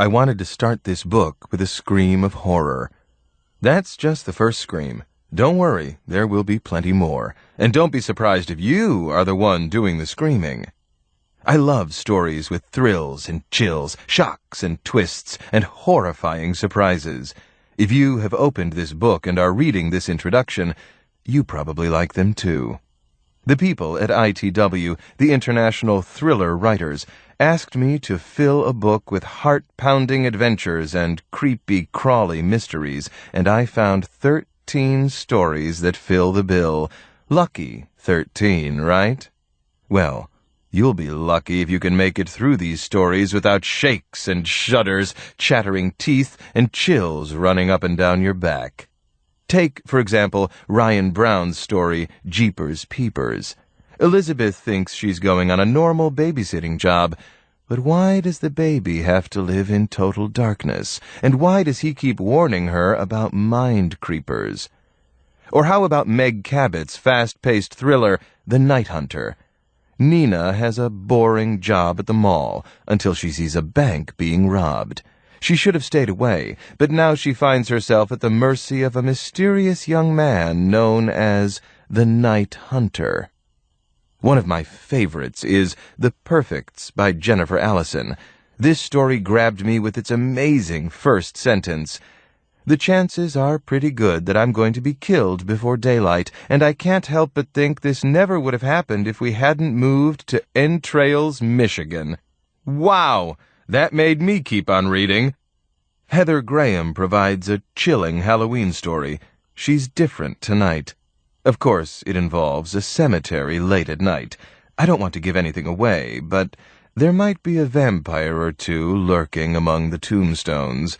I wanted to start this book with a scream of horror. That's just the first scream. Don't worry, there will be plenty more. And don't be surprised if you are the one doing the screaming. I love stories with thrills and chills, shocks and twists, and horrifying surprises. If you have opened this book and are reading this introduction, you probably like them too. The people at ITW, the International Thriller Writers, asked me to fill a book with heart-pounding adventures and creepy-crawly mysteries, and I found 13 stories that fill the bill. Lucky 13, right? Well, you'll be lucky if you can make it through these stories without shakes and shudders, chattering teeth, and chills running up and down your back. Take, for example, Ryan Brown's story, Jeepers Peepers. Elizabeth thinks she's going on a normal babysitting job, but why does the baby have to live in total darkness? And why does he keep warning her about mind creepers? Or how about Meg Cabot's fast-paced thriller, The Night Hunter? Nina has a boring job at the mall until she sees a bank being robbed. She should have stayed away, but now she finds herself at the mercy of a mysterious young man known as the Night Hunter. One of my favorites is The Perfects by Jennifer Allison. This story grabbed me with its amazing first sentence. The chances are pretty good that I'm going to be killed before daylight, and I can't help but think this never would have happened if we hadn't moved to Entrails, Michigan. Wow! That made me keep on reading. Heather Graham provides a chilling Halloween story. She's different tonight. Of course, it involves a cemetery late at night. I don't want to give anything away, but there might be a vampire or two lurking among the tombstones.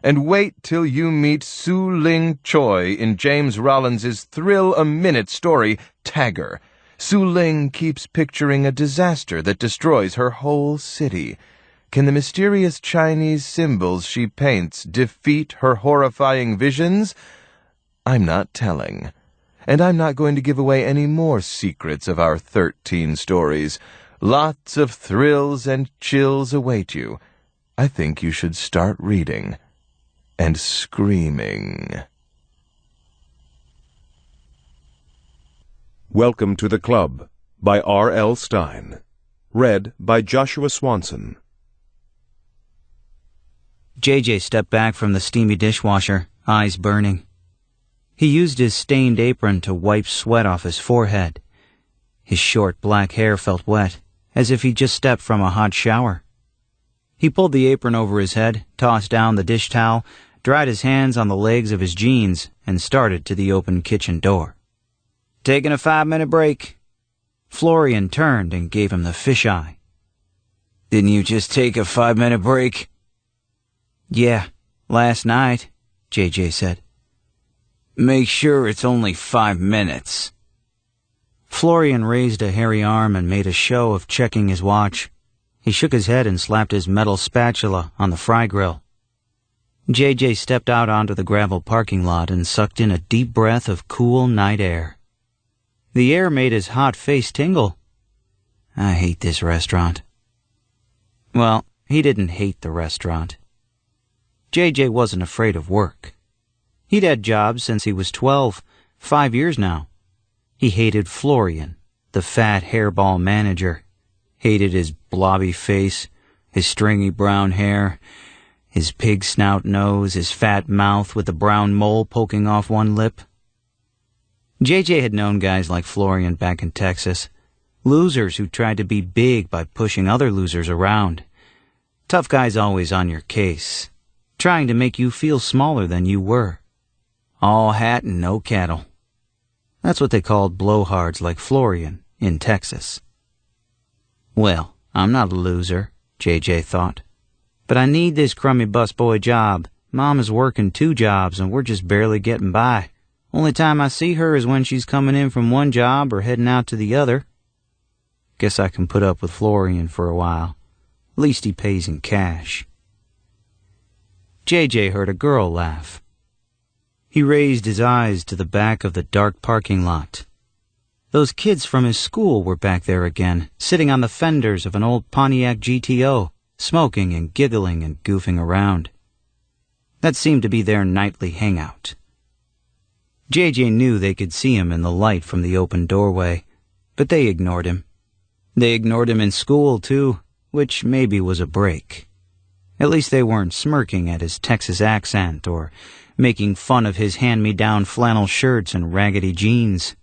And wait till you meet Su Ling Choi in James Rollins's thrill-a-minute story, Tagger. Su Ling keeps picturing a disaster that destroys her whole city. Can the mysterious Chinese symbols she paints defeat her horrifying visions? I'm not telling. And I'm not going to give away any more secrets of our 13 stories. Lots of thrills and chills await you. I think you should start reading and screaming. Welcome to the Club by R.L. Stine. Read by Joshua Swanson. J.J. stepped back from the steamy dishwasher, eyes burning. He used his stained apron to wipe sweat off his forehead. His short black hair felt wet, as if he'd just stepped from a hot shower. He pulled the apron over his head, tossed down the dish towel, dried his hands on the legs of his jeans, and started to the open kitchen door. "Taking a 5-minute break." Florian turned and gave him the fisheye. "Didn't you just take a 5-minute break?" "Yeah, last night," J.J. said. "Make sure it's only 5 minutes. Florian raised a hairy arm and made a show of checking his watch. He shook his head and slapped his metal spatula on the fry grill. J.J. stepped out onto the gravel parking lot and sucked in a deep breath of cool night air. The air made his hot face tingle. I hate this restaurant. Well, he didn't hate the restaurant. J.J. wasn't afraid of work. He'd had jobs since he was 12, 5 years now. He hated Florian, the fat hairball manager. Hated his blobby face, his stringy brown hair, his pig snout nose, his fat mouth with the brown mole poking off one lip. J.J. had known guys like Florian back in Texas. Losers who tried to be big by pushing other losers around. Tough guys always on your case, trying to make you feel smaller than you were. All hat and no cattle. That's what they called blowhards like Florian in Texas. Well, I'm not a loser, J.J. thought. But I need this crummy busboy job. Mom is working 2 jobs and we're just barely getting by. Only time I see her is when she's coming in from one job or heading out to the other. Guess I can put up with Florian for a while. At least he pays in cash. J.J. heard a girl laugh. He raised his eyes to the back of the dark parking lot. Those kids from his school were back there again, sitting on the fenders of an old Pontiac GTO, smoking and giggling and goofing around. That seemed to be their nightly hangout. JJ knew they could see him in the light from the open doorway, but they ignored him. They ignored him in school, too, which maybe was a break. At least they weren't smirking at his Texas accent or making fun of his hand-me-down flannel shirts and raggedy jeans.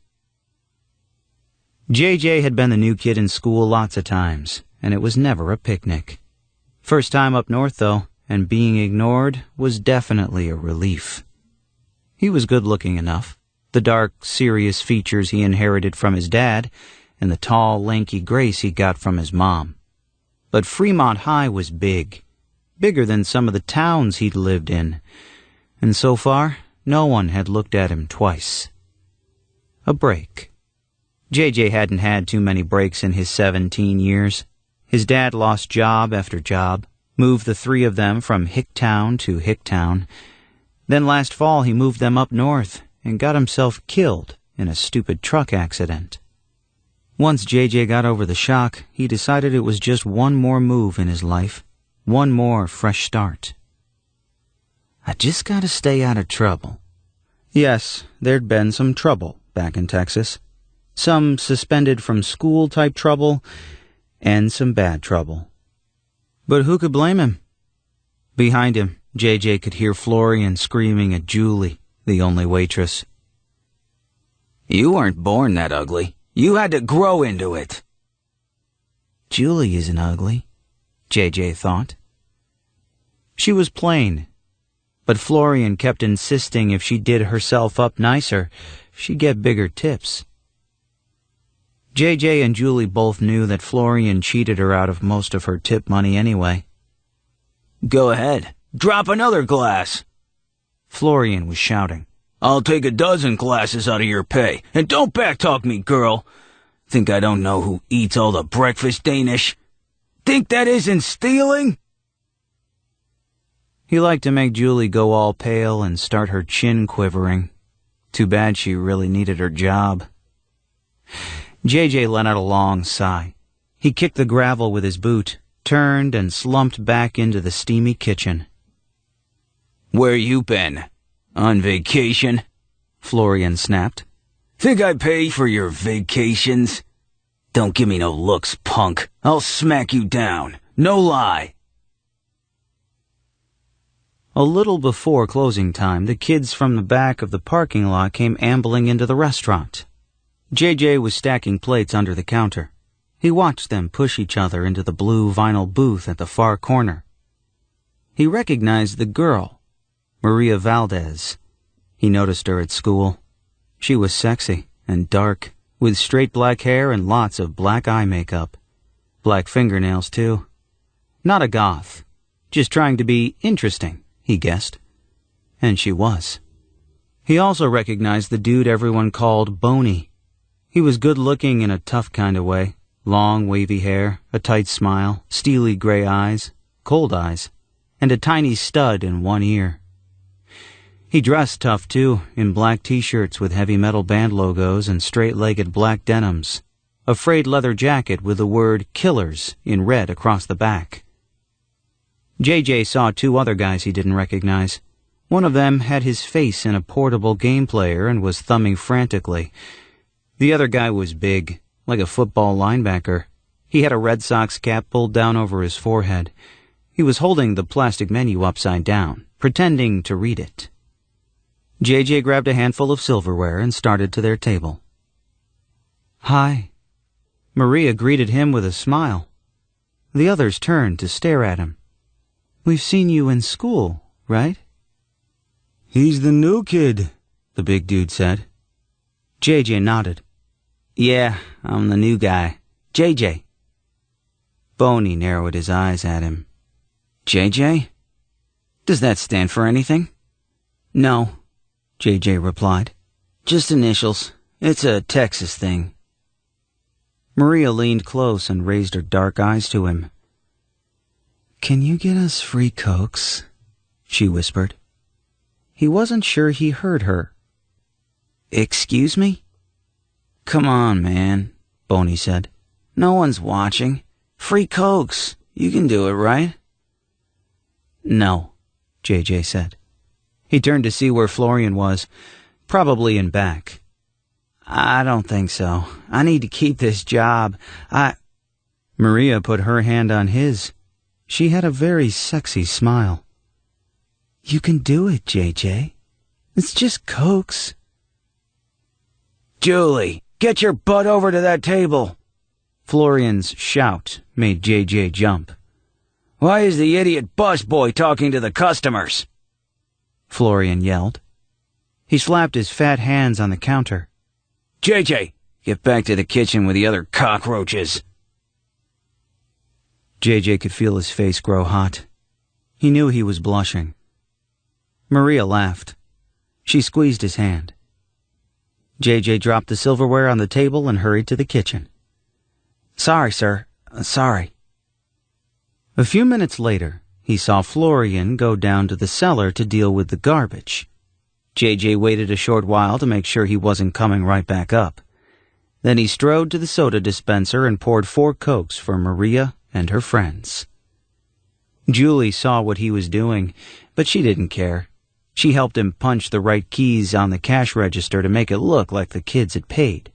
JJ had been the new kid in school lots of times, and it was never a picnic. First time up north, though, and being ignored was definitely a relief. He was good-looking enough, the dark, serious features he inherited from his dad, and the tall, lanky grace he got from his mom. But Fremont High was big, bigger than some of the towns he'd lived in, and so far, no one had looked at him twice. A break. JJ hadn't had too many breaks in his 17 years. His dad lost job after job, moved the three of them from Hicktown to Hicktown. Then last fall he moved them up north and got himself killed in a stupid truck accident. Once JJ got over the shock, he decided it was just one more move in his life, one more fresh start. I just gotta stay out of trouble. Yes, there'd been some trouble back in Texas. Some suspended from school type trouble, and some bad trouble. But who could blame him? Behind him, JJ could hear Florian screaming at Julie, the only waitress. You weren't born that ugly. You had to grow into it. Julie isn't ugly, JJ thought. She was plain, but Florian kept insisting if she did herself up nicer, she'd get bigger tips. JJ and Julie both knew that Florian cheated her out of most of her tip money anyway. Go ahead, drop another glass. Florian was shouting. I'll take a dozen glasses out of your pay, and don't backtalk me, girl. Think I don't know who eats all the breakfast Danish? Think that isn't stealing? He liked to make Julie go all pale and start her chin quivering. Too bad she really needed her job. JJ let out a long sigh. He kicked the gravel with his boot, turned and slumped back into the steamy kitchen. Where you been? On vacation? Florian snapped. Think I pay for your vacations? Don't give me no looks, punk. I'll smack you down. No lie. A little before closing time, the kids from the back of the parking lot came ambling into the restaurant. JJ was stacking plates under the counter. He watched them push each other into the blue vinyl booth at the far corner. He recognized the girl, Maria Valdez. He noticed her at school. She was sexy and dark, with straight black hair and lots of black eye makeup. Black fingernails, too. Not a goth, just trying to be interesting, he guessed. And she was. He also recognized the dude everyone called Boney. He was good-looking in a tough kind of way. Long, wavy hair, a tight smile, steely gray eyes, cold eyes, and a tiny stud in one ear. He dressed tough, too, in black t-shirts with heavy metal band logos and straight-legged black denims, a frayed leather jacket with the word Killers in red across the back. JJ saw two other guys he didn't recognize. One of them had his face in a portable game player and was thumbing frantically. The other guy was big, like a football linebacker. He had a Red Sox cap pulled down over his forehead. He was holding the plastic menu upside down, pretending to read it. JJ grabbed a handful of silverware and started to their table. Hi. Maria greeted him with a smile. The others turned to stare at him. We've seen you in school, right? He's the new kid, the big dude said. JJ nodded. Yeah, I'm the new guy. JJ. Boney narrowed his eyes at him. JJ? Does that stand for anything? No, JJ replied. Just initials. It's a Texas thing. Maria leaned close and raised her dark eyes to him. Can you get us free Cokes? She whispered. He wasn't sure he heard her. Excuse me? Come on, man, Boney said. No one's watching. Free Cokes. You can do it, right?" "No," JJ said. He turned to see where Florian was, probably in back. "I don't think so. I need to keep this job. Maria put her hand on his. She had a very sexy smile. "You can do it, JJ. It's just coax." "Julie, get your butt over to that table!" Florian's shout made JJ jump. "Why is the idiot busboy talking to the customers?" Florian yelled. He slapped his fat hands on the counter. "JJ, get back to the kitchen with the other cockroaches." JJ could feel his face grow hot. He knew he was blushing. Maria laughed. She squeezed his hand. JJ dropped the silverware on the table and hurried to the kitchen. "Sorry, sir. Sorry." A few minutes later, he saw Florian go down to the cellar to deal with the garbage. JJ waited a short while to make sure he wasn't coming right back up. Then he strode to the soda dispenser and poured 4 Cokes for Maria and her friends. Julie saw what he was doing, but she didn't care. She helped him punch the right keys on the cash register to make it look like the kids had paid.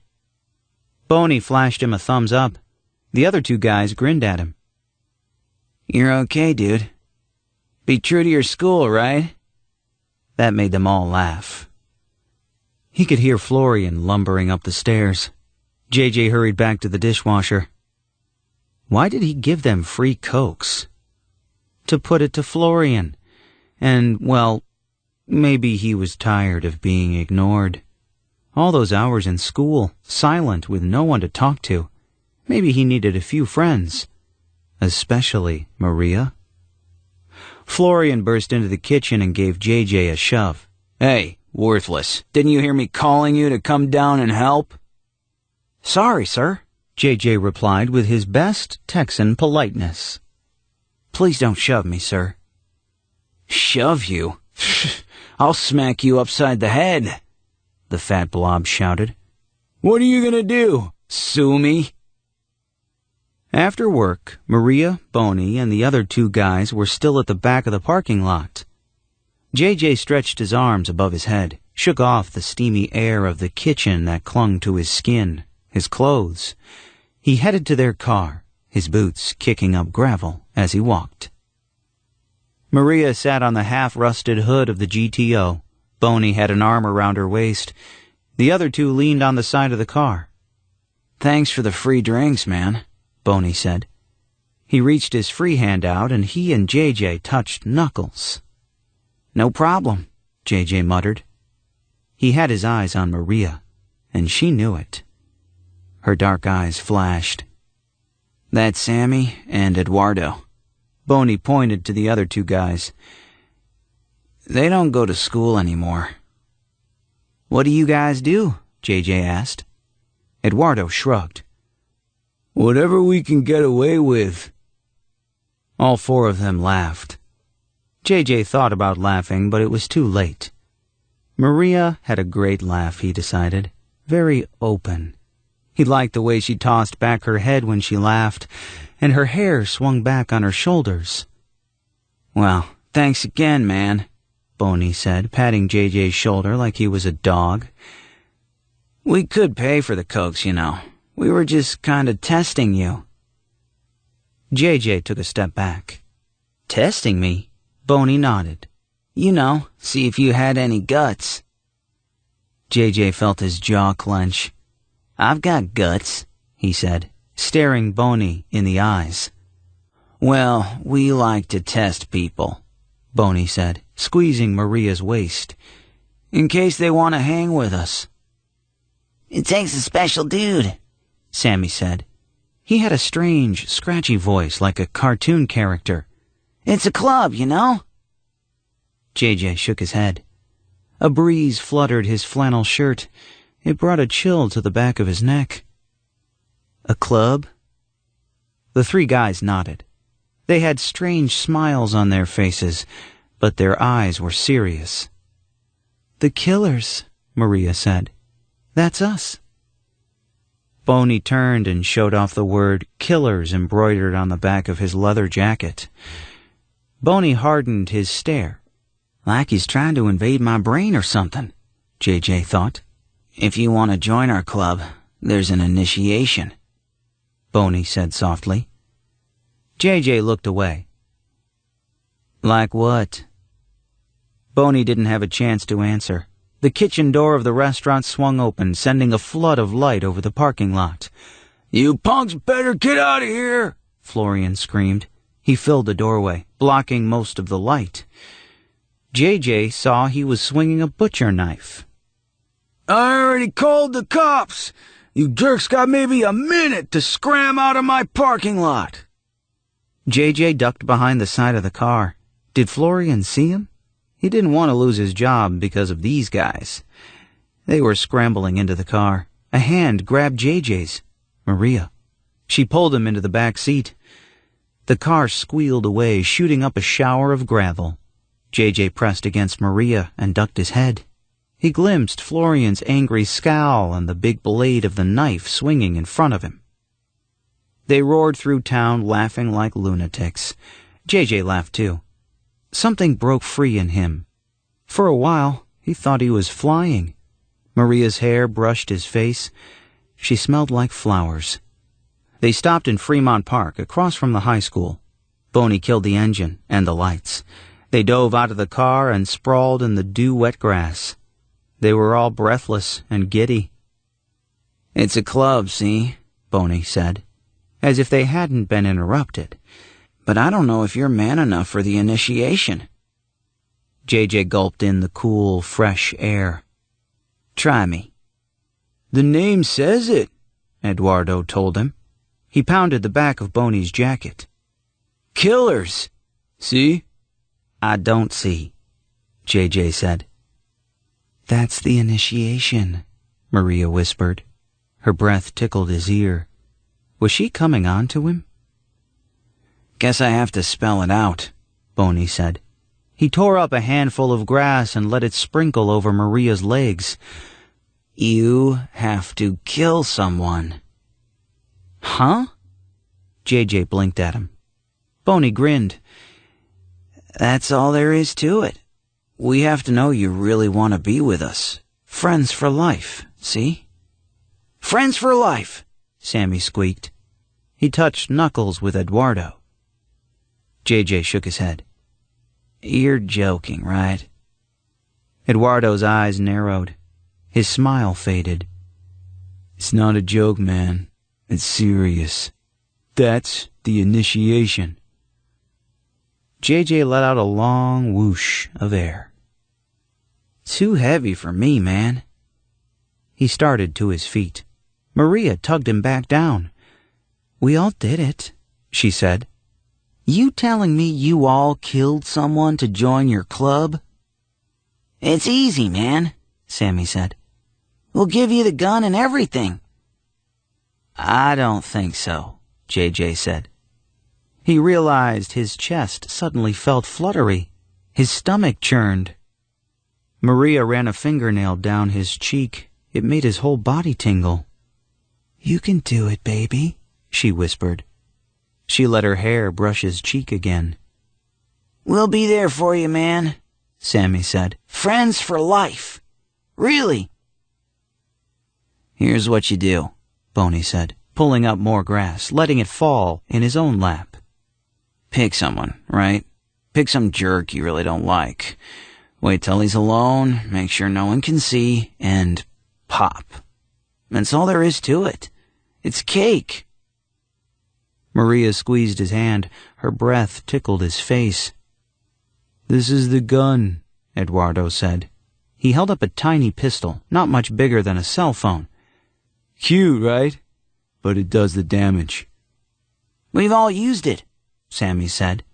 Boney flashed him a thumbs up. The other 2 guys grinned at him. "You're okay, dude. Be true to your school, right?" That made them all laugh. He could hear Florian lumbering up the stairs. JJ hurried back to the dishwasher. Why did he give them free Cokes? To put it to Florian. And, well, maybe he was tired of being ignored. All those hours in school, silent with no one to talk to. Maybe he needed a few friends. Especially Maria. Florian burst into the kitchen and gave JJ a shove. "Hey, worthless, didn't you hear me calling you to come down and help?" "Sorry, sir," JJ replied with his best Texan politeness. "Please don't shove me, sir." "Shove you? I'll smack you upside the head," the fat blob shouted. "What are you gonna do? Sue me?" After work, Maria, Boney, and the other 2 guys were still at the back of the parking lot. JJ stretched his arms above his head, shook off the steamy air of the kitchen that clung to his skin, his clothes. He headed to their car, his boots kicking up gravel as he walked. Maria sat on the half-rusted hood of the GTO. Boney had an arm around her waist. The other 2 leaned on the side of the car. "Thanks for the free drinks, man," Boney said. He reached his free hand out and he and JJ touched knuckles. "No problem," JJ muttered. He had his eyes on Maria, and she knew it. Her dark eyes flashed. "That's Sammy and Eduardo." Boney pointed to the other 2 guys. "They don't go to school anymore." "What do you guys do?" JJ asked. Eduardo shrugged. "Whatever we can get away with." All 4 of them laughed. JJ thought about laughing, but it was too late. Maria had a great laugh, he decided. Very open. He liked the way she tossed back her head when she laughed, and her hair swung back on her shoulders. "Well, thanks again, man," Boney said, patting JJ's shoulder like he was a dog. "We could pay for the Cokes, you know. We were just kind of testing you." JJ took a step back. "Testing me?" Boney nodded. "You know, see if you had any guts." JJ felt his jaw clench. "I've got guts," he said, staring Boney in the eyes. "Well, we like to test people," Boney said, squeezing Maria's waist, "in case they want to hang with us." "It takes a special dude," Sammy said. He had a strange, scratchy voice like a cartoon character. "It's a club, you know." JJ shook his head. A breeze fluttered his flannel shirt. It brought a chill to the back of his neck. "A club?" The 3 guys nodded. They had strange smiles on their faces, but their eyes were serious. "The Killers," Maria said. "That's us." Boney turned and showed off the word Killers embroidered on the back of his leather jacket. Boney hardened his stare. Like he's trying to invade my brain or something, JJ thought. If you want to join our club, there's an initiation, Boney said softly. JJ looked away. Like what? Boney didn't have a chance to answer. The kitchen door of the restaurant swung open, sending a flood of light over the parking lot. You punks better get out of here, Florian screamed. He filled the doorway, blocking most of the light. JJ saw he was swinging a butcher knife. I already called the cops. You jerks got maybe a minute to scram out of my parking lot. JJ ducked behind the side of the car. Did Florian see him? He didn't want to lose his job because of these guys. They were scrambling into the car. A hand grabbed JJ's. Maria. She pulled him into the back seat. The car squealed away, shooting up a shower of gravel. JJ pressed against Maria and ducked his head. He glimpsed Florian's angry scowl and the big blade of the knife swinging in front of him. They roared through town, laughing like lunatics. JJ laughed too. Something broke free in him. For a while, he thought he was flying. Maria's hair brushed his face. She smelled like flowers. They stopped in Fremont Park, across from the high school. Boney killed the engine and the lights. They dove out of the car and sprawled in the dew-wet grass. They were all breathless and giddy. It's a club, see? Boney said, as if they hadn't been interrupted. But I don't know if you're man enough for the initiation. JJ gulped in the cool, fresh air. Try me. The name says it, Eduardo told him. He pounded the back of Boney's jacket. Killers! See? I don't see, JJ said. That's the initiation, Maria whispered. Her breath tickled his ear. Was she coming on to him? Guess I have to spell it out, Boney said. He tore up a handful of grass and let it sprinkle over Maria's legs. You have to kill someone. Huh? JJ blinked at him. Boney grinned. That's all there is to it. We have to know you really want to be with us. Friends for life, see? Friends for life, Sammy squeaked. He touched knuckles with Eduardo. JJ shook his head. You're joking, right? Eduardo's eyes narrowed. His smile faded. It's not a joke, man. It's serious. That's the initiation. JJ let out a long whoosh of air. Too heavy for me, man. He started to his feet. Maria tugged him back down. We all did it, she said. You telling me you all killed someone to join your club? It's easy, man, Sammy said. We'll give you the gun and everything. I don't think so, JJ said. He realized his chest suddenly felt fluttery. His stomach churned. Maria ran a fingernail down his cheek. It made his whole body tingle. You can do it, baby, she whispered. She let her hair brush his cheek again. We'll be there for you, man, Sammy said. Friends for life. Really. Here's what you do, Boney said, pulling up more grass, letting it fall in his own lap. Pick someone, right? Pick some jerk you really don't like. Wait till he's alone, make sure no one can see, and pop. That's all there is to it. It's cake. Maria squeezed his hand. Her breath tickled his face. This is the gun, Eduardo said. He held up a tiny pistol, not much bigger than a cell phone. Cute, right? But it does the damage. We've all used it, Sammy said.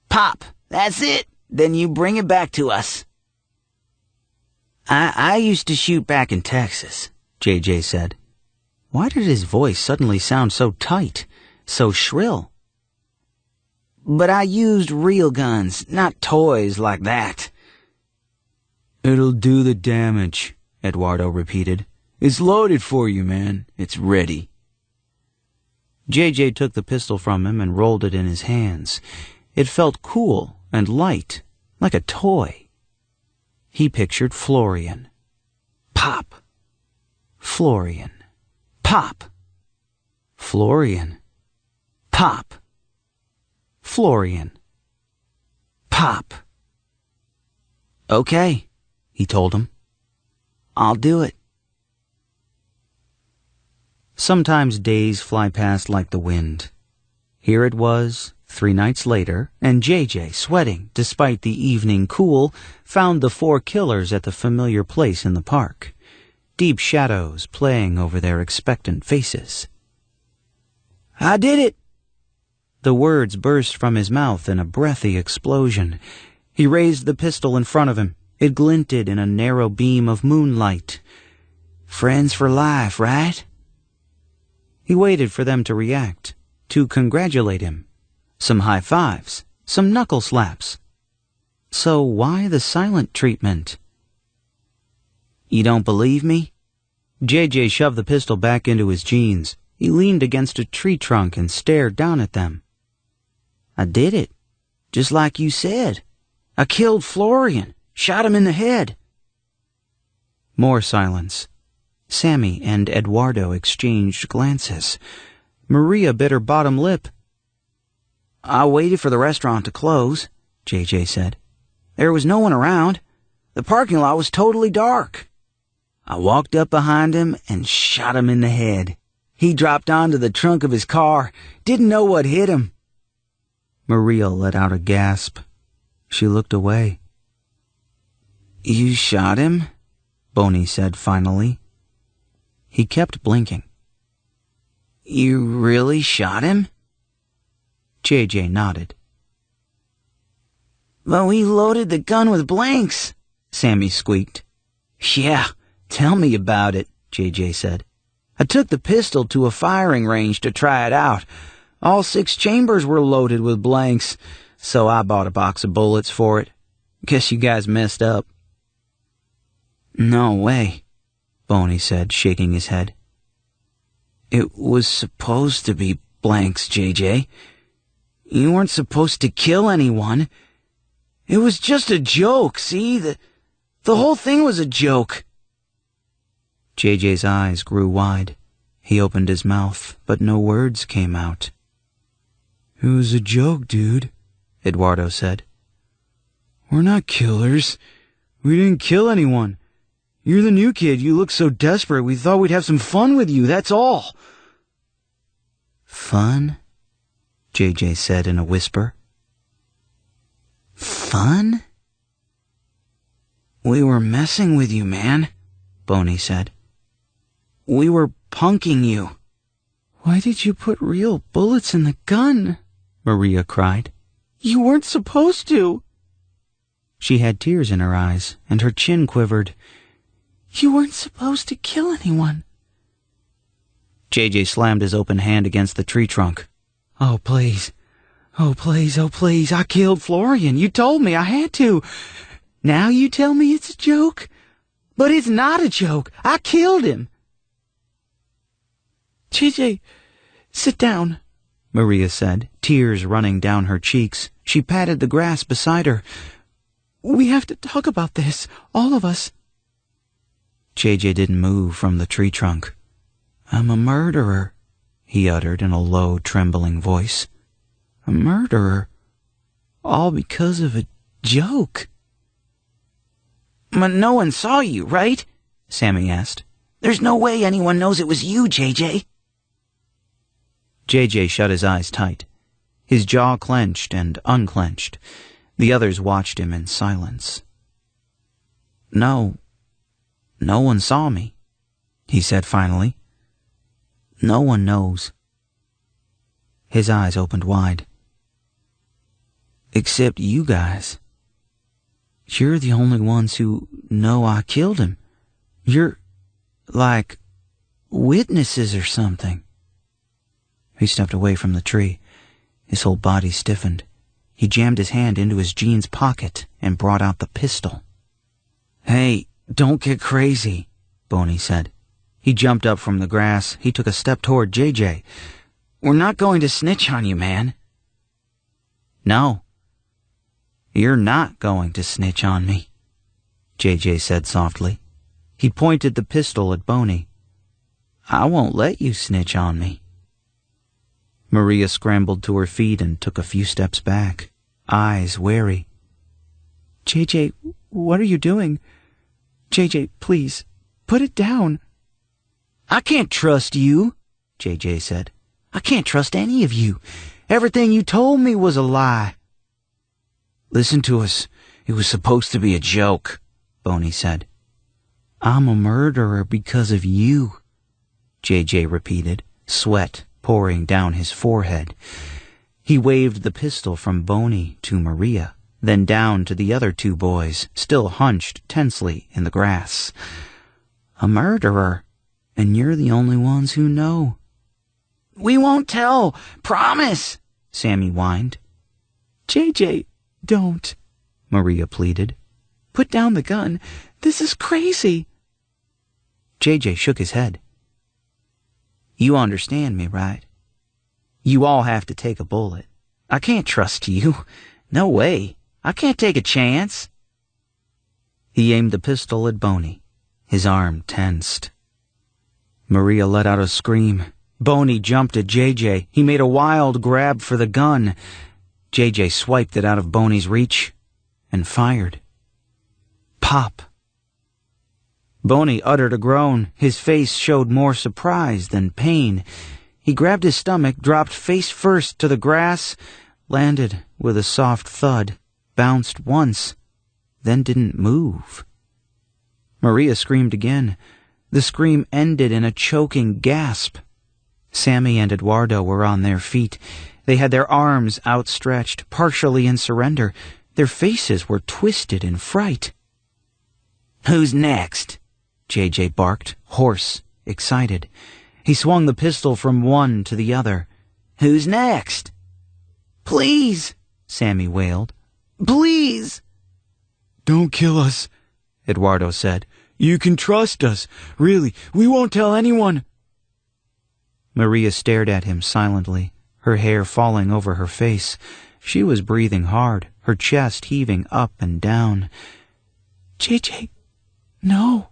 Pop, that's it. Then you bring it back to us. I used to shoot back in Texas, JJ said. Why did his voice suddenly sound so tight, so shrill? But I used real guns, not toys like that. It'll do the damage, Eduardo repeated. It's loaded for you, man. It's ready. JJ took the pistol from him and rolled it in his hands. It felt cool and light, like a toy. He pictured Florian. Pop. Florian. Pop. Florian. Pop. Florian. Pop. Okay, he told him. I'll do it. Sometimes days fly past like the wind. Here it was, 3 nights later, and JJ, sweating despite the evening cool, found the 4 killers at the familiar place in the park, deep shadows playing over their expectant faces. I did it! The words burst from his mouth in a breathy explosion. He raised the pistol in front of him. It glinted in a narrow beam of moonlight. Friends for life, right? He waited for them to react, to congratulate him. Some high fives, some knuckle slaps. So why the silent treatment? You don't believe me? JJ shoved the pistol back into his jeans. He leaned against a tree trunk and stared down at them. I did it, just like you said. I killed Florian, shot him in the head. More silence. Sammy and Eduardo exchanged glances. Maria bit her bottom lip. I waited for the restaurant to close, JJ said. There was no one around. The parking lot was totally dark. I walked up behind him and shot him in the head. He dropped onto the trunk of his car, didn't know what hit him. Maria let out a gasp. She looked away. You shot him? Boney said finally. He kept blinking. You really shot him? JJ nodded. But we loaded the gun with blanks, Sammy squeaked. Yeah, tell me about it, JJ said. I took the pistol to a firing range to try it out. All 6 chambers were loaded with blanks, so I bought a box of bullets for it. Guess you guys messed up. No way, Boney said, shaking his head. It was supposed to be blanks, JJ. You weren't supposed to kill anyone. It was just a joke, see? The whole thing was a joke. JJ's eyes grew wide. He opened his mouth, but no words came out. It was a joke, dude, Eduardo said. We're not killers. We didn't kill anyone. You're the new kid. You look so desperate. We thought we'd have some fun with you, that's all. Fun? JJ said in a whisper. Fun? We were messing with you, man, Boney said. We were punking you. Why did you put real bullets in the gun? Maria cried. You weren't supposed to. She had tears in her eyes, and her chin quivered. You weren't supposed to kill anyone. JJ slammed his open hand against the tree trunk. Oh, please. Oh, please, oh, please. I killed Florian. You told me I had to. Now you tell me it's a joke? But it's not a joke. I killed him. JJ, sit down, Maria said, tears running down her cheeks. She patted the grass beside her. We have to talk about this, all of us. JJ didn't move from the tree trunk. I'm a murderer, he uttered in a low, trembling voice. A murderer? All because of a joke. But no one saw you, right? Sammy asked. There's no way anyone knows it was you, JJ. JJ shut his eyes tight. His jaw clenched and unclenched. The others watched him in silence. No one saw me, he said finally. No one knows. His eyes opened wide. Except you guys. You're the only ones who know I killed him. You're, like, witnesses or something. He stepped away from the tree. His whole body stiffened. He jammed his hand into his jeans pocket and brought out the pistol. Hey, don't get crazy, Boney said. He jumped up from the grass. He took a step toward JJ. "We're not going to snitch on you, man." "No. You're not going to snitch on me," JJ said softly. He pointed the pistol at Boney. "I won't let you snitch on me." Maria scrambled to her feet and took a few steps back, eyes wary. "JJ, what are you doing? JJ, please, put it down." "I can't trust you," JJ said. "I can't trust any of you. Everything you told me was a lie." "Listen to us. It was supposed to be a joke," Boney said. "I'm a murderer because of you," JJ repeated, sweat pouring down his forehead. He waved the pistol from Boney to Maria, then down to the other two boys, still hunched tensely in the grass. "A murderer, and you're the only ones who know." "We won't tell, promise," Sammy whined. "JJ, don't," Maria pleaded. "Put down the gun. This is crazy." JJ shook his head. "You understand me, right? You all have to take a bullet. I can't trust you. No way. I can't take a chance." He aimed the pistol at Boney. His arm tensed. Maria let out a scream. Boney jumped at JJ. He made a wild grab for the gun. JJ swiped it out of Boney's reach and fired. Pop. Boney uttered a groan. His face showed more surprise than pain. He grabbed his stomach, dropped face first to the grass, landed with a soft thud, bounced once, then didn't move. Maria screamed again. The scream ended in a choking gasp. Sammy and Eduardo were on their feet. They had their arms outstretched, partially in surrender. Their faces were twisted in fright. "Who's next?" JJ barked, hoarse, excited. He swung the pistol from one to the other. "Who's next?" "Please," Sammy wailed. "Please." "Don't kill us," Eduardo said. "You can trust us. Really, we won't tell anyone." Maria stared at him silently, her hair falling over her face. She was breathing hard, her chest heaving up and down. "JJ, no."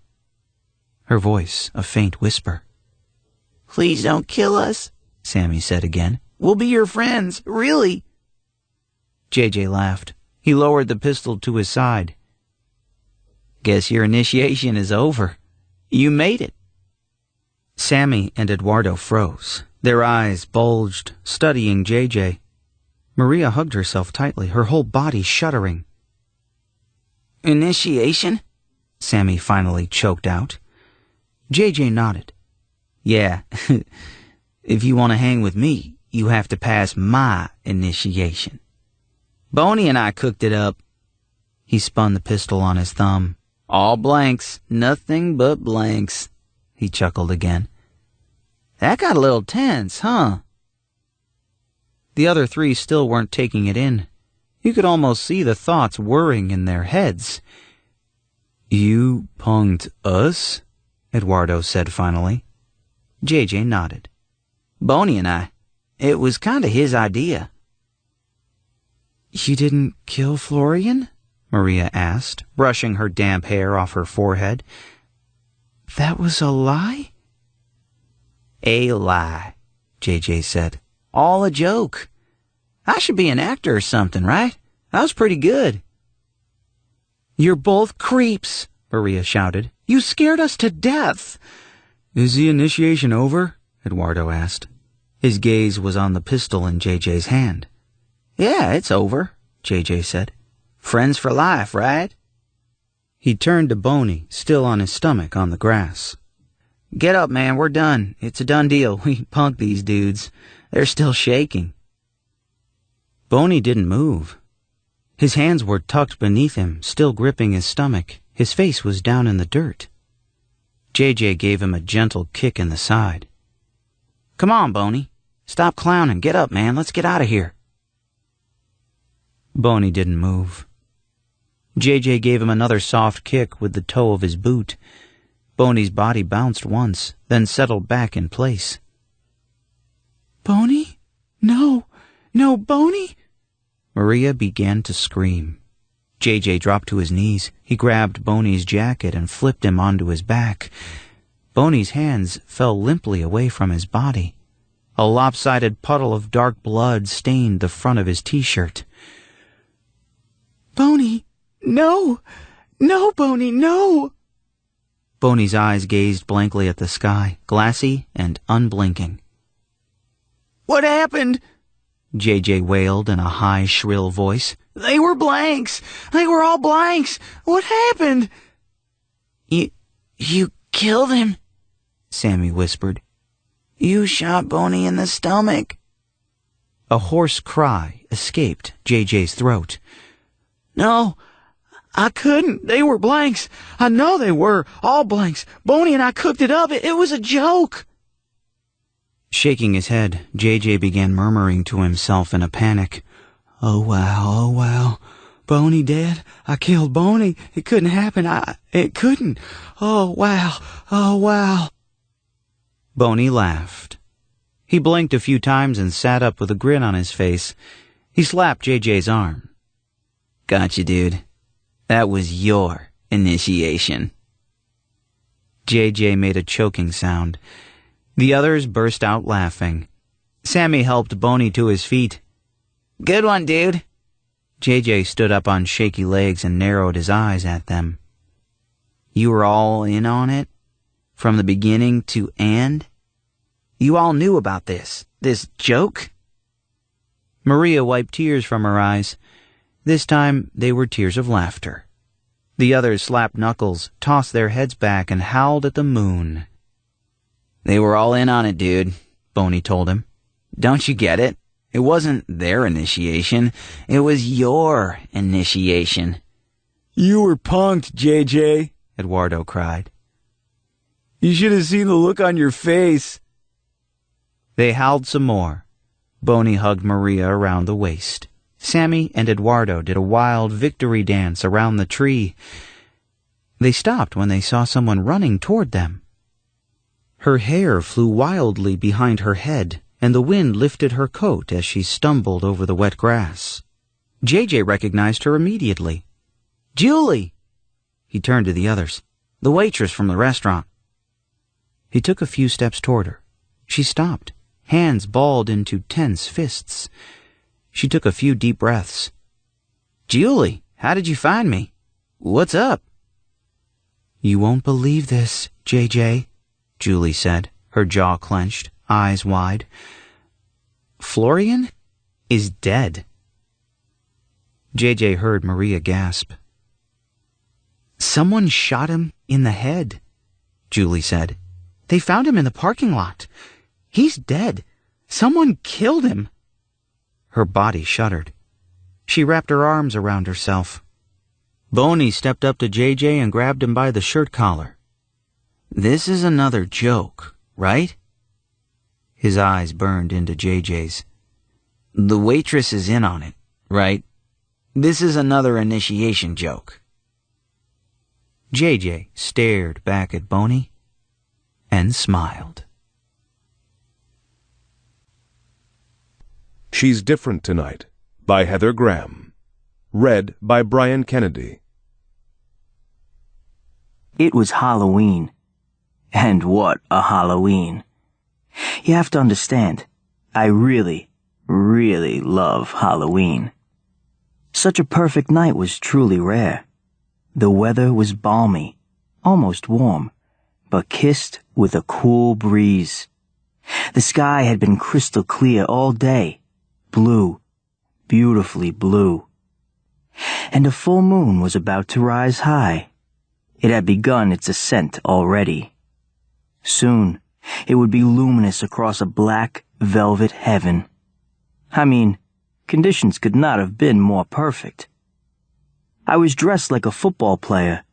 Her voice a faint whisper. "Please don't kill us," Sammy said again. "We'll be your friends, really." JJ laughed. He lowered the pistol to his side. "Guess your initiation is over. You made it." Sammy and Eduardo froze. Their eyes bulged, studying JJ. Maria hugged herself tightly, her whole body shuddering. "Initiation?" Sammy finally choked out. JJ nodded. "Yeah, if you want to hang with me, you have to pass my initiation. Boney and I cooked it up." He spun the pistol on his thumb. "All blanks, nothing but blanks." He chuckled again. "That got a little tense, huh?" The other three still weren't taking it in. You could almost see the thoughts whirring in their heads. "You punked us?" Eduardo said finally. JJ nodded. "Boney and I. It was kinda his idea." "You didn't kill Florian?" Maria asked, brushing her damp hair off her forehead. "That was a lie?" "A lie," JJ said. "All a joke. I should be an actor or something, right? I was pretty good." "You're both creeps," Maria shouted. "You scared us to death." "Is the initiation over?" Eduardo asked. His gaze was on the pistol in JJ's hand. "Yeah, it's over," JJ said. "Friends for life, right?" He turned to Boney, still on his stomach on the grass. "Get up, man, we're done. It's a done deal. We punked these dudes. They're still shaking." Boney didn't move. His hands were tucked beneath him, still gripping his stomach. His face was down in the dirt. JJ gave him a gentle kick in the side. "Come on, Boney. Stop clowning. Get up, man. Let's get out of here." Boney didn't move. JJ gave him another soft kick with the toe of his boot. Boney's body bounced once, then settled back in place. "Boney? No, no, Boney!" Maria began to scream. JJ dropped to his knees. He grabbed Boney's jacket and flipped him onto his back. Boney's hands fell limply away from his body. A lopsided puddle of dark blood stained the front of his t-shirt. "Boney, no! No, Boney, no!" Boney's eyes gazed blankly at the sky, glassy and unblinking. "What happened?" JJ wailed in a high, shrill voice. "They were blanks! They were all blanks! What happened?" You killed him," Sammy whispered. "You shot Boney in the stomach." A hoarse cry escaped JJ's throat. "No, I couldn't. They were blanks. I know they were. All blanks. Boney and I cooked it up. It was a joke." Shaking his head, JJ began murmuring to himself in a panic. Oh, wow. Boney dead? I killed Boney. It couldn't happen. It couldn't. Oh, wow. Boney laughed. He blinked a few times and sat up with a grin on his face. He slapped JJ's arm. "Gotcha, dude. That was your initiation." JJ made a choking sound. The others burst out laughing. Sammy helped Boney to his feet. "Good one, dude." JJ stood up on shaky legs and narrowed his eyes at them. "You were all in on it? From the beginning to end? You all knew about this joke?" Maria wiped tears from her eyes. This time they were tears of laughter. The others slapped knuckles, tossed their heads back, and howled at the moon. "They were all in on it, dude," Boney told him. "Don't you get it? It wasn't their initiation. It was your initiation." "You were punked, JJ," Eduardo cried. "You should have seen the look on your face." They howled some more. Boney hugged Maria around the waist. Sammy and Eduardo did a wild victory dance around the tree. They stopped when they saw someone running toward them. Her hair flew wildly behind her head, and the wind lifted her coat as she stumbled over the wet grass. JJ recognized her immediately. "Julie!" He turned to the others. "The waitress from the restaurant." He took a few steps toward her. She stopped, hands balled into tense fists. She took a few deep breaths. "Julie, how did you find me? What's up?" "You won't believe this, JJ," Julie said, her jaw clenched, eyes wide. "Florian is dead." JJ heard Maria gasp. "Someone shot him in the head," Julie said. "They found him in the parking lot. He's dead. Someone killed him." Her body shuddered. She wrapped her arms around herself. Boney stepped up to JJ and grabbed him by the shirt collar. "This is another joke, right?" His eyes burned into JJ's. "The waitress is in on it, right? This is another initiation joke." JJ stared back at Boney and smiled. She's Different Tonight by Heather Graham. Read by Brian Kennedy. It was Halloween. And what a Halloween. You have to understand, I really, really love Halloween. Such a perfect night was truly rare. The weather was balmy, almost warm, but kissed with a cool breeze. The sky had been crystal clear all day, blue, beautifully blue. And a full moon was about to rise high. It had begun its ascent already. Soon, it would be luminous across a black velvet heaven. I mean, conditions could not have been more perfect. I was dressed like a football player,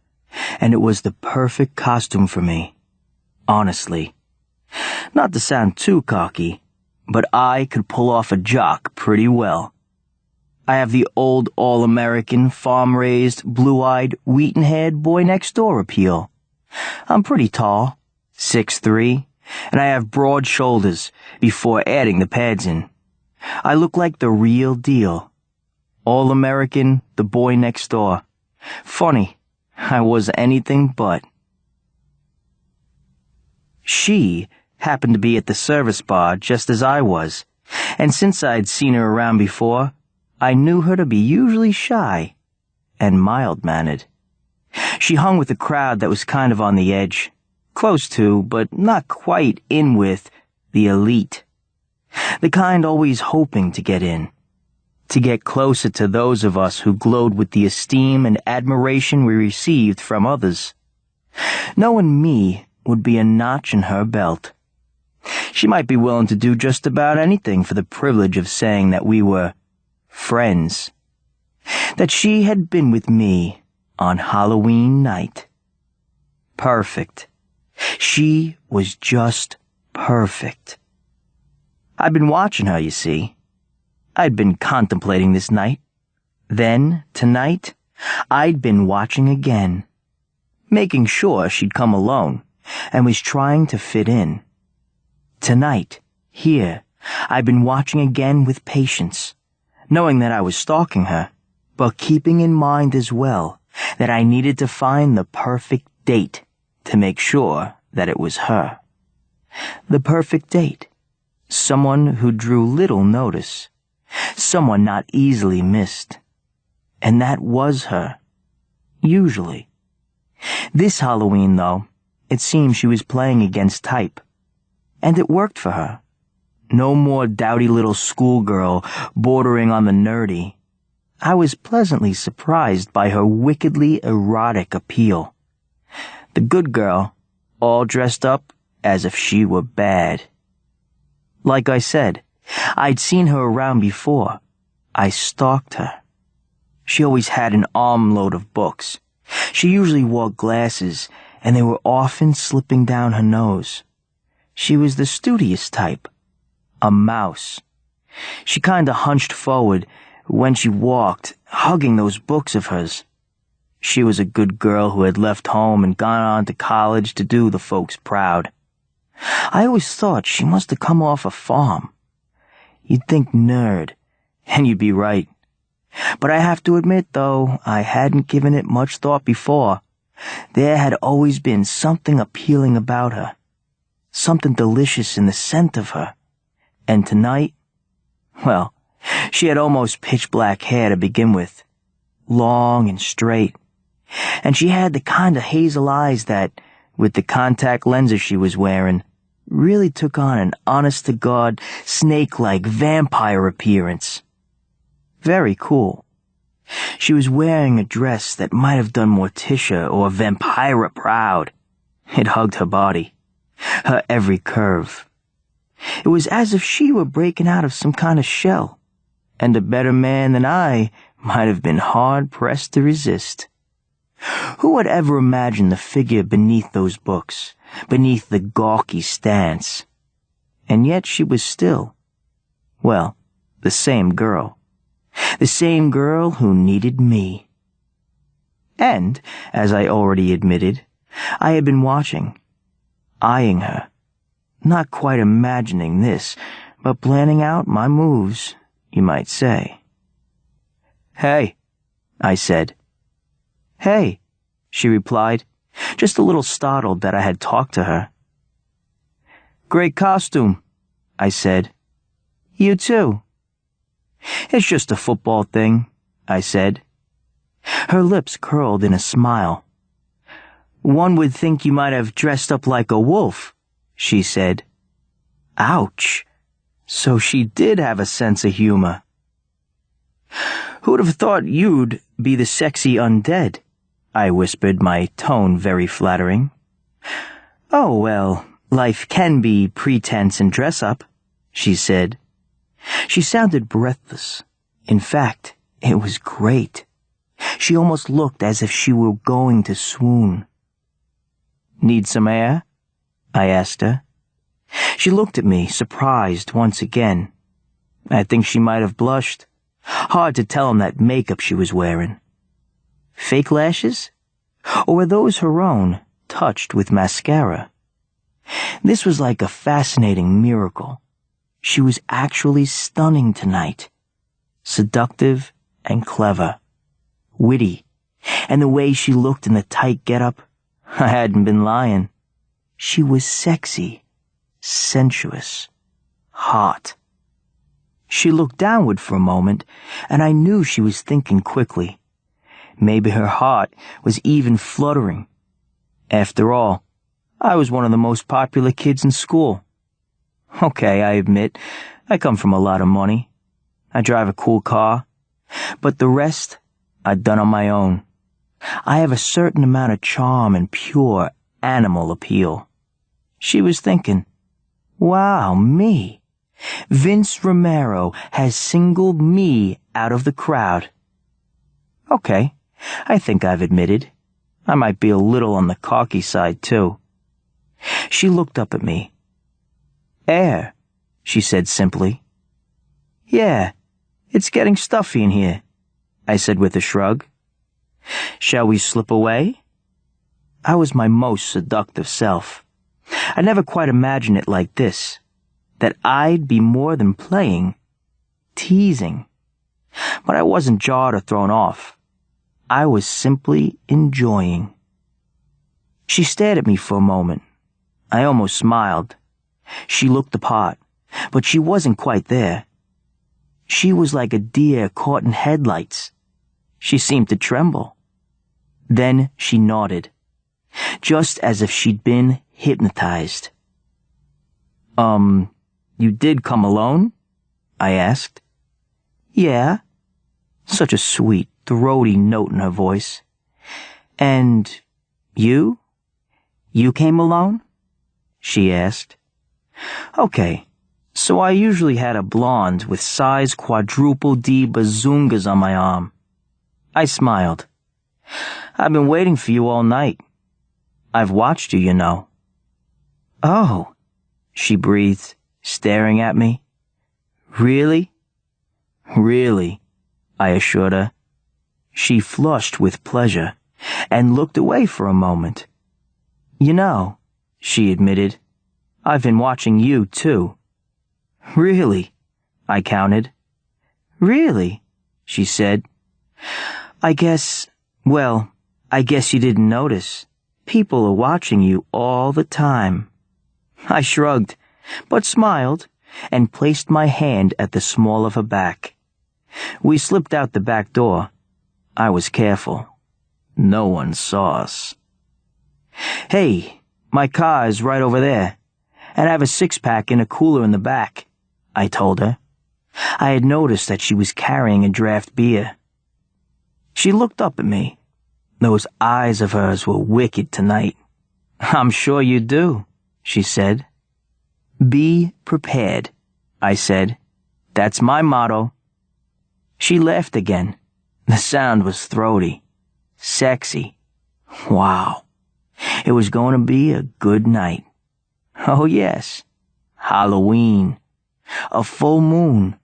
and it was the perfect costume for me. Honestly. Not to sound too cocky, but I could pull off a jock pretty well. I have the old all-American, farm-raised, blue-eyed, wheaten-haired boy-next-door appeal. I'm pretty tall, 6'3", and I have broad shoulders before adding the pads in. I look like the real deal. All-American, the boy next door. Funny, I was anything but. She happened to be at the service bar just as I was, and since I'd seen her around before, I knew her to be usually shy and mild-mannered. She hung with a crowd that was kind of on the edge, close to, but not quite in with, the elite. The kind always hoping to get in, to get closer to those of us who glowed with the esteem and admiration we received from others. Knowing me would be a notch in her belt. She might be willing to do just about anything for the privilege of saying that we were friends. That she had been with me on Halloween night. Perfect. She was just perfect. I'd been watching her, you see. I'd been contemplating this night. Then, tonight, I'd been watching again, making sure she'd come alone, and was trying to fit in. Tonight, here, I'd been watching again with patience, knowing that I was stalking her, but keeping in mind as well that I needed to find the perfect date to make sure that it was her. The perfect date. Someone who drew little notice. Someone not easily missed. And that was her. Usually. This Halloween, though, it seemed she was playing against type. And it worked for her. No more dowdy little schoolgirl bordering on the nerdy. I was pleasantly surprised by her wickedly erotic appeal. The good girl, all dressed up as if she were bad. Like I said, I'd seen her around before. I stalked her. She always had an armload of books. She usually wore glasses, and they were often slipping down her nose. She was the studious type. A mouse. She kinda hunched forward when she walked, hugging those books of hers. She was a good girl who had left home and gone on to college to do the folks proud. I always thought she must have come off a farm. You'd think nerd, and you'd be right. But I have to admit, though, I hadn't given it much thought before. There had always been something appealing about her. Something delicious in the scent of her. And tonight, well, she had almost pitch-black hair to begin with, long and straight, and she had the kind of hazel eyes that, with the contact lenses she was wearing, really took on an honest-to-God, snake-like vampire appearance. Very cool. She was wearing a dress that might have done Morticia or Vampira proud. It hugged her body, her every curve. It was as if she were breaking out of some kind of shell, and a better man than I might have been hard-pressed to resist. Who would ever imagine the figure beneath those books, beneath the gawky stance? And yet she was still, well, the same girl. The same girl who needed me. And, as I already admitted, I had been watching, eyeing her, not quite imagining this, but planning out my moves, you might say. "Hey," I said. "Hey," she replied, just a little startled that I had talked to her. "Great costume," I said. "You too." "It's just a football thing," I said. Her lips curled in a smile. "One would think you might have dressed up like a wolf," she said. Ouch. So she did have a sense of humor. "Who'd have thought you'd be the sexy undead?" I whispered, my tone very flattering. "Oh, well, life can be pretense and dress-up," she said. She sounded breathless. In fact, it was great. She almost looked as if she were going to swoon. "Need some air?" I asked her. She looked at me, surprised once again. I think she might have blushed. Hard to tell in that makeup she was wearing. Fake lashes? Or were those her own, touched with mascara. This was like a fascinating miracle. She was actually stunning tonight. Seductive and clever. Witty. And the way she looked in the tight getup, I hadn't been lying. She was sexy, sensuous, hot. She looked downward for a moment, and I knew she was thinking quickly. Maybe her heart was even fluttering. After all, I was one of the most popular kids in school. Okay, I admit, I come from a lot of money. I drive a cool car. But the rest, I'd done on my own. I have a certain amount of charm and pure animal appeal. She was thinking, wow, me. Vince Romero has singled me out of the crowd. Okay, I think I've admitted. I might be a little on the cocky side, too. She looked up at me. Air, she said simply. Yeah, it's getting stuffy in here, I said with a shrug. Shall we slip away? I was my most seductive self. I never quite imagined it like this, that I'd be more than playing, teasing. But I wasn't jarred or thrown off. I was simply enjoying. She stared at me for a moment. I almost smiled. She looked the part, but she wasn't quite there. She was like a deer caught in headlights. She seemed to tremble. Then she nodded, just as if she'd been hypnotized. You did come alone? I asked. Yeah. Such a sweet, throaty note in her voice. And you? You came alone? She asked. Okay, so I usually had a blonde with size quadruple D bazungas on my arm. I smiled. I've been waiting for you all night. I've watched you, you know. Oh, she breathed, staring at me. Really? Really, I assured her. She flushed with pleasure and looked away for a moment. You know, she admitted, I've been watching you, too. Really? I countered. Really? She said. I guess you didn't notice. People are watching you all the time. I shrugged, but smiled, and placed my hand at the small of her back. We slipped out the back door. I was careful. No one saw us. Hey, my car is right over there, and I have a six-pack in a cooler in the back, I told her. I had noticed that she was carrying a draft beer. She looked up at me. Those eyes of hers were wicked tonight. I'm sure you do, she said. Be prepared, I said. That's my motto. She laughed again. The sound was throaty, sexy. Wow. It was going to be a good night. Oh yes, Halloween. A full moon.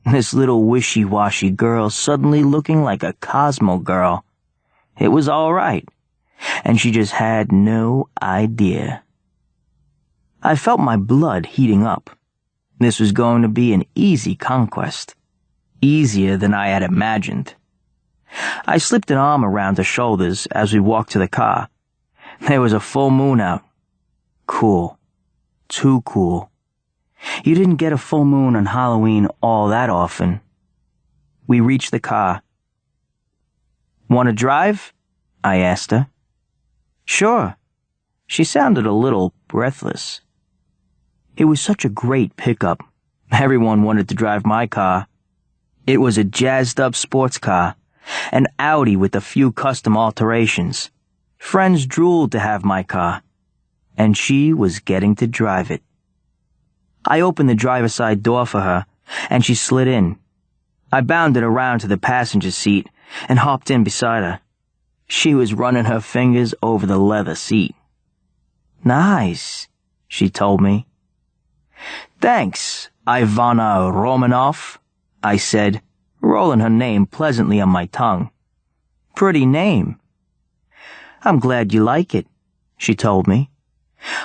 This little wishy-washy girl suddenly looking like a Cosmo girl. It was all right, and she just had no idea. I felt my blood heating up. This was going to be an easy conquest. Easier than I had imagined. I slipped an arm around her shoulders as we walked to the car. There was a full moon out. Cool. Too cool. You didn't get a full moon on Halloween all that often. We reached the car. Want to drive? I asked her. Sure. She sounded a little breathless. It was such a great pickup. Everyone wanted to drive my car. It was a jazzed-up sports car, an Audi with a few custom alterations. Friends drooled to have my car, and she was getting to drive it. I opened the driver's side door for her, and she slid in. I bounded around to the passenger seat and hopped in beside her. She was running her fingers over the leather seat. Nice, she told me. Thanks, Ivana Romanov, I said, rolling her name pleasantly on my tongue. Pretty name. I'm glad you like it, she told me.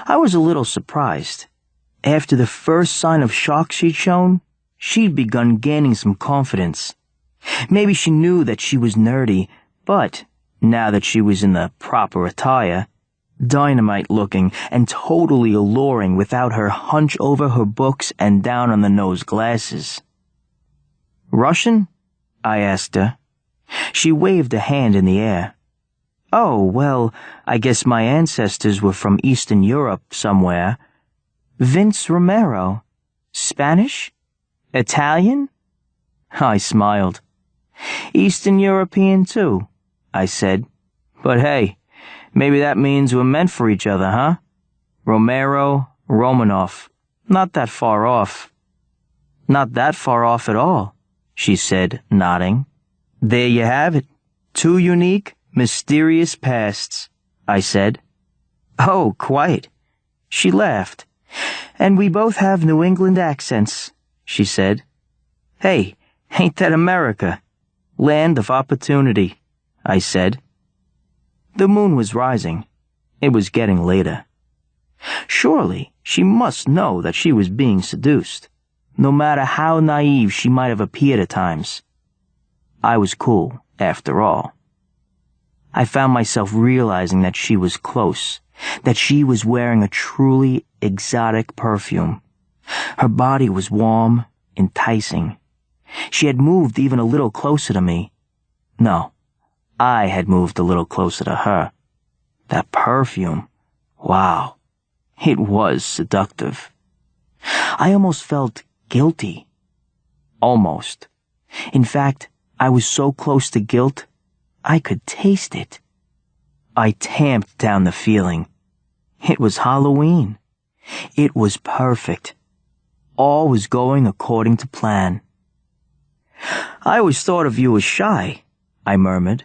I was a little surprised. After the first sign of shock she'd shown, she'd begun gaining some confidence. Maybe she knew that she was nerdy, but now that she was in the proper attire, dynamite-looking and totally alluring without her hunch over her books and down-on-the-nose glasses. "Russian?" I asked her. She waved a hand in the air. "Oh, well, I guess my ancestors were from Eastern Europe somewhere. Vince Romero. Spanish? Italian?" I smiled. "Eastern European, too," I said. "But hey, maybe that means we're meant for each other, huh? Romero, Romanov. Not that far off." "Not that far off at all," she said, nodding. "There you have it. Two unique, mysterious pasts," I said. "Oh, quite." She laughed. "And we both have New England accents," she said. "Hey, ain't that America? Land of opportunity," I said. The moon was rising. It was getting later. Surely she must know that she was being seduced, no matter how naive she might have appeared at times. I was cool, after all. I found myself realizing that she was close, that she was wearing a truly exotic perfume. Her body was warm, enticing. She had moved even a little closer to me. No, I had moved a little closer to her. That perfume, wow, it was seductive. I almost felt guilty. Almost. In fact, I was so close to guilt, I could taste it. I tamped down the feeling. It was Halloween. It was perfect. All was going according to plan. "I always thought of you as shy," I murmured.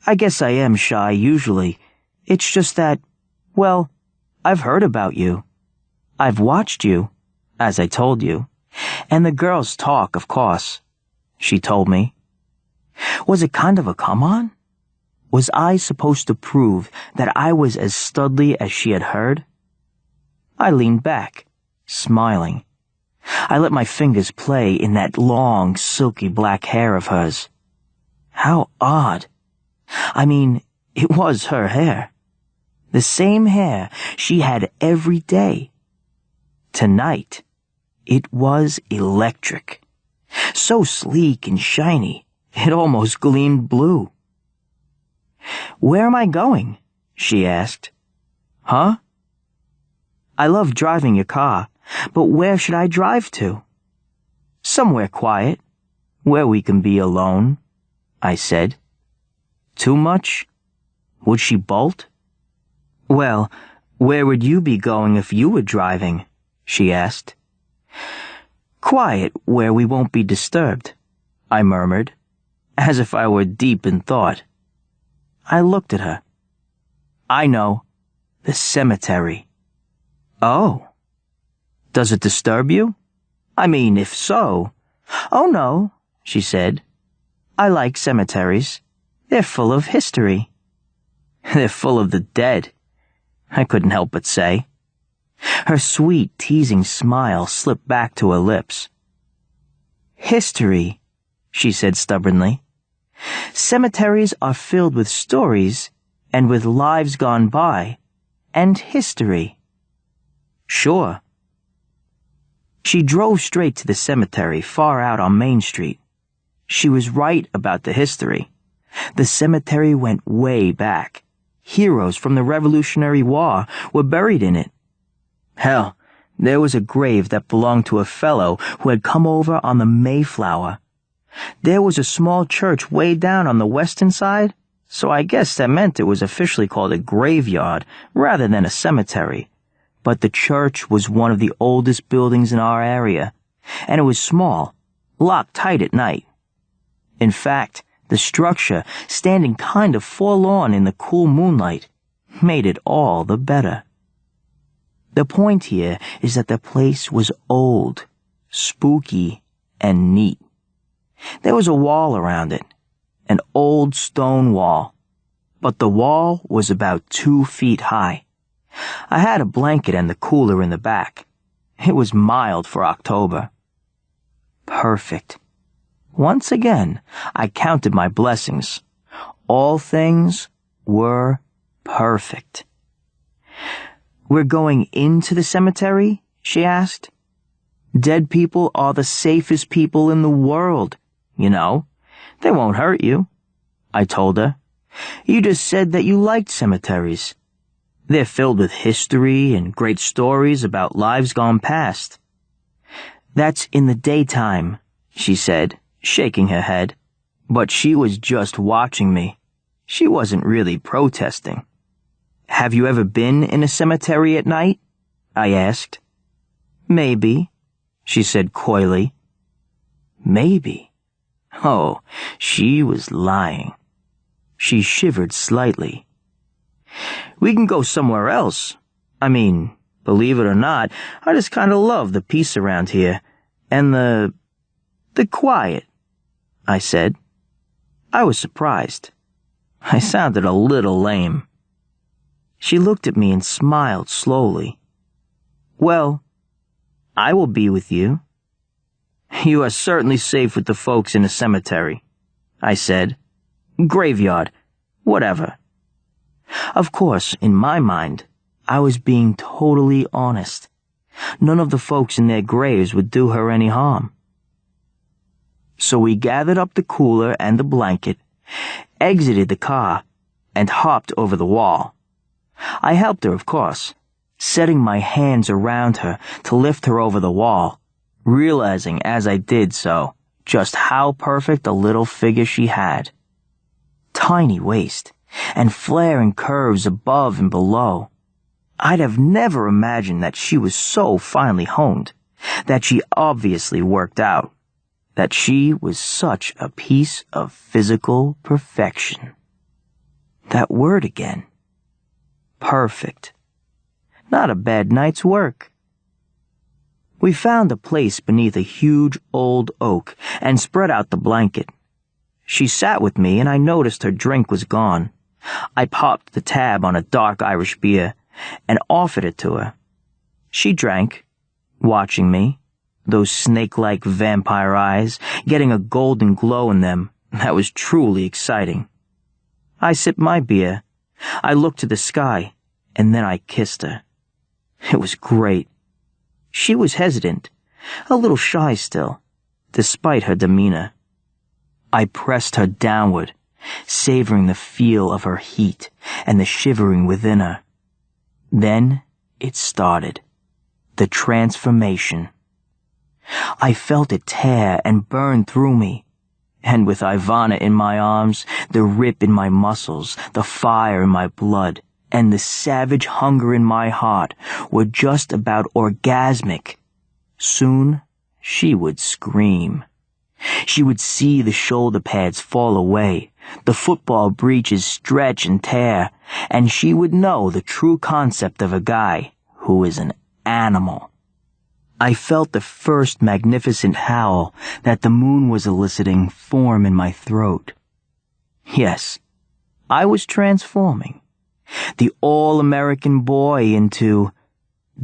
"I guess I am shy usually. It's just that, well, I've heard about you. I've watched you, as I told you, and the girls talk, of course," she told me. Was it kind of a come-on? Was I supposed to prove that I was as studly as she had heard? I leaned back, smiling. I let my fingers play in that long, silky black hair of hers. How odd. I mean, it was her hair. The same hair she had every day. Tonight, it was electric. So sleek and shiny, it almost gleamed blue. "Where am I going?" she asked. "Huh?" "I love driving your car, but where should I drive to?" "Somewhere quiet, where we can be alone," I said. Too much? Would she bolt? "Well, where would you be going if you were driving?" she asked. "Quiet, where we won't be disturbed," I murmured, as if I were deep in thought. I looked at her. "I know. The cemetery." "Oh. Does it disturb you? I mean, if so—" "Oh, no," she said. "I like cemeteries. They're full of history." "They're full of the dead," I couldn't help but say. Her sweet, teasing smile slipped back to her lips. "History," she said stubbornly. "Cemeteries are filled with stories and with lives gone by and history." "Sure." She drove straight to the cemetery far out on Main Street. She was right about the history. The cemetery went way back. Heroes from the Revolutionary War were buried in it. Hell, there was a grave that belonged to a fellow who had come over on the Mayflower. There was a small church way down on the western side, so I guess that meant it was officially called a graveyard rather than a cemetery. But the church was one of the oldest buildings in our area, and it was small, locked tight at night. In fact, the structure, standing kind of forlorn in the cool moonlight, made it all the better. The point here is that the place was old, spooky, and neat. There was a wall around it, an old stone wall, but the wall was about 2 feet high. I had a blanket and the cooler in the back. It was mild for October. Perfect. Once again, I counted my blessings. All things were perfect. "We're going into the cemetery?" she asked. "Dead people are the safest people in the world, you know. They won't hurt you," I told her. "You just said that you liked cemeteries. They're filled with history and great stories about lives gone past." "That's in the daytime," she said, shaking her head. But she was just watching me. She wasn't really protesting. "Have you ever been in a cemetery at night?" I asked. "Maybe," she said coyly. Maybe. Oh, she was lying. She shivered slightly. "We can go somewhere else. I mean, believe it or not, I just kind of love the peace around here. And the quiet," I said. I was surprised. I sounded a little lame. She looked at me and smiled slowly. "Well, I will be with you." "You are certainly safe with the folks in the cemetery," I said. "Graveyard, whatever." Of course, in my mind, I was being totally honest. None of the folks in their graves would do her any harm. So we gathered up the cooler and the blanket, exited the car, and hopped over the wall. I helped her, of course, setting my hands around her to lift her over the wall, realizing as I did so just how perfect a little figure she had. Tiny waist, and flaring curves above and below. I'd have never imagined that she was so finely honed, that she obviously worked out, that she was such a piece of physical perfection. That word again. Perfect. Not a bad night's work. We found a place beneath a huge old oak and spread out the blanket. She sat with me and I noticed her drink was gone. I popped the tab on a dark Irish beer and offered it to her. She drank, watching me, those snake-like vampire eyes getting a golden glow in them that was truly exciting. I sipped my beer. I looked to the sky, and then I kissed her. It was great. She was hesitant, a little shy still, despite her demeanor. I pressed her downward, savoring the feel of her heat and the shivering within her. Then it started. The transformation. I felt it tear and burn through me, and with Ivana in my arms, the rip in my muscles, the fire in my blood, and the savage hunger in my heart were just about orgasmic. Soon she would scream. She would see the shoulder pads fall away, the football breeches stretch and tear, and she would know the true concept of a guy who is an animal. I felt the first magnificent howl that the moon was eliciting form in my throat. Yes, I was transforming. The all-American boy into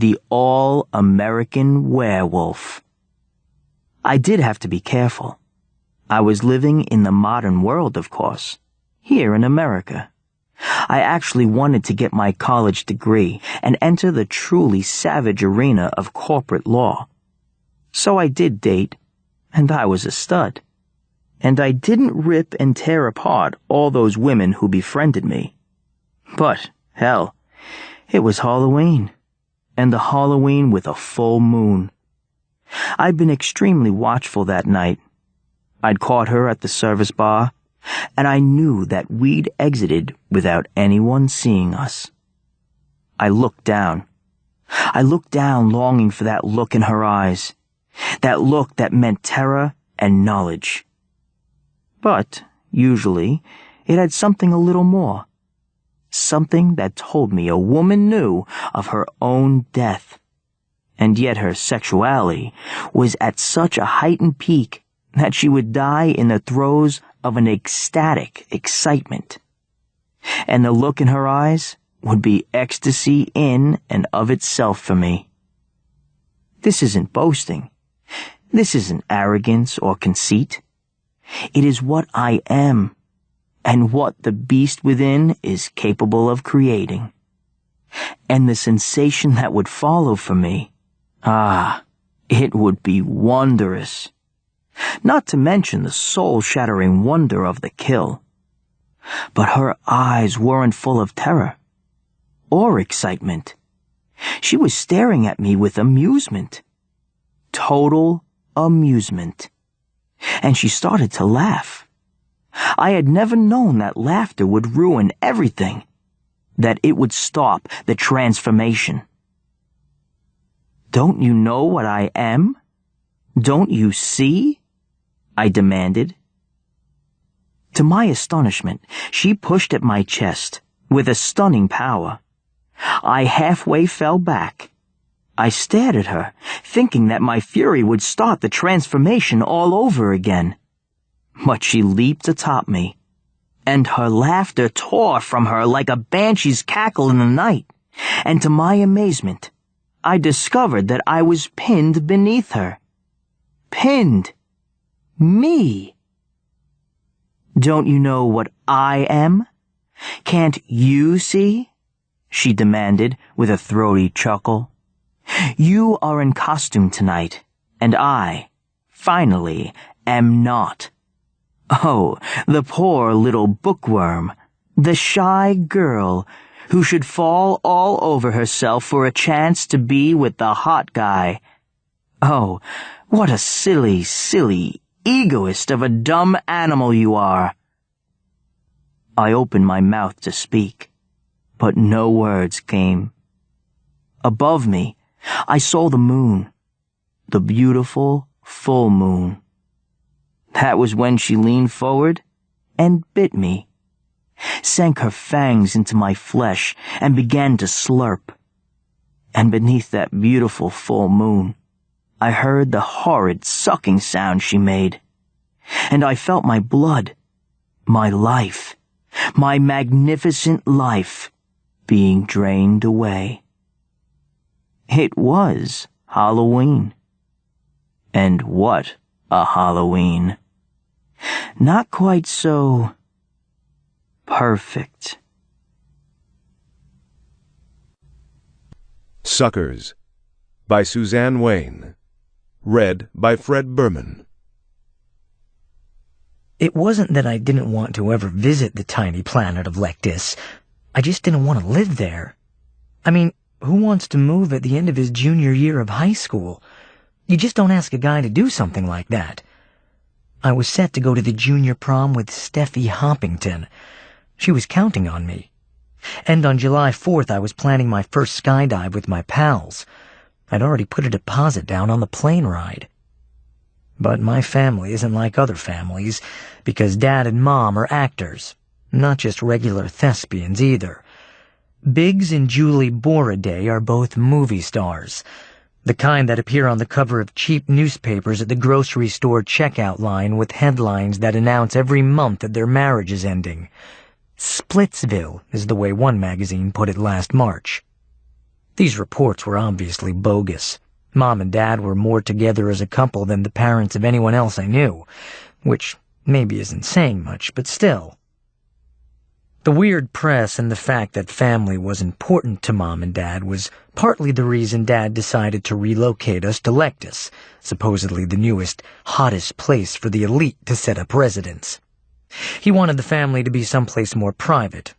the all-American werewolf. I did have to be careful. I was living in the modern world, of course, here in America. I actually wanted to get my college degree and enter the truly savage arena of corporate law. So I did date, and I was a stud. And I didn't rip and tear apart all those women who befriended me. But, hell, it was Halloween, and the Halloween with a full moon. I'd been extremely watchful that night. I'd caught her at the service bar, and I knew that we'd exited without anyone seeing us. I looked down. I looked down longing for that look in her eyes, that look that meant terror and knowledge. But, usually, it had something a little more. Something that told me a woman knew of her own death. And yet her sexuality was at such a heightened peak that she would die in the throes of an ecstatic excitement. and the look in her eyes would be ecstasy in and of itself for me. This isn't boasting. This isn't arrogance or conceit. It is what I am, and what the beast within is capable of creating. And the sensation that would follow for me, it would be wondrous. Not to mention the soul-shattering wonder of the kill. But her eyes weren't full of terror or excitement. She was staring at me with amusement. Total amusement. And she started to laugh. I had never known that laughter would ruin everything, that it would stop the transformation. "Don't you know what I am? Don't you see?" I demanded. To my astonishment, she pushed at my chest with a stunning power. I halfway fell back. I stared at her, thinking that my fury would start the transformation all over again. But she leaped atop me, and her laughter tore from her like a banshee's cackle in the night, and to my amazement, I discovered that I was pinned beneath her. Pinned. Me. "Don't you know what I am? Can't you see?" she demanded with a throaty chuckle. "You are in costume tonight, and I, finally, am not. Oh, the poor little bookworm, the shy girl who should fall all over herself for a chance to be with the hot guy. Oh, what a silly, silly egoist of a dumb animal you are." I opened my mouth to speak, but no words came. Above me, I saw the moon, the beautiful full moon. That was when she leaned forward and bit me, sank her fangs into my flesh and began to slurp. And beneath that beautiful full moon, I heard the horrid sucking sound she made, and I felt my blood, my life, my magnificent life, being drained away. It was Halloween. And what a Halloween. Not quite so perfect. Suckers by Suzanne Wayne. Read by Fred Berman. It wasn't that I didn't want to ever visit the tiny planet of Lectus. I just didn't want to live there. I mean, who wants to move at the end of his junior year of high school? You just don't ask a guy to do something like that. I was set to go to the junior prom with Steffi Hoppington. She was counting on me. And on July 4th, I was planning my first skydive with my pals. I'd already put a deposit down on the plane ride. But my family isn't like other families, because Dad and Mom are actors, not just regular thespians either. Biggs and Julie Boraday are both movie stars, the kind that appear on the cover of cheap newspapers at the grocery store checkout line with headlines that announce every month that their marriage is ending. Splitsville is the way one magazine put it last March. These reports were obviously bogus. Mom and Dad were more together as a couple than the parents of anyone else I knew, which maybe isn't saying much, but still. The weird press and the fact that family was important to Mom and Dad was partly the reason Dad decided to relocate us to Lectus, supposedly the newest, hottest place for the elite to set up residence. He wanted the family to be someplace more private,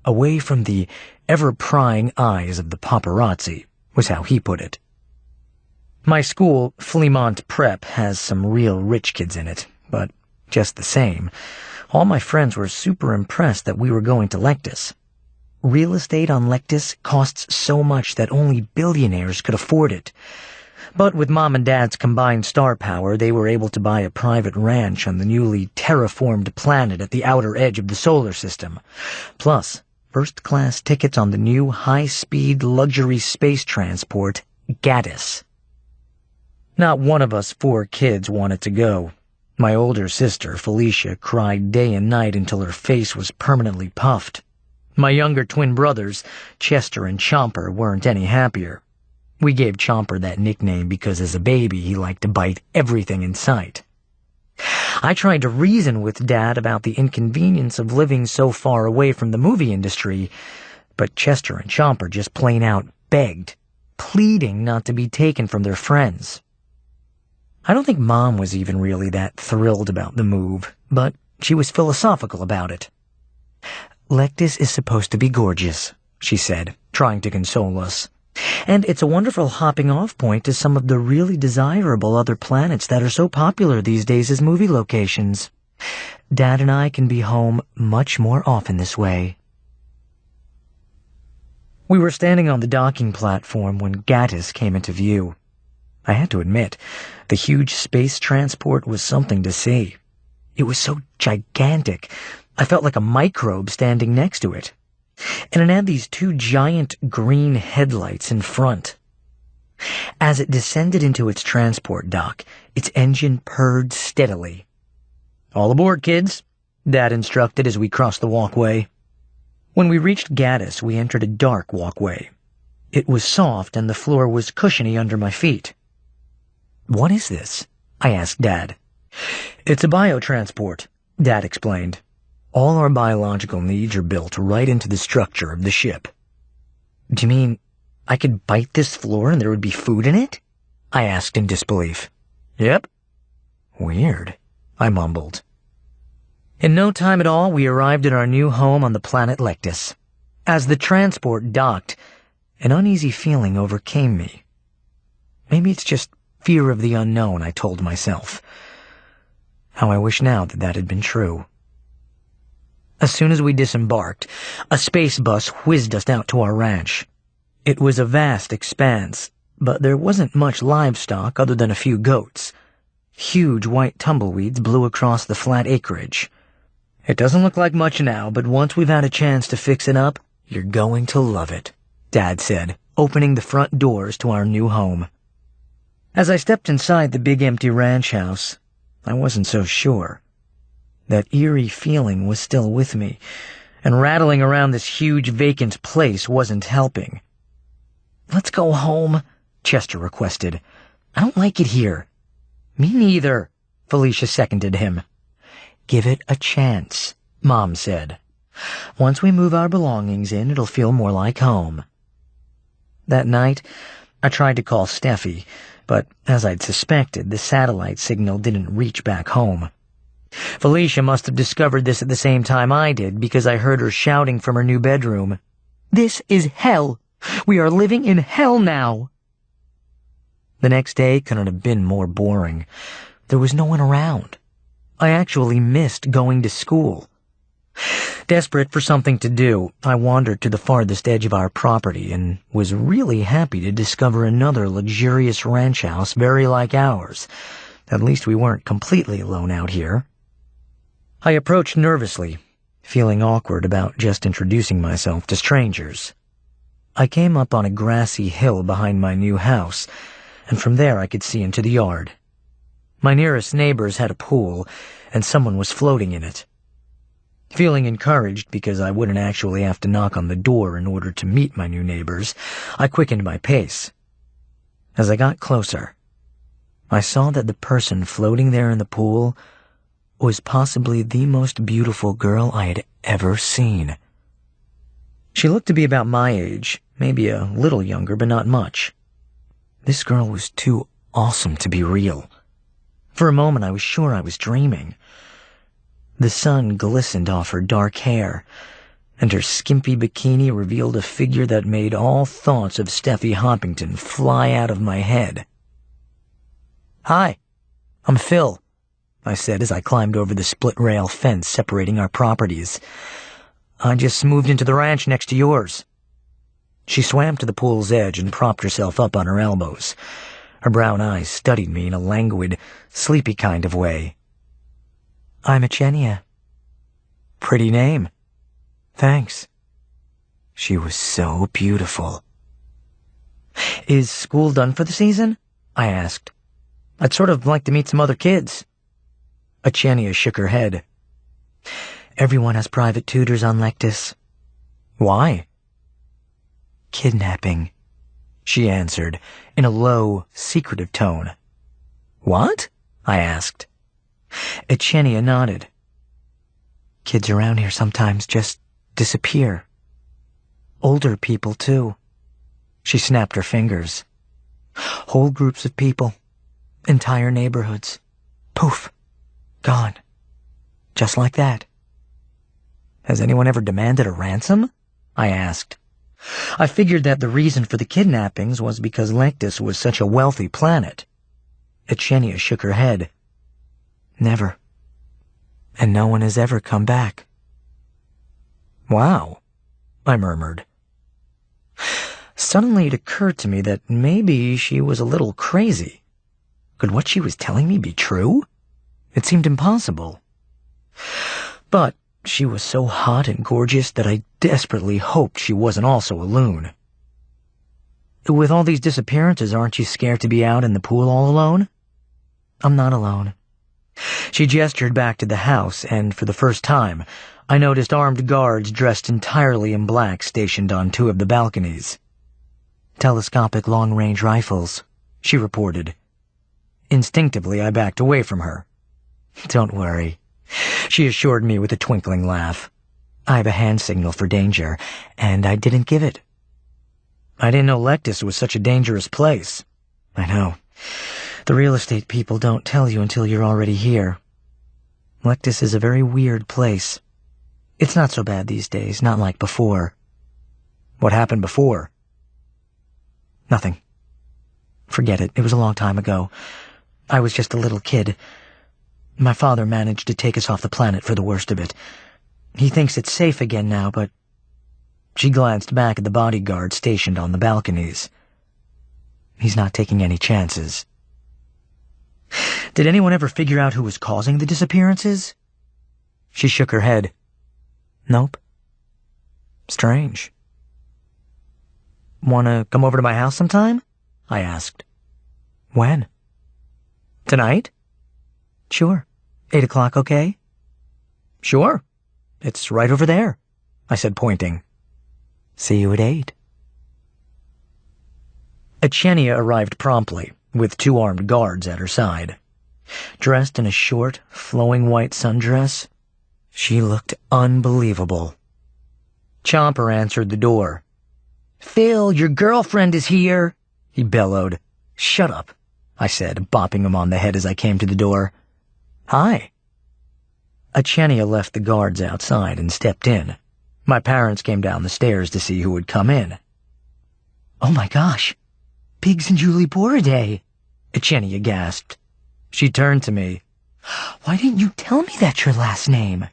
away from the ever-prying eyes of the paparazzi, was how he put it. My school, Fleamont Prep, has some real rich kids in it, but just the same, all my friends were super impressed that we were going to Lectus. Real estate on Lectus costs so much that only billionaires could afford it. But with Mom and Dad's combined star power, they were able to buy a private ranch on the newly terraformed planet at the outer edge of the solar system. Plus, first-class tickets on the new high-speed luxury space transport, Gaddis. Not one of us 4 kids wanted to go. My older sister, Felicia, cried day and night until her face was permanently puffed. My younger twin brothers, Chester and Chomper, weren't any happier. We gave Chomper that nickname because as a baby he liked to bite everything in sight. I tried to reason with Dad about the inconvenience of living so far away from the movie industry, but Chester and Chomper just plain out begged, pleading not to be taken from their friends. I don't think Mom was even really that thrilled about the move, but she was philosophical about it. "Lectus is supposed to be gorgeous," she said, trying to console us. "And it's a wonderful hopping-off point to some of the really desirable other planets that are so popular these days as movie locations. Dad and I can be home much more often this way." We were standing on the docking platform when Gattis came into view. I had to admit, the huge space transport was something to see. It was so gigantic, I felt like a microbe standing next to it. And it had these two giant green headlights in front. As it descended into its transport dock, its engine purred steadily. "All aboard, kids," Dad instructed as we crossed the walkway. When we reached Gattis, we entered a dark walkway. It was soft and the floor was cushiony under my feet. "What is this?" I asked Dad. "It's a biotransport," Dad explained. "All our biological needs are built right into the structure of the ship." "Do you mean I could bite this floor and there would be food in it?" I asked in disbelief. "Yep." "Weird," I mumbled. In no time at all, we arrived at our new home on the planet Lectus. As the transport docked, an uneasy feeling overcame me. Maybe it's just fear of the unknown, I told myself. How I wish now that that had been true. As soon as we disembarked, a space bus whizzed us out to our ranch. It was a vast expanse, but there wasn't much livestock other than a few goats. Huge white tumbleweeds blew across the flat acreage. "It doesn't look like much now, but once we've had a chance to fix it up, you're going to love it," Dad said, opening the front doors to our new home. As I stepped inside the big empty ranch house, I wasn't so sure. That eerie feeling was still with me, and rattling around this huge vacant place wasn't helping. "Let's go home," Chester requested. "I don't like it here." "Me neither," Felicia seconded him. "Give it a chance," Mom said. "Once we move our belongings in, it'll feel more like home." That night, I tried to call Steffi, but as I'd suspected, the satellite signal didn't reach back home. Felicia must have discovered this at the same time I did, because I heard her shouting from her new bedroom, "This is hell! We are living in hell now!" The next day couldn't have been more boring. There was no one around. I actually missed going to school. Desperate for something to do, I wandered to the farthest edge of our property and was really happy to discover another luxurious ranch house very like ours. At least we weren't completely alone out here. I approached nervously, feeling awkward about just introducing myself to strangers. I came up on a grassy hill behind my new house, and from there I could see into the yard. My nearest neighbors had a pool, and someone was floating in it. Feeling encouraged because I wouldn't actually have to knock on the door in order to meet my new neighbors, I quickened my pace. As I got closer, I saw that the person floating there in the pool was possibly the most beautiful girl I had ever seen. She looked to be about my age, maybe a little younger, but not much. This girl was too awesome to be real. For a moment I was sure I was dreaming. The sun glistened off her dark hair, and her skimpy bikini revealed a figure that made all thoughts of Steffi Hoppington fly out of my head. "Hi, I'm Phil," I said as I climbed over the split-rail fence separating our properties. "I just moved into the ranch next to yours." She swam to the pool's edge and propped herself up on her elbows. Her brown eyes studied me in a languid, sleepy kind of way. "I'm Echenia." "Pretty name." "Thanks." She was so beautiful. "Is school done for the season?" I asked. "I'd sort of like to meet some other kids." Echenia shook her head. "Everyone has private tutors on Lectus. Why? Kidnapping, she answered in a low, secretive tone. What? I asked. Echenia nodded. Kids around here sometimes just disappear. Older people, too. She snapped her fingers. Whole groups of people. Entire neighborhoods. Poof. Gone. Just like that. Has anyone ever demanded a ransom? I asked. I figured that the reason for the kidnappings was because Lectus was such a wealthy planet. Echenia shook her head. Never. And no one has ever come back. Wow, I murmured. Suddenly it occurred to me that maybe she was a little crazy. Could what she was telling me be true? It seemed impossible. But she was so hot and gorgeous that I desperately hoped she wasn't also a loon. With all these disappearances, aren't you scared to be out in the pool all alone? I'm not alone. She gestured back to the house, and for the first time, I noticed armed guards dressed entirely in black stationed on 2 of the balconies. Telescopic long-range rifles, she reported. Instinctively, I backed away from her. Don't worry, she assured me with a twinkling laugh. I have a hand signal for danger, and I didn't give it. I didn't know Lectus was such a dangerous place. I know. The real estate people don't tell you until you're already here. Lectus is a very weird place. It's not so bad these days, not like before. What happened before? Nothing. Forget it. It was a long time ago. I was just a little kid. My father managed to take us off the planet for the worst of it. He thinks it's safe again now, but... She glanced back at the bodyguards stationed on the balconies. He's not taking any chances. Did anyone ever figure out who was causing the disappearances? She shook her head. Nope. Strange. Want to come over to my house sometime? I asked. When? Tonight? Sure. 8 o'clock, okay? Sure. It's right over there, I said, pointing. See you at 8. Echenia arrived promptly, with 2 armed guards at her side. Dressed in a short, flowing white sundress, she looked unbelievable. Chomper answered the door. Phil, your girlfriend is here, he bellowed. Shut up, I said, bopping him on the head as I came to the door. Hi. Echenia left the guards outside and stepped in. My parents came down the stairs to see who would come in. Oh my gosh, Pigs and Julie Boraday, Echenia gasped. She turned to me. Why didn't you tell me that's your last name?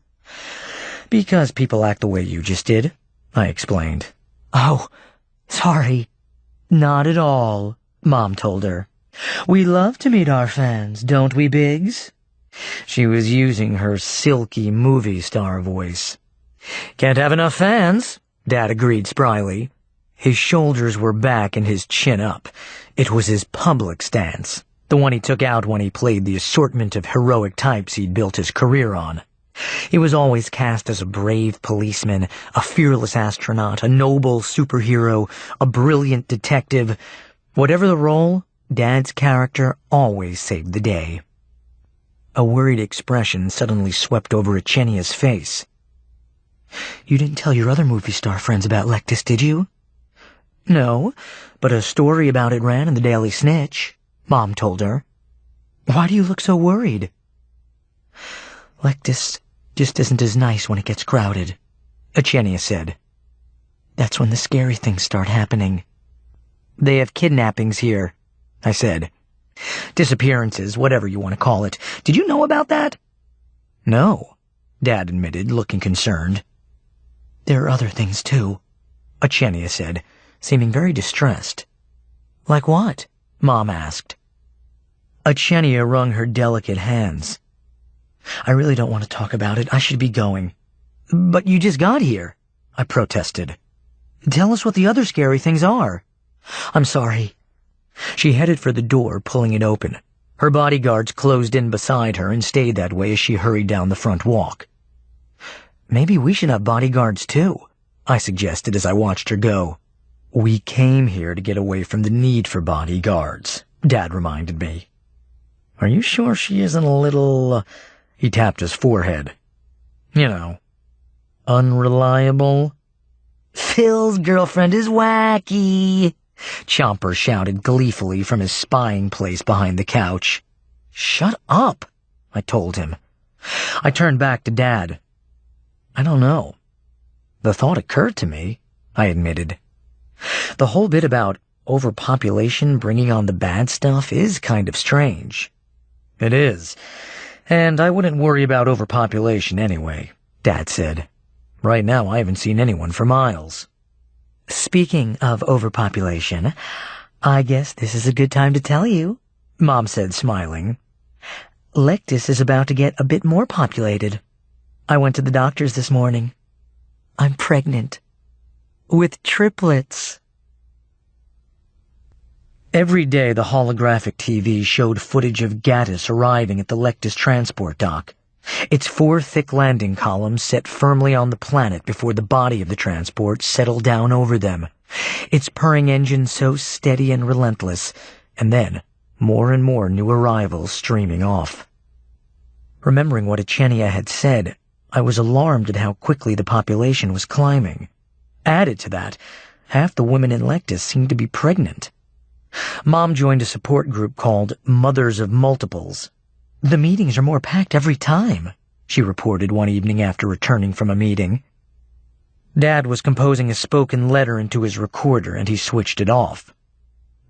Because people act the way you just did, I explained. Oh, sorry. Not at all, Mom told her. We love to meet our fans, don't we, Biggs? She was using her silky movie star voice. Can't have enough fans, Dad agreed spryly. His shoulders were back and his chin up. It was his public stance, the one he took out when he played the assortment of heroic types he'd built his career on. He was always cast as a brave policeman, a fearless astronaut, a noble superhero, a brilliant detective. Whatever the role, Dad's character always saved the day. A worried expression suddenly swept over Echenia's face. You didn't tell your other movie star friends about Lectus, did you? No, but a story about it ran in the Daily Snitch, Mom told her. Why do you look so worried? Lectus just isn't as nice when it gets crowded, Echenia said. That's when the scary things start happening. They have kidnappings here, I said. Disappearances, whatever you want to call it. Did you know about that? No, Dad admitted, looking concerned. There are other things, too, Echenia said, seeming very distressed. Like what? Mom asked. Echenia wrung her delicate hands. I really don't want to talk about it. I should be going. But you just got here, I protested. Tell us what the other scary things are. I'm sorry. She headed for the door, pulling it open. Her bodyguards closed in beside her and stayed that way as she hurried down the front walk. Maybe we should have bodyguards too, I suggested as I watched her go. We came here to get away from the need for bodyguards, Dad reminded me. Are you sure she isn't a little, he tapped his forehead. You know, unreliable? Phil's girlfriend is wacky, Chomper shouted gleefully from his spying place behind the couch. Shut up, I told him. I turned back to Dad. I don't know. The thought occurred to me, I admitted. The whole bit about overpopulation bringing on the bad stuff is kind of strange. It is. And I wouldn't worry about overpopulation anyway, Dad said. Right now I haven't seen anyone for miles. Speaking of overpopulation, I guess this is a good time to tell you, Mom said, smiling. Lectus is about to get a bit more populated. I went to the doctor's this morning. I'm pregnant. With triplets. Every day the holographic TV showed footage of Gaddis arriving at the Lectus transport dock. Its 4 thick landing columns set firmly on the planet before the body of the transport settled down over them. Its purring engine so steady and relentless, and then more and more new arrivals streaming off. Remembering what Echenia had said, I was alarmed at how quickly the population was climbing. Added to that, half the women in Lectus seemed to be pregnant. Mom joined a support group called Mothers of Multiples. The meetings are more packed every time, she reported one evening after returning from a meeting. Dad was composing a spoken letter into his recorder and he switched it off.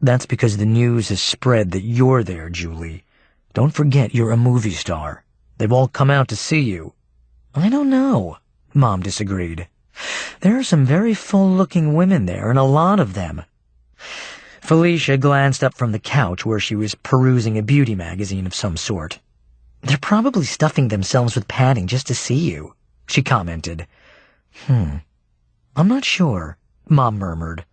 That's because the news has spread that you're there, Julie. Don't forget you're a movie star. They've all come out to see you. I don't know, Mom disagreed. There are some very full-looking women there, and a lot of them. Felicia glanced up from the couch where she was perusing a beauty magazine of some sort. They're probably stuffing themselves with padding just to see you, she commented. I'm not sure, Mom murmured.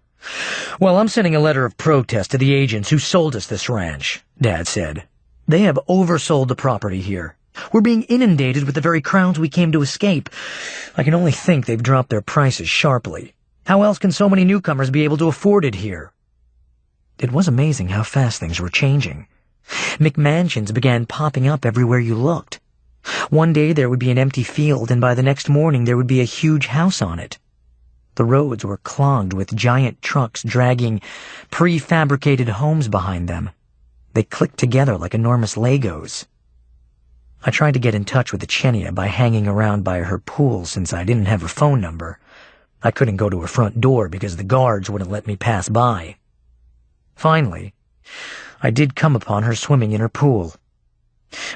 Well, I'm sending a letter of protest to the agents who sold us this ranch, Dad said. They have oversold the property here. We're being inundated with the very crowds we came to escape. I can only think they've dropped their prices sharply. How else can so many newcomers be able to afford it here? It was amazing how fast things were changing. McMansions began popping up everywhere you looked. One day there would be an empty field, and by the next morning there would be a huge house on it. The roads were clogged with giant trucks dragging prefabricated homes behind them. They clicked together like enormous Legos. I tried to get in touch with Echenia by hanging around by her pool since I didn't have her phone number. I couldn't go to her front door because the guards wouldn't let me pass by. Finally, I did come upon her swimming in her pool.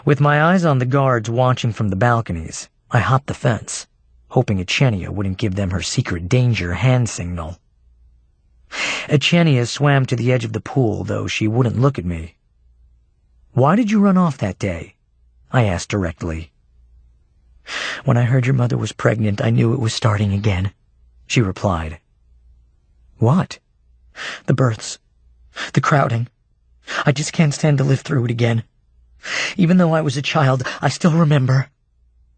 With my eyes on the guards watching from the balconies, I hopped the fence, hoping Echenia wouldn't give them her secret danger hand signal. Echenia swam to the edge of the pool, though she wouldn't look at me. Why did you run off that day? I asked directly. When I heard your mother was pregnant, I knew it was starting again, she replied. What? The births. The crowding. I just can't stand to live through it again. Even though I was a child, I still remember.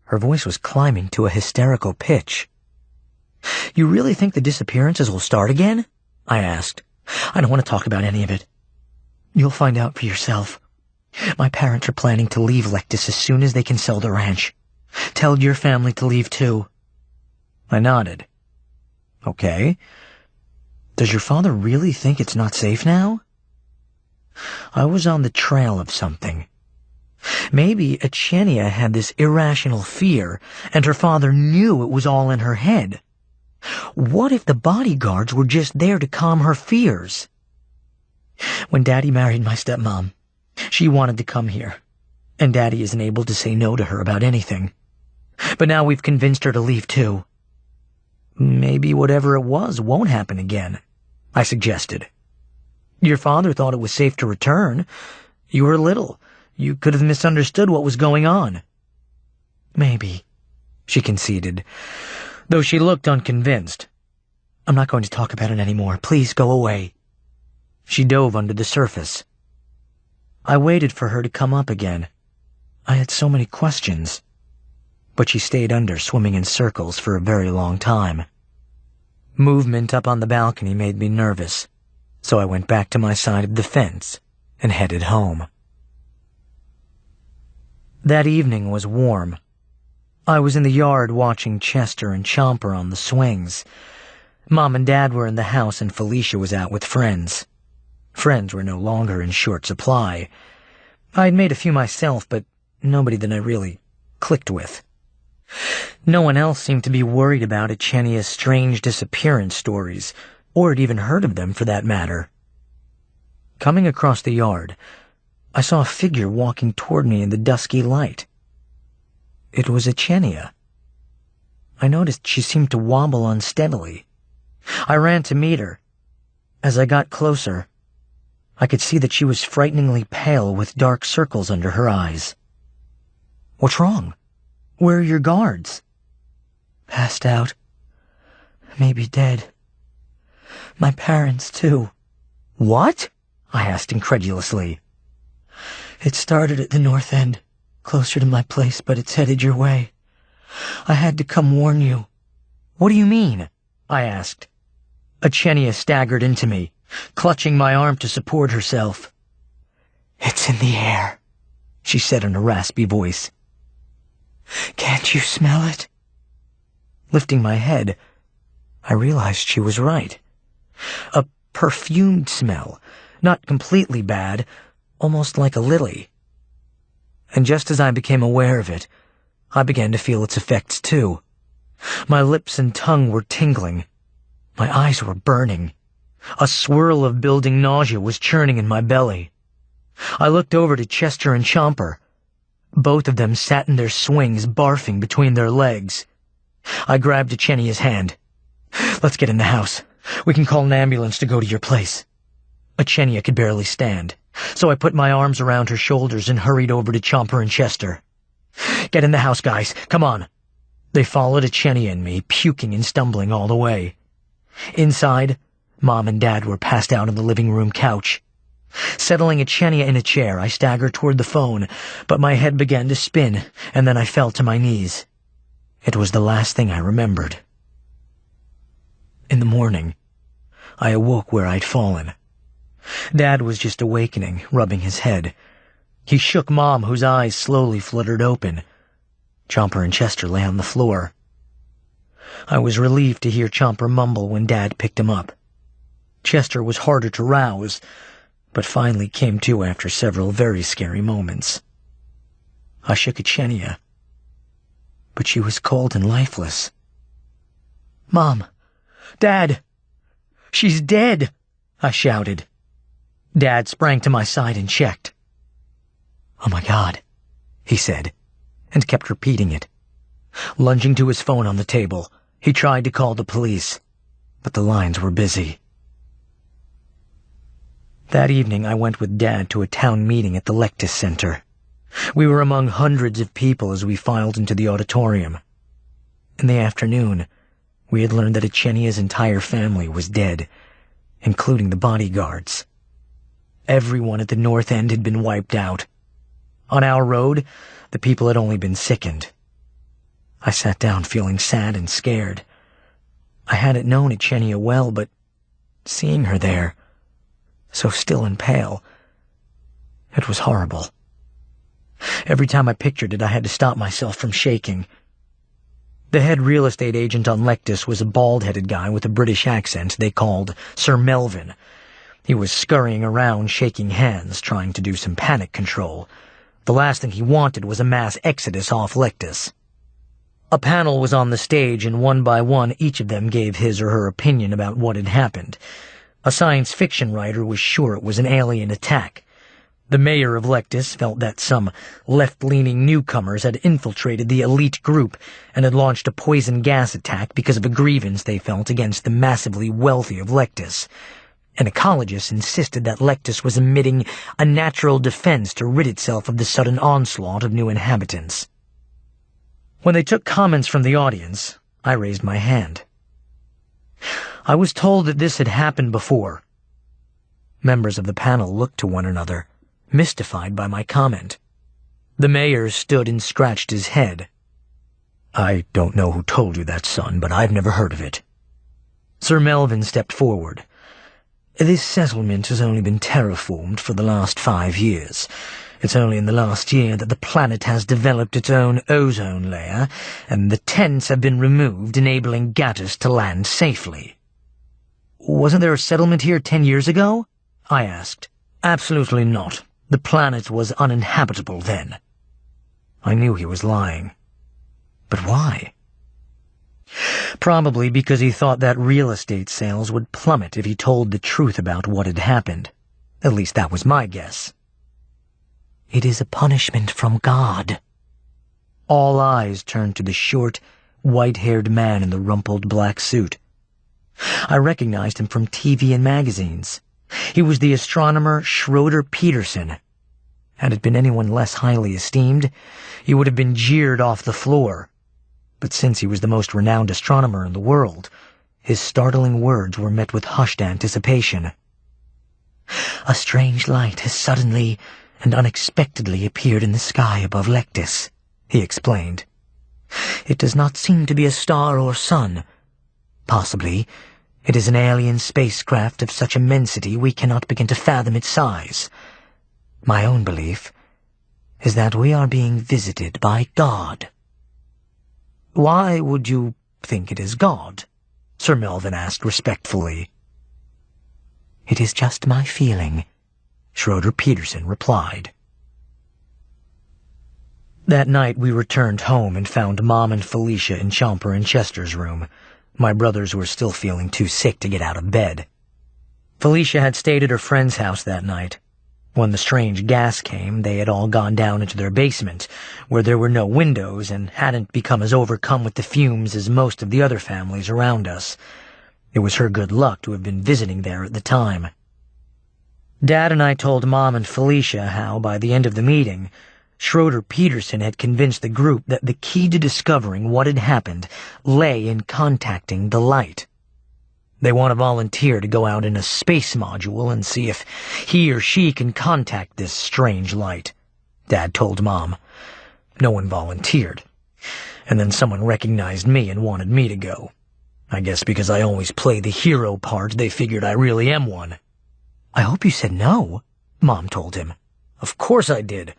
Her voice was climbing to a hysterical pitch. You really think the disappearances will start again? I asked. I don't want to talk about any of it. You'll find out for yourself. My parents are planning to leave Lectus as soon as they can sell the ranch. Tell your family to leave too. I nodded. Okay. Does your father really think it's not safe now? I was on the trail of something. Maybe Echenia had this irrational fear, and her father knew it was all in her head. What if the bodyguards were just there to calm her fears? When Daddy married my stepmom, she wanted to come here, and Daddy isn't able to say no to her about anything. But now we've convinced her to leave too. Maybe whatever it was won't happen again, I suggested. Your father thought it was safe to return. You were little. You could have misunderstood what was going on. Maybe, she conceded, though she looked unconvinced. I'm not going to talk about it anymore. Please go away. She dove under the surface. I waited for her to come up again. I had so many questions. But she stayed under, swimming in circles for a very long time. Movement up on the balcony made me nervous, so I went back to my side of the fence and headed home. That evening was warm. I was in the yard watching Chester and Chomper on the swings. Mom and Dad were in the house and Felicia was out with friends. Friends were no longer in short supply. I had made a few myself, but nobody that I really clicked with. No one else seemed to be worried about Echenia's strange disappearance stories, or had even heard of them for that matter. Coming across the yard, I saw a figure walking toward me in the dusky light. It was Echenia. I noticed she seemed to wobble unsteadily. I ran to meet her. As I got closer, I could see that she was frighteningly pale with dark circles under her eyes. "What's wrong? Where are your guards?" "Passed out. Maybe dead. My parents, too." "What?" I asked incredulously. "It started at the north end, closer to my place, but it's headed your way. I had to come warn you." "What do you mean?" I asked. Echenia staggered into me, clutching my arm to support herself. "It's in the air," she said in a raspy voice. "Can't you smell it?" Lifting my head, I realized she was right. A perfumed smell, not completely bad, almost like a lily. And just as I became aware of it, I began to feel its effects too. My lips and tongue were tingling. My eyes were burning. A swirl of building nausea was churning in my belly. I looked over to Chester and Chomper. Both of them sat in their swings, barfing between their legs. I grabbed Echenia's hand. "Let's get in the house. We can call an ambulance to go to your place." Echenia could barely stand, so I put my arms around her shoulders and hurried over to Chomper and Chester. "Get in the house, guys. Come on." They followed Echenia and me, puking and stumbling all the way. Inside, Mom and Dad were passed out on the living room couch. Settling Echenia in a chair, I staggered toward the phone, but my head began to spin, and then I fell to my knees. It was the last thing I remembered. In the morning, I awoke where I'd fallen. Dad was just awakening, rubbing his head. He shook Mom, whose eyes slowly fluttered open. Chomper and Chester lay on the floor. I was relieved to hear Chomper mumble when Dad picked him up. Chester was harder to rouse, but finally came to after several very scary moments. I shook Echenia, but she was cold and lifeless. "Mom! Dad! She's dead!" I shouted. Dad sprang to my side and checked. "Oh my God," he said, and kept repeating it. Lunging to his phone on the table, he tried to call the police, but the lines were busy. That evening, I went with Dad to a town meeting at the Lectis Center. We were among hundreds of people as we filed into the auditorium. In the afternoon, we had learned that Echenia's entire family was dead, including the bodyguards. Everyone at the north end had been wiped out. On our road, the people had only been sickened. I sat down feeling sad and scared. I hadn't known Echenia well, but seeing her there, so still and pale, it was horrible. Every time I pictured it, I had to stop myself from shaking. The head real estate agent on Lectis was a bald-headed guy with a British accent they called Sir Melvin. He was scurrying around, shaking hands, trying to do some panic control. The last thing he wanted was a mass exodus off Lectis. A panel was on the stage, and one by one each of them gave his or her opinion about what had happened. A science fiction writer was sure it was an alien attack. The mayor of Lectis felt that some left-leaning newcomers had infiltrated the elite group and had launched a poison gas attack because of a grievance they felt against the massively wealthy of Lectis. An ecologist insisted that Lectis was emitting a natural defense to rid itself of the sudden onslaught of new inhabitants. When they took comments from the audience, I raised my hand. I was told that this had happened before. Members of the panel looked to one another, mystified by my comment. The mayor stood and scratched his head. "I don't know who told you that, son, but I've never heard of it." Sir Melvin stepped forward. "This settlement has only been terraformed for the last 5 years. It's only in the last year that the planet has developed its own ozone layer, and the tents have been removed, enabling Gaddis to land safely." "Wasn't there a settlement here 10 years ago?" I asked. "Absolutely not. The planet was uninhabitable then." I knew he was lying. But why? Probably because he thought that real estate sales would plummet if he told the truth about what had happened. At least that was my guess. "It is a punishment from God." All eyes turned to the short, white-haired man in the rumpled black suit. I recognized him from TV and magazines. He was the astronomer Schroeder Peterson. Had it been anyone less highly esteemed, he would have been jeered off the floor. But since he was the most renowned astronomer in the world, his startling words were met with hushed anticipation. "A strange light has suddenly and unexpectedly appeared in the sky above Lectis," he explained. "It does not seem to be a star or sun. Possibly it is an alien spacecraft of such immensity we cannot begin to fathom its size. My own belief is that we are being visited by God." "Why would you think it is God?" Sir Melvin asked respectfully. "It is just my feeling," Schroeder Peterson replied. That night we returned home and found Mom and Felicia in Chomper and Chester's room. My brothers were still feeling too sick to get out of bed. Felicia had stayed at her friend's house that night. When the strange gas came, they had all gone down into their basement, where there were no windows and hadn't become as overcome with the fumes as most of the other families around us. It was her good luck to have been visiting there at the time. Dad and I told Mom and Felicia how, by the end of the meeting, Schroeder Peterson had convinced the group that the key to discovering what had happened lay in contacting the light. They want to volunteer to go out in a space module and see if he or she can contact this strange light, Dad told Mom. No one volunteered. And then someone recognized me and wanted me to go. I guess because I always play the hero part, they figured I really am one. "I hope you said no," Mom told him. "Of course I did.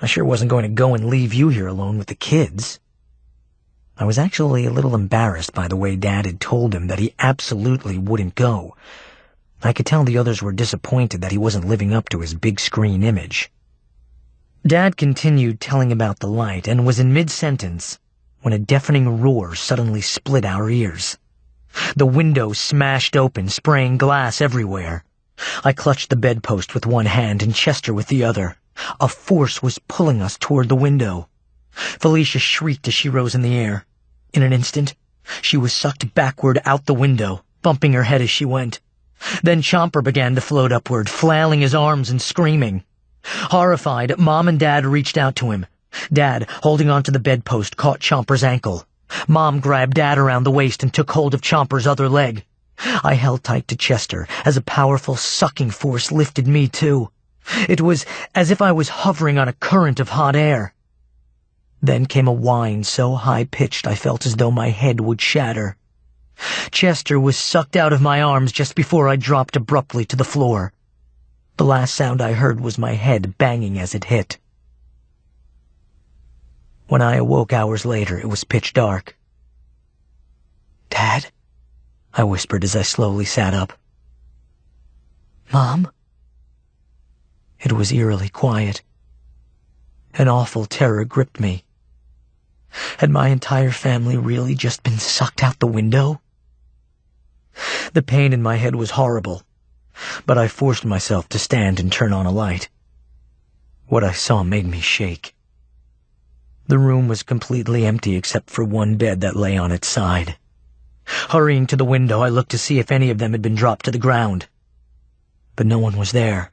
I sure wasn't going to go and leave you here alone with the kids." I was actually a little embarrassed by the way Dad had told him that he absolutely wouldn't go. I could tell the others were disappointed that he wasn't living up to his big screen image. Dad continued telling about the light and was in mid-sentence when a deafening roar suddenly split our ears. The window smashed open, spraying glass everywhere. I clutched the bedpost with one hand and Chester with the other. A force was pulling us toward the window. Felicia shrieked as she rose in the air. In an instant, she was sucked backward out the window, bumping her head as she went. Then Chomper began to float upward, flailing his arms and screaming. Horrified, Mom and Dad reached out to him. Dad, holding onto the bedpost, caught Chomper's ankle. Mom grabbed Dad around the waist and took hold of Chomper's other leg. I held tight to Chester as a powerful sucking force lifted me too. It was as if I was hovering on a current of hot air. Then came a whine so high-pitched I felt as though my head would shatter. Chester was sucked out of my arms just before I dropped abruptly to the floor. The last sound I heard was my head banging as it hit. When I awoke hours later, it was pitch dark. "Dad?" I whispered as I slowly sat up. "Mom?" It was eerily quiet. An awful terror gripped me. Had my entire family really just been sucked out the window? The pain in my head was horrible, but I forced myself to stand and turn on a light. What I saw made me shake. The room was completely empty except for one bed that lay on its side. Hurrying to the window, I looked to see if any of them had been dropped to the ground. But no one was there.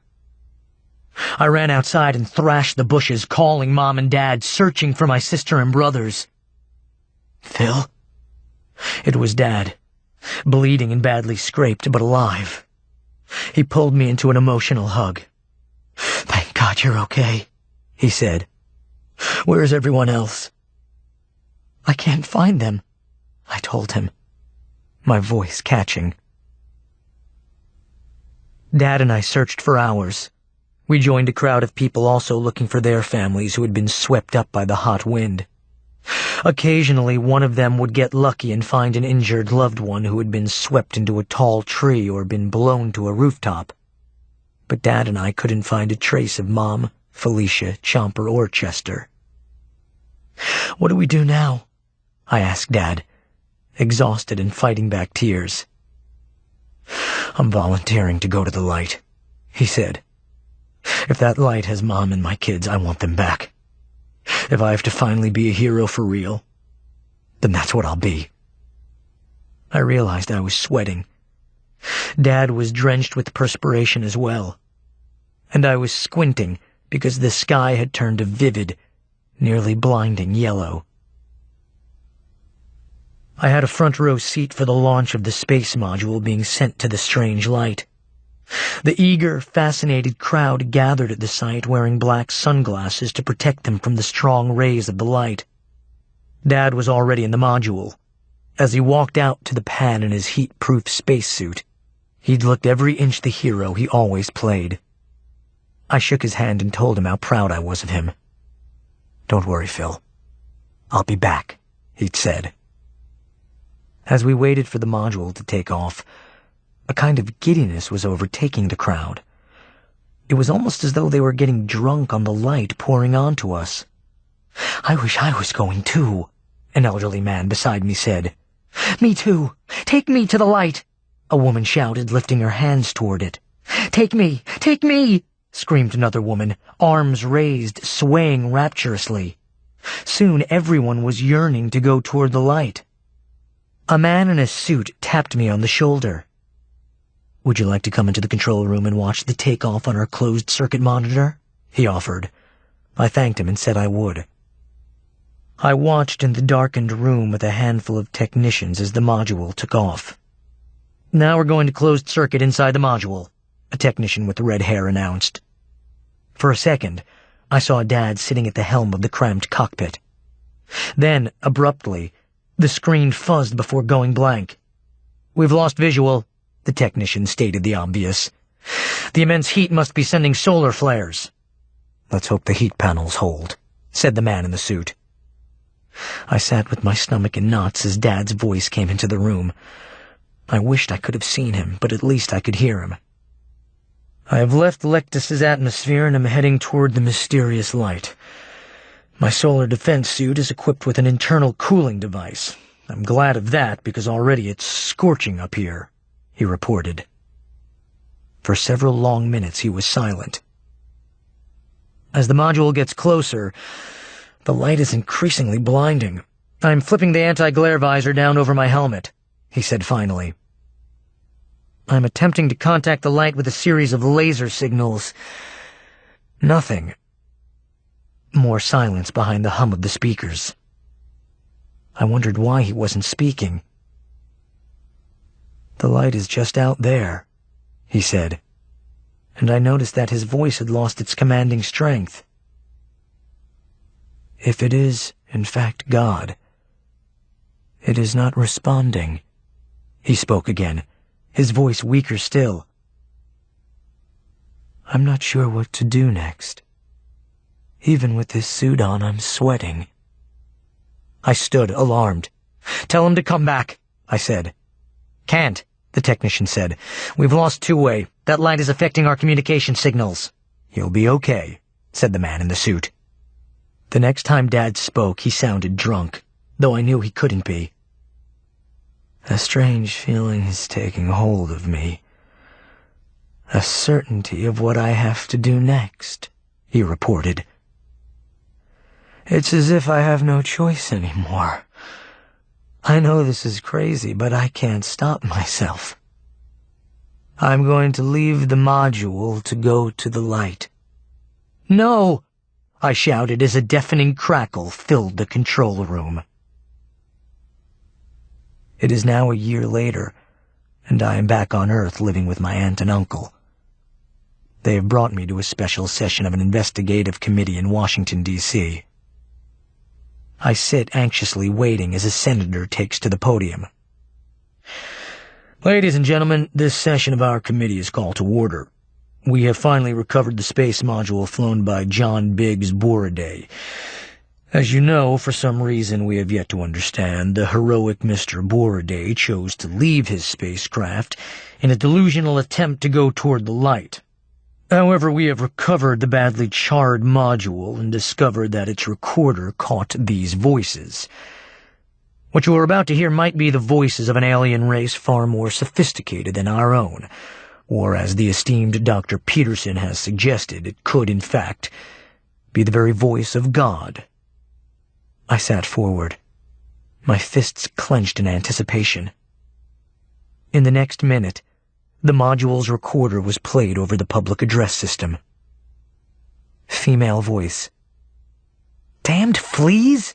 I ran outside and thrashed the bushes, calling Mom and Dad, searching for my sister and brothers. "Phil?" It was Dad, bleeding and badly scraped, but alive. He pulled me into an emotional hug. "Thank God you're okay," he said. "Where's everyone else?" "I can't find them," I told him. my voice catching. Dad and I searched for hours. We joined a crowd of people also looking for their families who had been swept up by the hot wind. Occasionally, one of them would get lucky and find an injured loved one who had been swept into a tall tree or been blown to a rooftop. But Dad and I couldn't find a trace of Mom, Felicia, Chomper, or Chester. "What do we do now?" I asked Dad, exhausted and fighting back tears. "I'm volunteering to go to the light," he said. "If that light has Mom and my kids, I want them back. If I have to finally be a hero for real, then that's what I'll be." I realized I was sweating. Dad was drenched with perspiration as well, and I was squinting because the sky had turned a vivid, nearly blinding yellow. I had a front row seat for the launch of the space module being sent to the strange light. The eager, fascinated crowd gathered at the site wearing black sunglasses to protect them from the strong rays of the light. Dad was already in the module. As he walked out to the pad in his heat-proof spacesuit, he'd looked every inch the hero he always played. I shook his hand and told him how proud I was of him. "Don't worry, Phil. I'll be back," he'd said. As we waited for the module to take off, a kind of giddiness was overtaking the crowd. It was almost as though they were getting drunk on the light pouring onto us. "I wish I was going too," an elderly man beside me said. "Me too. Take me to the light," a woman shouted, lifting her hands toward it. "Take me! Take me!" screamed another woman, arms raised, swaying rapturously. Soon everyone was yearning to go toward the light. A man in a suit tapped me on the shoulder. "Would you like to come into the control room and watch the takeoff on our closed-circuit monitor?" he offered. I thanked him and said I would. I watched in the darkened room with a handful of technicians as the module took off. "Now we're going to closed circuit inside the module," a technician with red hair announced. For a second, I saw Dad sitting at the helm of the cramped cockpit. Then, abruptly, the screen fuzzed before going blank. "We've lost visual," the technician stated the obvious. "The immense heat must be sending solar flares." "Let's hope the heat panels hold," said the man in the suit. I sat with my stomach in knots as Dad's voice came into the room. I wished I could have seen him, but at least I could hear him. "I have left Lectus's atmosphere and am heading toward the mysterious light. My solar defense suit is equipped with an internal cooling device. I'm glad of that because already it's scorching up here," he reported. For several long minutes he was silent. "As the module gets closer, the light is increasingly blinding. I'm flipping the anti-glare visor down over my helmet," he said finally. "I'm attempting to contact the light with a series of laser signals. Nothing." More silence behind the hum of the speakers. I wondered why he wasn't speaking. "The light is just out there," he said, and I noticed that his voice had lost its commanding strength. "If it is, in fact, God, it is not responding," he spoke again, his voice weaker still. "I'm not sure what to do next. Even with this suit on, I'm sweating." I stood, alarmed. "Tell him to come back," I said. "Can't," the technician said. "We've lost two-way. That light is affecting our communication signals." "He'll be okay," said the man in the suit. The next time Dad spoke, he sounded drunk, though I knew he couldn't be. "A strange feeling is taking hold of me. A certainty of what I have to do next," he reported. "It's as if I have no choice anymore. I know this is crazy, but I can't stop myself. I'm going to leave the module to go to the light." "No!" I shouted as a deafening crackle filled the control room. It is now a year later, and I am back on Earth living with my aunt and uncle. They have brought me to a special session of an investigative committee in Washington, D.C. I sit anxiously waiting as a senator takes to the podium. Ladies and gentlemen, this session of our committee is called to order. We have finally recovered the space module flown by John Biggs Boraday. As you know, for some reason we have yet to understand, the heroic Mr. Boraday chose to leave his spacecraft in a delusional attempt to go toward the light. However, we have recovered the badly charred module and discovered that its recorder caught these voices. What you are about to hear might be the voices of an alien race far more sophisticated than our own, or as the esteemed Dr. Peterson has suggested, it could, in fact, be the very voice of God. I sat forward, my fists clenched in anticipation. In the next minute, the module's recorder was played over the public address system. Female voice. Damned fleas!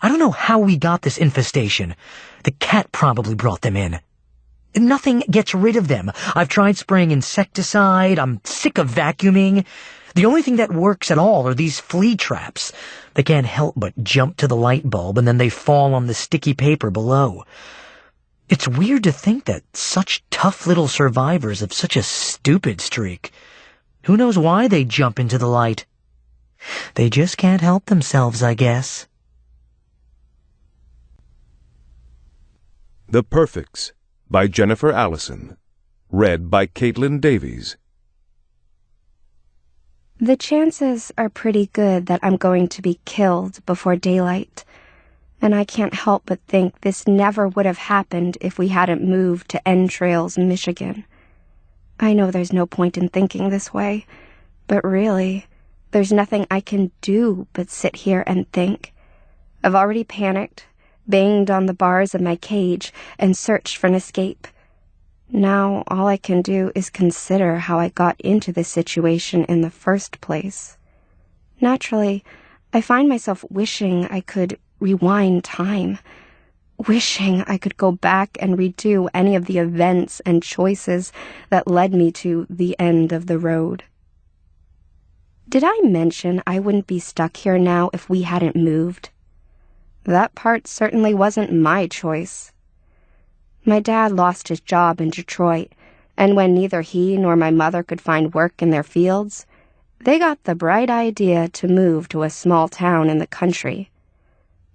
I don't know how we got this infestation. The cat probably brought them in. Nothing gets rid of them. I've tried spraying insecticide. I'm sick of vacuuming. The only thing that works at all are these flea traps. They can't help but jump to the light bulb and then they fall on the sticky paper below. It's weird to think that such tough little survivors of such a stupid streak. Who knows why they jump into the light? They just can't help themselves, I guess. The Perfects by Jennifer Allison. Read by Caitlin Davies. The chances are pretty good that I'm going to be killed before daylight, and I can't help but think this never would have happened if we hadn't moved to Entrails, Michigan. I know there's no point in thinking this way, but really, there's nothing I can do but sit here and think. I've already panicked, banged on the bars of my cage, and searched for an escape. Now all I can do is consider how I got into this situation in the first place. Naturally, I find myself wishing I could rewind time, wishing I could go back and redo any of the events and choices that led me to the end of the road. Did I mention I wouldn't be stuck here now if we hadn't moved? That part certainly wasn't my choice. My dad lost his job in Detroit, and when neither he nor my mother could find work in their fields, they got the bright idea to move to a small town in the country.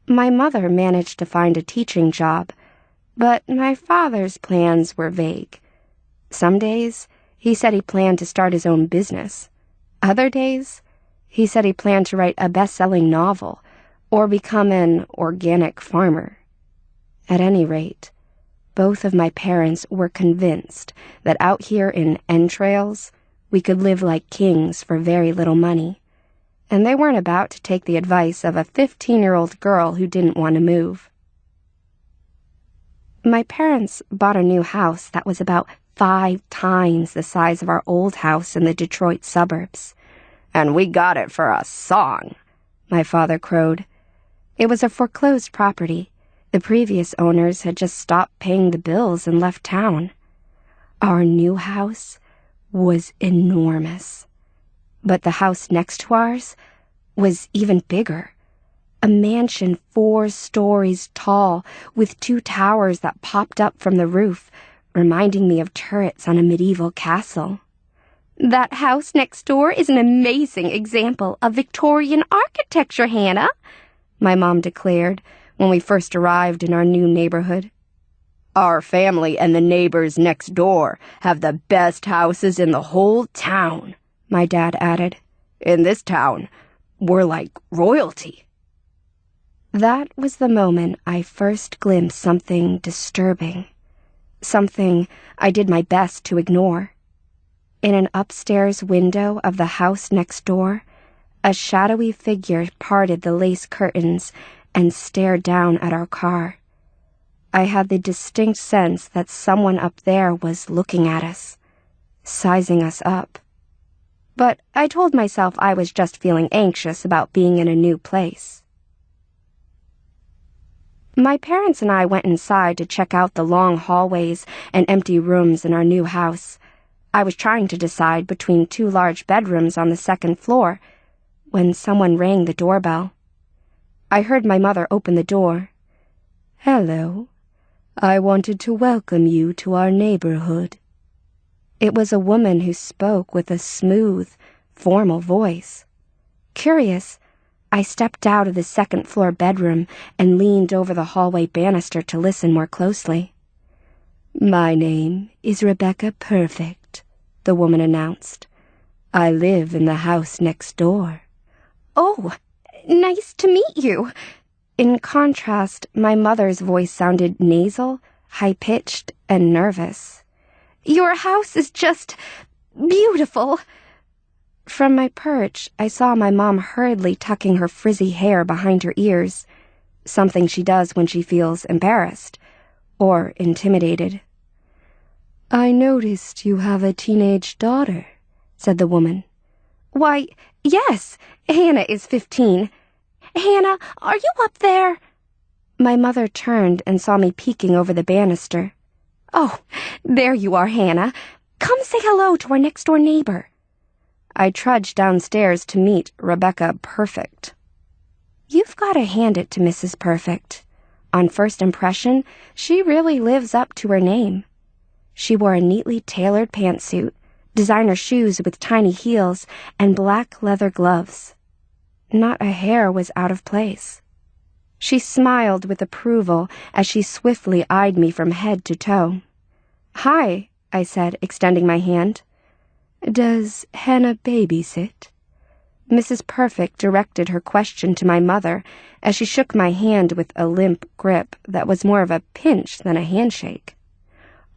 My mother managed to find a teaching job, but my father's plans were vague. Some days, he said he planned to start his own business. Other days, he said he planned to write a best-selling novel or become an organic farmer. At any rate, both of my parents were convinced that out here in Entrails, we could live like kings for very little money, and they weren't about to take the advice of a 15-year-old girl who didn't want to move. My parents bought a new house that was about 5 times the size of our old house in the Detroit suburbs. "And we got it for a song," my father crowed. It was a foreclosed property. The previous owners had just stopped paying the bills and left town. Our new house was enormous. But the house next to ours was even bigger. A mansion 4 stories tall, with 2 towers that popped up from the roof, reminding me of turrets on a medieval castle. "That house next door is an amazing example of Victorian architecture, Hannah," my mom declared when we first arrived in our new neighborhood. "Our family and the neighbors next door have the best houses in the whole town," my dad added. "In this town, we're like royalty." That was the moment I first glimpsed something disturbing, something I did my best to ignore. In an upstairs window of the house next door, a shadowy figure parted the lace curtains and stared down at our car. I had the distinct sense that someone up there was looking at us, sizing us up. But I told myself I was just feeling anxious about being in a new place. My parents and I went inside to check out the long hallways and empty rooms in our new house. I was trying to decide between 2 large bedrooms on the 2nd floor when someone rang the doorbell. I heard my mother open the door. "Hello. I wanted to welcome you to our neighborhood." It was a woman who spoke with a smooth, formal voice. Curious, I stepped out of the second-floor bedroom and leaned over the hallway banister to listen more closely. "My name is Rebecca Perfect," the woman announced. "I live in the house next door." "Oh, nice to meet you." In contrast, my mother's voice sounded nasal, high-pitched, and nervous. "Your house is just beautiful." From my perch, I saw my mom hurriedly tucking her frizzy hair behind her ears, something she does when she feels embarrassed or intimidated. "I noticed you have a teenage daughter," said the woman. "Why, yes, Hannah is 15. Hannah, are you up there?" My mother turned and saw me peeking over the banister. "Oh, there you are, Hannah. Come say hello to our next-door neighbor." I trudged downstairs to meet Rebecca Perfect. You've got to hand it to Mrs. Perfect. On first impression, she really lives up to her name. She wore a neatly tailored pantsuit, designer shoes with tiny heels, and black leather gloves. Not a hair was out of place. She smiled with approval as she swiftly eyed me from head to toe. "Hi," I said, extending my hand. "Does Hannah babysit?" Mrs. Perfect directed her question to my mother as she shook my hand with a limp grip that was more of a pinch than a handshake.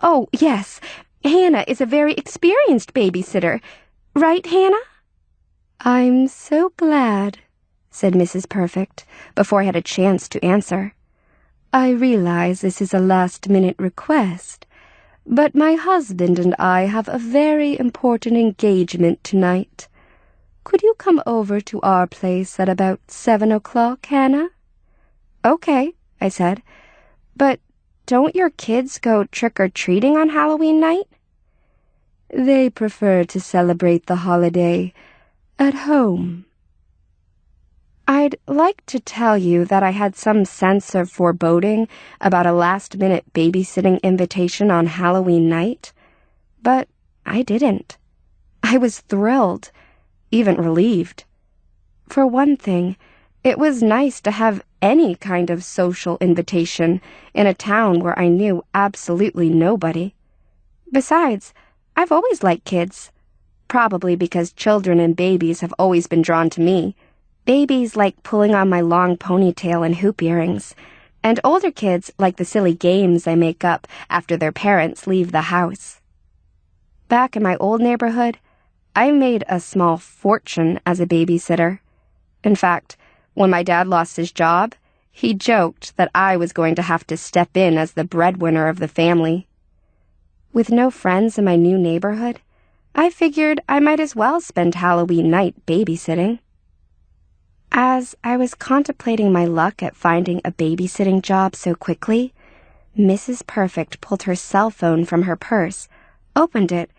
"Oh, yes, Hannah is a very experienced babysitter. Right, Hannah?" "I'm so glad," said Mrs. Perfect, before I had a chance to answer. "I realize this is a last-minute request, but my husband and I have a very important engagement tonight. Could you come over to our place at about 7 o'clock, Hannah?" "Okay," I said. "But don't your kids go trick-or-treating on Halloween night?" "They prefer to celebrate the holiday at home." I'd like to tell you that I had some sense of foreboding about a last-minute babysitting invitation on Halloween night, but I didn't. I was thrilled, even relieved. For one thing, it was nice to have any kind of social invitation in a town where I knew absolutely nobody. Besides, I've always liked kids, probably because children and babies have always been drawn to me. Babies like pulling on my long ponytail and hoop earrings, and older kids like the silly games I make up after their parents leave the house. Back in my old neighborhood, I made a small fortune as a babysitter. In fact, when my dad lost his job, he joked that I was going to have to step in as the breadwinner of the family. With no friends in my new neighborhood, I figured I might as well spend Halloween night babysitting. As I was contemplating my luck at finding a babysitting job so quickly, Mrs. Perfect pulled her cell phone from her purse, opened it,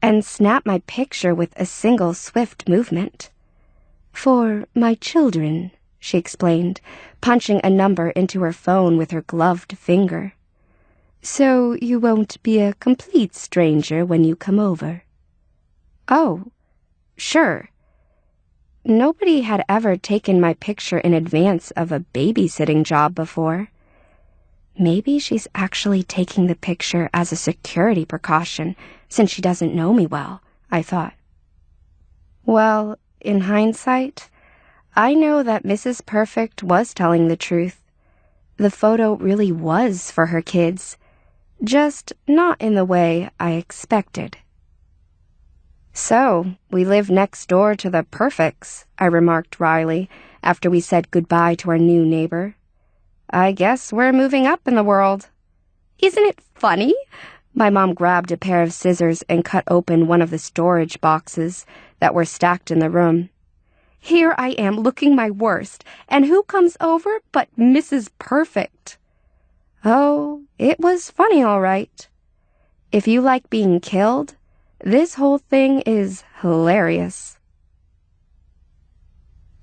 and snapped my picture with a single swift movement. "For my children," she explained, punching a number into her phone with her gloved finger. "So you won't be a complete stranger when you come over." "Oh, sure." Nobody had ever taken my picture in advance of a babysitting job before. Maybe she's actually taking the picture as a security precaution, since she doesn't know me well, I thought. Well, in hindsight, I know that Mrs. Perfect was telling the truth. The photo really was for her kids, just not in the way I expected. "So, we live next door to the Perfects," I remarked wryly after we said goodbye to our new neighbor. "I guess we're moving up in the world." "Isn't it funny?" My mom grabbed a pair of scissors and cut open one of the storage boxes that were stacked in the room. "Here I am looking my worst, and who comes over but Mrs. Perfect?" Oh, it was funny, all right. If you like being killed, this whole thing is hilarious.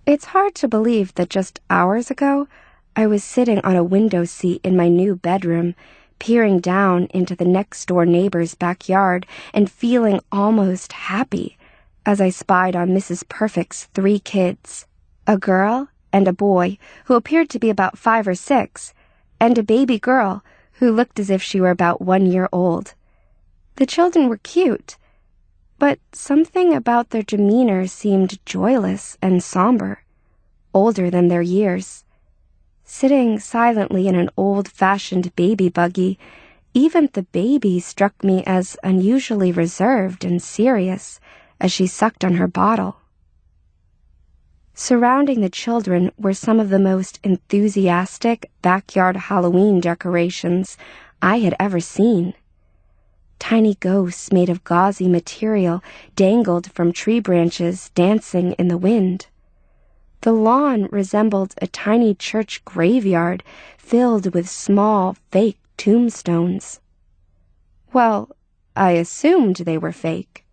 It's hard to believe that just hours ago, I was sitting on a window seat in my new bedroom, peering down into the next-door neighbor's backyard and feeling almost happy as I spied on Mrs. Perfect's 3 kids, a girl and a boy who appeared to be about 5 or 6, and a baby girl who looked as if she were about 1 year old. The children were cute, but something about their demeanor seemed joyless and somber, older than their years. Sitting silently in an old-fashioned baby buggy, even the baby struck me as unusually reserved and serious as she sucked on her bottle. Surrounding the children were some of the most enthusiastic backyard Halloween decorations I had ever seen. Tiny ghosts made of gauzy material dangled from tree branches, dancing in the wind. The lawn resembled a tiny church graveyard filled with small, fake tombstones. Well, I assumed they were fake.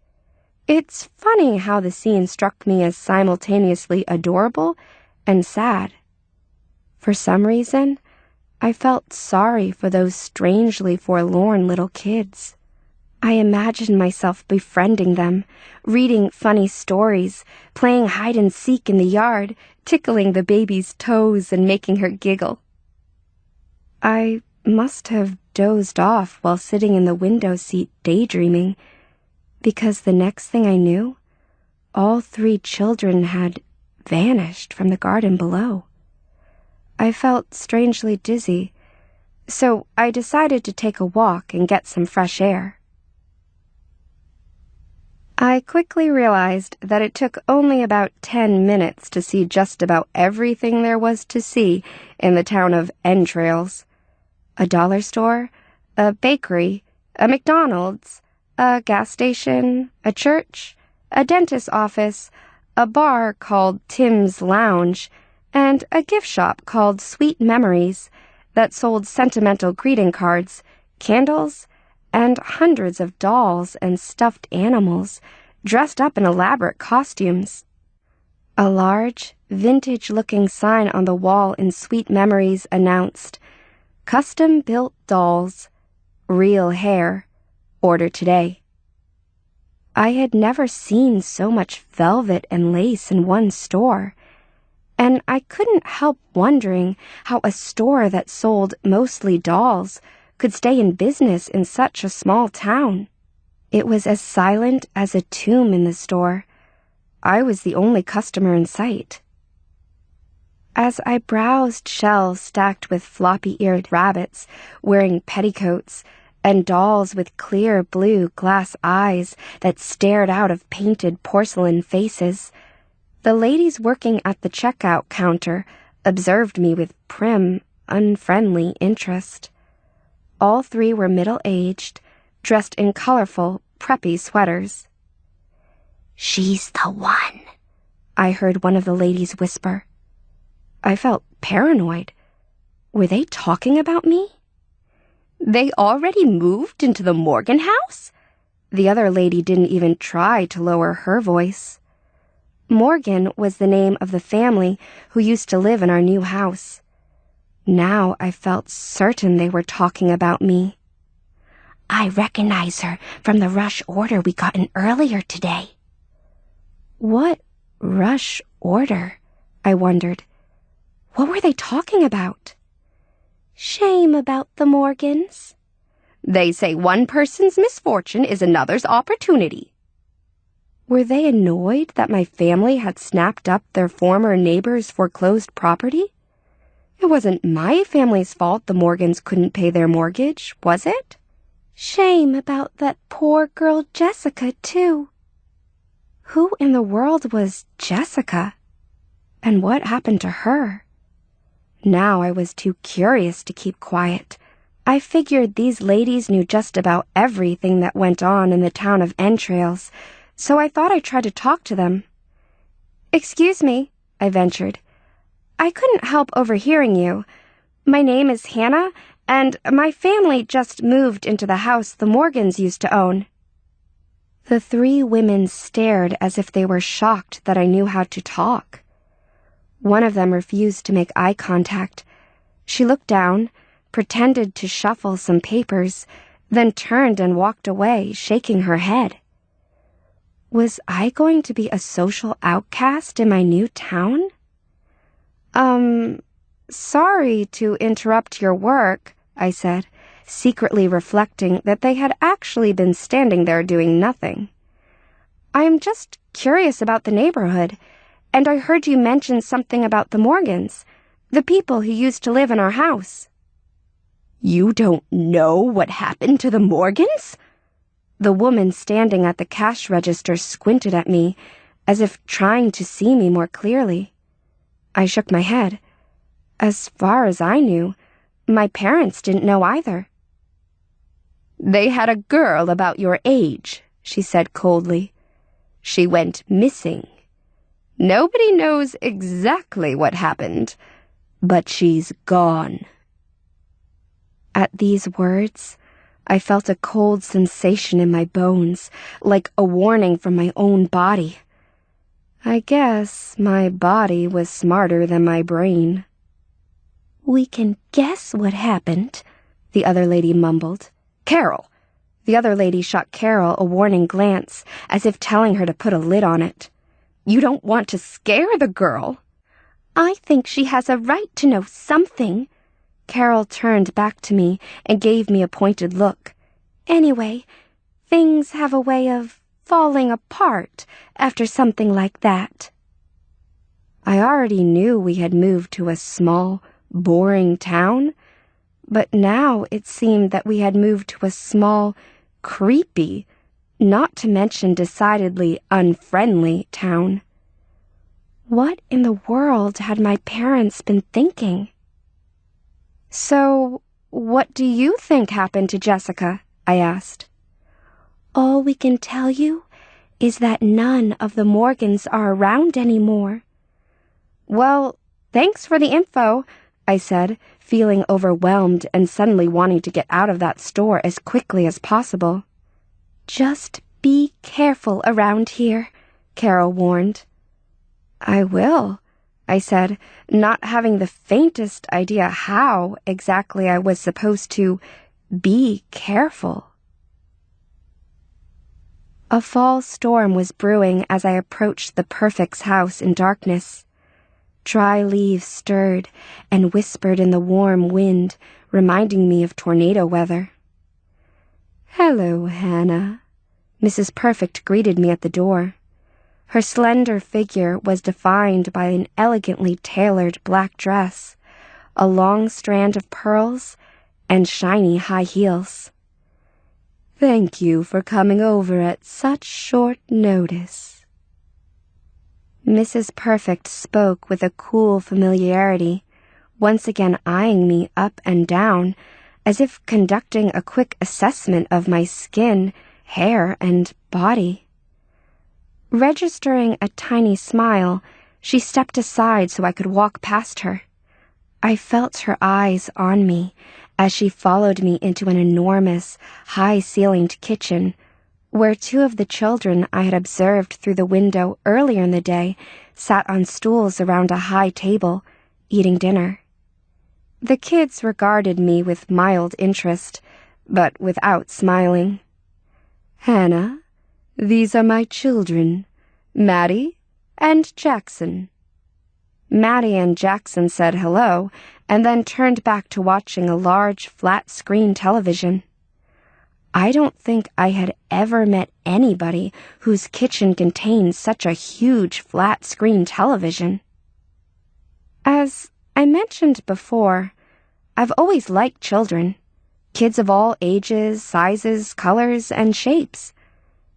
It's funny how the scene struck me as simultaneously adorable and sad. For some reason, I felt sorry for those strangely forlorn little kids. I imagined myself befriending them, reading funny stories, playing hide-and-seek in the yard, tickling the baby's toes and making her giggle. I must have dozed off while sitting in the window seat daydreaming, because the next thing I knew, all 3 children had vanished from the garden below. I felt strangely dizzy, so I decided to take a walk and get some fresh air. I quickly realized that it took only about 10 minutes to see just about everything there was to see in the town of Entrails. A dollar store, a bakery, a McDonald's, a gas station, a church, a dentist's office, a bar called Tim's Lounge, and a gift shop called Sweet Memories that sold sentimental greeting cards, candles, and hundreds of dolls and stuffed animals dressed up in elaborate costumes. A large, vintage-looking sign on the wall in Sweet Memories announced, "Custom-built dolls, real hair, order today." I had never seen so much velvet and lace in one store, and I couldn't help wondering how a store that sold mostly dolls could stay in business in such a small town. It was as silent as a tomb in the store. I was the only customer in sight. As I browsed shelves stacked with floppy-eared rabbits wearing petticoats and dolls with clear blue glass eyes that stared out of painted porcelain faces, the ladies working at the checkout counter observed me with prim, unfriendly interest. All 3 were middle-aged, dressed in colorful, preppy sweaters. "She's the one," I heard one of the ladies whisper. I felt paranoid. Were they talking about me? "They already moved into the Morgan house?" The other lady didn't even try to lower her voice. Morgan was the name of the family who used to live in our new house. Now I felt certain they were talking about me. "I recognize her from the rush order we got in earlier today." What rush order? I wondered. What were they talking about? "Shame about the Morgans. They say one person's misfortune is another's opportunity." Were they annoyed that my family had snapped up their former neighbor's foreclosed property? It wasn't my family's fault the Morgans couldn't pay their mortgage, was it? "Shame about that poor girl Jessica, too." Who in the world was Jessica? And what happened to her? Now I was too curious to keep quiet. I figured these ladies knew just about everything that went on in the town of Entrails, so I thought I'd try to talk to them. "Excuse me," I ventured. "I couldn't help overhearing you. My name is Hannah, and my family just moved into the house the Morgans used to own." The 3 women stared as if they were shocked that I knew how to talk. One of them refused to make eye contact. She looked down, pretended to shuffle some papers, then turned and walked away, shaking her head. Was I going to be a social outcast in my new town? Sorry to interrupt your work, I said, secretly reflecting that they had actually been standing there doing nothing. I am just curious about the neighborhood, and I heard you mention something about the Morgans, the people who used to live in our house. You don't know what happened to the Morgans? The woman standing at the cash register squinted at me, as if trying to see me more clearly. I shook my head. As far as I knew, my parents didn't know either. They had a girl about your age, she said coldly. She went missing. Nobody knows exactly what happened, but she's gone. At these words, I felt a cold sensation in my bones, like a warning from my own body. I guess my body was smarter than my brain. We can guess what happened, the other lady mumbled. Carol! The other lady shot Carol a warning glance, as if telling her to put a lid on it. You don't want to scare the girl. I think she has a right to know something. Carol turned back to me and gave me a pointed look. Anyway, things have a way of falling apart after something like that. I already knew we had moved to a small, boring town, but now it seemed that we had moved to a small, creepy, not to mention decidedly unfriendly town. What in the world had my parents been thinking? So, what do you think happened to Jessica? I asked. All we can tell you is that none of the Morgans are around anymore. Well, thanks for the info, I said, feeling overwhelmed and suddenly wanting to get out of that store as quickly as possible. Just be careful around here, Carol warned. I will, I said, not having the faintest idea how exactly I was supposed to be careful. A fall storm was brewing as I approached the Perfect's house in darkness. Dry leaves stirred and whispered in the warm wind, reminding me of tornado weather. Hello, Hannah. Mrs. Perfect greeted me at the door. Her slender figure was defined by an elegantly tailored black dress, a long strand of pearls, and shiny high heels. Thank you for coming over at such short notice. Mrs. Perfect spoke with a cool familiarity, once again eyeing me up and down, as if conducting a quick assessment of my skin, hair, and body. Registering a tiny smile, she stepped aside so I could walk past her. I felt her eyes on me as she followed me into an enormous, high-ceilinged kitchen, where two of the children I had observed through the window earlier in the day sat on stools around a high table, eating dinner. The kids regarded me with mild interest, but without smiling. Hannah, these are my children, Maddie and Jackson. Maddie and Jackson said hello, and then turned back to watching a large, flat-screen television. I don't think I had ever met anybody whose kitchen contained such a huge, flat-screen television. As I mentioned before, I've always liked children, kids of all ages, sizes, colors, and shapes.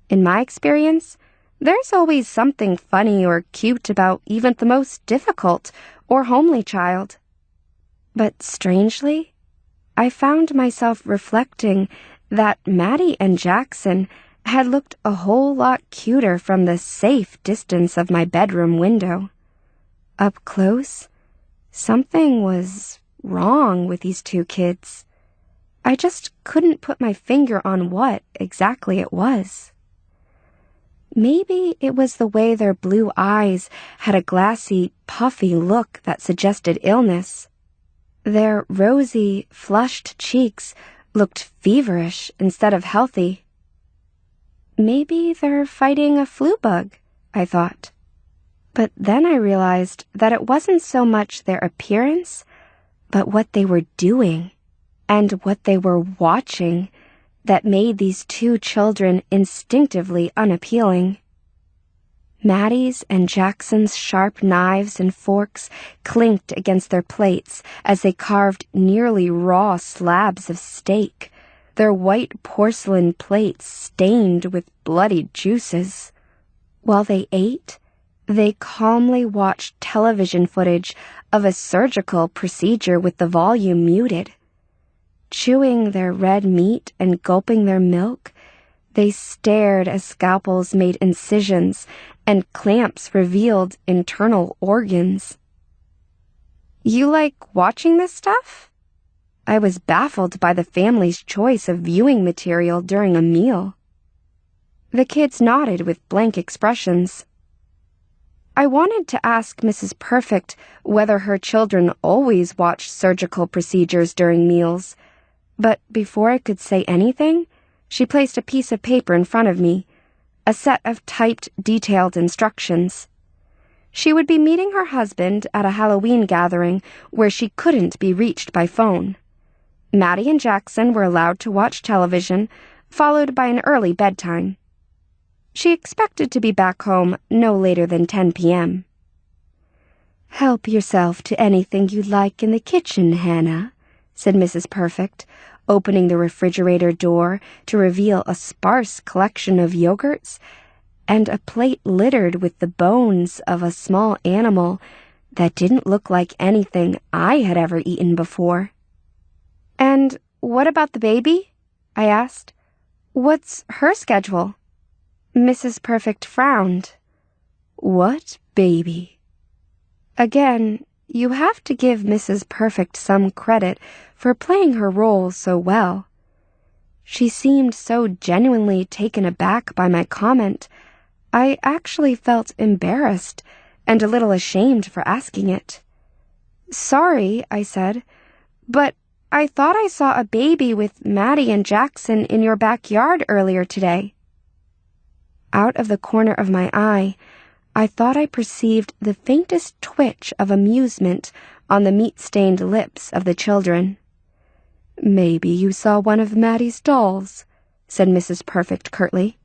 In my experience, there's always something funny or cute about even the most difficult or homely child. But strangely, I found myself reflecting that Maddie and Jackson had looked a whole lot cuter from the safe distance of my bedroom window. Up close, something was wrong with these two kids. I just couldn't put my finger on what exactly it was. Maybe it was the way their blue eyes had a glassy, puffy look that suggested illness. Their rosy, flushed cheeks looked feverish instead of healthy. Maybe they're fighting a flu bug, I thought. But then I realized that it wasn't so much their appearance, but what they were doing and what they were watching that made these two children instinctively unappealing. Maddie's and Jackson's sharp knives and forks clinked against their plates as they carved nearly raw slabs of steak, their white porcelain plates stained with bloody juices. While they ate, they calmly watched television footage of a surgical procedure with the volume muted. Chewing their red meat and gulping their milk, they stared as scalpels made incisions and clamps revealed internal organs. You like watching this stuff? I was baffled by the family's choice of viewing material during a meal. The kids nodded with blank expressions. I wanted to ask Mrs. Perfect whether her children always watched surgical procedures during meals, but before I could say anything, she placed a piece of paper in front of me, a set of typed, detailed instructions. She would be meeting her husband at a Halloween gathering where she couldn't be reached by phone. Maddie and Jackson were allowed to watch television, followed by an early bedtime. She expected to be back home no later than 10 p.m. "Help yourself to anything you like in the kitchen, Hannah," said Mrs. Perfect, opening the refrigerator door to reveal a sparse collection of yogurts and a plate littered with the bones of a small animal that didn't look like anything I had ever eaten before. "And what about the baby?" I asked. "What's her schedule?" Mrs. Perfect frowned. "What baby?" Again, you have to give Mrs. Perfect some credit for playing her role so well. She seemed so genuinely taken aback by my comment, I actually felt embarrassed and a little ashamed for asking it. "Sorry," I said, "but I thought I saw a baby with Maddie and Jackson in your backyard earlier today." Out of the corner of my eye, I thought I perceived the faintest twitch of amusement on the meat-stained lips of the children. "Maybe you saw one of Maddie's dolls," said Mrs. Perfect curtly.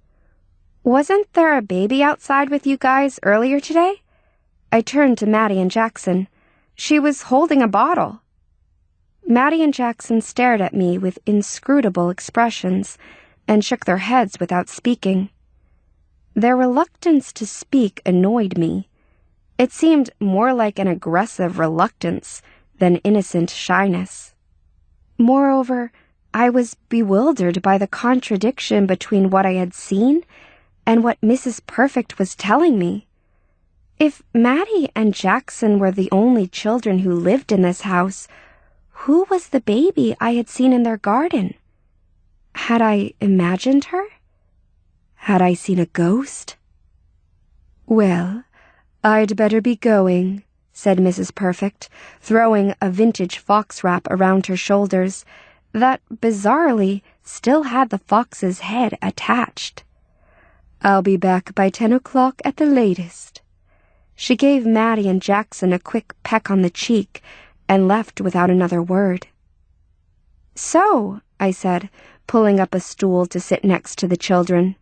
"Wasn't there a baby outside with you guys earlier today?" I turned to Maddie and Jackson. "She was holding a bottle." Maddie and Jackson stared at me with inscrutable expressions and shook their heads without speaking. Their reluctance to speak annoyed me. It seemed more like an aggressive reluctance than innocent shyness. Moreover, I was bewildered by the contradiction between what I had seen and what Mrs. Perfect was telling me. If Maddie and Jackson were the only children who lived in this house, who was the baby I had seen in their garden? Had I imagined her? Had I seen a ghost? "Well, I'd better be going," said Mrs. Perfect, throwing a vintage fox wrap around her shoulders that, bizarrely, still had the fox's head attached. "I'll be back by 10 o'clock at the latest." She gave Maddie and Jackson a quick peck on the cheek and left without another word. "So," I said, pulling up a stool to sit next to the children,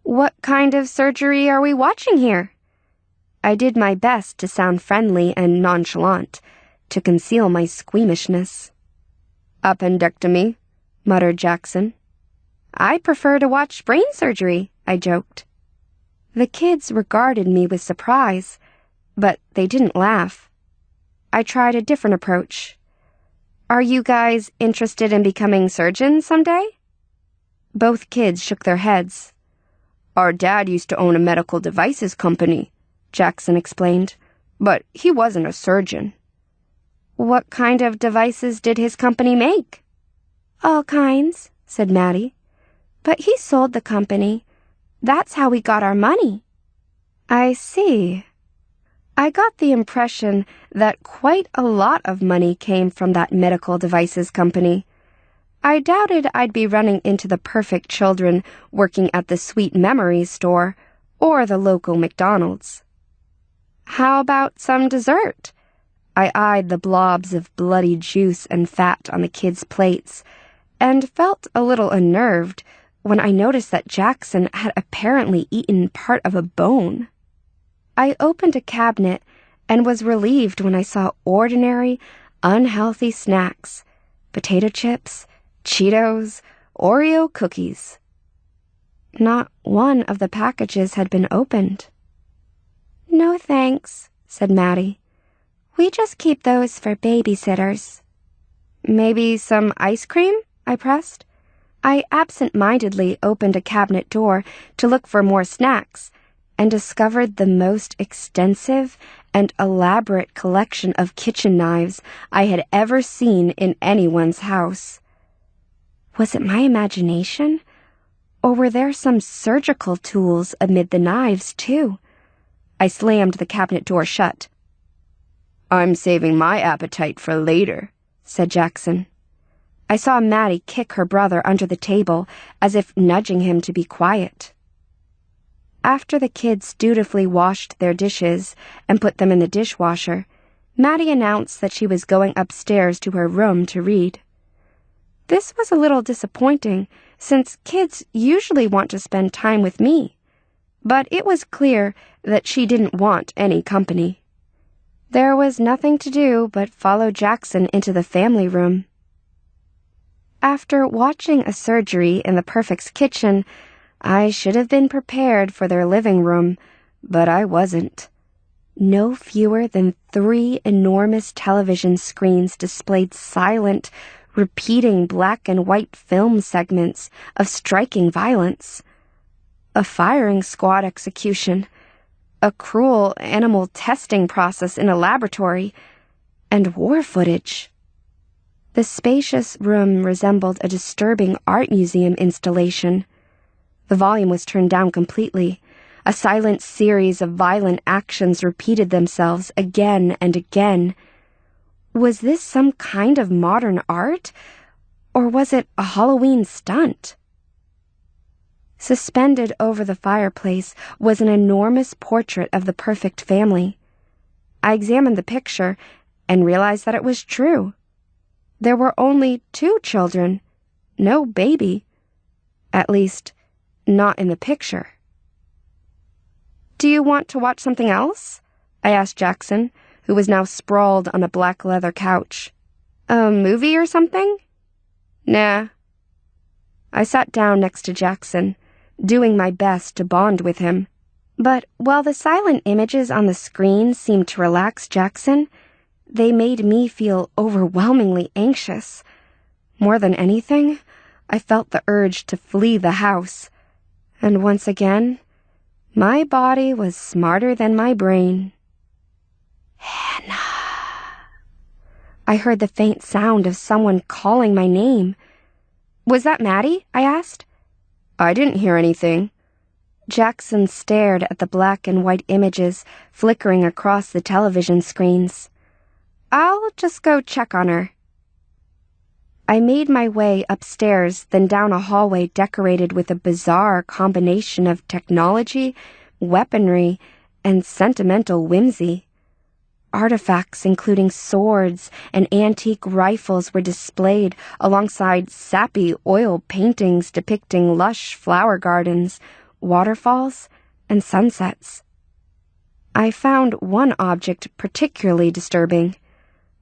"what kind of surgery are we watching here?" I did my best to sound friendly and nonchalant, to conceal my squeamishness. "Appendectomy," muttered Jackson. "I prefer to watch brain surgery," I joked. The kids regarded me with surprise, but they didn't laugh. I tried a different approach. "Are you guys interested in becoming surgeons someday?" Both kids shook their heads. "Our dad used to own a medical devices company," Jackson explained, "but he wasn't a surgeon." "What kind of devices did his company make?" "All kinds," said Maddie. "But he sold the company. That's how we got our money." "I see." I got the impression that quite a lot of money came from that medical devices company. I doubted I'd be running into the perfect children working at the Sweet Memories store or the local McDonald's. How about some dessert? I eyed the blobs of bloody juice and fat on the kids' plates and felt a little unnerved when I noticed that Jackson had apparently eaten part of a bone. I opened a cabinet and was relieved when I saw ordinary, unhealthy snacks, potato chips, Cheetos, Oreo cookies. Not one of the packages had been opened. "No thanks," said Maddie. "We just keep those for babysitters." "Maybe some ice cream?" I pressed. I absent-mindedly opened a cabinet door to look for more snacks and discovered the most extensive and elaborate collection of kitchen knives I had ever seen in anyone's house. Was it my imagination? Or were there some surgical tools amid the knives, too? I slammed the cabinet door shut. "I'm saving my appetite for later," said Jackson. I saw Maddie kick her brother under the table, as if nudging him to be quiet. After the kids dutifully washed their dishes and put them in the dishwasher, Maddie announced that she was going upstairs to her room to read. This was a little disappointing, since kids usually want to spend time with me, but it was clear that she didn't want any company. There was nothing to do but follow Jackson into the family room. After watching a surgery in the Perfect's kitchen, I should have been prepared for their living room, but I wasn't. No fewer than 3 enormous television screens displayed silent, repeating black and white film segments of striking violence. A firing squad execution, a cruel animal testing process in a laboratory, and war footage. The spacious room resembled a disturbing art museum installation. The volume was turned down completely. A silent series of violent actions repeated themselves again and again. Was this some kind of modern art, or was it a Halloween stunt? Suspended over the fireplace was an enormous portrait of the Perfect family. I examined the picture and realized that it was true. There were only 2 children, no baby. At least, not in the picture. "Do you want to watch something else?" I asked Jackson, who was now sprawled on a black leather couch. "A movie or something?" "Nah." I sat down next to Jackson, doing my best to bond with him. But while the silent images on the screen seemed to relax Jackson, they made me feel overwhelmingly anxious. More than anything, I felt the urge to flee the house. And once again, my body was smarter than my brain. "Hannah." I heard the faint sound of someone calling my name. "Was that Maddie?" I asked. "I didn't hear anything." Jackson stared at the black and white images flickering across the television screens. "I'll just go check on her." I made my way upstairs, then down a hallway decorated with a bizarre combination of technology, weaponry, and sentimental whimsy. Artifacts including swords and antique rifles were displayed alongside sappy oil paintings depicting lush flower gardens, waterfalls, and sunsets. I found one object particularly disturbing.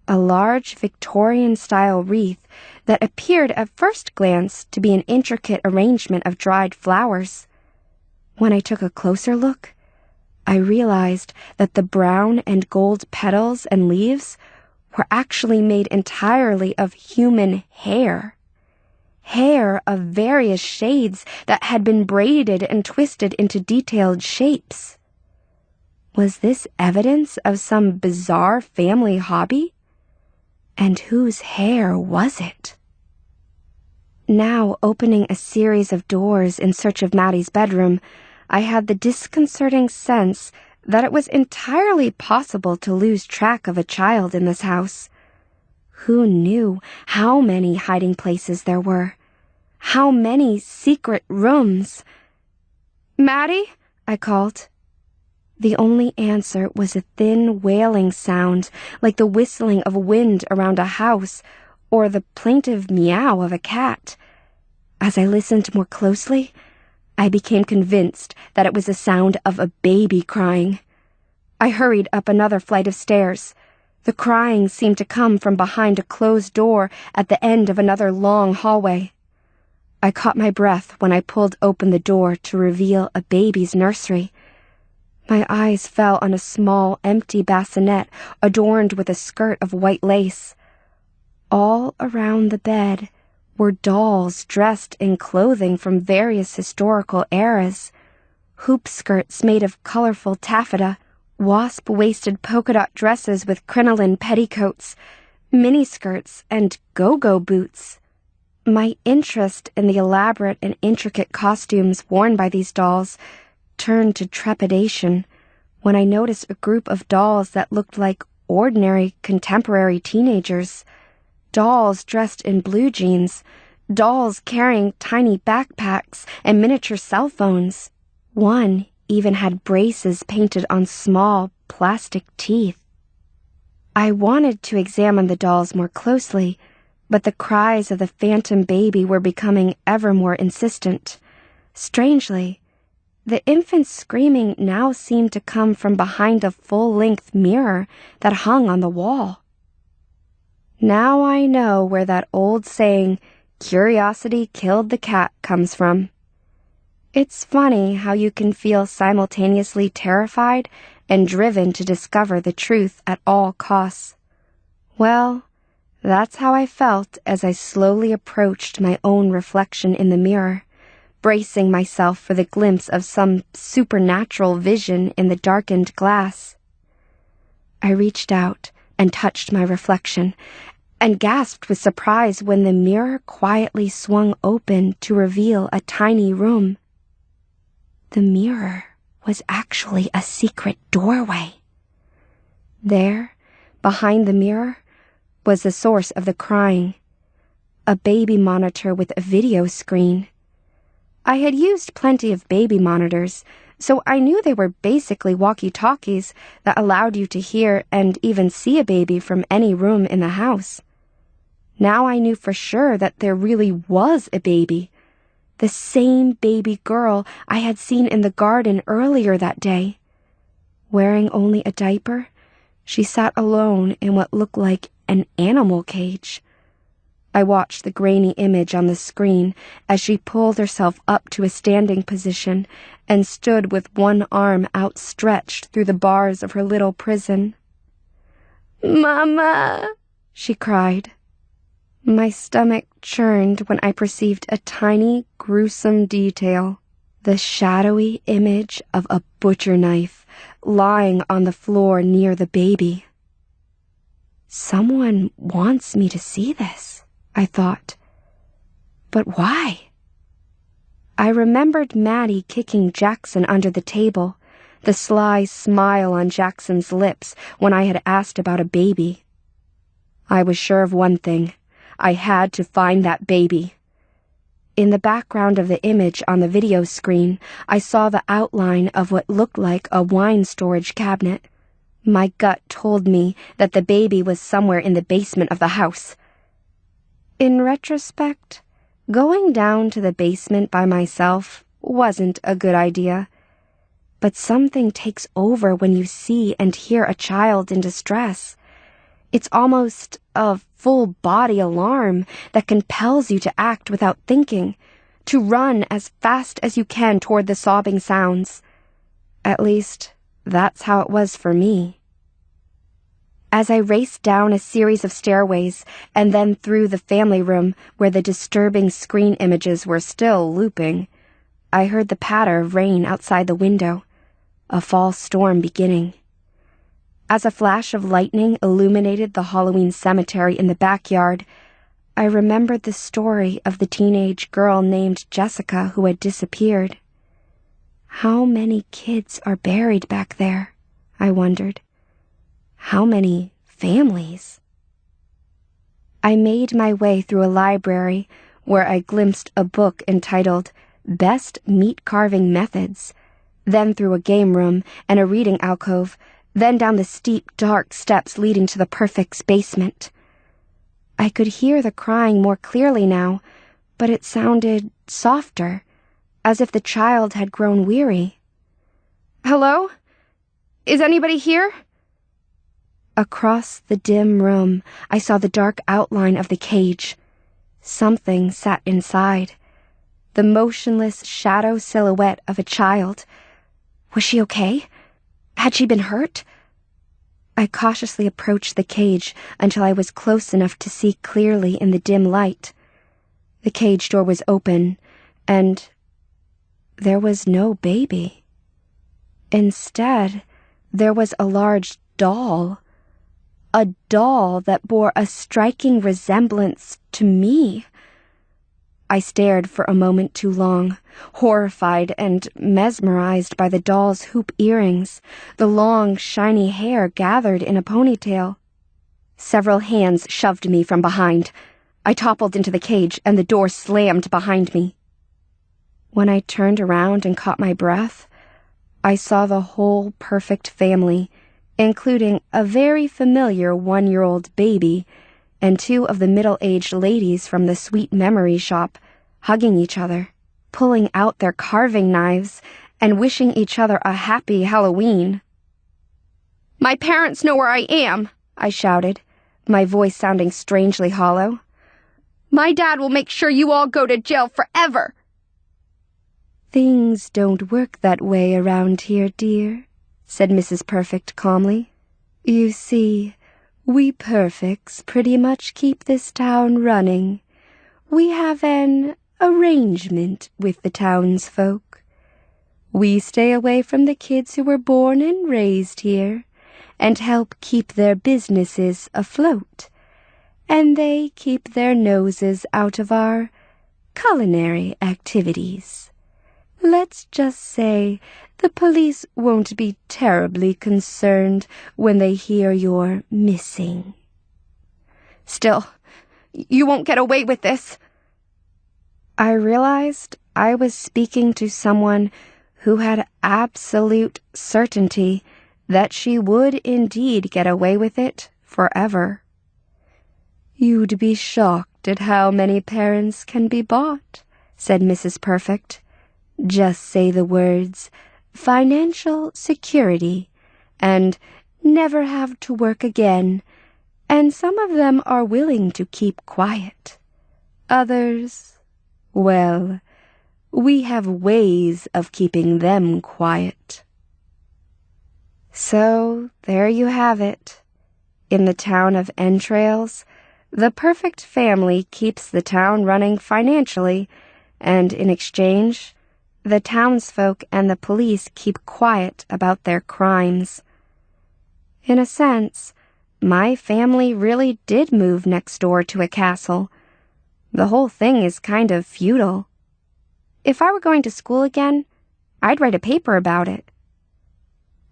A large Victorian-style wreath that appeared at first glance to be an intricate arrangement of dried flowers. When I took a closer look, I realized that the brown and gold petals and leaves were actually made entirely of human hair. Hair of various shades that had been braided and twisted into detailed shapes. Was this evidence of some bizarre family hobby? And whose hair was it? Now, opening a series of doors in search of Maddie's bedroom, I had the disconcerting sense that it was entirely possible to lose track of a child in this house. Who knew how many hiding places there were? How many secret rooms? "Maddie?" I called. The only answer was a thin wailing sound, like the whistling of wind around a house, or the plaintive meow of a cat. As I listened more closely, I became convinced that it was the sound of a baby crying. I hurried up another flight of stairs. The crying seemed to come from behind a closed door at the end of another long hallway. I caught my breath when I pulled open the door to reveal a baby's nursery. My eyes fell on a small, empty bassinet adorned with a skirt of white lace. All around the bed were dolls dressed in clothing from various historical eras. Hoop skirts made of colorful taffeta, wasp-waisted polka-dot dresses with crinoline petticoats, miniskirts, and go-go boots. My interest in the elaborate and intricate costumes worn by these dolls turned to trepidation when I noticed a group of dolls that looked like ordinary contemporary teenagers. Dolls dressed in blue jeans, dolls carrying tiny backpacks and miniature cell phones. One even had braces painted on small plastic teeth. I wanted to examine the dolls more closely, but the cries of the phantom baby were becoming ever more insistent. Strangely, the infant's screaming now seemed to come from behind a full-length mirror that hung on the wall. Now I know where that old saying, "Curiosity killed the cat," comes from. It's funny how you can feel simultaneously terrified and driven to discover the truth at all costs. Well, that's how I felt as I slowly approached my own reflection in the mirror, bracing myself for the glimpse of some supernatural vision in the darkened glass. I reached out and touched my reflection, and gasped with surprise when the mirror quietly swung open to reveal a tiny room. The mirror was actually a secret doorway. There, behind the mirror, was the source of the crying, a baby monitor with a video screen. I had used plenty of baby monitors, so I knew they were basically walkie-talkies that allowed you to hear and even see a baby from any room in the house. Now I knew for sure that there really was a baby, the same baby girl I had seen in the garden earlier that day. Wearing only a diaper, she sat alone in what looked like an animal cage. I watched the grainy image on the screen as she pulled herself up to a standing position and stood with one arm outstretched through the bars of her little prison. "Mama!" she cried. My stomach churned when I perceived a tiny, gruesome detail, the shadowy image of a butcher knife lying on the floor near the baby. Someone wants me to see this, I thought. But why? I remembered Maddie kicking Jackson under the table, the sly smile on Jackson's lips when I had asked about a baby. I was sure of one thing. I had to find that baby. In the background of the image on the video screen, I saw the outline of what looked like a wine storage cabinet. My gut told me that the baby was somewhere in the basement of the house. In retrospect, going down to the basement by myself wasn't a good idea. But something takes over when you see and hear a child in distress. It's almost a full-body alarm that compels you to act without thinking, to run as fast as you can toward the sobbing sounds. At least, that's how it was for me. As I raced down a series of stairways and then through the family room where the disturbing screen images were still looping, I heard the patter of rain outside the window, a fall storm beginning. As a flash of lightning illuminated the Halloween cemetery in the backyard, I remembered the story of the teenage girl named Jessica who had disappeared. How many kids are buried back there? I wondered. How many families? I made my way through a library where I glimpsed a book entitled Best Meat Carving Methods, then through a game room and a reading alcove, then down the steep, dark steps leading to the Perfect's basement. I could hear the crying more clearly now, but it sounded softer, as if the child had grown weary. "Hello? Is anybody here?" Across the dim room, I saw the dark outline of the cage. Something sat inside. The motionless shadow silhouette of a child. Was she okay? Had she been hurt? I cautiously approached the cage until I was close enough to see clearly in the dim light. The cage door was open, and there was no baby. Instead, there was a large doll. A doll that bore a striking resemblance to me. I stared for a moment too long, horrified and mesmerized by the doll's hoop earrings, the long, shiny hair gathered in a ponytail. Several hands shoved me from behind. I toppled into the cage, and the door slammed behind me. When I turned around and caught my breath, I saw the whole Perfect family, including a very familiar 1-year-old baby and 2 of the middle-aged ladies from the Sweet Memory shop, hugging each other, pulling out their carving knives, and wishing each other a happy Halloween. "My parents know where I am," I shouted, my voice sounding strangely hollow. "My dad will make sure you all go to jail forever." "Things don't work that way around here, dear," said Mrs. Perfect calmly. "You see, we Perfects pretty much keep this town running. We have an arrangement with the townsfolk. We stay away from the kids who were born and raised here and help keep their businesses afloat, and they keep their noses out of our culinary activities. Let's just say the police won't be terribly concerned when they hear you're missing." "Still, you won't get away with this." I realized I was speaking to someone who had absolute certainty that she would indeed get away with it forever. "You'd be shocked at how many parents can be bought," said Mrs. Perfect. "Just say the words, financial security, and never have to work again, and some of them are willing to keep quiet. Others, well, we have ways of keeping them quiet." So there you have it. In the town of Entrails, the Perfect family keeps the town running financially, and in exchange, the townsfolk and the police keep quiet about their crimes. In a sense, my family really did move next door to a castle. The whole thing is kind of feudal. If I were going to school again, I'd write a paper about it.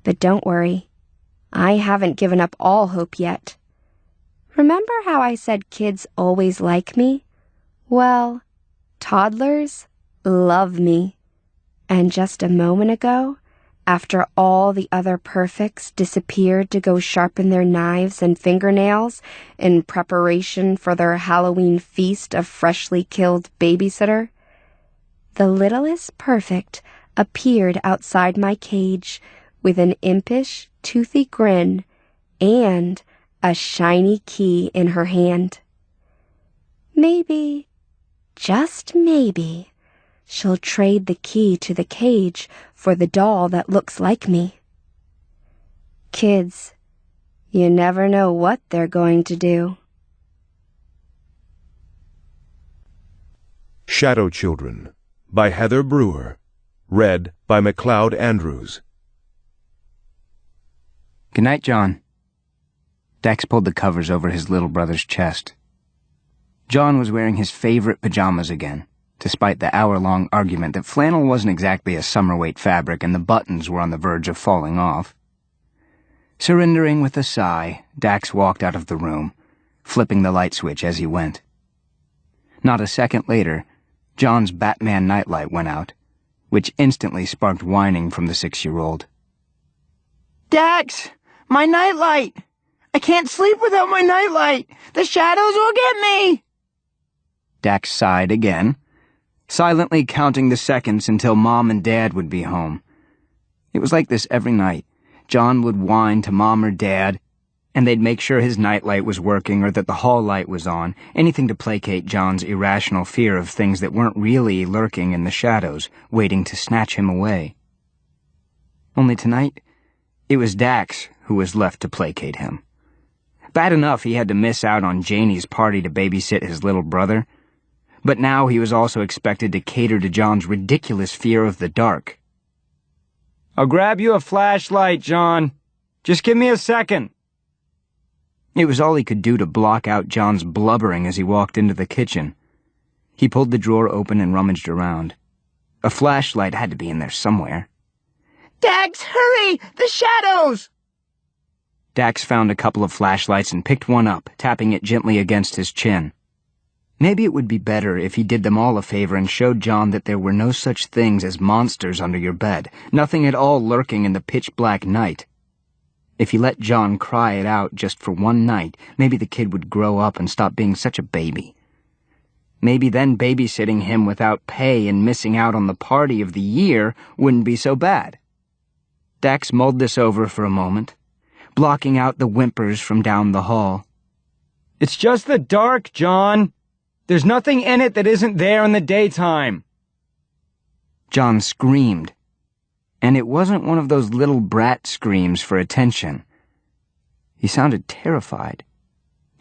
But don't worry, I haven't given up all hope yet. Remember how I said kids always like me? Well, toddlers love me. And just a moment ago, after all the other Perfects disappeared to go sharpen their knives and fingernails in preparation for their Halloween feast of freshly killed babysitter, the littlest Perfect appeared outside my cage with an impish, toothy grin and a shiny key in her hand. Maybe, just maybe, she'll trade the key to the cage for the doll that looks like me. Kids, you never know what they're going to do. Shadow Children by Heather Brewer. Read by MacLeod Andrews. "Good night, John." Dex pulled the covers over his little brother's chest. John was wearing his favorite pajamas again, despite the hour-long argument that flannel wasn't exactly a summer-weight fabric and the buttons were on the verge of falling off. Surrendering with a sigh, Dax walked out of the room, flipping the light switch as he went. Not a second later, John's Batman nightlight went out, which instantly sparked whining from the 6-year-old. Dax! My nightlight! I can't sleep without my nightlight! The shadows will get me! Dax sighed again, silently counting the seconds until Mom and Dad would be home. It was like this every night. John would whine to Mom or Dad, and they'd make sure his nightlight was working or that the hall light was on, anything to placate John's irrational fear of things that weren't really lurking in the shadows, waiting to snatch him away. Only tonight, it was Dax who was left to placate him. Bad enough he had to miss out on Janie's party to babysit his little brother, but now he was also expected to cater to John's ridiculous fear of the dark. "I'll grab you a flashlight, John. Just give me a second." It was all he could do to block out John's blubbering as he walked into the kitchen. He pulled the drawer open and rummaged around. A flashlight had to be in there somewhere. Dax, hurry! The shadows! Dax found a couple of flashlights and picked one up, tapping it gently against his chin. Maybe it would be better if he did them all a favor and showed John that there were no such things as monsters under your bed, nothing at all lurking in the pitch-black night. If he let John cry it out just for one night, maybe the kid would grow up and stop being such a baby. Maybe then babysitting him without pay and missing out on the party of the year wouldn't be so bad. Dax mulled this over for a moment, blocking out the whimpers from down the hall. "It's just the dark, John. There's nothing in it that isn't there in the daytime." John screamed, and it wasn't one of those little brat screams for attention. He sounded terrified,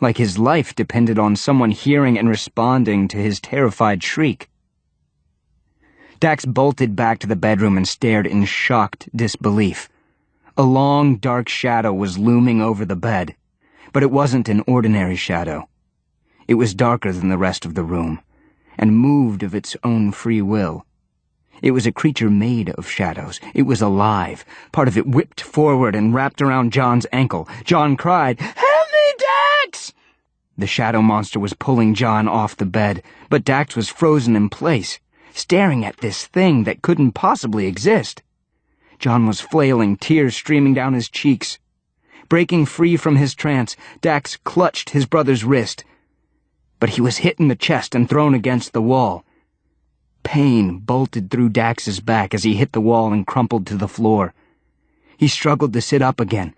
like his life depended on someone hearing and responding to his terrified shriek. Dax bolted back to the bedroom and stared in shocked disbelief. A long, dark shadow was looming over the bed, but it wasn't an ordinary shadow. It was darker than the rest of the room, and moved of its own free will. It was a creature made of shadows. It was alive. Part of it whipped forward and wrapped around John's ankle. John cried, "Help me, Dax!" The shadow monster was pulling John off the bed, but Dax was frozen in place, staring at this thing that couldn't possibly exist. John was flailing, tears streaming down his cheeks. Breaking free from his trance, Dax clutched his brother's wrist, but he was hit in the chest and thrown against the wall. Pain bolted through Dax's back as he hit the wall and crumpled to the floor. He struggled to sit up again,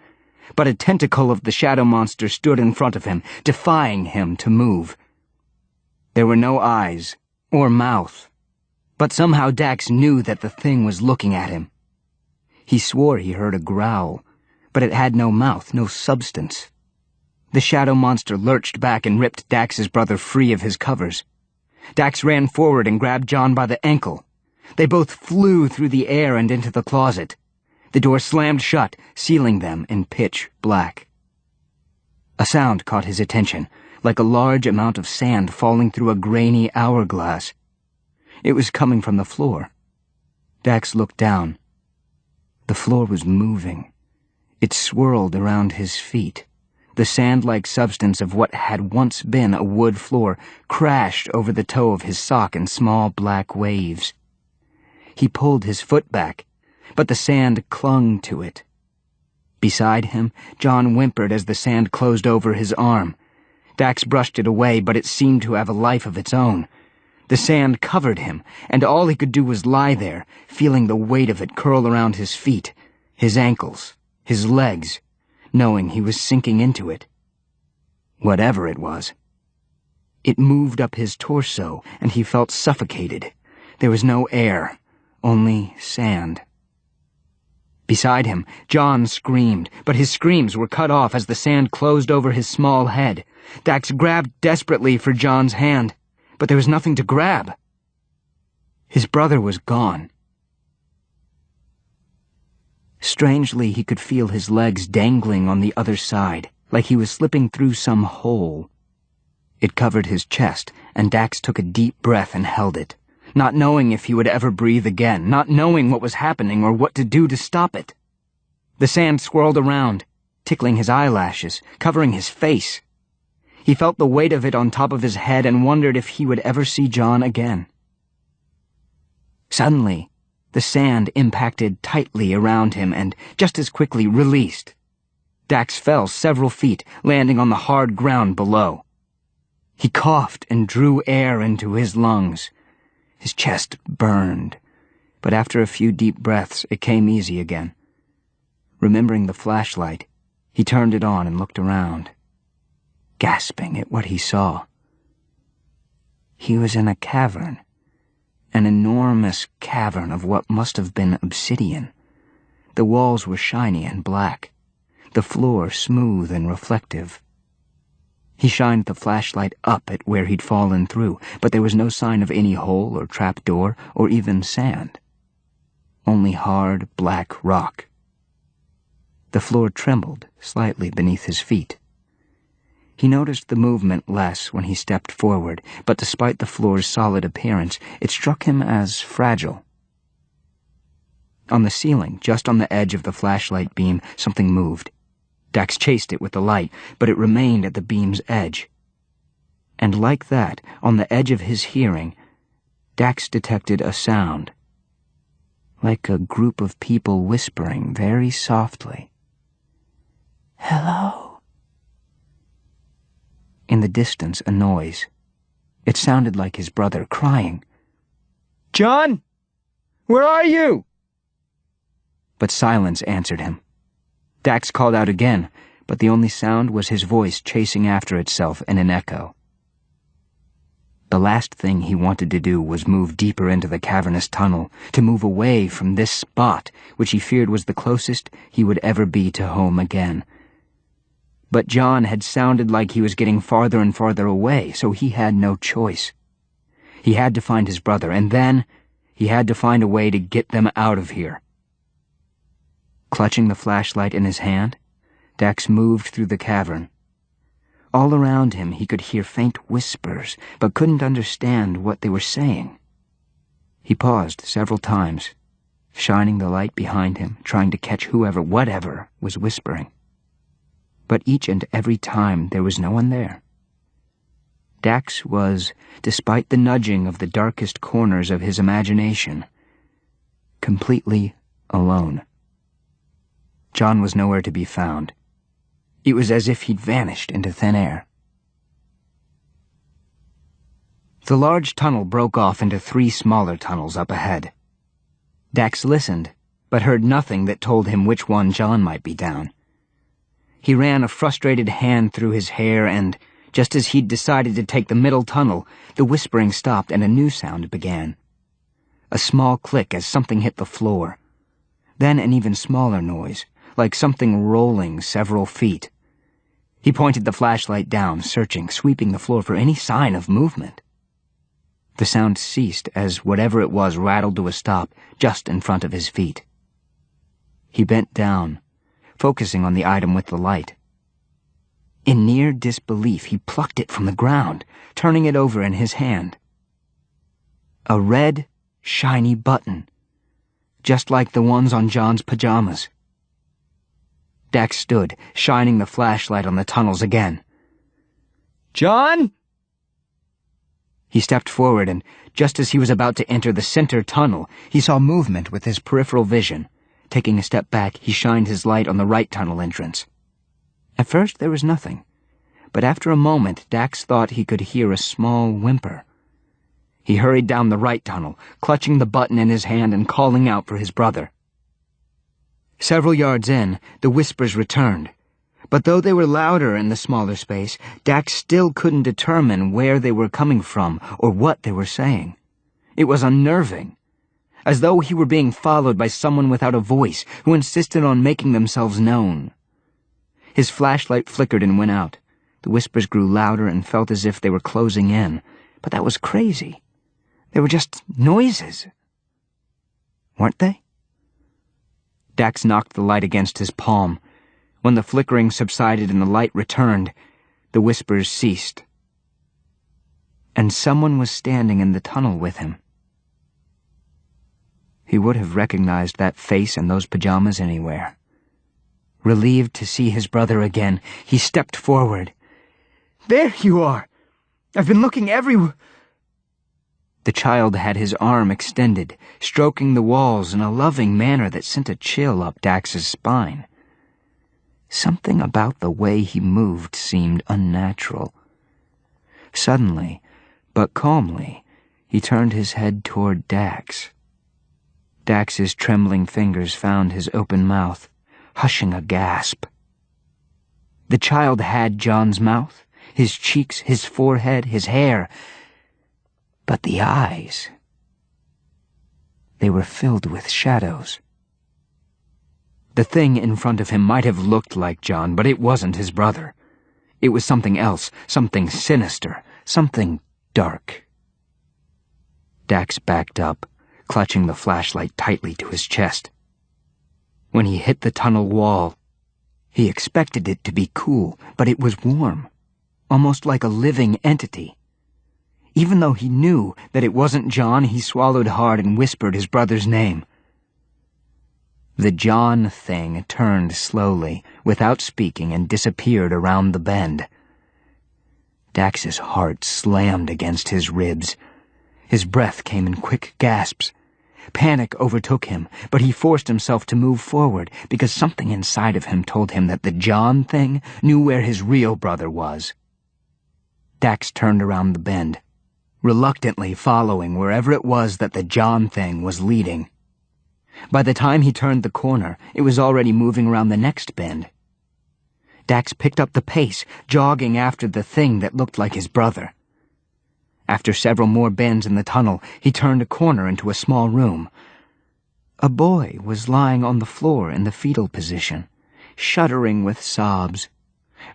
but a tentacle of the shadow monster stood in front of him, defying him to move. There were no eyes or mouth, but somehow Dax knew that the thing was looking at him. He swore he heard a growl, but it had no mouth, no substance. The shadow monster lurched back and ripped Dax's brother free of his covers. Dax ran forward and grabbed John by the ankle. They both flew through the air and into the closet. The door slammed shut, sealing them in pitch black. A sound caught his attention, like a large amount of sand falling through a grainy hourglass. It was coming from the floor. Dax looked down. The floor was moving. It swirled around his feet. The sand-like substance of what had once been a wood floor crashed over the toe of his sock in small black waves. He pulled his foot back, but the sand clung to it. Beside him, John whimpered as the sand closed over his arm. Dax brushed it away, but it seemed to have a life of its own. The sand covered him, and all he could do was lie there, feeling the weight of it curl around his feet, his ankles, his legs, knowing he was sinking into it. Whatever it was. It moved up his torso, and he felt suffocated. There was no air, only sand. Beside him, John screamed, but his screams were cut off as the sand closed over his small head. Dax grabbed desperately for John's hand, but there was nothing to grab. His brother was gone. Strangely, he could feel his legs dangling on the other side, like he was slipping through some hole. It covered his chest, and Dax took a deep breath and held it, not knowing if he would ever breathe again, not knowing what was happening or what to do to stop it. The sand swirled around. tickling his eyelashes, covering his face. He felt the weight of it on top of his head and wondered if he would ever see John again. Suddenly, the sand impacted tightly around him and just as quickly released. Dax fell several feet, landing on the hard ground below. He coughed and drew air into his lungs. His chest burned, but after a few deep breaths, it came easy again. Remembering the flashlight, he turned it on and looked around, gasping at what he saw. He was in a cavern, an enormous cavern of what must have been obsidian. The walls were shiny and black, the floor smooth and reflective. He shined the flashlight up at where he'd fallen through, but there was no sign of any hole or trap door or even sand. Only hard, black rock. The floor trembled slightly beneath his feet. He noticed the movement less when he stepped forward, but despite the floor's solid appearance, it struck him as fragile. On the ceiling, just on the edge of the flashlight beam, something moved. Dax chased it with the light, but it remained at the beam's edge. And like that, on the edge of his hearing, Dax detected a sound. Like a group of people whispering very softly. "Hello?" In the distance, a noise. It sounded like his brother crying. "John? Where are you?" But silence answered him. Dax called out again, but the only sound was his voice chasing after itself in an echo. The last thing he wanted to do was move deeper into the cavernous tunnel, to move away from this spot, which he feared was the closest he would ever be to home again. But John had sounded like he was getting farther and farther away, so he had no choice. He had to find his brother, and then he had to find a way to get them out of here. Clutching the flashlight in his hand, Dax moved through the cavern. All around him he could hear faint whispers, but couldn't understand what they were saying. He paused several times, shining the light behind him, trying to catch whatever was whispering. But each and every time there was no one there. Dax was, despite the nudging of the darkest corners of his imagination, completely alone. John was nowhere to be found. It was as if he'd vanished into thin air. The large tunnel broke off into 3 smaller tunnels up ahead. Dax listened, but heard nothing that told him which one John might be down. He ran a frustrated hand through his hair, and just as he'd decided to take the middle tunnel, the whispering stopped and a new sound began. A small click as something hit the floor. Then an even smaller noise, like something rolling several feet. He pointed the flashlight down, searching, sweeping the floor for any sign of movement. The sound ceased as whatever it was rattled to a stop just in front of his feet. He bent down, focusing on the item with the light. In near disbelief, he plucked it from the ground, turning it over in his hand. A red, shiny button, just like the ones on John's pajamas. Dax stood, shining the flashlight on the tunnels again. "John?" He stepped forward, and just as he was about to enter the center tunnel, he saw movement with his peripheral vision. Taking a step back, he shined his light on the right tunnel entrance. At first there was nothing, but after a moment Dax thought he could hear a small whimper. He hurried down the right tunnel, clutching the button in his hand and calling out for his brother. Several yards in, the whispers returned, but though they were louder in the smaller space, Dax still couldn't determine where they were coming from or what they were saying. It was unnerving, as though he were being followed by someone without a voice who insisted on making themselves known. His flashlight flickered and went out. The whispers grew louder and felt as if they were closing in, but that was crazy. They were just noises. Weren't they? Dax knocked the light against his palm. When the flickering subsided and the light returned, the whispers ceased. And someone was standing in the tunnel with him. He would have recognized that face and those pajamas anywhere. Relieved to see his brother again, he stepped forward. "There you are! I've been looking everywhere." The child had his arm extended, stroking the walls in a loving manner that sent a chill up Dax's spine. Something about the way he moved seemed unnatural. Suddenly, but calmly, he turned his head toward Dax. Dax's trembling fingers found his open mouth, hushing a gasp. The child had John's mouth, his cheeks, his forehead, his hair. But the eyes, they were filled with shadows. The thing in front of him might have looked like John, but it wasn't his brother. It was something else, something sinister, something dark. Dax backed up, clutching the flashlight tightly to his chest. When he hit the tunnel wall, he expected it to be cool, but it was warm, almost like a living entity. Even though he knew that it wasn't John, he swallowed hard and whispered his brother's name. The John thing turned slowly, without speaking, and disappeared around the bend. Dax's heart slammed against his ribs. His breath came in quick gasps. Panic overtook him, but he forced himself to move forward because something inside of him told him that the John thing knew where his real brother was. Dax turned around the bend, reluctantly following wherever it was that the John thing was leading. By the time he turned the corner, it was already moving around the next bend. Dax picked up the pace, jogging after the thing that looked like his brother. After several more bends in the tunnel, he turned a corner into a small room. A boy was lying on the floor in the fetal position, shuddering with sobs.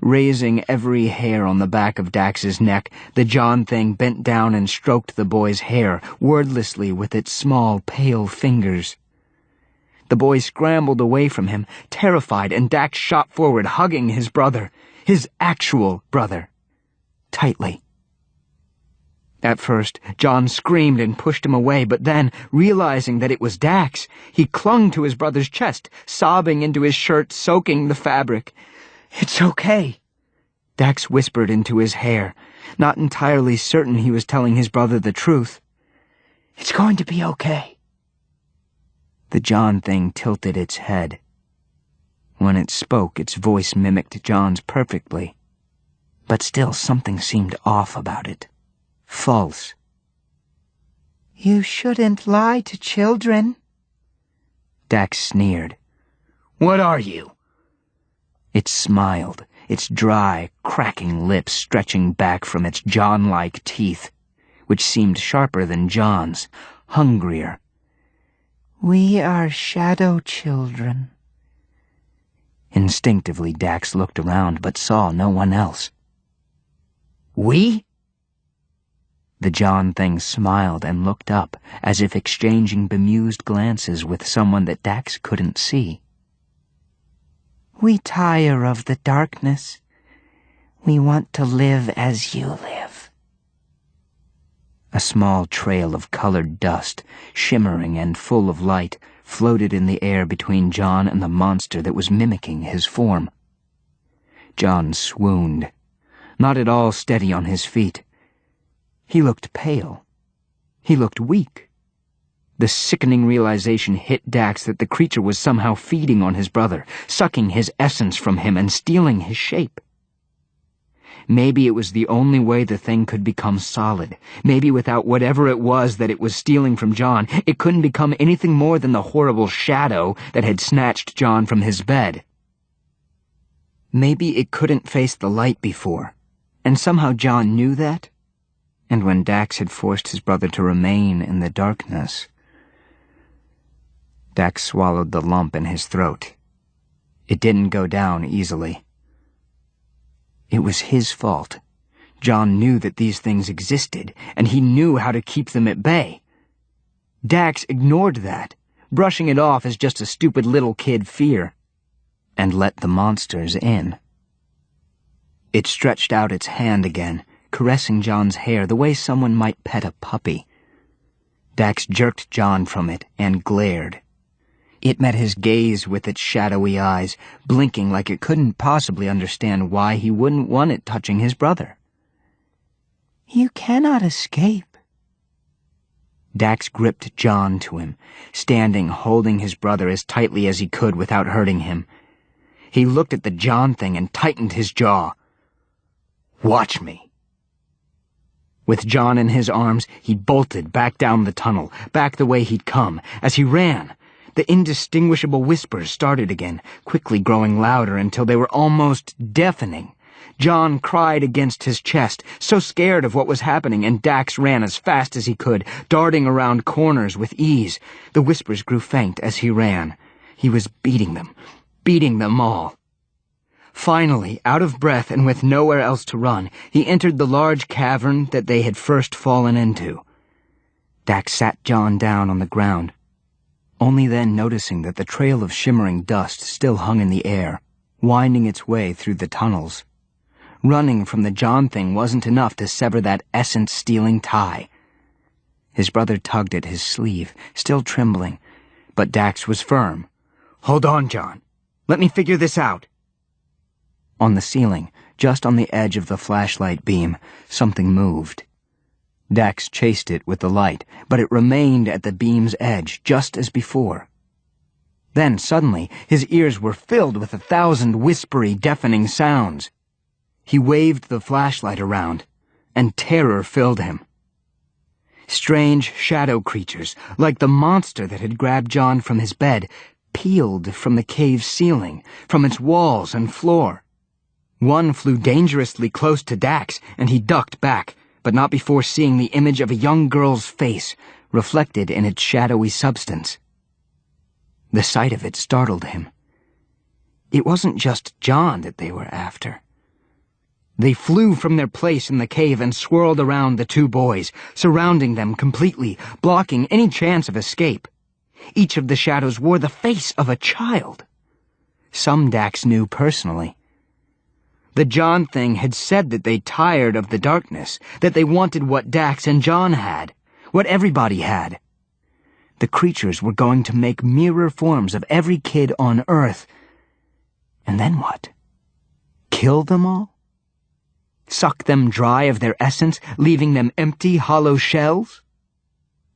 Raising every hair on the back of Dax's neck, the John thing bent down and stroked the boy's hair, wordlessly with its small, pale fingers. The boy scrambled away from him, terrified, and Dax shot forward, hugging his brother, his actual brother, tightly. At first, John screamed and pushed him away, but then, realizing that it was Dax, he clung to his brother's chest, sobbing into his shirt, soaking the fabric. "It's okay," Dax whispered into his hair, not entirely certain he was telling his brother the truth. "It's going to be okay." The John thing tilted its head. When it spoke, its voice mimicked John's perfectly, but still something seemed off about it. False. "You shouldn't lie to children," Dax sneered. "What are you?" It smiled, its dry, cracking lips stretching back from its John-like teeth, which seemed sharper than John's, hungrier. "We are shadow children." Instinctively, Dax looked around but saw no one else. "We?" The John thing smiled and looked up, as if exchanging bemused glances with someone that Dax couldn't see. "We tire of the darkness. We want to live as you live." A small trail of colored dust, shimmering and full of light, floated in the air between John and the monster that was mimicking his form. John swooned, not at all steady on his feet. He looked pale. He looked weak. The sickening realization hit Dax that the creature was somehow feeding on his brother, sucking his essence from him and stealing his shape. Maybe it was the only way the thing could become solid. Maybe without whatever it was that it was stealing from John, it couldn't become anything more than the horrible shadow that had snatched John from his bed. Maybe it couldn't face the light before, and somehow John knew that. And when Dax had forced his brother to remain in the darkness... Dax swallowed the lump in his throat. It didn't go down easily. It was his fault. John knew that these things existed, and he knew how to keep them at bay. Dax ignored that, brushing it off as just a stupid little kid fear, and let the monsters in. It stretched out its hand again, caressing John's hair the way someone might pet a puppy. Dax jerked John from it and glared. It met his gaze with its shadowy eyes, blinking like it couldn't possibly understand why he wouldn't want it touching his brother. "You cannot escape." Dax gripped John to him, standing holding his brother as tightly as he could without hurting him. He looked at the John thing and tightened his jaw. "Watch me." With John in his arms, he bolted back down the tunnel, back the way he'd come. As he ran, the indistinguishable whispers started again, quickly growing louder until they were almost deafening. John cried against his chest, so scared of what was happening, and Dax ran as fast as he could, darting around corners with ease. The whispers grew faint as he ran. He was beating them all. Finally, out of breath and with nowhere else to run, he entered the large cavern that they had first fallen into. Dax sat John down on the ground, only then noticing that the trail of shimmering dust still hung in the air, winding its way through the tunnels. Running from the John thing wasn't enough to sever that essence-stealing tie. His brother tugged at his sleeve, still trembling, but Dax was firm. "Hold on, John. Let me figure this out." On the ceiling, just on the edge of the flashlight beam, something moved. Dax chased it with the light, but it remained at the beam's edge, just as before. Then, suddenly, his ears were filled with 1,000 whispery, deafening sounds. He waved the flashlight around, and terror filled him. Strange shadow creatures, like the monster that had grabbed John from his bed, peeled from the cave's ceiling, from its walls and floor. One flew dangerously close to Dax, and he ducked back, but not before seeing the image of a young girl's face, reflected in its shadowy substance. The sight of it startled him. It wasn't just John that they were after. They flew from their place in the cave and swirled around the two boys, surrounding them completely, blocking any chance of escape. Each of the shadows wore the face of a child. Some Dax knew personally. The John thing had said that they tired of the darkness, that they wanted what Dax and John had, what everybody had. The creatures were going to make mirror forms of every kid on Earth. And then what? Kill them all? Suck them dry of their essence, leaving them empty, hollow shells?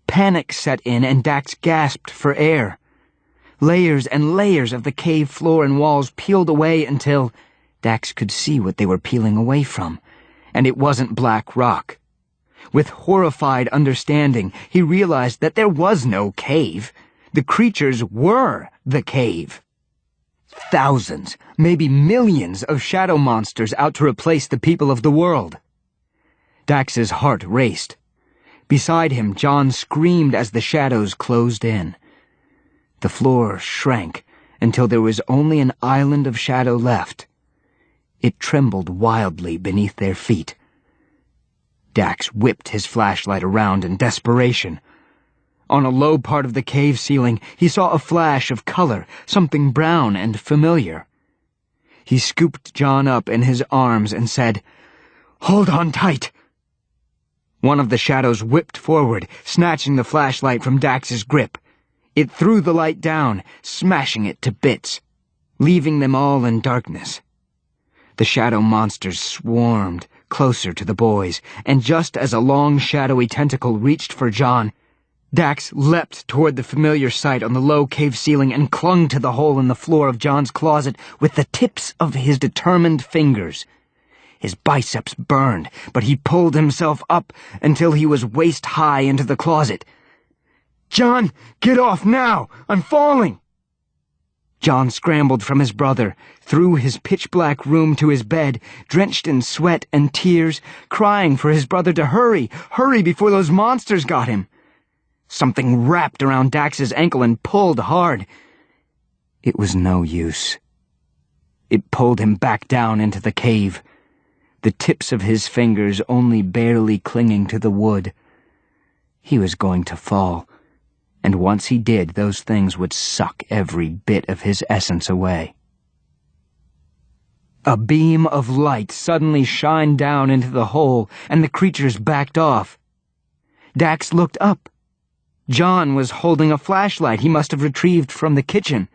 Panic set in, and Dax gasped for air. Layers and layers of the cave floor and walls peeled away until Dax could see what they were peeling away from, and it wasn't black rock. With horrified understanding, he realized that there was no cave. The creatures were the cave. Thousands, maybe millions of shadow monsters out to replace the people of the world. Dax's heart raced. Beside him, John screamed as the shadows closed in. The floor shrank until there was only an island of shadow left. It trembled wildly beneath their feet. Dax whipped his flashlight around in desperation. On a low part of the cave ceiling, he saw a flash of color, something brown and familiar. He scooped John up in his arms and said, "Hold on tight." One of the shadows whipped forward, snatching the flashlight from Dax's grip. It threw the light down, smashing it to bits, leaving them all in darkness. The shadow monsters swarmed closer to the boys, and just as a long, shadowy tentacle reached for John, Dax leapt toward the familiar sight on the low cave ceiling and clung to the hole in the floor of John's closet with the tips of his determined fingers. His biceps burned, but he pulled himself up until he was waist-high into the closet. "John, get off now! I'm falling!" John scrambled from his brother, through his pitch-black room to his bed, drenched in sweat and tears, crying for his brother to hurry before those monsters got him. Something wrapped around Dax's ankle and pulled hard. It was no use. It pulled him back down into the cave, the tips of his fingers only barely clinging to the wood. He was going to fall, and once he did, those things would suck every bit of his essence away. A beam of light suddenly shined down into the hole, and the creatures backed off. Dax looked up. John was holding a flashlight he must have retrieved from the kitchen.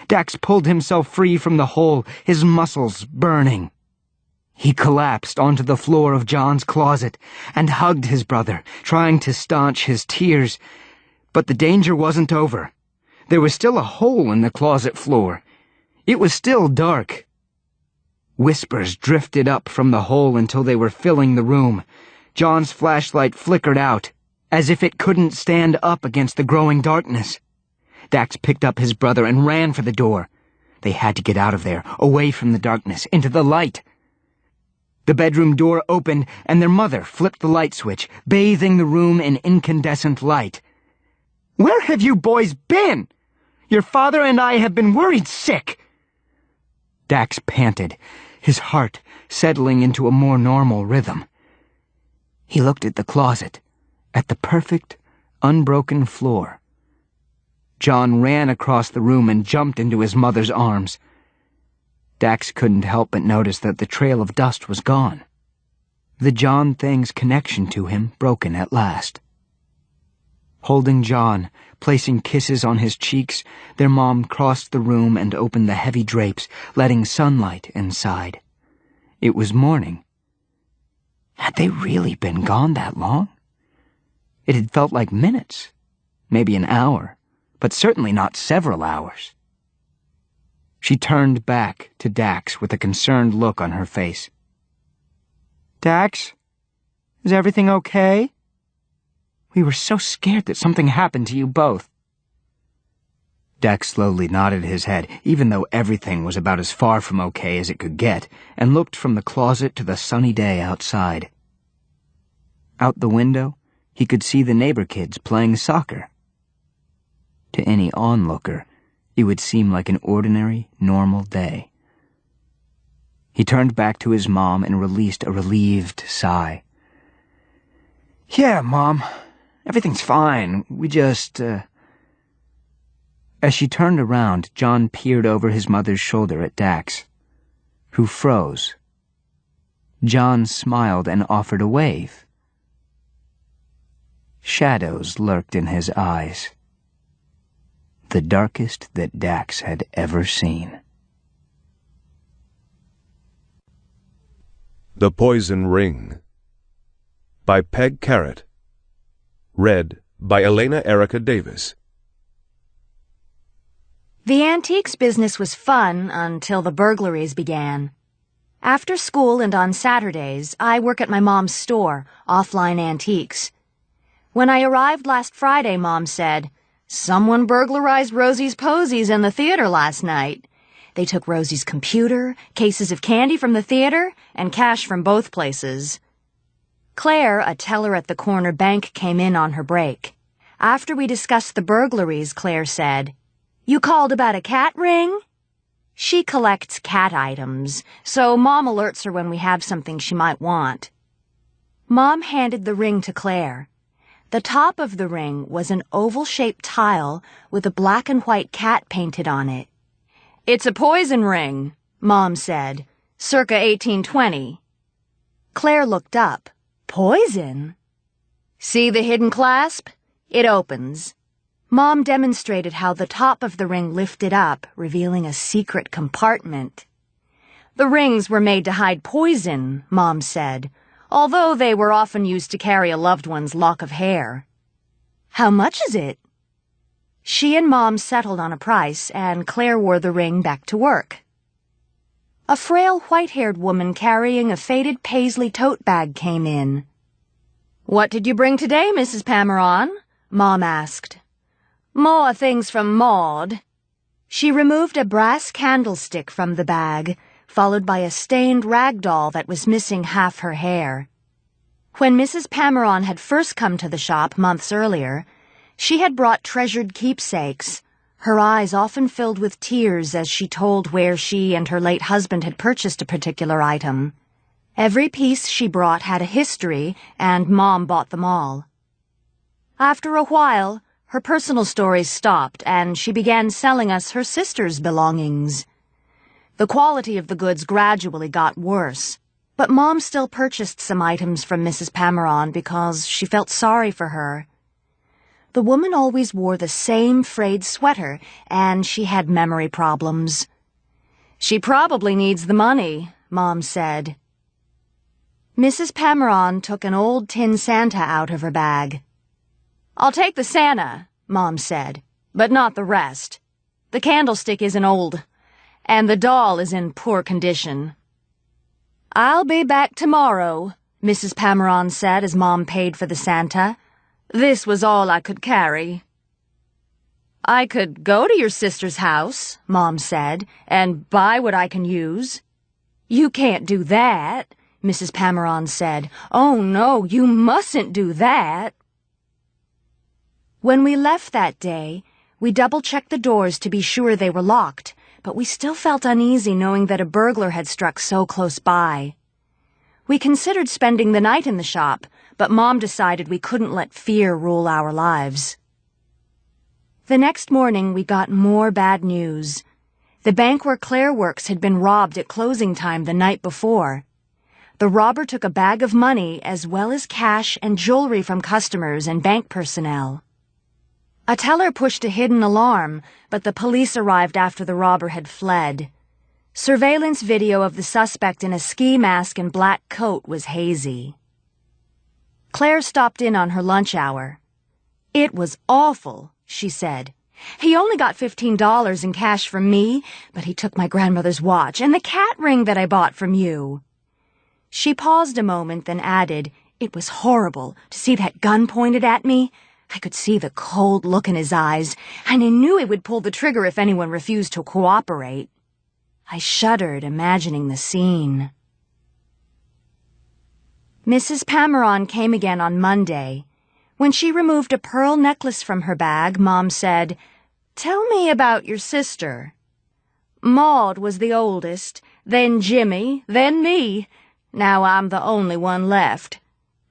Dax pulled himself free from the hole, his muscles burning. He collapsed onto the floor of John's closet and hugged his brother, trying to staunch his tears. But the danger wasn't over. There was still a hole in the closet floor. It was still dark. Whispers drifted up from the hole until they were filling the room. John's flashlight flickered out, as if it couldn't stand up against the growing darkness. Dax picked up his brother and ran for the door. They had to get out of there, away from the darkness, into the light. The bedroom door opened, and their mother flipped the light switch, bathing the room in incandescent light. "Where have you boys been? Your father and I have been worried sick." Dax panted, his heart settling into a more normal rhythm. He looked at the closet, at the perfect, unbroken floor. John ran across the room and jumped into his mother's arms. Dax couldn't help but notice that the trail of dust was gone. The John thing's connection to him broken at last. Holding John, placing kisses on his cheeks, their mom crossed the room and opened the heavy drapes, letting sunlight inside. It was morning. Had they really been gone that long? It had felt like minutes, maybe an hour, but certainly not several hours. She turned back to Dax with a concerned look on her face. "Dax, is everything okay? We were so scared that something happened to you both." Dax slowly nodded his head, even though everything was about as far from okay as it could get, and looked from the closet to the sunny day outside. Out the window, he could see the neighbor kids playing soccer. To any onlooker, it would seem like an ordinary, normal day. He turned back to his mom and released a relieved sigh. "Yeah, Mom, everything's fine. We just, As she turned around, John peered over his mother's shoulder at Dax, who froze. John smiled and offered a wave. Shadows lurked in his eyes, the darkest that Dax had ever seen. The Poison Ring by Peg Carrot. Read by Elena Erica Davis. The antiques business was fun until the burglaries began. After school and on Saturdays, I work at my mom's store, Offline Antiques. When I arrived last Friday, Mom said, "Someone burglarized Rosie's posies in the theater last night. They took Rosie's computer, cases of candy from the theater, and cash from both places." Claire, a teller at the corner bank, came in on her break. After we discussed the burglaries, Claire said, "You called about a cat ring?" She collects cat items, so Mom alerts her when we have something she might want. Mom handed the ring to Claire. The top of the ring was an oval-shaped tile with a black and white cat painted on it. "It's a poison ring," Mom said, "circa 1820. Claire looked up. "Poison?" "See the hidden clasp? It opens." Mom demonstrated how the top of the ring lifted up, revealing a secret compartment. "The rings were made to hide poison," Mom said, although they were often used to carry a loved one's lock of hair. "How much is it?" She and Mom settled on a price, and Claire wore the ring back to work. A frail, white-haired woman carrying a faded paisley tote bag came in. "What did you bring today, Mrs. Pameron?" Mom asked. "More things from Maud." She removed a brass candlestick from the bag, followed by a stained rag doll that was missing half her hair. When Mrs. Pameron had first come to the shop months earlier, she had brought treasured keepsakes, her eyes often filled with tears as she told where she and her late husband had purchased a particular item. Every piece she brought had a history, and Mom bought them all. After a while, her personal stories stopped, and she began selling us her sister's belongings. The quality of the goods gradually got worse, but Mom still purchased some items from Mrs. Pameron because she felt sorry for her. The woman always wore the same frayed sweater, and she had memory problems. "She probably needs the money," Mom said. Mrs. Pameron took an old tin Santa out of her bag. "I'll take the Santa," Mom said, "but not the rest. The candlestick isn't old, and the doll is in poor condition." "I'll be back tomorrow," Mrs. Pameron said as Mom paid for the Santa. "This was all I could carry." "I could go to your sister's house," Mom said, "and buy what I can use." "You can't do that," Mrs. Pameron said. "Oh, no, you mustn't do that." When we left that day, we double-checked the doors to be sure they were locked, but we still felt uneasy knowing that a burglar had struck so close by. We considered spending the night in the shop, but Mom decided we couldn't let fear rule our lives. The next morning, we got more bad news. The bank where Claire works had been robbed at closing time the night before. The robber took a bag of money as well as cash and jewelry from customers and bank personnel. A teller pushed a hidden alarm, but the police arrived after the robber had fled. Surveillance video of the suspect in a ski mask and black coat was hazy. Claire stopped in on her lunch hour. "It was awful," she said. "He only got $15 in cash from me, but he took my grandmother's watch and the cat ring that I bought from you." She paused a moment, then added, "It was horrible to see that gun pointed at me. I could see the cold look in his eyes, and I knew he would pull the trigger if anyone refused to cooperate." I shuddered, imagining the scene. Mrs. Pameron came again on Monday. When she removed a pearl necklace from her bag, Mom said, "Tell me about your sister." "Maud was the oldest, then Jimmy, then me. Now I'm the only one left."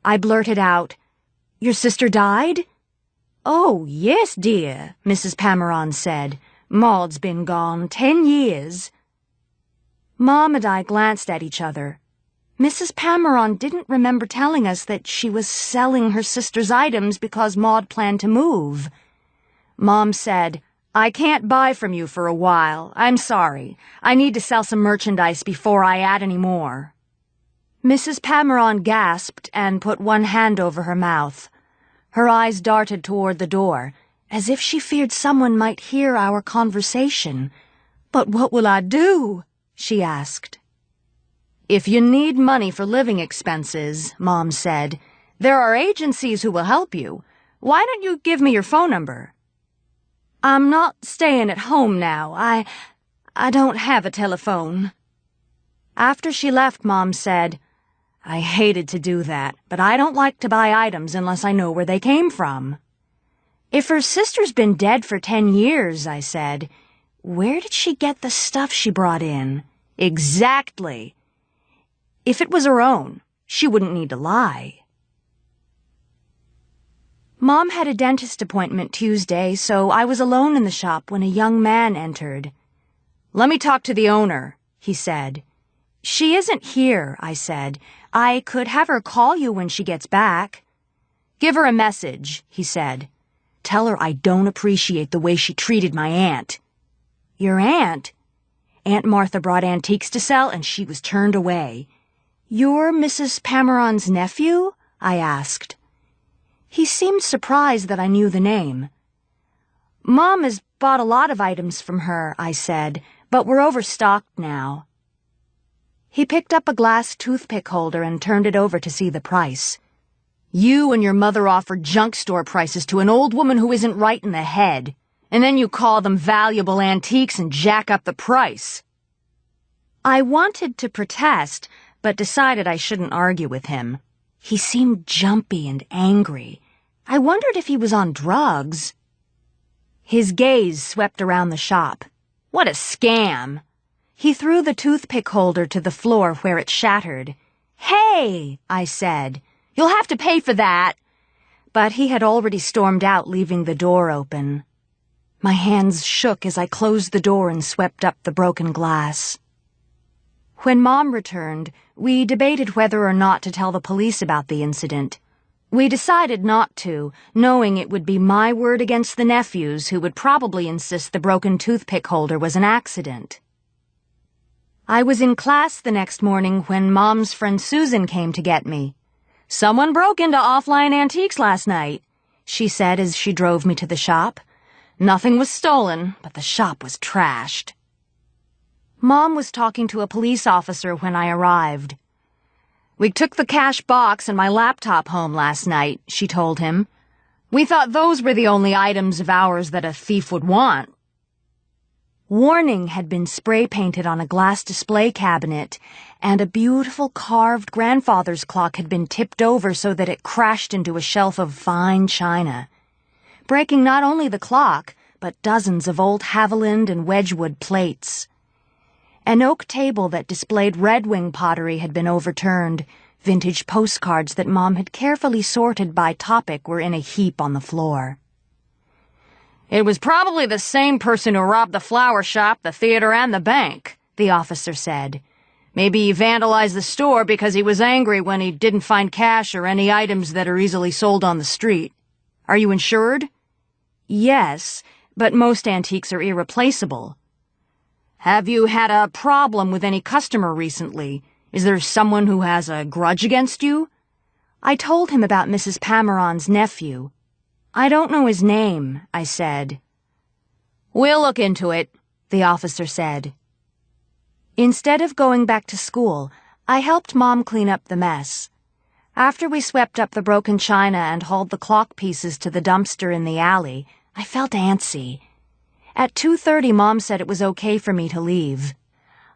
I blurted out, "Your sister died?" "Oh, yes, dear," Mrs. Pameron said. "Maud's been gone 10 years. Mom and I glanced at each other. Mrs. Pameron didn't remember telling us that she was selling her sister's items because Maud planned to move. Mom said, "I can't buy from you for a while. I'm sorry. I need to sell some merchandise before I add any more." Mrs. Pameron gasped and put one hand over her mouth. Her eyes darted toward the door, as if she feared someone might hear our conversation. "But what will I do?" she asked. "If you need money for living expenses," Mom said, "there are agencies who will help you. Why don't you give me your phone number?" "I'm not staying at home now. I don't have a telephone." After she left, Mom said, "I hated to do that, but I don't like to buy items unless I know where they came from." "If her sister's been dead for 10 years, I said, "where did she get the stuff she brought in?" "Exactly. If it was her own, she wouldn't need to lie." Mom had a dentist appointment Tuesday, so I was alone in the shop when a young man entered. "Let me talk to the owner," he said. "She isn't here," I said. "I could have her call you when she gets back." "Give her a message," he said. "Tell her I don't appreciate the way she treated my aunt." "Your aunt?" "Aunt Martha brought antiques to sell, and she was turned away." "You're Mrs. Pameron's nephew?" I asked. He seemed surprised that I knew the name. "Mom has bought a lot of items from her," I said, "but we're overstocked now." He picked up a glass toothpick holder and turned it over to see the price. "You and your mother offer junk store prices to an old woman who isn't right in the head, and then you call them valuable antiques and jack up the price." I wanted to protest, but decided I shouldn't argue with him. He seemed jumpy and angry. I wondered if he was on drugs. His gaze swept around the shop. "What a scam!" He threw the toothpick holder to the floor where it shattered. "Hey!" I said. "You'll have to pay for that." But he had already stormed out, leaving the door open. My hands shook as I closed the door and swept up the broken glass. When Mom returned, we debated whether or not to tell the police about the incident. We decided not to, knowing it would be my word against the nephew's, who would probably insist the broken toothpick holder was an accident. I was in class the next morning when Mom's friend Susan came to get me. "Someone broke into Offline Antiques last night," she said as she drove me to the shop. "Nothing was stolen, but the shop was trashed." Mom was talking to a police officer when I arrived. "We took the cash box and my laptop home last night," she told him. "We thought those were the only items of ours that a thief would want." Warning had been spray-painted on a glass display cabinet, and a beautiful carved grandfather's clock had been tipped over so that it crashed into a shelf of fine china, breaking not only the clock, but dozens of old Haviland and Wedgwood plates. An oak table that displayed Red Wing pottery had been overturned. Vintage postcards that Mom had carefully sorted by topic were in a heap on the floor. "It was probably the same person who robbed the flower shop, the theater, and the bank," the officer said. "Maybe he vandalized the store because he was angry when he didn't find cash or any items that are easily sold on the street. Are you insured?" "Yes, but most antiques are irreplaceable." "Have you had a problem with any customer recently? Is there someone who has a grudge against you?" I told him about Mrs. Pameron's nephew. "I don't know his name," I said. "We'll look into it," the officer said. Instead of going back to school, I helped Mom clean up the mess. After we swept up the broken china and hauled the clock pieces to the dumpster in the alley, I felt antsy. At 2:30, Mom said it was okay for me to leave.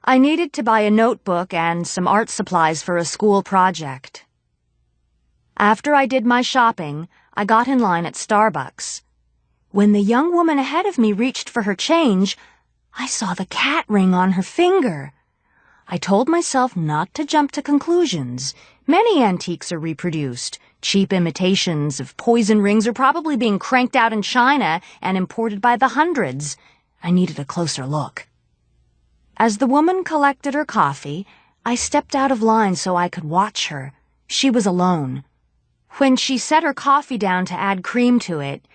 I needed to buy a notebook and some art supplies for a school project. After I did my shopping, I got in line at Starbucks. When the young woman ahead of me reached for her change, I saw the cat ring on her finger. I told myself not to jump to conclusions. Many antiques are reproduced. Cheap imitations of poison rings are probably being cranked out in China and imported by the hundreds. I needed a closer look. As the woman collected her coffee, I stepped out of line so I could watch her. She was alone. When she set her coffee down to add cream to it,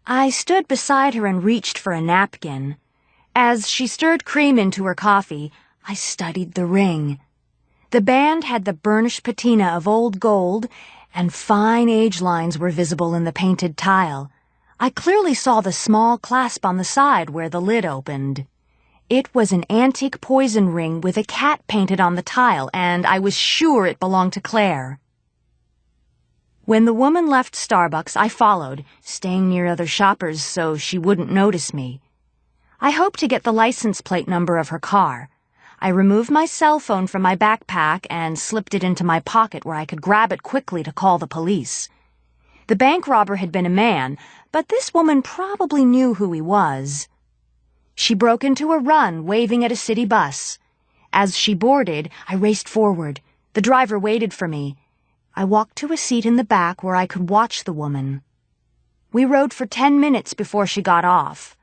I stood beside her and reached for a napkin. As she stirred cream into her coffee, I studied the ring. The band had the burnished patina of old gold, and fine age lines were visible in the painted tile. I clearly saw the small clasp on the side where the lid opened. It was an antique poison ring with a cat painted on the tile, and I was sure it belonged to Claire. When the woman left Starbucks, I followed, staying near other shoppers so she wouldn't notice me. I hoped to get the license plate number of her car. I removed my cell phone from my backpack and slipped it into my pocket where I could grab it quickly to call the police. The bank robber had been a man, but this woman probably knew who he was. She broke into a run, waving at a city bus. As she boarded, I raced forward. The driver waited for me. I walked to a seat in the back where I could watch the woman. We rode for 10 minutes before she got off.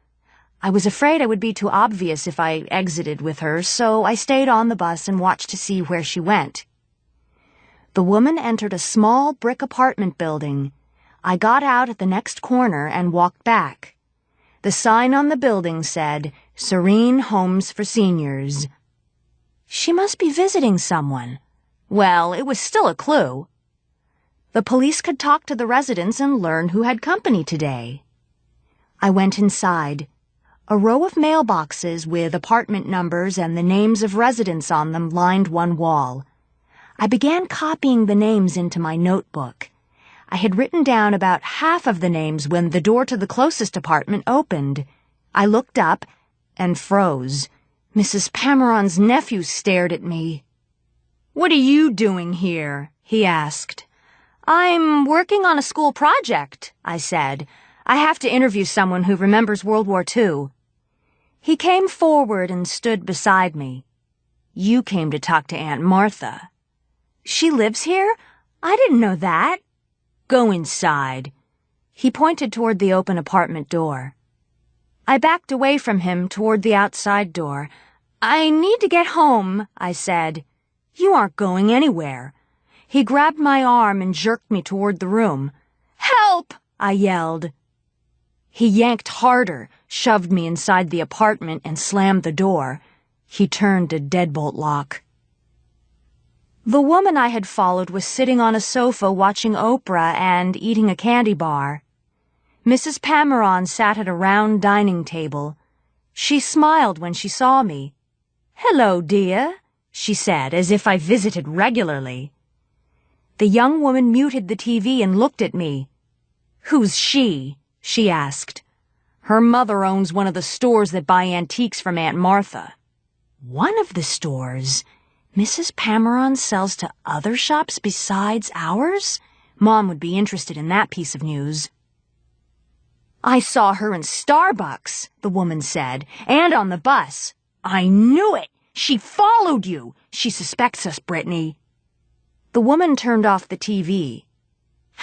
I was afraid I would be too obvious if I exited with her, so I stayed on the bus and watched to see where she went. The woman entered a small brick apartment building. I got out at the next corner and walked back. The sign on the building said, "Serene Homes for Seniors." She must be visiting someone. Well, it was still a clue. The police could talk to the residents and learn who had company today. I went inside. A row of mailboxes with apartment numbers and the names of residents on them lined one wall. I began copying the names into my notebook. I had written down about half of the names when the door to the closest apartment opened. I looked up and froze. Mrs. Pameron's nephew stared at me. "What are you doing here?" he asked. "I'm working on a school project," I said. "I have to interview someone who remembers World War II. He came forward and stood beside me. "You came to talk to Aunt Martha." "She lives here? I didn't know that." "Go inside." He pointed toward the open apartment door. I backed away from him toward the outside door. "I need to get home," I said. "You aren't going anywhere." He grabbed my arm and jerked me toward the room. "Help!" I yelled. He yanked harder, shoved me inside the apartment, and slammed the door. He turned a deadbolt lock. The woman I had followed was sitting on a sofa watching Oprah and eating a candy bar. Mrs. Pameron sat at a round dining table. She smiled when she saw me. "Hello, dear," she said, as if I visited regularly. The young woman muted the TV and looked at me. "Who's she?" she asked. "Her mother owns one of the stores that buy antiques from Aunt Martha." "One of the stores? Mrs. Pameron sells to other shops besides ours?" Mom would be interested in that piece of news. "I saw her in Starbucks," the woman said, "and on the bus. I knew it! She followed you! She suspects us, Brittany." The woman turned off the TV.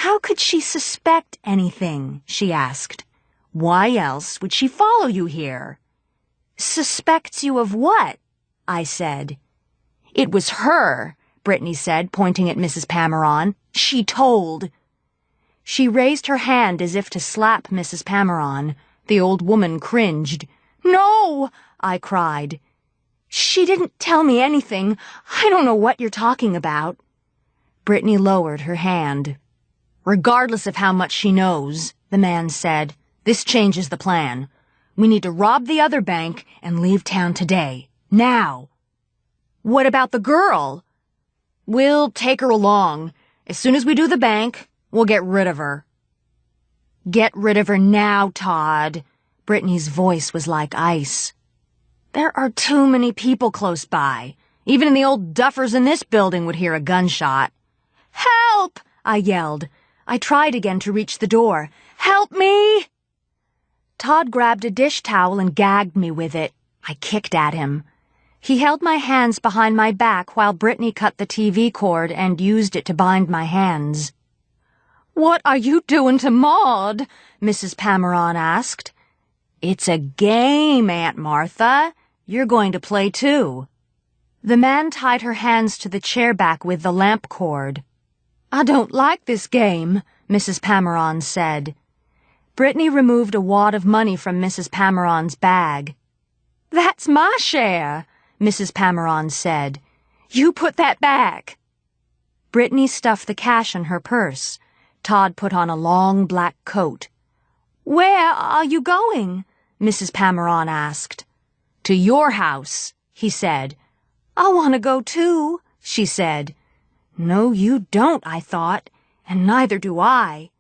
"How could she suspect anything?" she asked. "Why else would she follow you here?" "Suspects you of what?" I said. "It was her," Brittany said, pointing at Mrs. Pameron. "She told." She raised her hand as if to slap Mrs. Pameron. The old woman cringed. "No!" I cried. "She didn't tell me anything. I don't know what you're talking about." Brittany lowered her hand. "Regardless of how much she knows," the man said, "this changes the plan. We need to rob the other bank and leave town today. Now." "What about the girl?" "We'll take her along. As soon as we do the bank, we'll get rid of her." "Get rid of her now, Todd." Brittany's voice was like ice. "There are too many people close by. Even the old duffers in this building would hear a gunshot." "Help!" I yelled. I tried again to reach the door. "Help me!" Todd grabbed a dish towel and gagged me with it. I kicked at him. He held my hands behind my back while Brittany cut the TV cord and used it to bind my hands. "What are you doing to Maud?" Mrs. Pameron asked. "It's a game, Aunt Martha. You're going to play too." The man tied her hands to the chair back with the lamp cord. "I don't like this game," Mrs. Pameron said. Brittany removed a wad of money from Mrs. Pameron's bag. "That's my share," Mrs. Pameron said. "You put that back." Brittany stuffed the cash in her purse. Todd put on a long black coat. "Where are you going?" Mrs. Pameron asked. "To your house," he said. "I want to go too," she said. "No, you don't," I thought, "and neither do I."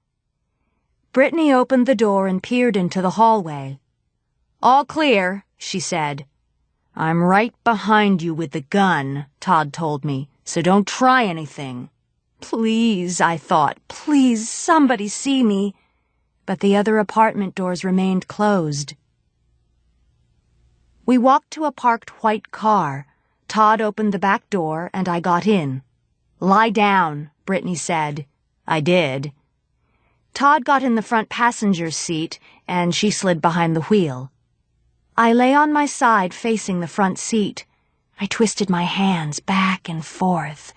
Brittany opened the door and peered into the hallway. "All clear," she said. "I'm right behind you with the gun," Todd told me, "so don't try anything." Please, I thought, please somebody see me. But the other apartment doors remained closed. We walked to a parked white car. Todd opened the back door and I got in. "Lie down," Brittany said. I did. Todd got in the front passenger's seat and she slid behind the wheel. I lay on my side facing the front seat. I twisted my hands back and forth,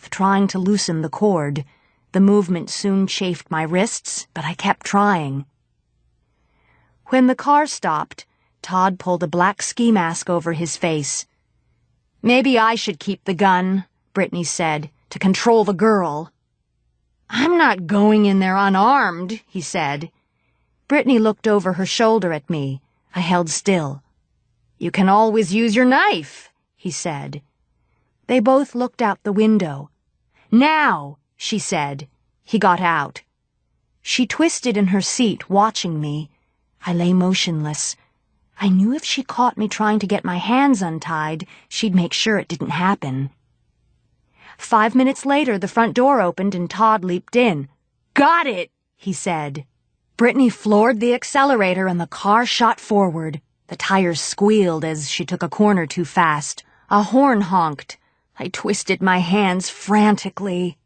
trying to loosen the cord. The movement soon chafed my wrists, but I kept trying. When the car stopped, Todd pulled a black ski mask over his face. "Maybe I should keep the gun," Brittany said, "to control the girl." "I'm not going in there unarmed," he said. Brittany looked over her shoulder at me. I held still. "You can always use your knife," he said. They both looked out the window. "Now," she said. He got out. She twisted in her seat, watching me. I lay motionless. I knew if she caught me trying to get my hands untied, she'd make sure it didn't happen. 5 minutes later, the front door opened and Todd leaped in. "Got it," he said. Brittany floored the accelerator and the car shot forward. The tires squealed as she took a corner too fast. A horn honked. I twisted my hands frantically.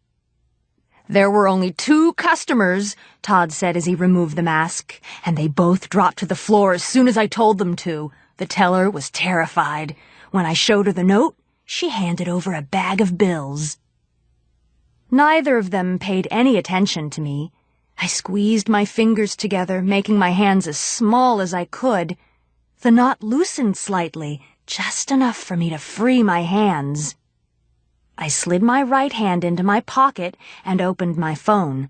"There were only 2 customers," Todd said as he removed the mask, and they both dropped to the floor as soon as I told them to. The teller was terrified. When I showed her the note, she handed over a bag of bills. Neither of them paid any attention to me. I squeezed my fingers together, making my hands as small as I could. The knot loosened slightly, just enough for me to free my hands. I slid my right hand into my pocket and opened my phone.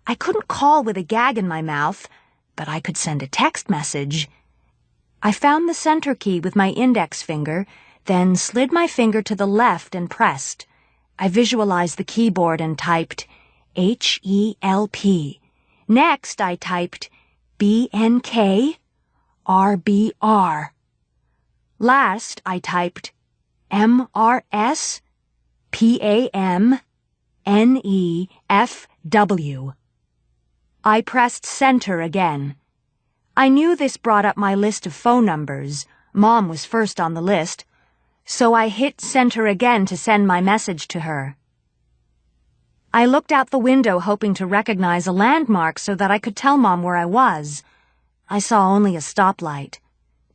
I couldn't call with a gag in my mouth, but I could send a text message. I found the center key with my index finger, then slid my finger to the left and pressed. I visualized the keyboard and typed HELP. Next, I typed BNK RBR. Last, I typed MRS PAMNEFW. I pressed center again. I knew this brought up my list of phone numbers. Mom was first on the list, so I hit center again to send my message to her. I looked out the window hoping to recognize a landmark so that I could tell Mom where I was. I saw only a stoplight.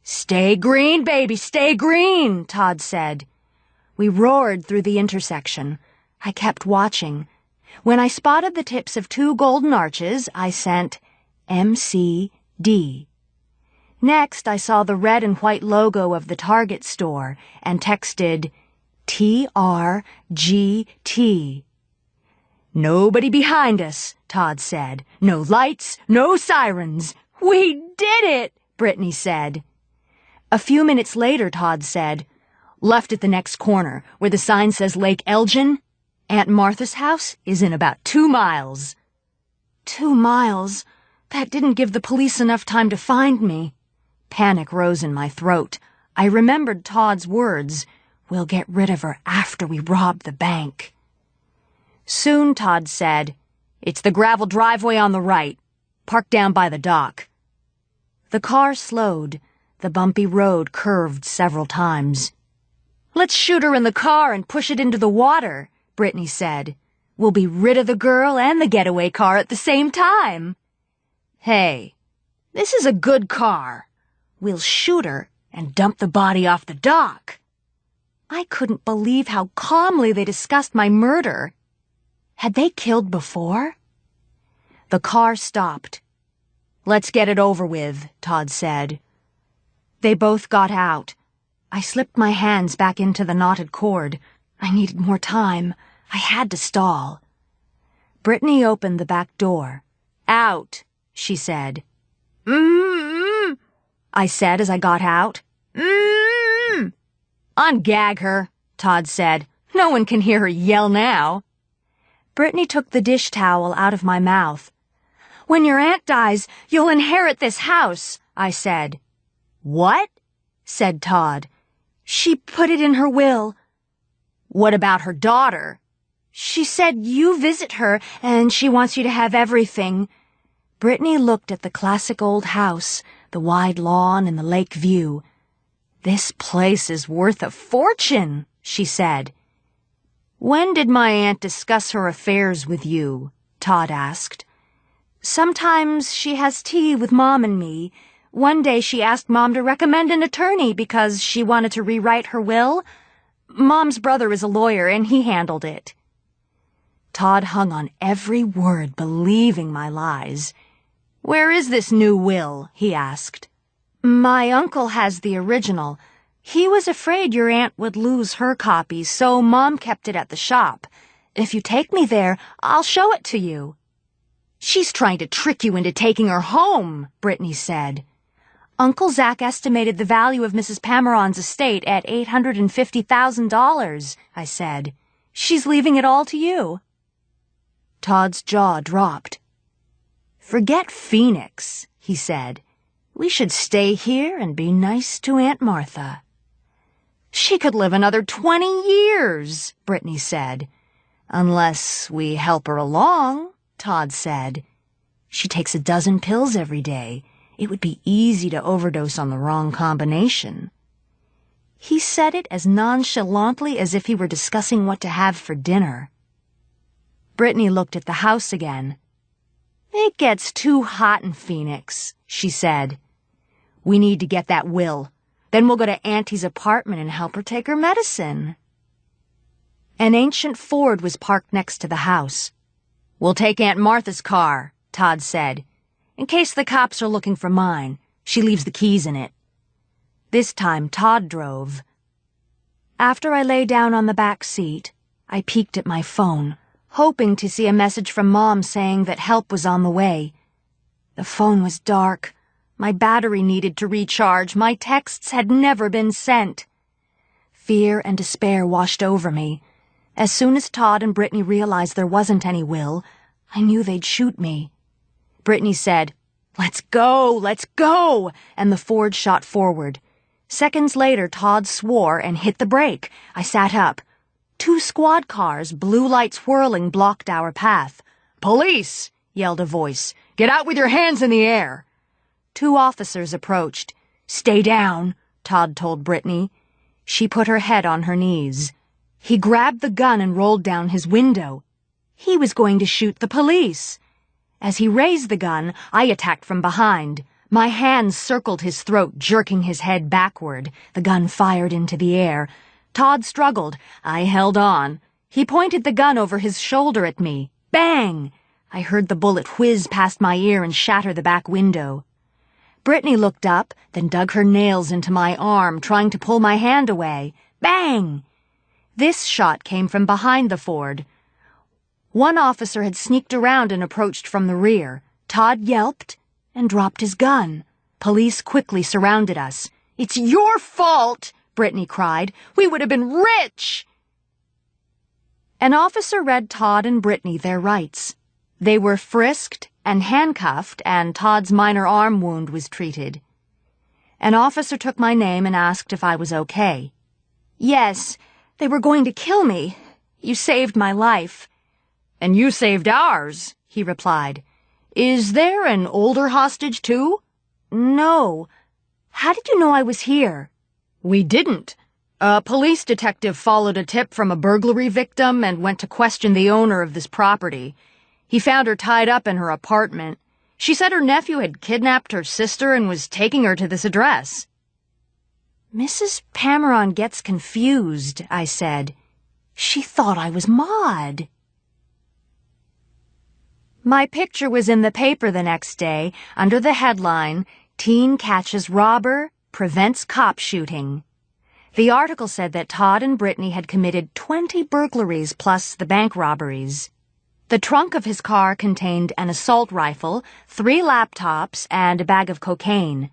"Stay green, baby, stay green," Todd said. We roared through the intersection. I kept watching. When I spotted the tips of 2 golden arches, I sent MCD. Next, I saw the red and white logo of the Target store and texted TRGT. "Nobody behind us," Todd said. "No lights, no sirens." "We did it," Brittany said. A few minutes later, Todd said, "Left at the next corner, where the sign says Lake Elgin. Aunt Martha's house is in about 2 miles. 2 miles? That didn't give the police enough time to find me. Panic rose in my throat. I remembered Todd's words, "We'll get rid of her after we rob the bank." Soon, Todd said, "It's the gravel driveway on the right. Park down by the dock." The car slowed. The bumpy road curved several times. "Let's shoot her in the car and push it into the water," Brittany said. "We'll be rid of the girl and the getaway car at the same time." "Hey, this is a good car. We'll shoot her and dump the body off the dock." I couldn't believe how calmly they discussed my murder. Had they killed before? The car stopped. "Let's get it over with," Todd said. They both got out. I slipped my hands back into the knotted cord. I needed more time. I had to stall. Brittany opened the back door. "Out," she said. "Mm-mm," I said as I got out. "Mm-mm." "Ungag her," Todd said. "No one can hear her yell now." Brittany took the dish towel out of my mouth. "When your aunt dies, you'll inherit this house," I said. "What?" said Todd. "She put it in her will." "What about her daughter?" "She said you visit her and she wants you to have everything." Brittany looked at the classic old house, the wide lawn and the lake view. "This place is worth a fortune," she said. "When did my aunt discuss her affairs with you?" Todd asked. "Sometimes she has tea with Mom and me. One day she asked Mom to recommend an attorney because she wanted to rewrite her will. Mom's brother is a lawyer and he handled it." Todd hung on every word, believing my lies. "Where is this new will?" he asked. "My uncle has the original. He was afraid your aunt would lose her copy, so Mom kept it at the shop. If you take me there, I'll show it to you." "She's trying to trick you into taking her home," Brittany said. "Uncle Zach estimated the value of Mrs. Pameron's estate at $850,000, I said. "She's leaving it all to you." Todd's jaw dropped. "Forget Phoenix," he said. "We should stay here and be nice to Aunt Martha." "She could live another 20 years, Brittany said. "Unless we help her along," Todd said. "She takes a dozen pills every day. It would be easy to overdose on the wrong combination." He said it as nonchalantly as if he were discussing what to have for dinner. Brittany looked at the house again. "It gets too hot in Phoenix," she said. "We need to get that will. Then we'll go to Auntie's apartment and help her take her medicine." An ancient Ford was parked next to the house. "We'll take Aunt Martha's car," Todd said. "In case the cops are looking for mine. She leaves the keys in it." This time Todd drove. After I lay down on the back seat, I peeked at my phone, hoping to see a message from Mom saying that help was on the way. The phone was dark. My battery needed to recharge. My texts had never been sent. Fear and despair washed over me. As soon as Todd and Brittany realized there wasn't any Will, I knew they'd shoot me. Brittany said, "Let's go," and the Ford shot forward. Seconds later, Todd swore and hit the brake. I sat up. 2 squad cars, blue lights whirling, blocked our path. "Police!" yelled a voice. "Get out with your hands in the air!" 2 officers approached. "Stay down," Todd told Brittany. She put her head on her knees. He grabbed the gun and rolled down his window. He was going to shoot the police. As he raised the gun, I attacked from behind. My hands circled his throat, jerking his head backward. The gun fired into the air. Todd struggled. I held on. He pointed the gun over his shoulder at me. Bang! I heard the bullet whiz past my ear and shatter the back window. Brittany looked up, then dug her nails into my arm, trying to pull my hand away. Bang! This shot came from behind the Ford. One officer had sneaked around and approached from the rear. Todd yelped and dropped his gun. Police quickly surrounded us. "It's your fault!" Brittany cried. "We would have been rich!" An officer read Todd and Brittany their rights. They were frisked and handcuffed, and Todd's minor arm wound was treated. An officer took my name and asked if I was okay. "Yes, they were going to kill me. You saved my life." "And you saved ours," he replied. "Is there an older hostage, too?" "No. How did you know I was here?" "We didn't. A police detective followed a tip from a burglary victim and went to question the owner of this property. He found her tied up in her apartment. She said her nephew had kidnapped her sister and was taking her to this address." "Mrs. Pameron gets confused," I said. "She thought I was Maud." My picture was in the paper the next day under the headline, "Teen Catches Robber, Prevents Cop Shooting." The article said that Todd and Brittany had committed 20 burglaries plus the bank robberies. The trunk of his car contained an assault rifle, 3 laptops, and a bag of cocaine.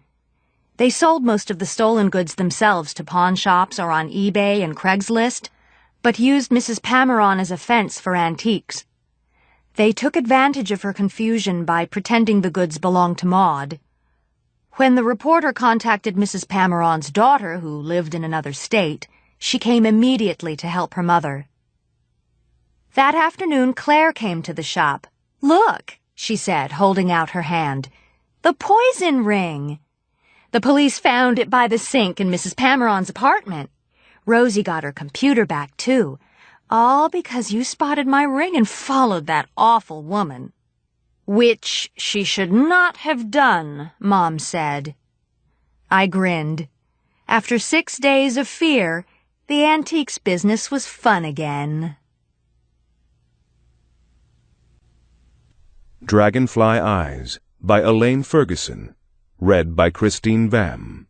They sold most of the stolen goods themselves to pawn shops or on eBay and Craigslist, but used Mrs. Pameron as a fence for antiques. They took advantage of her confusion by pretending the goods belonged to Maud. When the reporter contacted Mrs. Pameron's daughter, who lived in another state, she came immediately to help her mother. That afternoon, Claire came to the shop. "Look," she said, holding out her hand. "The poison ring." The police found it by the sink in Mrs. Pameron's apartment. Rosie got her computer back, too. All because you spotted my ring and followed that awful woman. "Which she should not have done," Mom said. I grinned. After 6 days of fear, the antiques business was fun again. Dragonfly Eyes by Elaine Ferguson. Read by Christine Vam.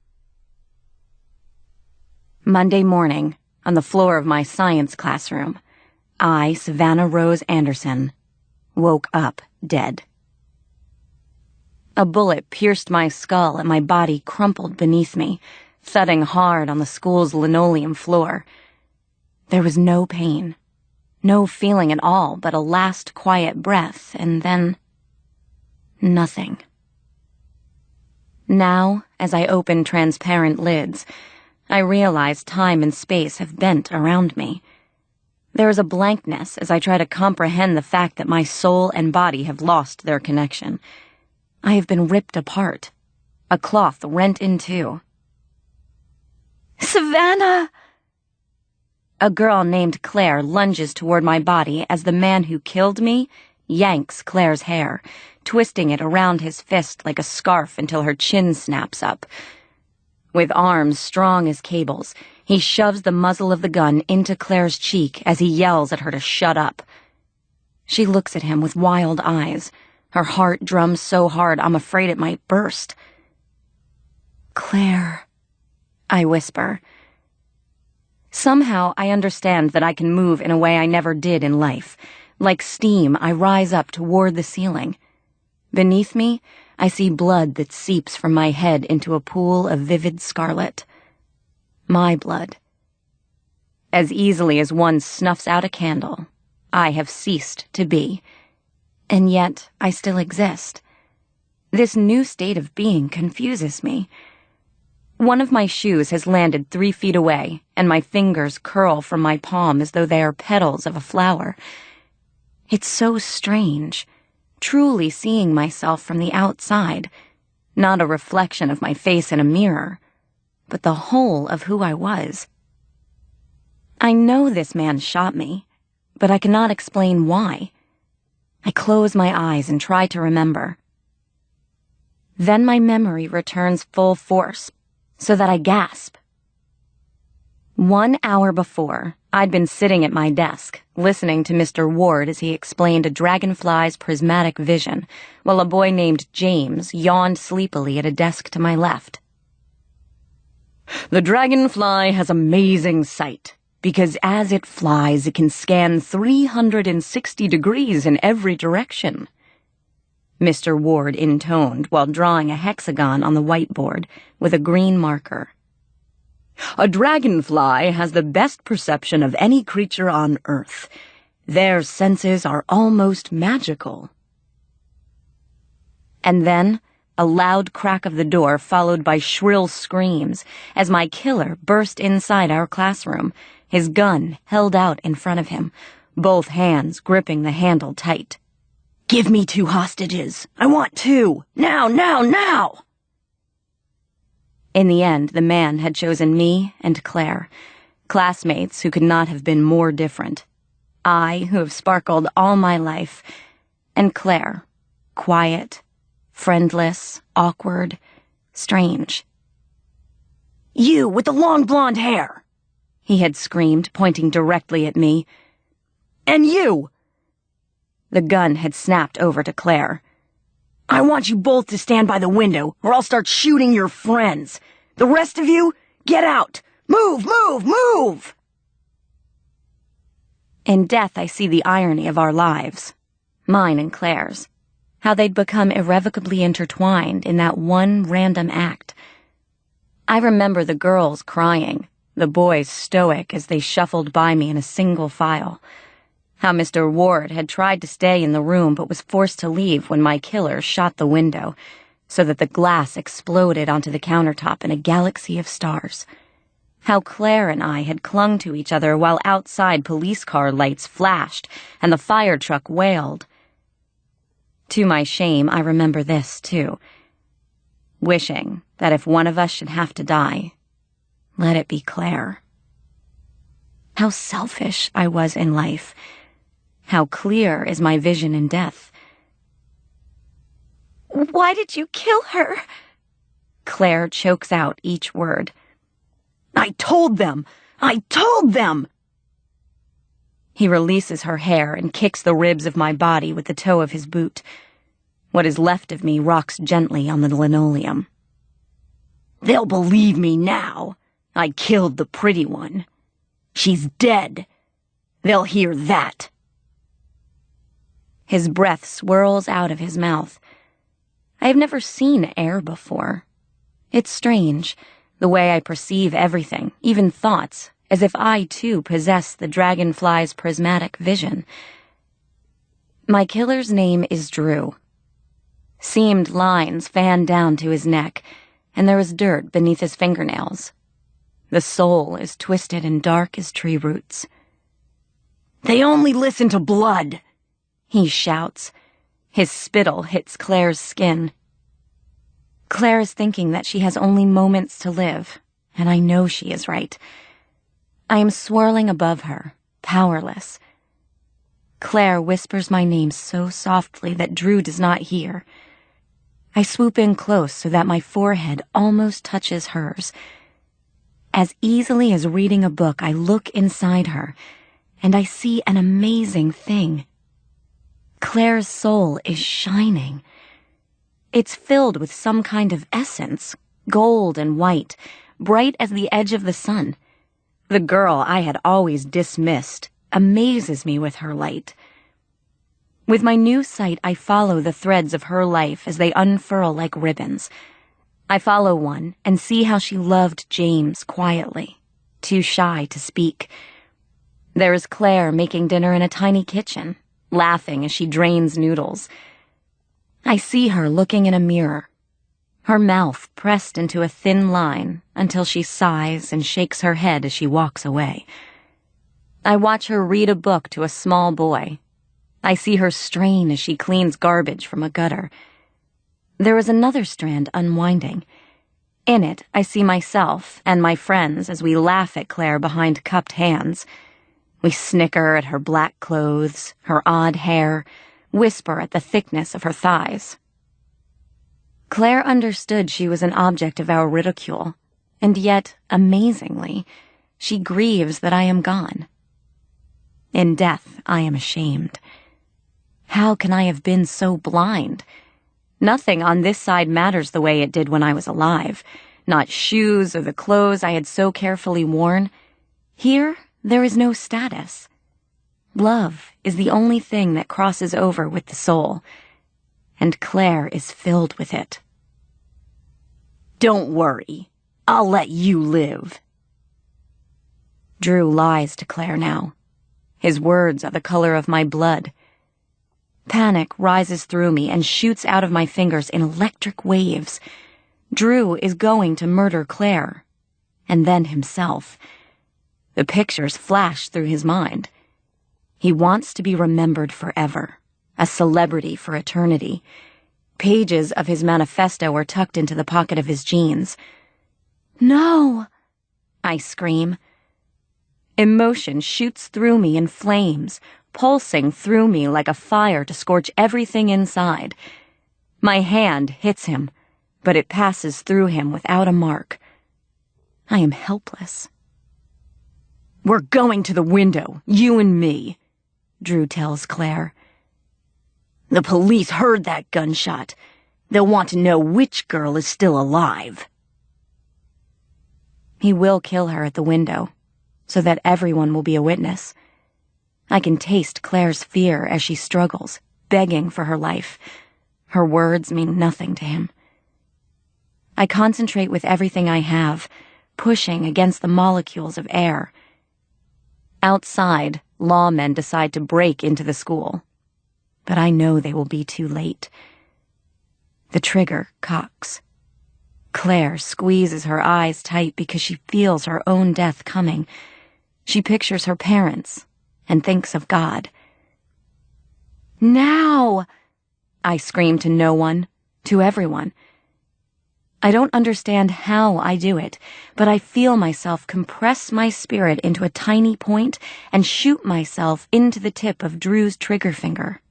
Monday morning, on the floor of my science classroom, I, Savannah Rose Anderson, woke up dead. A bullet pierced my skull and my body crumpled beneath me, thudding hard on the school's linoleum floor. There was no pain, no feeling at all but a last quiet breath, and then nothing. Now, as I open transparent lids, I realize time and space have bent around me. There is a blankness as I try to comprehend the fact that my soul and body have lost their connection. I have been ripped apart, a cloth rent in two. "Savannah!" A girl named Claire lunges toward my body as the man who killed me yanks Claire's hair, twisting it around his fist like a scarf until her chin snaps up. With arms strong as cables, He shoves the muzzle of the gun into Claire's cheek as he yells at her to shut up. She looks at him with wild eyes. Her heart drums so hard I'm afraid it might burst. "Claire," I whisper. Somehow I understand that I can move in a way I never did in life. Like steam, I rise up toward the ceiling. Beneath me, I see blood that seeps from my head into a pool of vivid scarlet. My blood. As easily as one snuffs out a candle, I have ceased to be. And yet, I still exist. This new state of being confuses me. One of my shoes has landed 3 feet away, and my fingers curl from my palm as though they are petals of a flower. It's so strange, truly seeing myself from the outside, not a reflection of my face in a mirror, but the whole of who I was. I know this man shot me, but I cannot explain why. I close my eyes and try to remember. Then my memory returns full force, so that I gasp. 1 hour before, I'd been sitting at my desk, listening to Mr. Ward as he explained a dragonfly's prismatic vision, while a boy named James yawned sleepily at a desk to my left. "The dragonfly has amazing sight, because as it flies, it can scan 360 degrees in every direction," Mr. Ward intoned while drawing a hexagon on the whiteboard with a green marker. "A dragonfly has the best perception of any creature on Earth. Their senses are almost magical." And then, a loud crack of the door followed by shrill screams as my killer burst inside our classroom, his gun held out in front of him, both hands gripping the handle tight. "Give me 2 hostages. I want 2. Now, now, now!" In the end, the man had chosen me and Claire, classmates who could not have been more different. I, who have sparkled all my life, and Claire, quiet, friendless, awkward, strange. "You with the long blonde hair!" he had screamed, pointing directly at me. "And you!" The gun had snapped over to Claire. "I want you both to stand by the window, or I'll start shooting your friends. The rest of you, get out! Move, move, move!" In death, I see the irony of our lives, mine and Claire's, how they'd become irrevocably intertwined in that one random act. I remember the girls crying, the boys stoic as they shuffled by me in a single file. How Mr. Ward had tried to stay in the room but was forced to leave when my killer shot the window, so that the glass exploded onto the countertop in a galaxy of stars. How Claire and I had clung to each other while outside police car lights flashed and the fire truck wailed. To my shame, I remember this, too. Wishing that if one of us should have to die, let it be Claire. How selfish I was in life. How clear is my vision in death. "Why did you kill her?" Claire chokes out each word. "I told them! I told them!" He releases her hair and kicks the ribs of my body with the toe of his boot. What is left of me rocks gently on the linoleum. "They'll believe me now. I killed the pretty one. She's dead. They'll hear that." His breath swirls out of his mouth. I have never seen air before. It's strange, the way I perceive everything, even thoughts, as if I too possess the dragonfly's prismatic vision. My killer's name is Drew. Seamed lines fan down to his neck, and there is dirt beneath his fingernails. The soul is twisted and dark as tree roots. "They only listen to blood," he shouts. His spittle hits Claire's skin. Claire is thinking that she has only moments to live, and I know she is right. I am swirling above her, powerless. Claire whispers my name so softly that Drew does not hear. I swoop in close so that my forehead almost touches hers. As easily as reading a book, I look inside her, and I see an amazing thing. Claire's soul is shining. It's filled with some kind of essence, gold and white, bright as the edge of the sun. The girl I had always dismissed amazes me with her light. With my new sight, I follow the threads of her life as they unfurl like ribbons. I follow one and see how she loved James quietly, too shy to speak. There is Claire making dinner in a tiny kitchen, laughing as she drains noodles. I see her looking in a mirror, her mouth pressed into a thin line until she sighs and shakes her head as she walks away. I watch her read a book to a small boy. I see her strain as she cleans garbage from a gutter. There is another strand unwinding. In it, I see myself and my friends as we laugh at Claire behind cupped hands. We snicker at her black clothes, her odd hair, whisper at the thickness of her thighs. Claire understood she was an object of our ridicule, and yet, amazingly, she grieves that I am gone. In death, I am ashamed. How can I have been so blind? Nothing on this side matters the way it did when I was alive. Not shoes or the clothes I had so carefully worn. Here, there is no status. Love is the only thing that crosses over with the soul, and Claire is filled with it. Don't worry. I'll let you live. Drew lies to Claire now. His words are the color of my blood. Panic rises through me and shoots out of my fingers in electric waves. Drew is going to murder Claire, and then himself. The pictures flash through his mind. He wants to be remembered forever, a celebrity for eternity. Pages of his manifesto are tucked into the pocket of his jeans. No! I scream. Emotion shoots through me in flames, pulsing through me like a fire to scorch everything inside. My hand hits him, but it passes through him without a mark. I am helpless. We're going to the window, you and me, Drew tells Claire. The police heard that gunshot. They'll want to know which girl is still alive. He will kill her at the window, so that everyone will be a witness. I can taste Claire's fear as she struggles, begging for her life. Her words mean nothing to him. I concentrate with everything I have, pushing against the molecules of air. Outside, lawmen decide to break into the school, but I know they will be too late. The trigger cocks. Claire squeezes her eyes tight because she feels her own death coming. She pictures her parents and thinks of God. Now! I scream to no one, to everyone. I don't understand how I do it, but I feel myself compress my spirit into a tiny point and shoot myself into the tip of Drew's trigger finger.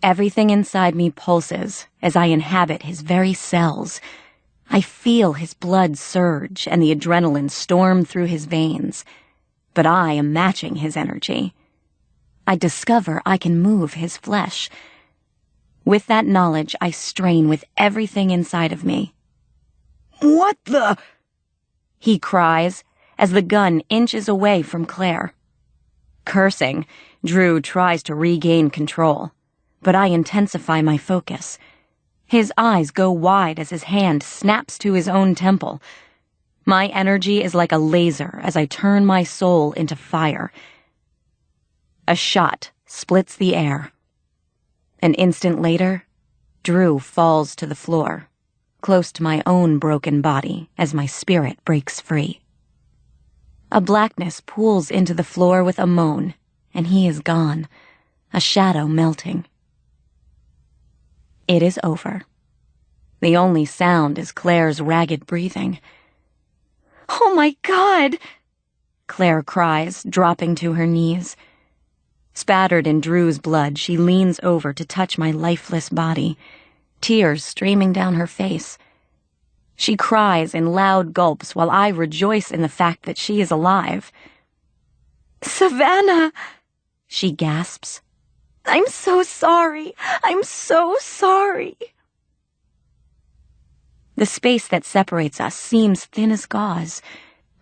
Everything inside me pulses as I inhabit his very cells. I feel his blood surge and the adrenaline storm through his veins, but I am matching his energy. I discover I can move his flesh. With that knowledge, I strain with everything inside of me. What the? He cries as the gun inches away from Claire. Cursing, Drew tries to regain control, but I intensify my focus. His eyes go wide as his hand snaps to his own temple. My energy is like a laser as I turn my soul into fire. A shot splits the air. An instant later, Drew falls to the floor, close to my own broken body as my spirit breaks free. A blackness pools into the floor with a moan, and he is gone, a shadow melting. It is over. The only sound is Claire's ragged breathing. Oh my God! Claire cries, dropping to her knees. Spattered in Drew's blood, she leans over to touch my lifeless body, tears streaming down her face. She cries in loud gulps while I rejoice in the fact that she is alive. "Savannah!" she gasps. "I'm so sorry. I'm so sorry." The space that separates us seems thin as gauze,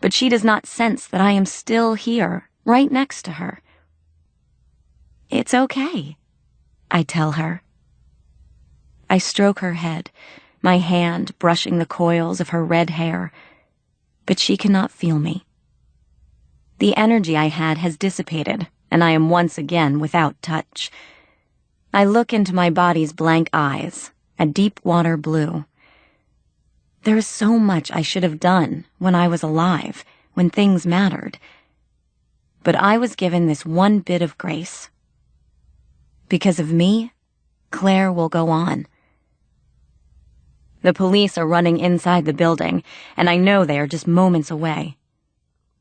but she does not sense that I am still here, right next to her. It's okay, I tell her. I stroke her head, my hand brushing the coils of her red hair, but she cannot feel me. The energy I had has dissipated, and I am once again without touch. I look into my body's blank eyes, a deep water blue. There is so much I should have done when I was alive, when things mattered. But I was given this one bit of grace. Because of me, Claire will go on. The police are running inside the building, and I know they are just moments away.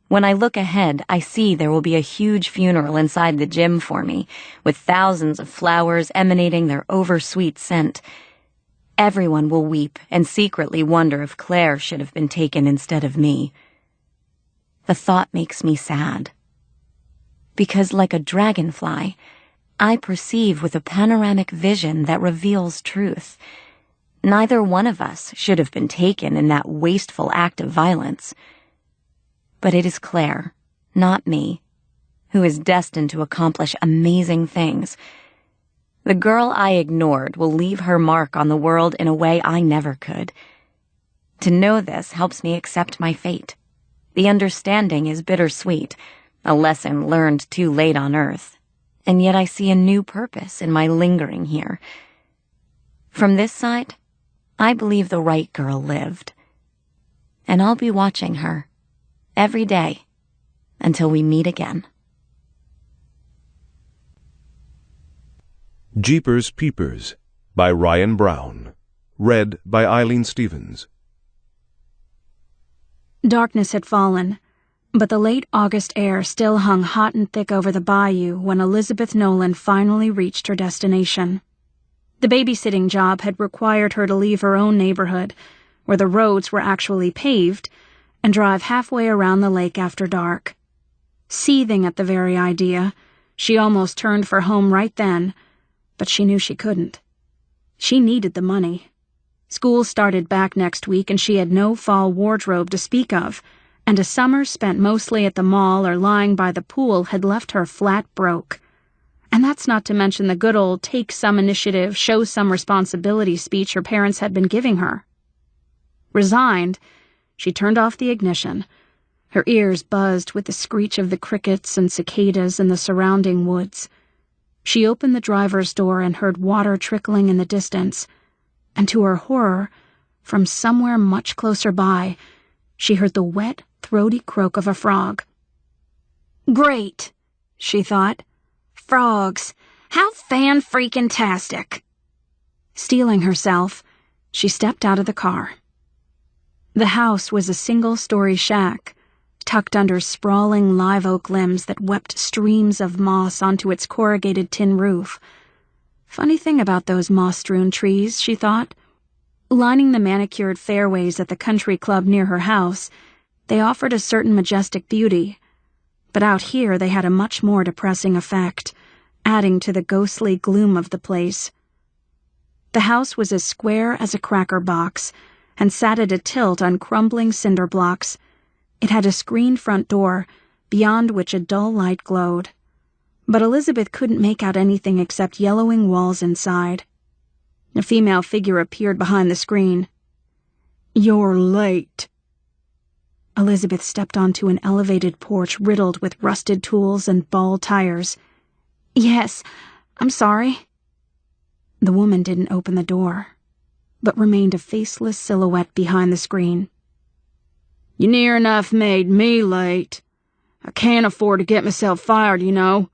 When I look ahead, I see there will be a huge funeral inside the gym for me, with thousands of flowers emanating their oversweet scent. Everyone will weep and secretly wonder if Claire should have been taken instead of me. The thought makes me sad. Because like a dragonfly, I perceive with a panoramic vision that reveals truth. Neither one of us should have been taken in that wasteful act of violence. But it is Claire, not me, who is destined to accomplish amazing things. The girl I ignored will leave her mark on the world in a way I never could. To know this helps me accept my fate. The understanding is bittersweet, a lesson learned too late on Earth, and yet I see a new purpose in my lingering here. From this side, I believe the right girl lived. And I'll be watching her every day until we meet again. Jeepers Peepers by Ryan Brown. Read by Eileen Stevens. Darkness had fallen, but the late August air still hung hot and thick over the bayou when Elizabeth Nolan finally reached her destination. The babysitting job had required her to leave her own neighborhood, where the roads were actually paved, and drive halfway around the lake after dark. Seething at the very idea, she almost turned for home right then, but she knew she couldn't. She needed the money. School started back next week and she had no fall wardrobe to speak of, and a summer spent mostly at the mall or lying by the pool had left her flat broke. And that's not to mention the good old take some initiative, show some responsibility speech her parents had been giving her. Resigned, she turned off the ignition. Her ears buzzed with the screech of the crickets and cicadas in the surrounding woods. She opened the driver's door and heard water trickling in the distance, and to her horror, from somewhere much closer by, she heard the wet, throaty croak of a frog. "Great," she thought. "Frogs. How fan-freaking-tastic." Steeling herself, she stepped out of the car. The house was a single-story shack, tucked under sprawling live oak limbs that wept streams of moss onto its corrugated tin roof. Funny thing about those moss-strewn trees, she thought. Lining the manicured fairways at the country club near her house, they offered a certain majestic beauty, but out here they had a much more depressing effect, adding to the ghostly gloom of the place. The house was as square as a cracker box, and sat at a tilt on crumbling cinder blocks. It had a screened front door, beyond which a dull light glowed. But Elizabeth couldn't make out anything except yellowing walls inside. A female figure appeared behind the screen. "You're late." Elizabeth stepped onto an elevated porch riddled with rusted tools and bald tires. "Yes, I'm sorry." The woman didn't open the door, but remained a faceless silhouette behind the screen. "You near enough made me late. I can't afford to get myself fired, you know.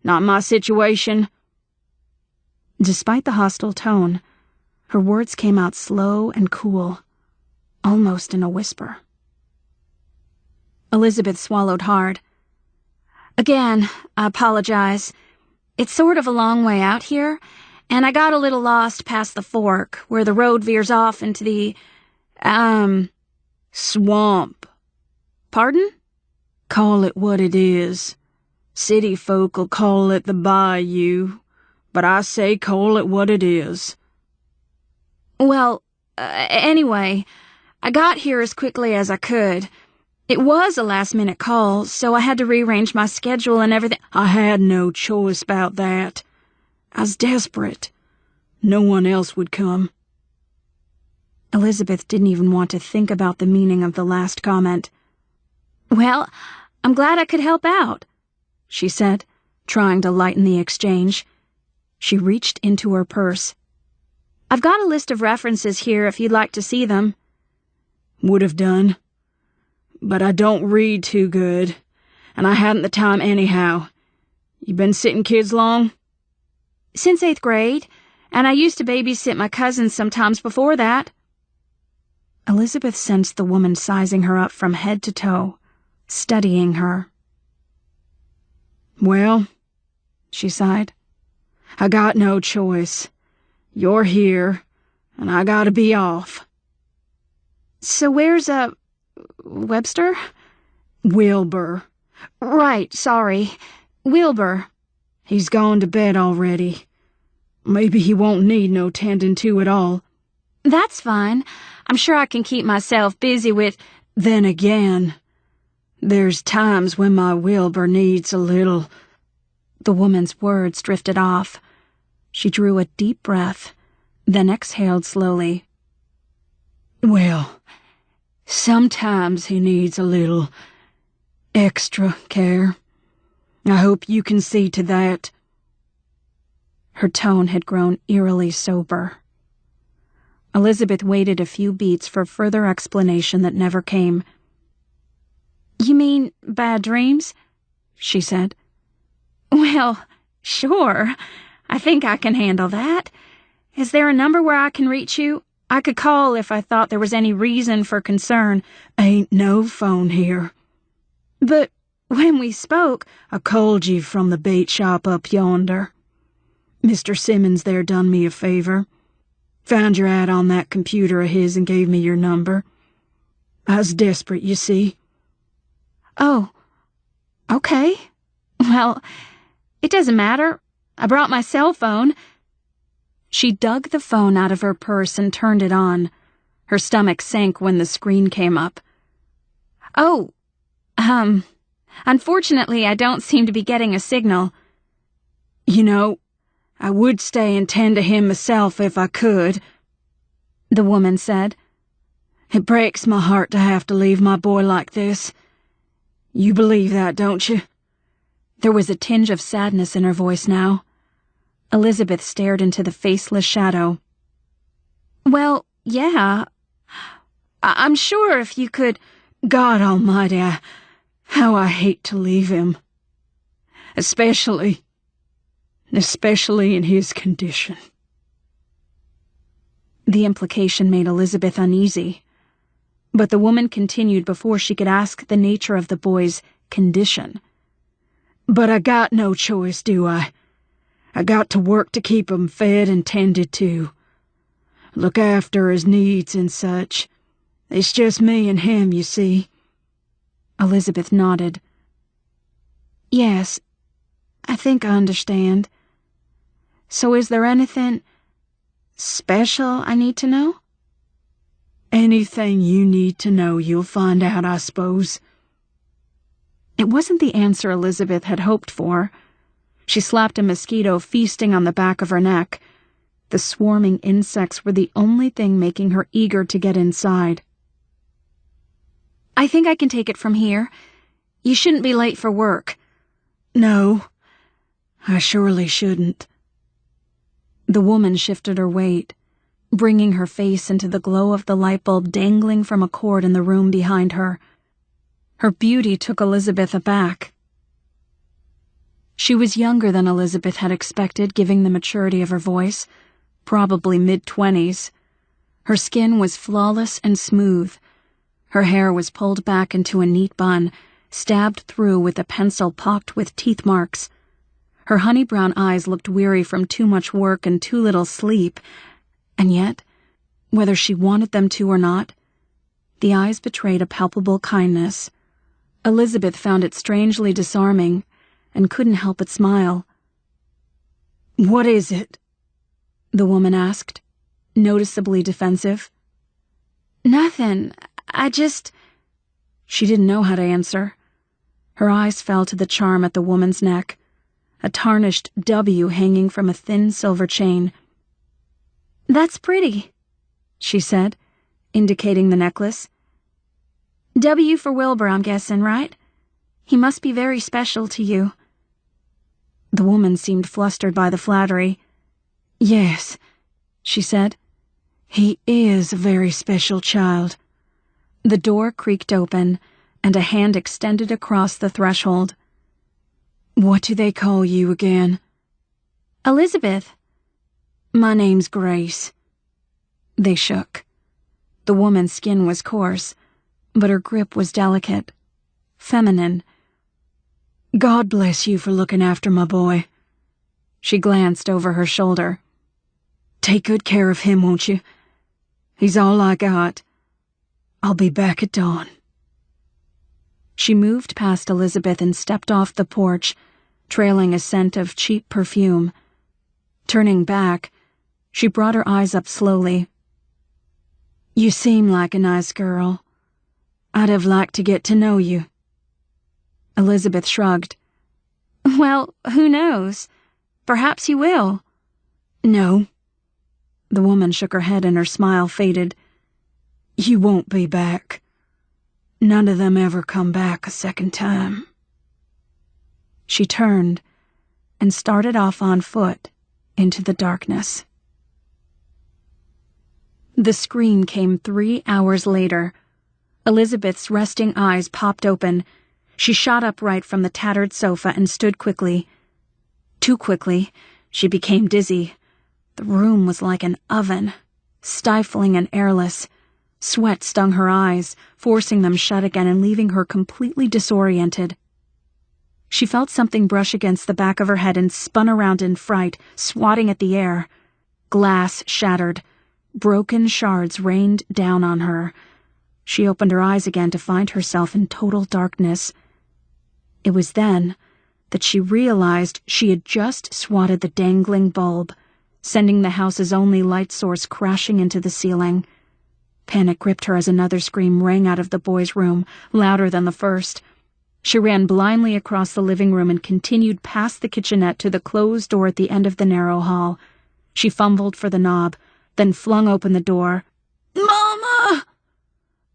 Not my situation." Despite the hostile tone, her words came out slow and cool, almost in a whisper. Elizabeth swallowed hard. "Again, I apologize. It's sort of a long way out here, and I got a little lost past the fork, where the road veers off into the... Swamp. Pardon? Call it what it is. City folk'll call it the bayou, but I say call it what it is. Well, anyway, I got here as quickly as I could. It was a last-minute call, so I had to rearrange my schedule and everything. I had no choice about that. I was desperate. No one else would come. Elizabeth didn't even want to think about the meaning of the last comment. Well, I'm glad I could help out, she said, trying to lighten the exchange. She reached into her purse. I've got a list of references here if you'd like to see them. Would have done. But I don't read too good, and I hadn't the time anyhow. You been sitting kids long? Since 8th grade, and I used to babysit my cousins sometimes before that. Elizabeth sensed the woman sizing her up from head to toe, studying her. Well, she sighed, I got no choice. You're here, and I gotta be off. So where's, Webster? Wilbur. Right, sorry. Wilbur. He's gone to bed already. Maybe he won't need no tending to at all. That's fine. I'm sure I can keep myself busy with... Then again, there's times when my Wilbur needs a little... The woman's words drifted off. She drew a deep breath, then exhaled slowly. Well, sometimes he needs a little extra care. I hope you can see to that. Her tone had grown eerily sober. Elizabeth waited a few beats for further explanation that never came. You mean bad dreams? She said. Well, sure. I think I can handle that. Is there a number where I can reach you? I could call if I thought there was any reason for concern. Ain't no phone here. But when we spoke, I called you from the bait shop up yonder. Mr. Simmons there done me a favor. Found your ad on that computer of his and gave me your number. I was desperate, you see. Oh, okay. Well, it doesn't matter. I brought my cell phone. She dug the phone out of her purse and turned it on. Her stomach sank when the screen came up. Oh, unfortunately, I don't seem to be getting a signal. You know, I would stay and tend to him myself if I could, the woman said. It breaks my heart to have to leave my boy like this. You believe that, don't you? There was a tinge of sadness in her voice now. Elizabeth stared into the faceless shadow. Well, yeah. I'm sure if you could... God almighty, how I hate to leave him. Especially in his condition. The implication made Elizabeth uneasy. But the woman continued before she could ask the nature of the boy's condition. But I got no choice, do I? I got to work to keep him fed and tended to. Look after his needs and such. It's just me and him, you see. Elizabeth nodded. Yes, I think I understand. So is there anything special I need to know? Anything you need to know, you'll find out, I suppose. It wasn't the answer Elizabeth had hoped for. She slapped a mosquito feasting on the back of her neck. The swarming insects were the only thing making her eager to get inside. I think I can take it from here. You shouldn't be late for work. No, I surely shouldn't. The woman shifted her weight, bringing her face into the glow of the light bulb dangling from a cord in the room behind her. Her beauty took Elizabeth aback. She was younger than Elizabeth had expected, given the maturity of her voice, probably mid-20s. Her skin was flawless and smooth. Her hair was pulled back into a neat bun, stabbed through with a pencil pocked with teeth marks. Her honey-brown eyes looked weary from too much work and too little sleep, and yet, whether she wanted them to or not, The eyes betrayed a palpable kindness. Elizabeth found it strangely disarming and couldn't help but smile. "What is it?" the woman asked, noticeably defensive. "Nothing. She didn't know how to answer. Her eyes fell to the charm at the woman's neck, a tarnished W hanging from a thin silver chain. "That's pretty," she said, indicating the necklace. "W for Wilbur, I'm guessing, right? He must be very special to you." The woman seemed flustered by the flattery. "Yes," she said. "He is a very special child." The door creaked open, and a hand extended across the threshold. "What do they call you again?" "Elizabeth." "My name's Grace." They shook. The woman's skin was coarse, but her grip was delicate, feminine. "God bless you for looking after my boy." She glanced over her shoulder. "Take good care of him, won't you? He's all I got. I'll be back at dawn." She moved past Elizabeth and stepped off the porch, trailing a scent of cheap perfume. Turning back, she brought her eyes up slowly. "You seem like a nice girl. I'd have liked to get to know you." Elizabeth shrugged. "Well, who knows? Perhaps you will." "No." The woman shook her head and her smile faded. "You won't be back. None of them ever come back a second time." She turned and started off on foot into the darkness. The scream came 3 hours later. Elizabeth's resting eyes popped open. She shot upright from the tattered sofa and stood quickly. Too quickly, she became dizzy. The room was like an oven, stifling and airless. Sweat stung her eyes, forcing them shut again and leaving her completely disoriented. She felt something brush against the back of her head and spun around in fright, swatting at the air. Glass shattered. Broken shards rained down on her. She opened her eyes again to find herself in total darkness. It was then that she realized she had just swatted the dangling bulb, sending the house's only light source crashing into the ceiling. Panic gripped her as another scream rang out of the boy's room, louder than the first. She ran blindly across the living room and continued past the kitchenette to the closed door at the end of the narrow hall. She fumbled for the knob, then flung open the door. "Mama!"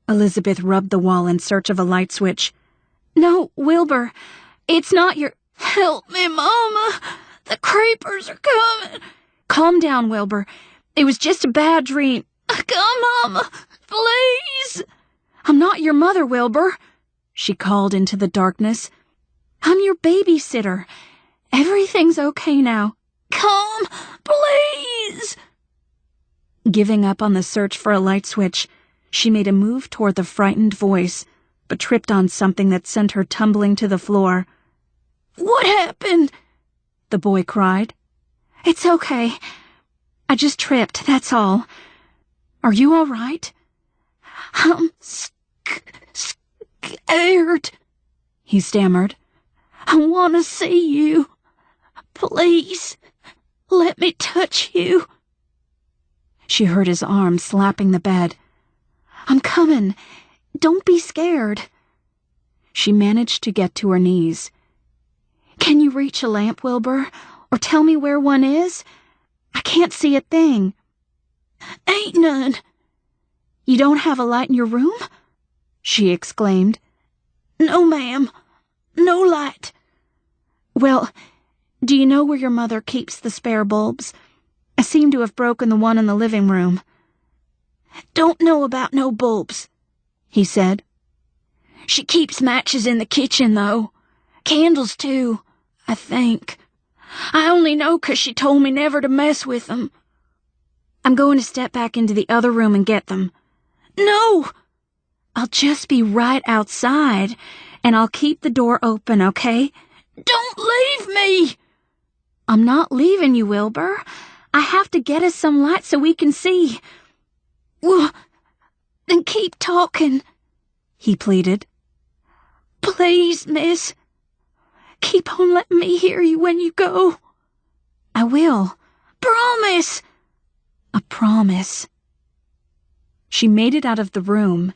Elizabeth rubbed the wall in search of a light switch. "No, Wilbur, it's not your—" "Help me, Mama! The creepers are coming!" "Calm down, Wilbur. It was just a bad dream." "Come, Mama, please!" "I'm not your mother, Wilbur," she called into the darkness. "I'm your babysitter. Everything's okay now. Come, please!" Giving up on the search for a light switch, she made a move toward the frightened voice, but tripped on something that sent her tumbling to the floor. "What happened?" the boy cried. "It's okay. I just tripped, that's all. Are you all right?" "I'm scared," he stammered. "I want to see you. Please, let me touch you." She heard his arm slapping the bed. "I'm coming. Don't be scared." She managed to get to her knees. "Can you reach a lamp, Wilbur? Or tell me where one is? I can't see a thing." "Ain't none." "You don't have a light in your room?" she exclaimed. "No, ma'am. No light." "Well, do you know where your mother keeps the spare bulbs? I seem to have broken the one in the living room." "Don't know about no bulbs," he said. "She keeps matches in the kitchen, though. Candles, too, I think. I only know 'cause she told me never to mess with them." "I'm going to step back into the other room and get them." "No!" "I'll just be right outside, and I'll keep the door open, okay?" "Don't leave me!" "I'm not leaving you, Wilbur. I have to get us some light so we can see." Then keep talking, he pleaded. Please, miss. Keep on letting me hear you when you go. I will. Promise. A promise. She made it out of the room,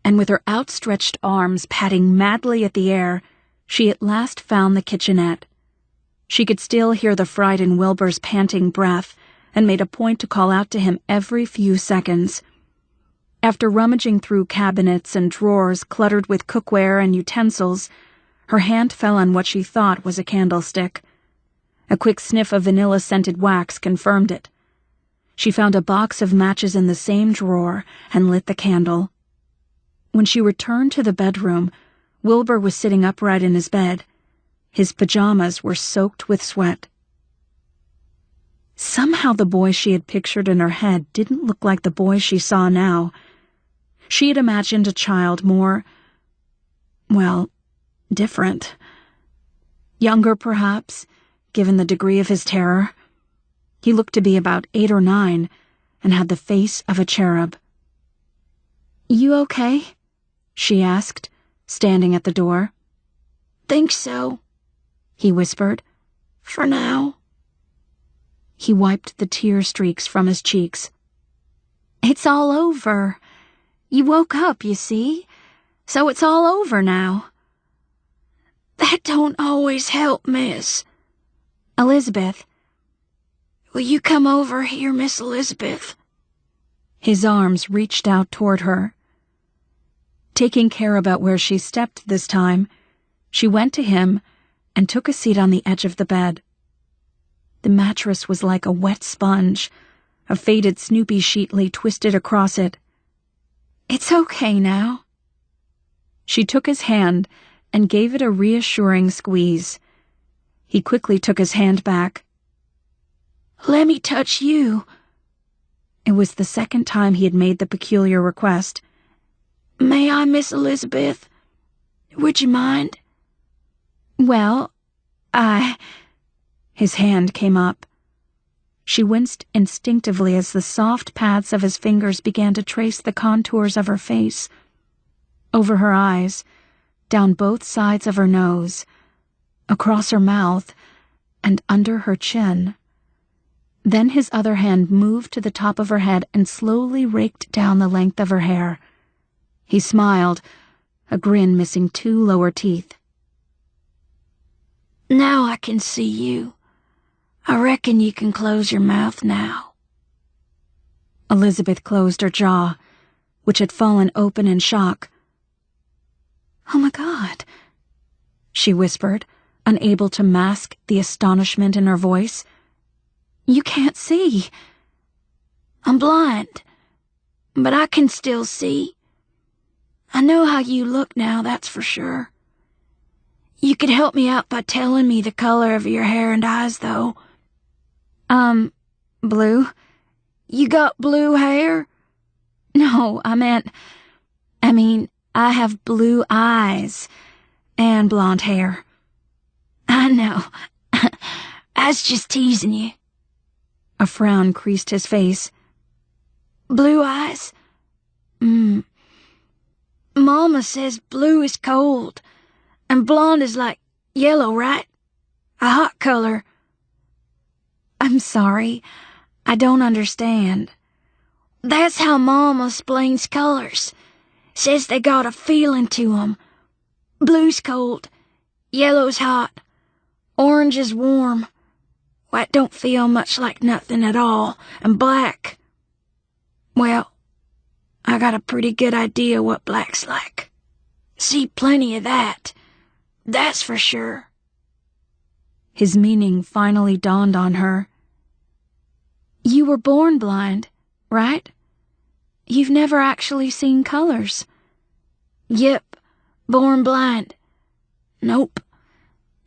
and with her outstretched arms patting madly at the air, she at last found the kitchenette. She could still hear the fright in Wilbur's panting breath, and made a point to call out to him every few seconds. After rummaging through cabinets and drawers cluttered with cookware and utensils, her hand fell on what she thought was a candlestick. A quick sniff of vanilla-scented wax confirmed it. She found a box of matches in the same drawer and lit the candle. When she returned to the bedroom, Wilbur was sitting upright in his bed. His pajamas were soaked with sweat. Somehow the boy she had pictured in her head didn't look like the boy she saw now. She had imagined a child more, well, different. Younger, perhaps, given the degree of his terror. He looked to be about 8 or 9, and had the face of a cherub. "You okay?" she asked, standing at the door. "Think so," he whispered. "For now." He wiped the tear streaks from his cheeks. "It's all over. You woke up, you see, so it's all over now." "That don't always help, miss." "Elizabeth." "Will you come over here, Miss Elizabeth?" His arms reached out toward her. Taking care about where she stepped this time, she went to him and took a seat on the edge of the bed. The mattress was like a wet sponge. A faded Snoopy sheet lay twisted across it. "It's okay now." She took his hand and gave it a reassuring squeeze. He quickly took his hand back. "Let me touch you." It was the second time he had made the peculiar request. "May I, Miss Elizabeth? Would you mind?" "Well, His hand came up. She winced instinctively as the soft pads of his fingers began to trace the contours of her face. Over her eyes, down both sides of her nose, across her mouth, and under her chin. Then his other hand moved to the top of her head and slowly raked down the length of her hair. He smiled, a grin missing 2 lower teeth. "Now I can see you. I reckon you can close your mouth now." Elizabeth closed her jaw, which had fallen open in shock. "Oh my God," she whispered, unable to mask the astonishment in her voice. "You can't see." "I'm blind, but I can still see. I know how you look now, that's for sure. You could help me out by telling me the color of your hair and eyes, though." Blue? You got blue hair?" "No, I mean, I have blue eyes and blonde hair." "I know. I was just teasing you." A frown creased his face. "Blue eyes? Mama says blue is cold, and blonde is like yellow, right? A hot color." "I'm sorry, I don't understand." "That's how Mama explains colors. Says they got a feeling to 'em. Blue's cold, yellow's hot, orange is warm, white don't feel much like nothing at all, and black, well, I got a pretty good idea what black's like. See plenty of that, that's for sure." His meaning finally dawned on her. "You were born blind, right? You've never actually seen colors?" "Yep, born blind. Nope,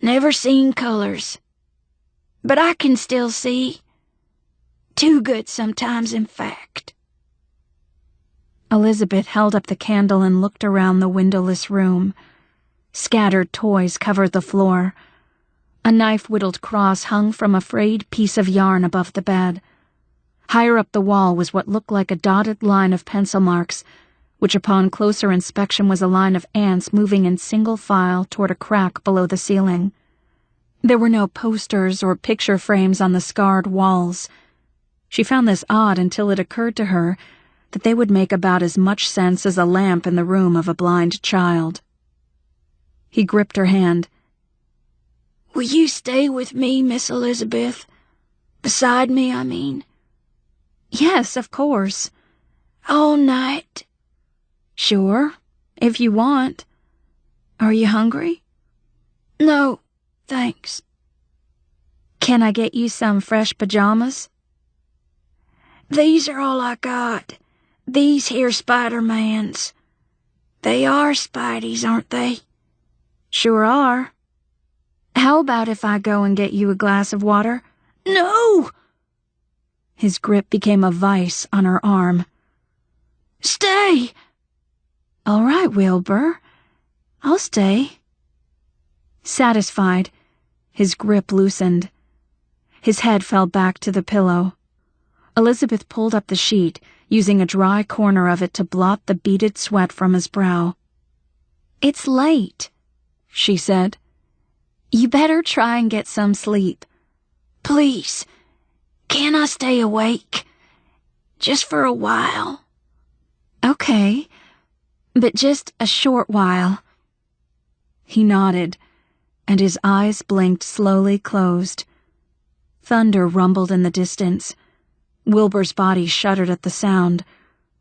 never seen colors. But I can still see. Too good sometimes, in fact." Elizabeth held up the candle and looked around the windowless room. Scattered toys covered the floor. A knife-whittled cross hung from a frayed piece of yarn above the bed. Higher up the wall was what looked like a dotted line of pencil marks, which upon closer inspection was a line of ants moving in single file toward a crack below the ceiling. There were no posters or picture frames on the scarred walls. She found this odd until it occurred to her that they would make about as much sense as a lamp in the room of a blind child. He gripped her hand. Will you stay with me, Miss Elizabeth? Beside me, I mean. Yes, of course. All night? Sure, if you want. Are you hungry? No, thanks. Can I get you some fresh pajamas? These are all I got. These here Spider-Mans. They are Spideys, aren't they? Sure are. How about if I go and get you a glass of water? No! His grip became a vice on her arm. Stay! All right, Wilbur. I'll stay. Satisfied, his grip loosened. His head fell back to the pillow. Elizabeth pulled up the sheet, using a dry corner of it to blot the beaded sweat from his brow. It's late, she said. You better try and get some sleep. Please, can I stay awake? Just for a while. Okay, but just a short while. He nodded, and his eyes blinked slowly closed. Thunder rumbled in the distance. Wilbur's body shuddered at the sound,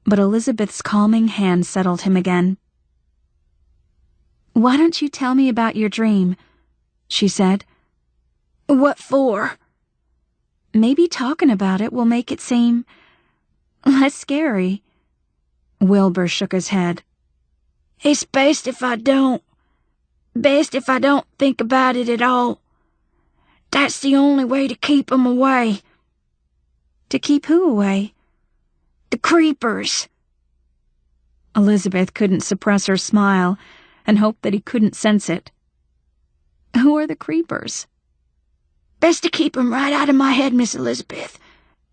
but Elizabeth's calming hand settled him again. Why don't you tell me about your dream? She said. What for? Maybe talking about it will make it seem less scary. Wilbur shook his head. It's best if I don't. Best if I don't think about it at all. That's the only way to keep 'em away. To keep who away? The creepers. Elizabeth couldn't suppress her smile and hoped that he couldn't sense it. Who are the creepers? Best to keep 'em right out of my head, Miss Elizabeth.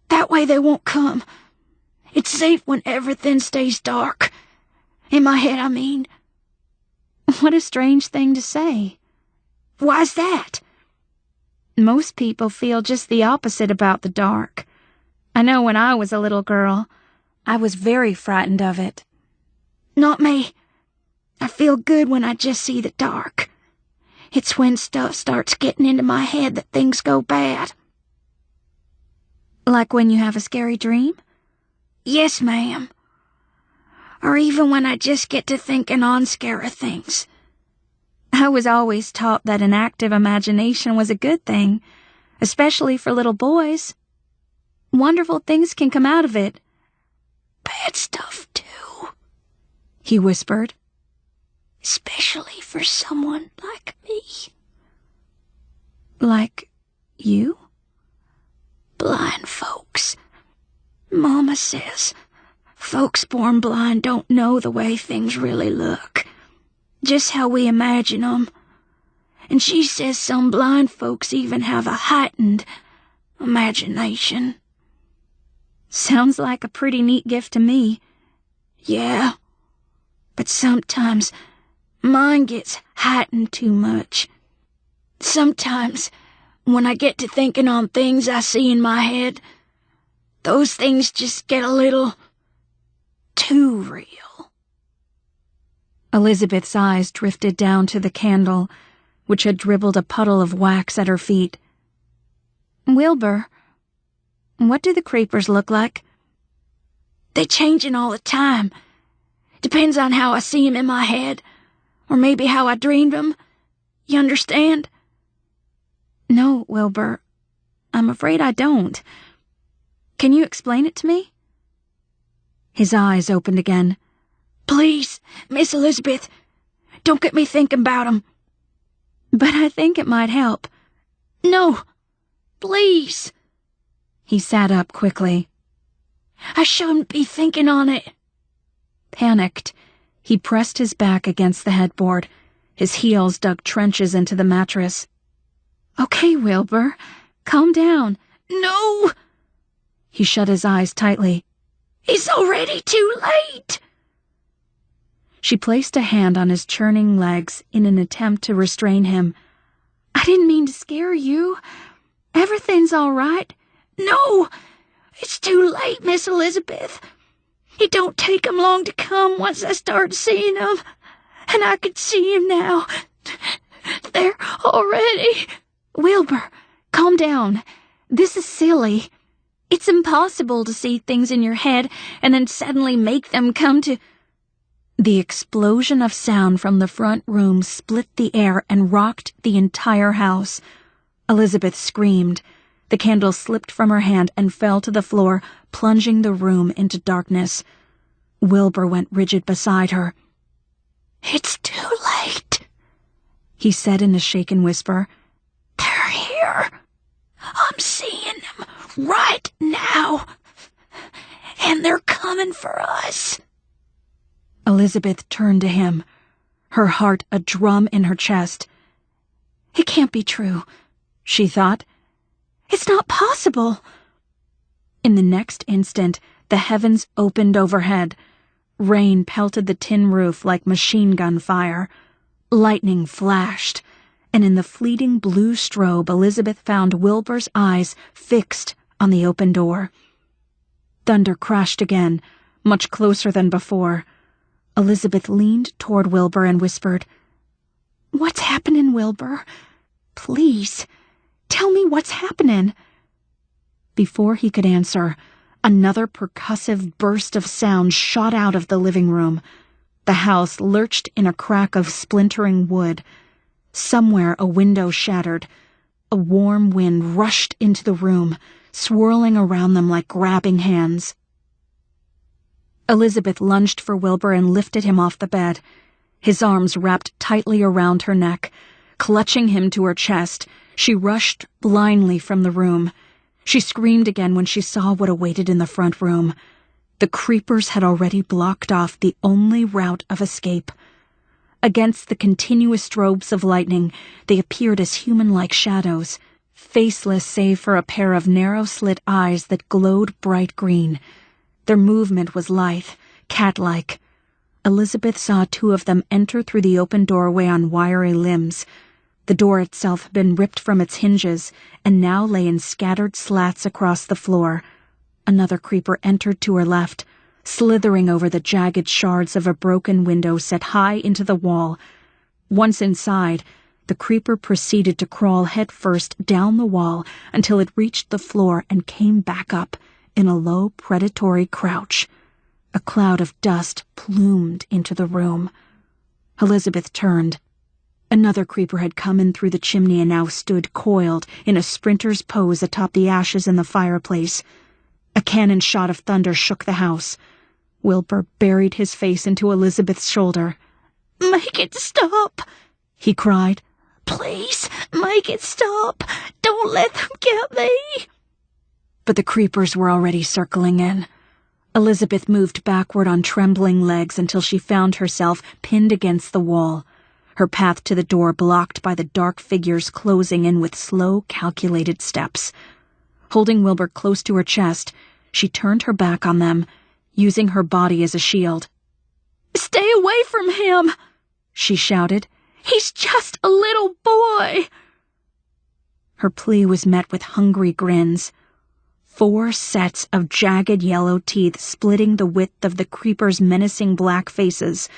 That way they won't come. It's safe when everything stays dark. In my head, I mean. What a strange thing to say. Why's that? Most people feel just the opposite about the dark. I know when I was a little girl, I was very frightened of it. Not me. I feel good when I just see the dark. It's when stuff starts getting into my head that things go bad. Like when you have a scary dream? Yes, ma'am. Or even when I just get to thinking on scary things. I was always taught that an active imagination was a good thing, especially for little boys. Wonderful things can come out of it. Bad stuff, too, he whispered. Especially for someone like me. Like you? Blind folks. Mama says folks born blind don't know the way things really look. Just how we imagine 'em. And she says some blind folks even have a heightened imagination. Sounds like a pretty neat gift to me. Yeah, but sometimes mine gets heightened too much. Sometimes, when I get to thinking on things I see in my head, those things just get a little too real. Elizabeth's eyes drifted down to the candle, which had dribbled a puddle of wax at her feet. Wilbur, what do the creepers look like? They changin' all the time. Depends on how I see 'em in my head. Or maybe how I dreamed 'em. You understand? No, Wilbur. I'm afraid I don't. Can you explain it to me? His eyes opened again. Please, Miss Elizabeth, don't get me thinking about 'em. But I think it might help. No, please. He sat up quickly. I shouldn't be thinking on it. Panicked, he pressed his back against the headboard. His heels dug trenches into the mattress. Okay, Wilbur, calm down. No! He shut his eyes tightly. It's already too late. She placed a hand on his churning legs in an attempt to restrain him. I didn't mean to scare you. Everything's all right. No, it's too late, Miss Elizabeth. It don't take 'em long to come once I start seeing 'em. And I can see 'em now. They're already... Wilbur, calm down. This is silly. It's impossible to see things in your head and then suddenly make them come to... The explosion of sound from the front room split the air and rocked the entire house. Elizabeth screamed. The candle slipped from her hand and fell to the floor, plunging the room into darkness. Wilbur went rigid beside her. It's too late, he said in a shaken whisper. They're here. I'm seeing them right now. And they're coming for us. Elizabeth turned to him, her heart a drum in her chest. It can't be true, she thought. It's not possible. In the next instant, the heavens opened overhead. Rain pelted the tin roof like machine gun fire. Lightning flashed, and in the fleeting blue strobe, Elizabeth found Wilbur's eyes fixed on the open door. Thunder crashed again, much closer than before. Elizabeth leaned toward Wilbur and whispered, "What's happening, Wilbur? Please, tell me what's happening." Before he could answer, another percussive burst of sound shot out of the living room. The house lurched in a crack of splintering wood. Somewhere a window shattered. A warm wind rushed into the room, swirling around them like grabbing hands. Elizabeth lunged for Wilbur and lifted him off the bed. His arms wrapped tightly around her neck. Clutching him to her chest, she rushed blindly from the room. She screamed again when she saw what awaited in the front room. The creepers had already blocked off the only route of escape. Against the continuous strobes of lightning, they appeared as human-like shadows, faceless save for a pair of narrow-slit eyes that glowed bright green. Their movement was lithe, cat-like. Elizabeth saw two of them enter through the open doorway on wiry limbs. The door itself had been ripped from its hinges and now lay in scattered slats across the floor. Another creeper entered to her left, slithering over the jagged shards of a broken window set high into the wall. Once inside, the creeper proceeded to crawl headfirst down the wall until it reached the floor and came back up in a low, predatory crouch. A cloud of dust plumed into the room. Elizabeth turned. Another creeper had come in through the chimney and now stood coiled in a sprinter's pose atop the ashes in the fireplace. A cannon shot of thunder shook the house. Wilbur buried his face into Elizabeth's shoulder. "Make it stop," he cried. "Please, make it stop. Don't let them get me." But the creepers were already circling in. Elizabeth moved backward on trembling legs until she found herself pinned against the wall, her path to the door blocked by the dark figures closing in with slow, calculated steps. Holding Wilbur close to her chest, she turned her back on them, using her body as a shield. "Stay away from him," she shouted. "He's just a little boy." Her plea was met with hungry grins. 4 sets of jagged yellow teeth splitting the width of the creepers' menacing black faces.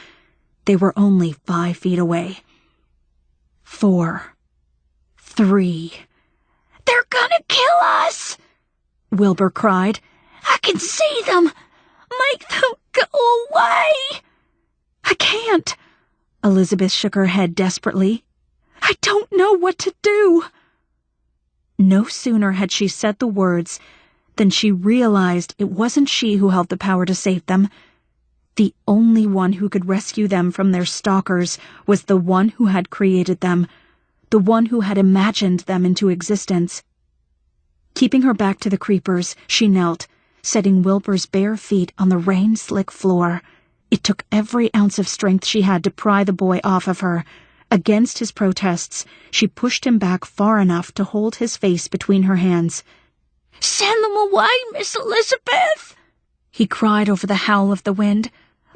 They were only 5 feet away. 4. 3. "They're gonna kill us!" Wilbur cried. "I can see them! Make them go away!" "I can't!" Elizabeth shook her head desperately. "I don't know what to do." No sooner had she said the words than she realized it wasn't she who held the power to save them. The only one who could rescue them from their stalkers was the one who had created them, the one who had imagined them into existence. Keeping her back to the creepers, she knelt, setting Wilbur's bare feet on the rain-slick floor. It took every ounce of strength she had to pry the boy off of her. Against his protests, she pushed him back far enough to hold his face between her hands. "Send them away, Miss Elizabeth," he cried over the howl of the wind.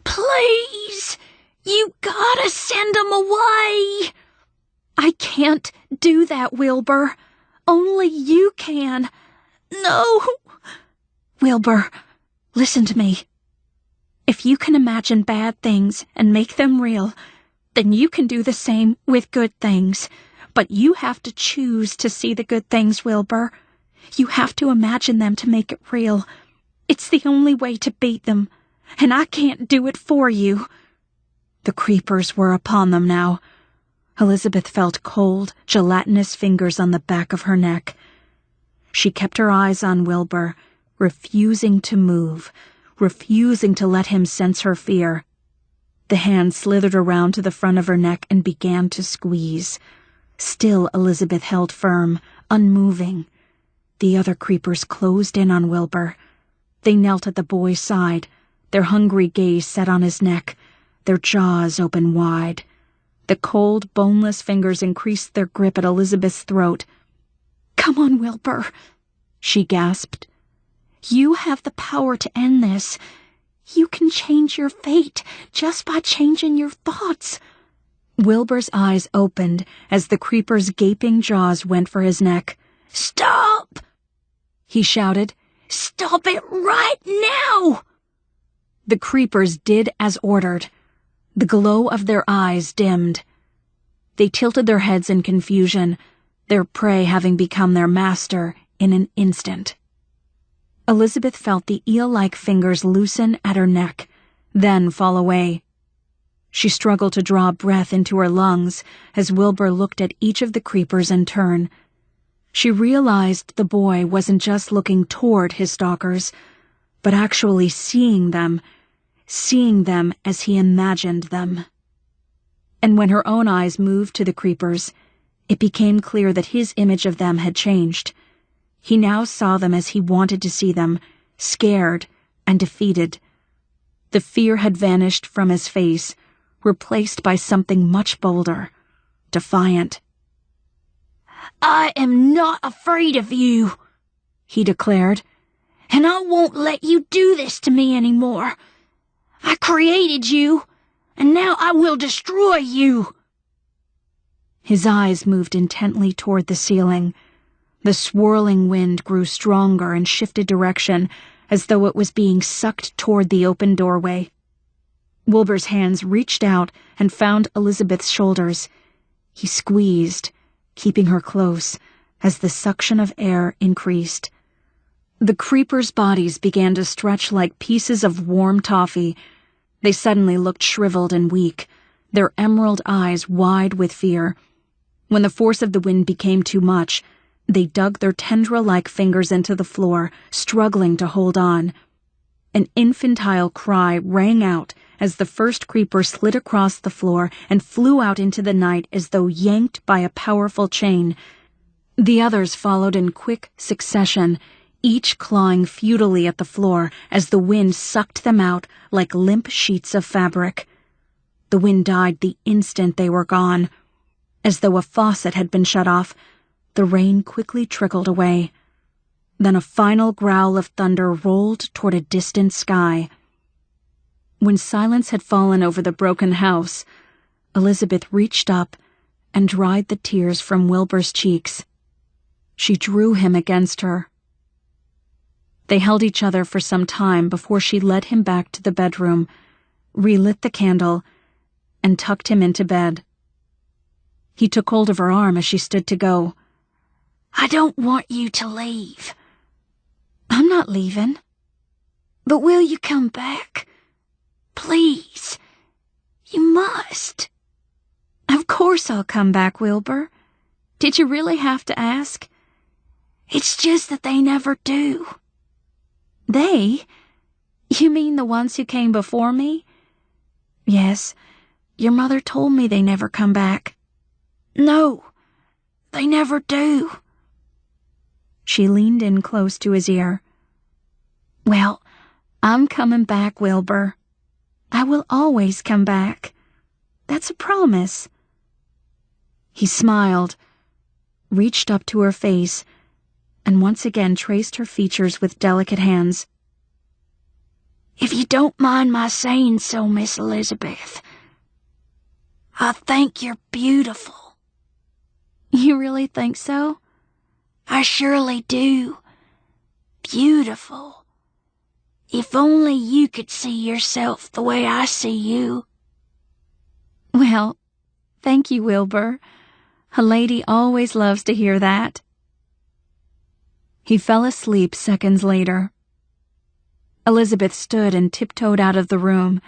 "Please, You gotta send 'em away! I can't do that, Wilbur. Only you can. No! Wilbur, listen to me. If you can imagine bad things and make them real, then you can do the same with good things. But you have to choose to see the good things, Wilbur. You have to imagine them to make it real. It's the only way to beat them, and I can't do it for you. The creepers were upon them now. Elizabeth felt cold, gelatinous fingers on the back of her neck. She kept her eyes on Wilbur, refusing to move, refusing to let him sense her fear. The hand slithered around to the front of her neck and began to squeeze. Still, Elizabeth held firm, unmoving. The other creepers closed in on Wilbur. They knelt at the boy's side, their hungry gaze set on his neck, their jaws open wide. The cold, boneless fingers increased their grip at Elizabeth's throat. "Come on, Wilbur," she gasped. "You have the power to end this. You can change your fate just by changing your thoughts." Wilbur's eyes opened as the creeper's gaping jaws went for his neck. "Stop!" he shouted. "Stop it right now!" The creepers did as ordered. The glow of their eyes dimmed. They tilted their heads in confusion, their prey having become their master in an instant. Elizabeth felt the eel-like fingers loosen at her neck, then fall away. She struggled to draw breath into her lungs as Wilbur looked at each of the creepers in turn. She realized the boy wasn't just looking toward his stalkers, but actually seeing them as he imagined them. And when her own eyes moved to the creepers, it became clear that his image of them had changed. He now saw them as he wanted to see them, scared and defeated. The fear had vanished from his face, replaced by something much bolder, defiant. "I am not afraid of you," he declared, "and I won't let you do this to me anymore. I created you, and now I will destroy you." His eyes moved intently toward the ceiling. The swirling wind grew stronger and shifted direction, as though it was being sucked toward the open doorway. Wilbur's hands reached out and found Elizabeth's shoulders. He squeezed, keeping her close, as the suction of air increased. The creepers' bodies began to stretch like pieces of warm toffee. They suddenly looked shriveled and weak, their emerald eyes wide with fear. When the force of the wind became too much, they dug their tendril-like fingers into the floor, struggling to hold on. An infantile cry rang out as the first creeper slid across the floor and flew out into the night as though yanked by a powerful chain. The others followed in quick succession, each clawing futilely at the floor as the wind sucked them out like limp sheets of fabric. The wind died the instant they were gone. As though a faucet had been shut off, the rain quickly trickled away. Then a final growl of thunder rolled toward a distant sky. When silence had fallen over the broken house, Elizabeth reached up and dried the tears from Wilbur's cheeks. She drew him against her. They held each other for some time before she led him back to the bedroom, relit the candle, and tucked him into bed. He took hold of her arm as she stood to go. "I don't want you to leave." "I'm not leaving." "But will you come back? Please. You must." "Of course I'll come back, Wilbur. Did you really have to ask?" "It's just that they never do." "They? You mean the ones who came before me?" "Yes, your mother told me they never come back." "No, they never do." She leaned in close to his ear. "Well, I'm coming back, Wilbur. I will always come back. That's a promise." He smiled, reached up to her face, and once again traced her features with delicate hands. "If you don't mind my saying so, Miss Elizabeth, I think you're beautiful. You really think so? I surely do. Beautiful. If only you could see yourself the way I see you. Well, thank you, Wilbur. A lady always loves to hear that. He fell asleep seconds later. Elizabeth stood and tiptoed out of the room.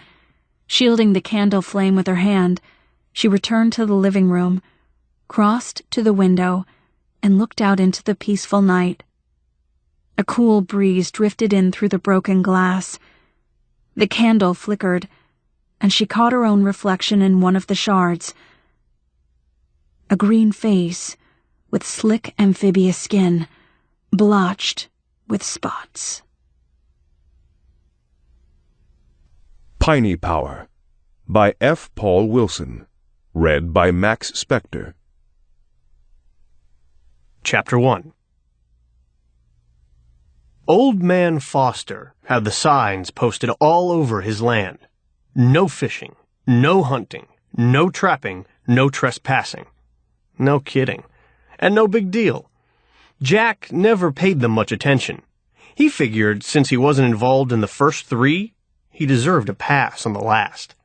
Shielding the candle flame with her hand, she returned to the living room, crossed to the window, and looked out into the peaceful night. A cool breeze drifted in through the broken glass. The candle flickered, and she caught her own reflection in one of the shards. A green face with slick amphibious skin, blotched with spots. Piney Power by F. Paul Wilson. Read by Max Spector. Chapter 1. Old Man Foster had the signs posted all over his land. No fishing, no hunting, no trapping, no trespassing. No kidding. And no big deal. Jack never paid them much attention. He figured since he wasn't involved in the first 3, he deserved a pass on the last.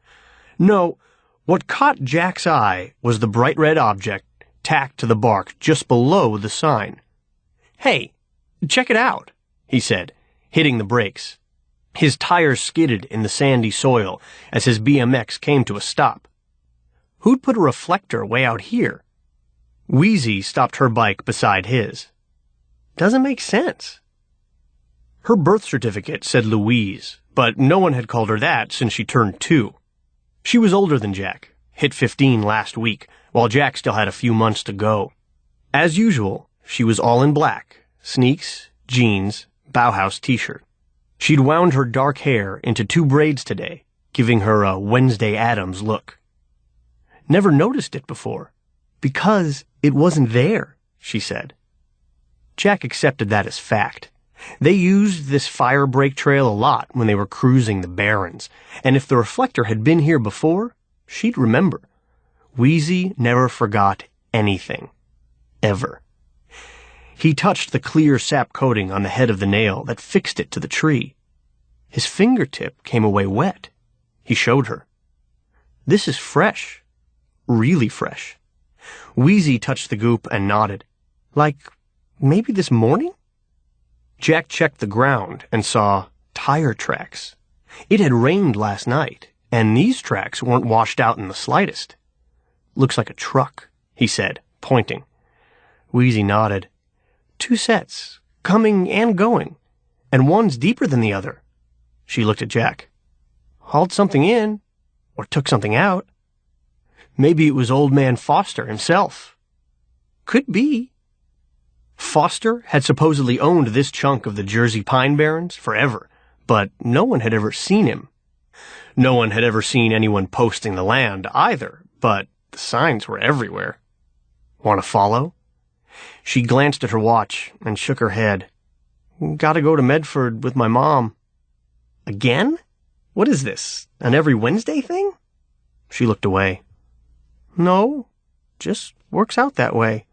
No, what caught Jack's eye was the bright red object tacked to the bark just below the sign. "Hey, check it out," he said, hitting the brakes. His tires skidded in the sandy soil as his BMX came to a stop. Who'd put a reflector way out here? Wheezy stopped her bike beside his. Doesn't make sense. Her birth certificate said Louise, but no one had called her that since she turned 2. She was older than Jack, hit 15 last week, while Jack still had a few months to go. As usual, she was all in black, sneaks, jeans, Bauhaus t-shirt. She'd wound her dark hair into 2 braids today, giving her a Wednesday Addams look. Never noticed it before, because it wasn't there, she said. Jack accepted that as fact. They used this fire break trail a lot when they were cruising the Barrens, and if the reflector had been here before, she'd remember. Wheezy never forgot anything. Ever. He touched the clear sap coating on the head of the nail that fixed it to the tree. His fingertip came away wet. He showed her. This is fresh. Really fresh. Wheezy touched the goop and nodded. Like, maybe this morning? Jack checked the ground and saw tire tracks. It had rained last night, and these tracks weren't washed out in the slightest. Looks like a truck, he said, pointing. Wheezy nodded. 2 sets, coming and going, and one's deeper than the other. She looked at Jack. Hauled something in, or took something out. Maybe it was Old Man Foster himself. Could be. Foster had supposedly owned this chunk of the Jersey Pine Barrens forever, but no one had ever seen him. No one had ever seen anyone posting the land either, but the signs were everywhere. Want to follow? She glanced at her watch and shook her head. Gotta go to Medford with my mom. Again? What is this, an every Wednesday thing? She looked away. No, just works out that way.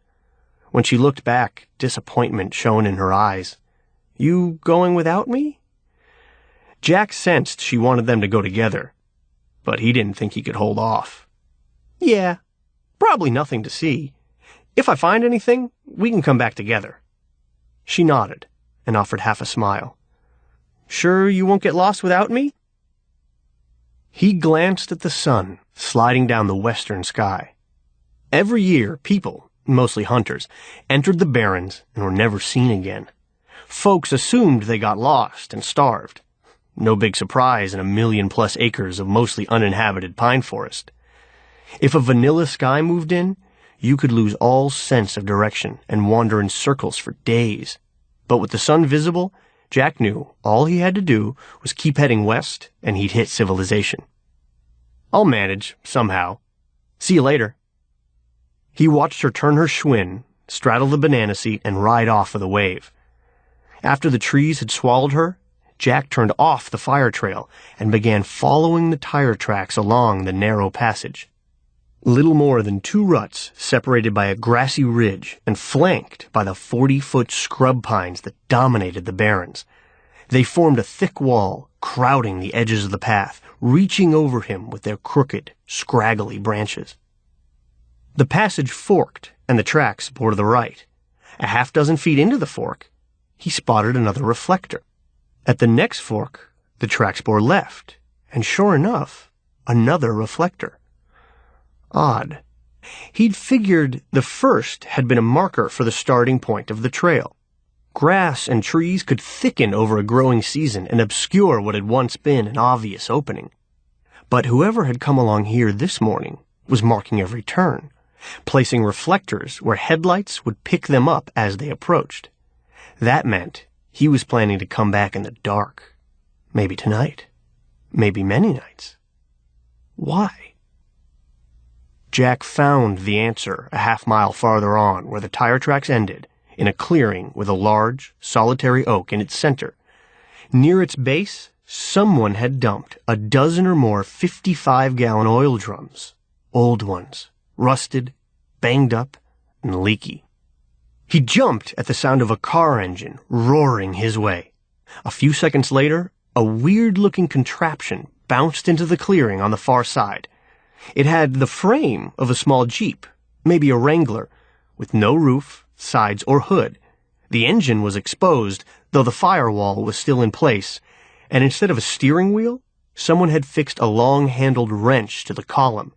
When she looked back, disappointment shone in her eyes. You going without me? Jack sensed she wanted them to go together, but he didn't think he could hold off. Yeah, probably nothing to see. If I find anything, we can come back together. She nodded and offered half a smile. Sure you won't get lost without me? He glanced at the sun sliding down the western sky. Every year, people, mostly hunters, entered the Barrens and were never seen again. Folks assumed they got lost and starved. No big surprise in 1,000,000+ acres of mostly uninhabited pine forest. If a vanilla sky moved in, you could lose all sense of direction and wander in circles for days. But with the sun visible, Jack knew all he had to do was keep heading west and he'd hit civilization. I'll manage, somehow. See you later. He watched her turn her Schwinn, straddle the banana seat, and ride off for the wave. After the trees had swallowed her, Jack turned off the fire trail and began following the tire tracks along the narrow passage. Little more than 2 ruts separated by a grassy ridge and flanked by the 40-foot scrub pines that dominated the barrens. They formed a thick wall, crowding the edges of the path, reaching over him with their crooked, scraggly branches. The passage forked, and the tracks bore to the right. A half-dozen feet into the fork, he spotted another reflector. At the next fork, the tracks bore left, and sure enough, another reflector. Odd. He'd figured the first had been a marker for the starting point of the trail. Grass and trees could thicken over a growing season and obscure what had once been an obvious opening. But whoever had come along here this morning was marking every turn, placing reflectors where headlights would pick them up as they approached. That meant he was planning to come back in the dark. Maybe tonight. Maybe many nights. Why? Jack found the answer a half-mile farther on where the tire tracks ended, in a clearing with a large, solitary oak in its center. Near its base, someone had dumped a dozen or more 55-gallon oil drums. Old ones, rusted, banged up, and leaky. He jumped at the sound of a car engine roaring his way. A few seconds later, a weird-looking contraption bounced into the clearing on the far side. It had the frame of a small Jeep, maybe a Wrangler, with no roof, sides, or hood. The engine was exposed, though the firewall was still in place, and instead of a steering wheel, someone had fixed a long-handled wrench to the column.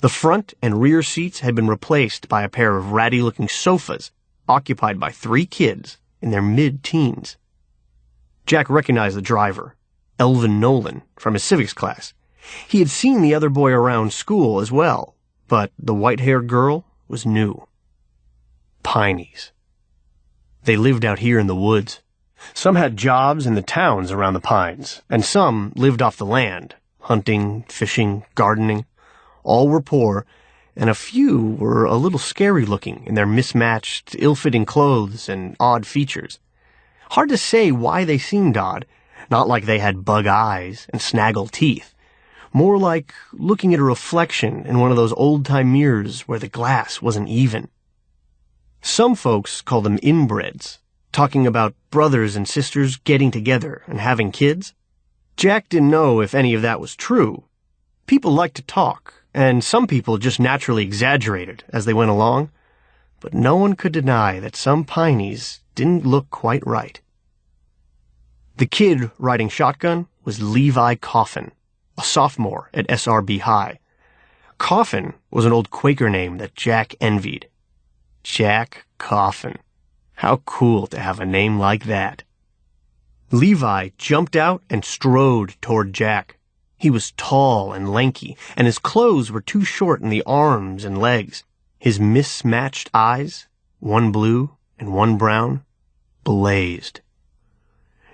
The front and rear seats had been replaced by a pair of ratty-looking sofas, occupied by 3 kids in their mid-teens. Jack recognized the driver, Elvin Nolan, from his civics class. He had seen the other boy around school as well, but the white-haired girl was new. Pineys. They lived out here in the woods. Some had jobs in the towns around the pines, and some lived off the land, hunting, fishing, gardening. All were poor, and a few were a little scary-looking in their mismatched, ill-fitting clothes and odd features. Hard to say why they seemed odd, not like they had bug eyes and snaggle teeth. More like looking at a reflection in one of those old-time mirrors where the glass wasn't even. Some folks call them inbreds, talking about brothers and sisters getting together and having kids. Jack didn't know if any of that was true. People liked to talk, and some people just naturally exaggerated as they went along, but no one could deny that some Pineys didn't look quite right. The kid riding shotgun was Levi Coffin, a sophomore at SRB High. Coffin was an old Quaker name that Jack envied. Jack Coffin. How cool to have a name like that. Levi jumped out and strode toward Jack. He was tall and lanky, and his clothes were too short in the arms and legs. His mismatched eyes, one blue and one brown, blazed.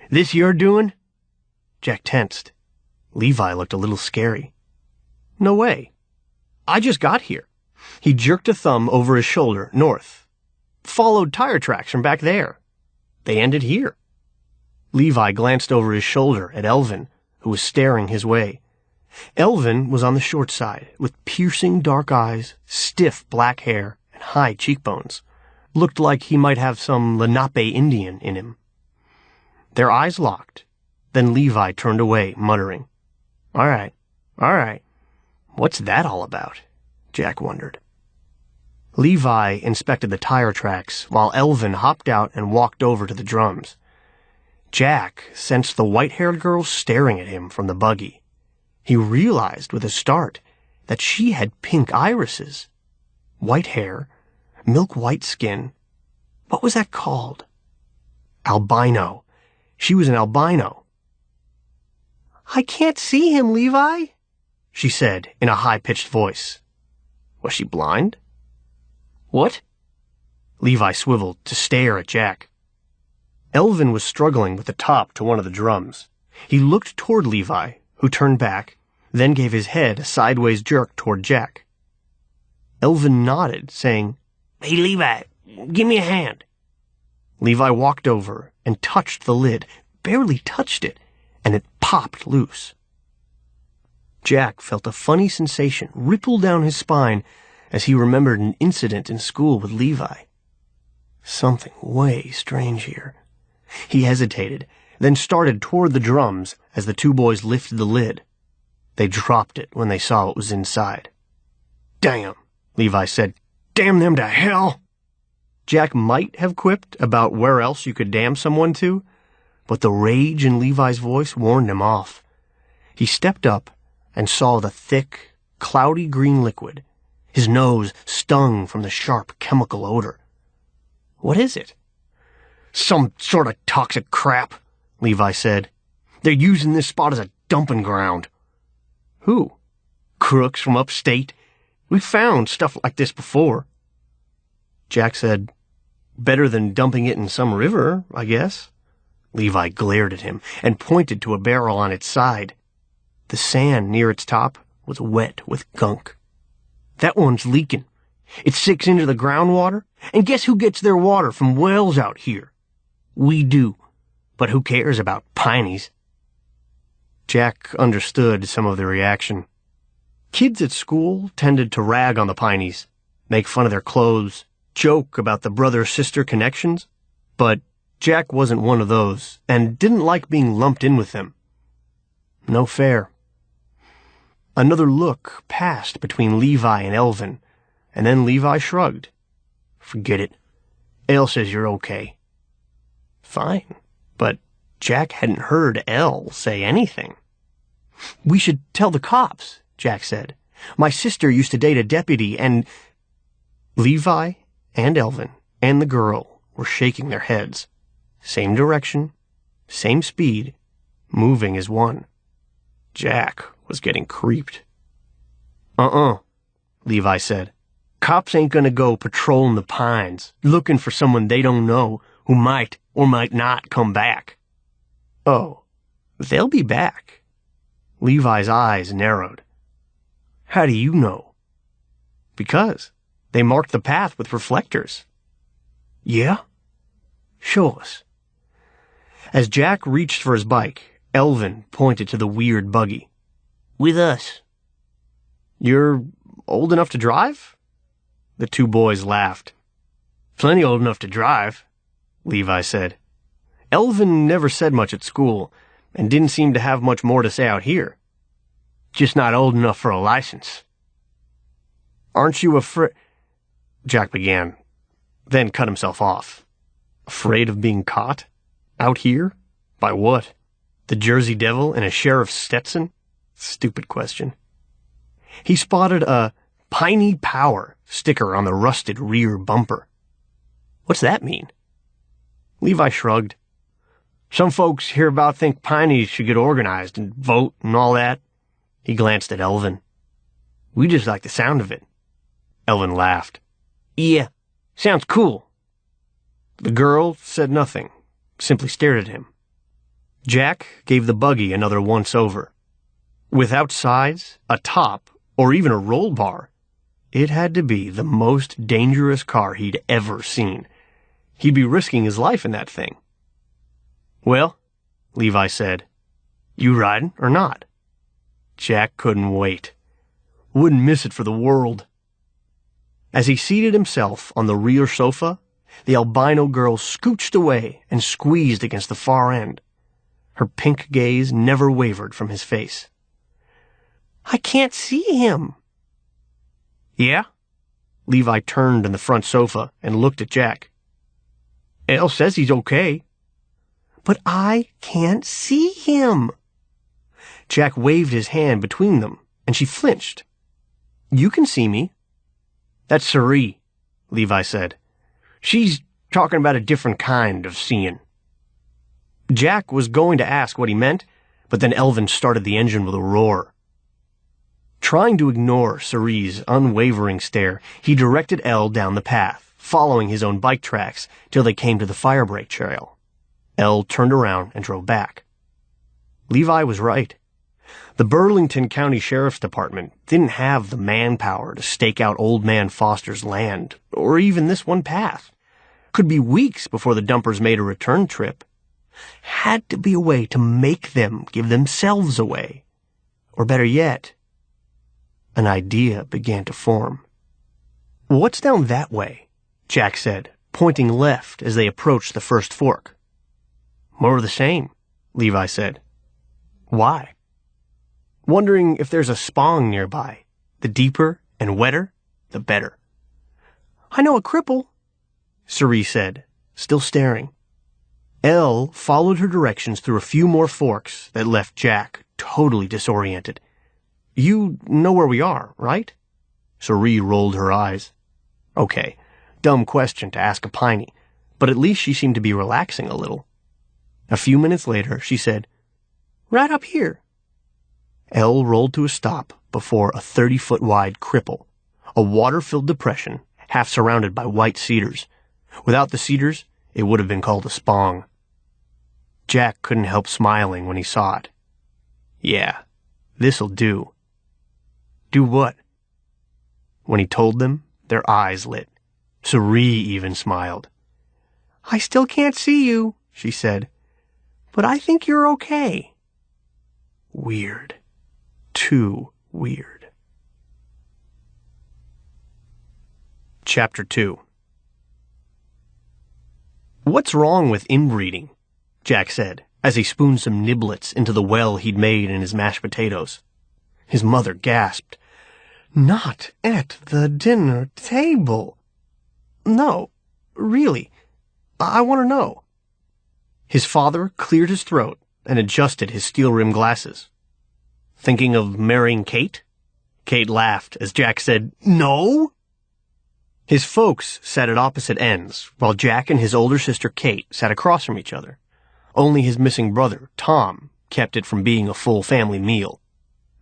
"This your doing?" Jack tensed. Levi looked a little scary. "No way. I just got here." He jerked a thumb over his shoulder, north. "Followed tire tracks from back there. They ended here." Levi glanced over his shoulder at Elvin, who was staring his way. Elvin was on the short side, with piercing dark eyes, stiff black hair, and high cheekbones. Looked like he might have some Lenape Indian in him. Their eyes locked. Then Levi turned away, muttering, All right. What's that all about?" Jack wondered. Levi inspected the tire tracks while Elvin hopped out and walked over to the drums. Jack sensed the white-haired girl staring at him from the buggy. He realized with a start that she had pink irises. White hair, milk-white skin. What was that called? Albino. She was an albino. "I can't see him, Levi," she said in a high-pitched voice. Was she blind? "What?" Levi swiveled to stare at Jack. Elvin was struggling with the top to one of the drums. He looked toward Levi, who turned back, then gave his head a sideways jerk toward Jack. Elvin nodded, saying, "Hey, Levi, give me a hand." Levi walked over and touched the lid, barely touched it, and it popped loose. Jack felt a funny sensation ripple down his spine as he remembered an incident in school with Levi. Something way strange here. He hesitated, then started toward the drums as the two boys lifted the lid. They dropped it when they saw what was inside. "Damn," Levi said. "Damn them to hell." Jack might have quipped about where else you could damn someone to, but the rage in Levi's voice warned him off. He stepped up and saw the thick, cloudy green liquid. His nose stung from the sharp chemical odor. "What is it?" "Some sort of toxic crap," Levi said. "They're using this spot as a dumping ground." "Who?" "Crooks from upstate. We found stuff like this before." Jack said, "Better than dumping it in some river, I guess." Levi glared at him and pointed to a barrel on its side. The sand near its top was wet with gunk. "That one's leaking. It sinks into the groundwater, and guess who gets their water from wells out here? We do. But who cares about Pineys?" Jack understood some of the reaction. Kids at school tended to rag on the Pineys, make fun of their clothes, joke about the brother-sister connections, but Jack wasn't one of those, and didn't like being lumped in with them. No fair. Another look passed between Levi and Elvin, and then Levi shrugged. "Forget it. Elle says you're okay." Fine, but Jack hadn't heard Elle say anything. "We should tell the cops," Jack said. "My sister used to date a deputy, and—" Levi and Elvin and the girl were shaking their heads. Same direction, same speed, moving as one. Jack was getting creeped. Levi said. "Cops ain't gonna go patrolling the pines, looking for someone they don't know who might or might not come back." "Oh, they'll be back." Levi's eyes narrowed. "How do you know?" "Because they marked the path with reflectors." "Yeah? Show us." As Jack reached for his bike, Elvin pointed to the weird buggy. "With us." "You're old enough to drive?" The two boys laughed. "Plenty old enough to drive," Levi said. Elvin never said much at school, and didn't seem to have much more to say out here. "Just not old enough for a license." "Aren't you afraid—" Jack began, then cut himself off. Afraid of being caught? Out here? By what? The Jersey Devil in a sheriff's Stetson? Stupid question. He spotted a "Piney Power" sticker on the rusted rear bumper. What's that mean? Levi shrugged. "Some folks hereabout think Pineys should get organized and vote and all that." He glanced at Elvin. "We just like the sound of it." Elvin laughed. "Yeah, sounds cool." The girl said nothing, simply stared at him. Jack gave the buggy another once-over. Without sides, a top, or even a roll bar, it had to be the most dangerous car he'd ever seen. He'd be risking his life in that thing. "Well," Levi said, "you riding or not?" Jack couldn't wait. Wouldn't miss it for the world. As he seated himself on the rear sofa, the albino girl scooched away and squeezed against the far end. Her pink gaze never wavered from his face. "I can't see him." "Yeah?" Levi turned in the front sofa and looked at Jack. "Elle says he's okay." "But I can't see him." Jack waved his hand between them, and she flinched. "You can see me." "That's Cerie," Levi said. "She's talking about a different kind of seeing." Jack was going to ask what he meant, but then Elvin started the engine with a roar. Trying to ignore Cerie's unwavering stare, he directed Elle down the path, following his own bike tracks till they came to the firebreak trail. Elle turned around and drove back. Levi was right. The Burlington County Sheriff's Department didn't have the manpower to stake out Old Man Foster's land, or even this one path. Could be weeks before the dumpers made a return trip. Had to be a way to make them give themselves away. Or better yet, an idea began to form. "What's down that way?" Jack said, pointing left as they approached the first fork. "More of the same," Levi said. "Why?" "Wondering if there's a spong nearby. The deeper and wetter, the better." "I know a cripple," Cerie said, still staring. Elle followed her directions through a few more forks that left Jack totally disoriented. "You know where we are, right?" Cerie rolled her eyes. Okay, dumb question to ask a Piney, but at least she seemed to be relaxing a little. A few minutes later, she said, "Right up here." Elle rolled to a stop before a 30-foot wide cripple, a water-filled depression half surrounded by white cedars. Without the cedars, it would have been called a spong. Jack couldn't help smiling when he saw it. Yeah, this'll do. Do what? When he told them, their eyes lit. Cerie even smiled. "I still can't see you," she said, "but I think you're okay." Weird. Too weird. Chapter 2. "What's wrong with inbreeding?" Jack said, as he spooned some niblets into the well he'd made in his mashed potatoes. His mother gasped. "Not at the dinner table." "No, really, I want to know." His father cleared his throat and adjusted his steel-rimmed glasses. "Thinking of marrying Kate?" Kate laughed as Jack said, "No!" His folks sat at opposite ends, while Jack and his older sister Kate sat across from each other. Only his missing brother, Tom, kept it from being a full family meal.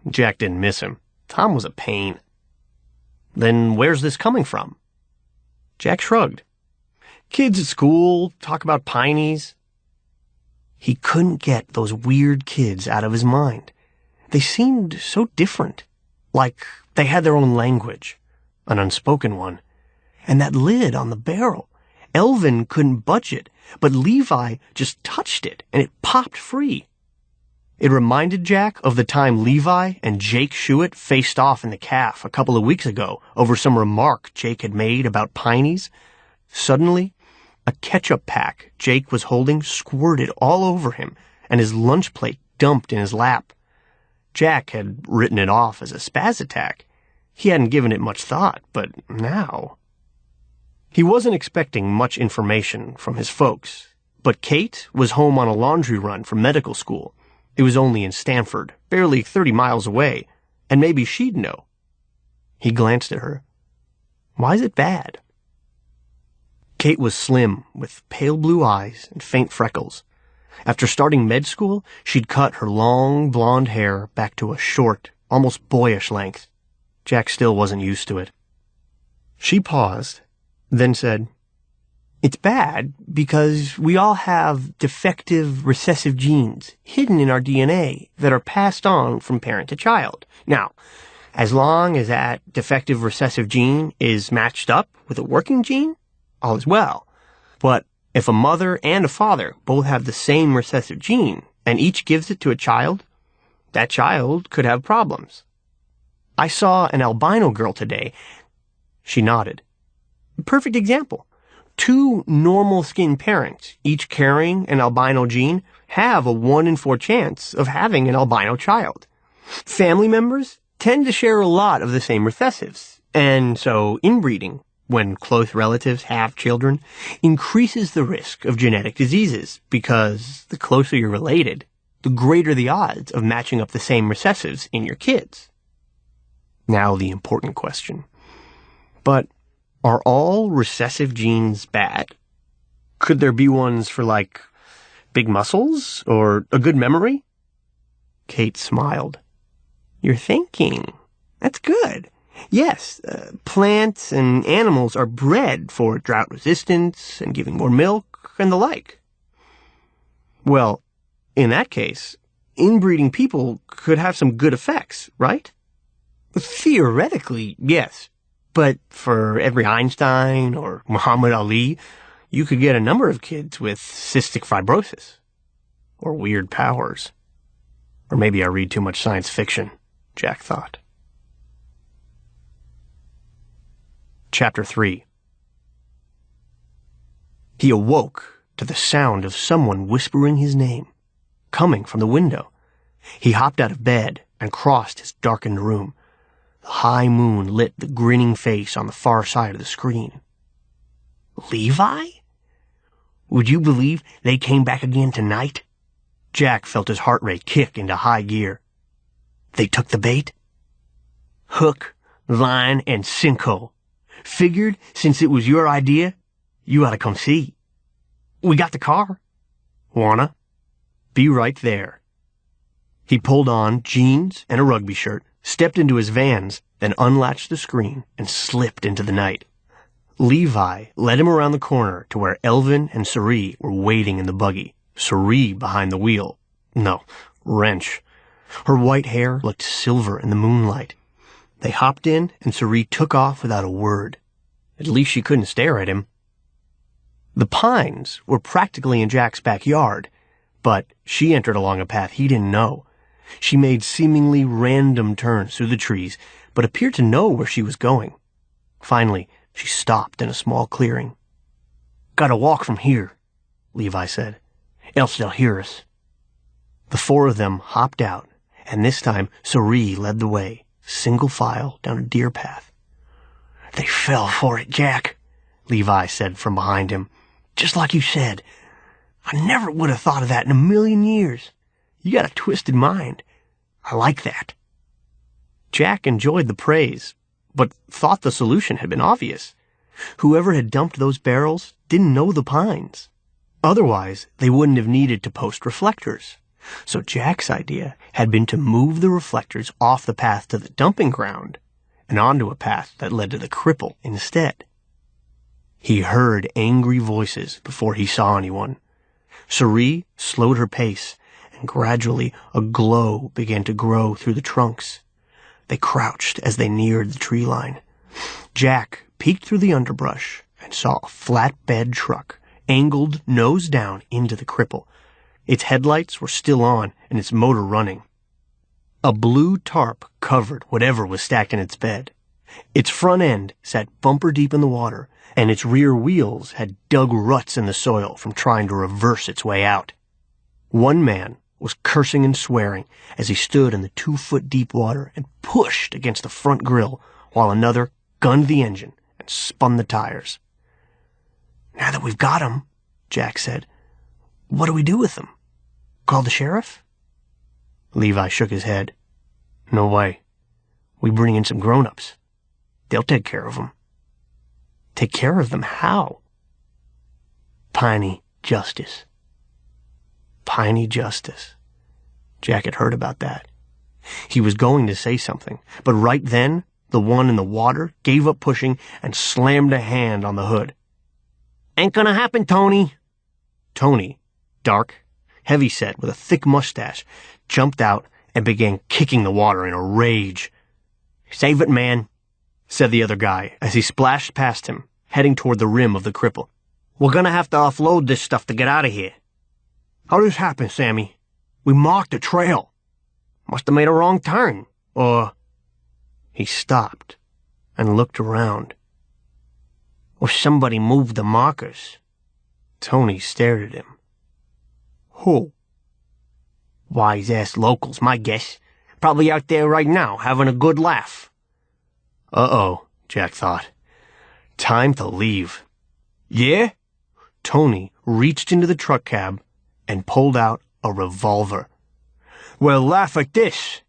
Jack didn't miss him. Tom was a pain. "Then where's this coming from?" Jack shrugged. "Kids at school talk about Pineys." He couldn't get those weird kids out of his mind. They seemed so different, like they had their own language, an unspoken one. And that lid on the barrel, Elvin couldn't budge it, but Levi just touched it and it popped free. It reminded Jack of the time Levi and Jake Shuett faced off in the calf a couple of weeks ago over some remark Jake had made about Pineys. Suddenly, a ketchup pack Jake was holding squirted all over him, and his lunch plate dumped in his lap. Jack had written it off as a spaz attack. He hadn't given it much thought, but now... He wasn't expecting much information from his folks, but Kate was home on a laundry run from medical school. It was only in Stanford, barely 30 miles away, and maybe she'd know. He glanced at her. "Why is it bad?" Kate was slim, with pale blue eyes and faint freckles. After starting med school, she'd cut her long, blonde hair back to a short, almost boyish length. Jack still wasn't used to it. She paused, then said, "It's bad because we all have defective recessive genes hidden in our DNA that are passed on from parent to child. Now, as long as that defective recessive gene is matched up with a working gene, all is well. But if a mother and a father both have the same recessive gene and each gives it to a child, that child could have problems. I saw an albino girl today." She nodded. "Perfect example. 2 normal-skinned parents, each carrying an albino gene, have a 1 in 4 chance of having an albino child. Family members tend to share a lot of the same recessives, and so inbreeding, when close relatives have children, increases the risk of genetic diseases, because the closer you're related, the greater the odds of matching up the same recessives in your kids." Now the important question. But are all recessive genes bad? Could there be ones for, like, big muscles or a good memory? Kate smiled. "You're thinking. That's good. Yes, plants and animals are bred for drought resistance and giving more milk and the like." "Well, in that case, inbreeding people could have some good effects, right?" "Theoretically, yes. But for every Einstein or Muhammad Ali, you could get a number of kids with cystic fibrosis. Or weird powers. Or maybe I read too much science fiction. Jack thought. Chapter 3. He awoke to the sound of someone whispering his name, coming from the window. He hopped out of bed and crossed his darkened room. The high moon lit the grinning face on the far side of the screen. Levi? Would you believe they came back again tonight? Jack felt his heart rate kick into high gear. They took the bait? Hook, line, and sinkhole. Figured since it was your idea, you ought to come see. We got the car. Wanna? Be right there. He pulled on jeans and a rugby shirt, stepped into his Vans, then unlatched the screen and slipped into the night. Levi led him around the corner to where Elvin and Cerie were waiting in the buggy, Cerie behind the wheel. No, wrench. Her white hair looked silver in the moonlight. They hopped in and Cerie took off without a word. At least she couldn't stare at him. The pines were practically in Jack's backyard, but she entered along a path he didn't know. She made seemingly random turns through the trees, but appeared to know where she was going. Finally, she stopped in a small clearing. Gotta walk from here, Levi said, else they'll hear us. The four of them hopped out, and this time Cerie led the way, single file down a deer path. They fell for it, Jack, Levi said from behind him. Just like you said. I never would have thought of that in a million years. You got a twisted mind. I like that. Jack enjoyed the praise, but thought the solution had been obvious. Whoever had dumped those barrels didn't know the pines. Otherwise, they wouldn't have needed to post reflectors. So Jack's idea had been to move the reflectors off the path to the dumping ground and onto a path that led to the cripple instead. He heard angry voices before he saw anyone. Cerie slowed her pace, and gradually a glow began to grow through the trunks. They crouched as they neared the tree line. Jack peeked through the underbrush and saw a flatbed truck angled nose down into the cripple. Its headlights were still on and its motor running. A blue tarp covered whatever was stacked in its bed. Its front end sat bumper deep in the water, and its rear wheels had dug ruts in the soil from trying to reverse its way out. One man was cursing and swearing as he stood in the 2-foot deep water and pushed against the front grill, while another gunned the engine and spun the tires. Now that we've got 'em, Jack said, what do we do with them? Call the sheriff? Levi shook his head. No way. We bring in some grown-ups. They'll take care of them. Take care of them how? Piney justice. Piney justice. Jack had heard about that. He was going to say something, but right then, the one in the water gave up pushing and slammed a hand on the hood. Ain't gonna happen, Tony. Tony, dark, heavy-set with a thick mustache, jumped out and began kicking the water in a rage. Save it, man, said the other guy as he splashed past him, heading toward the rim of the cripple. We're gonna have to offload this stuff to get out of here. How this happen, Sammy? We marked a trail. Must have made a wrong turn, or... He stopped and looked around. Or somebody moved the markers. Tony stared at him. Who? Wise-ass locals, my guess. Probably out there right now, having a good laugh. Uh-oh, Jack thought. Time to leave. Yeah? Tony reached into the truck cab and pulled out a revolver. Well, laugh at this.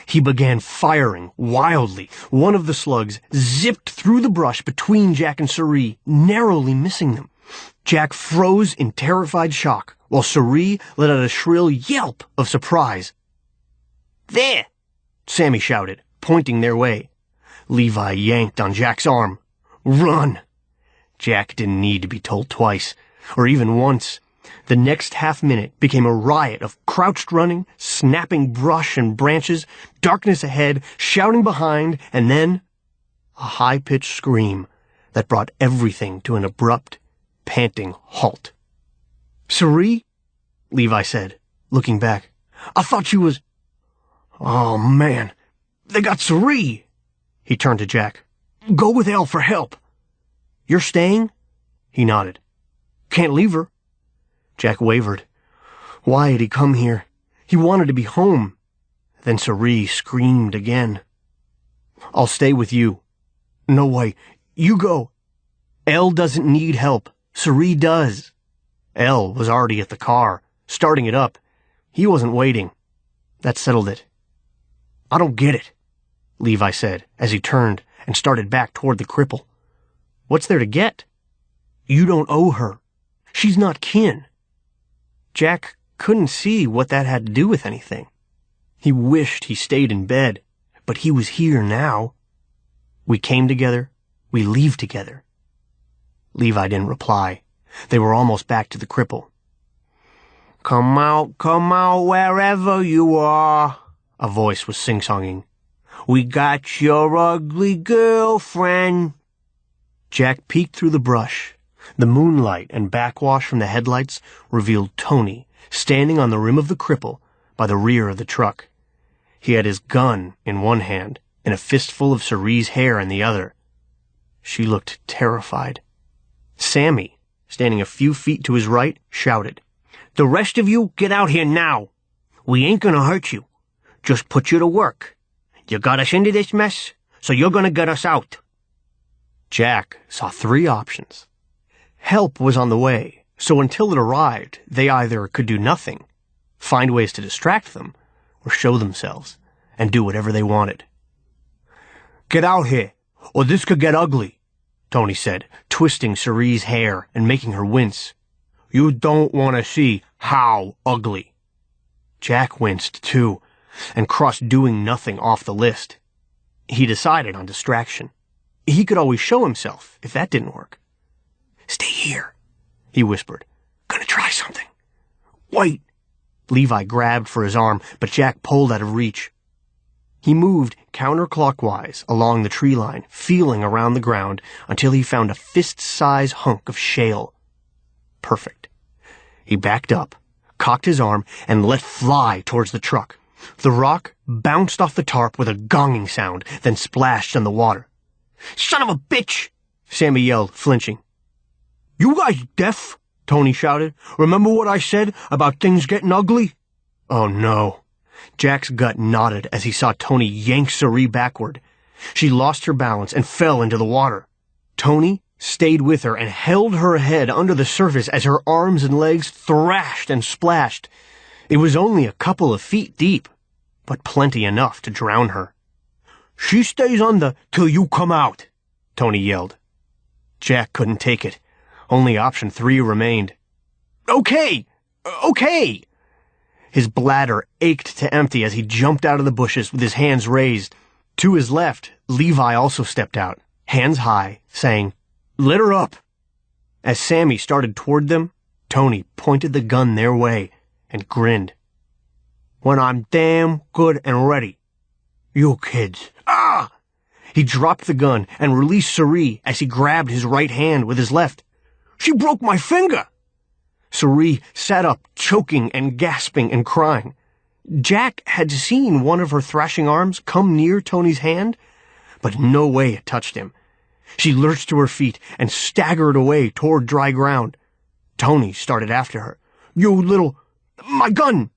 He began firing wildly. One of the slugs zipped through the brush between Jack and Cerie, narrowly missing them. Jack froze in terrified shock, while Cerie let out a shrill yelp of surprise. There! Sammy shouted, pointing their way. Levi yanked on Jack's arm. Run! Jack didn't need to be told twice, or even once. The next half-minute became a riot of crouched running, snapping brush and branches, darkness ahead, shouting behind, and then a high-pitched scream that brought everything to an abrupt, panting halt. Cerie? Levi said, looking back. I thought you was... Oh, man. They got Cerie! He turned to Jack. Go with Elle for help. You're staying? He nodded. Can't leave her. Jack wavered. Why had he come here? He wanted to be home. Then Cerie screamed again. I'll stay with you. No way. You go. Elle doesn't need help. Cerie does. Elle was already at the car, starting it up. He wasn't waiting. That settled it. I don't get it, Levi said as he turned and started back toward the cripple. What's there to get? You don't owe her. She's not kin. Jack couldn't see what that had to do with anything. He wished he stayed in bed, but he was here now. We came together. We leave together. Levi didn't reply. They were almost back to the cripple. Come out, wherever you are, a voice was sing-songing. We got your ugly girlfriend. Jack peeked through the brush. The moonlight and backwash from the headlights revealed Tony standing on the rim of the cripple by the rear of the truck. He had his gun in one hand and a fistful of Cerie's hair in the other. She looked terrified. Sammy, standing a few feet to his right, shouted, The rest of you get out here now. We ain't gonna hurt you. Just put you to work. You got us into this mess, so you're gonna get us out. Jack saw three options. Help was on the way, so until it arrived, they either could do nothing, find ways to distract them, or show themselves, and do whatever they wanted. Get out here, or this could get ugly, Tony said, twisting Cerie's hair and making her wince. You don't want to see how ugly. Jack winced, too, and crossed doing nothing off the list. He decided on distraction. He could always show himself if that didn't work. Stay here, he whispered. Gonna try something. Wait. Levi grabbed for his arm, but Jack pulled out of reach. He moved counterclockwise along the tree line, feeling around the ground until he found a fist-size hunk of shale. Perfect. He backed up, cocked his arm, and let fly towards the truck. The rock bounced off the tarp with a gonging sound, then splashed in the water. Son of a bitch! Sammy yelled, flinching. You guys deaf? Tony shouted. Remember what I said about things getting ugly? Oh no. Jack's gut knotted as he saw Tony yank Cerie backward. She lost her balance and fell into the water. Tony stayed with her and held her head under the surface as her arms and legs thrashed and splashed. It was only a couple of feet deep, but plenty enough to drown her. She stays under till you come out, Tony yelled. Jack couldn't take it. Only option 3 remained. Okay! His bladder ached to empty as he jumped out of the bushes with his hands raised. To his left, Levi also stepped out, hands high, saying, Let her up! As Sammy started toward them, Tony pointed the gun their way and grinned. When I'm damn good and ready. You kids. Ah! He dropped the gun and released Cerie as he grabbed his right hand with his left. She broke my finger! Cerie sat up, choking and gasping and crying. Jack had seen one of her thrashing arms come near Tony's hand, but no way it touched him. She lurched to her feet and staggered away toward dry ground. Tony started after her. You little... My gun!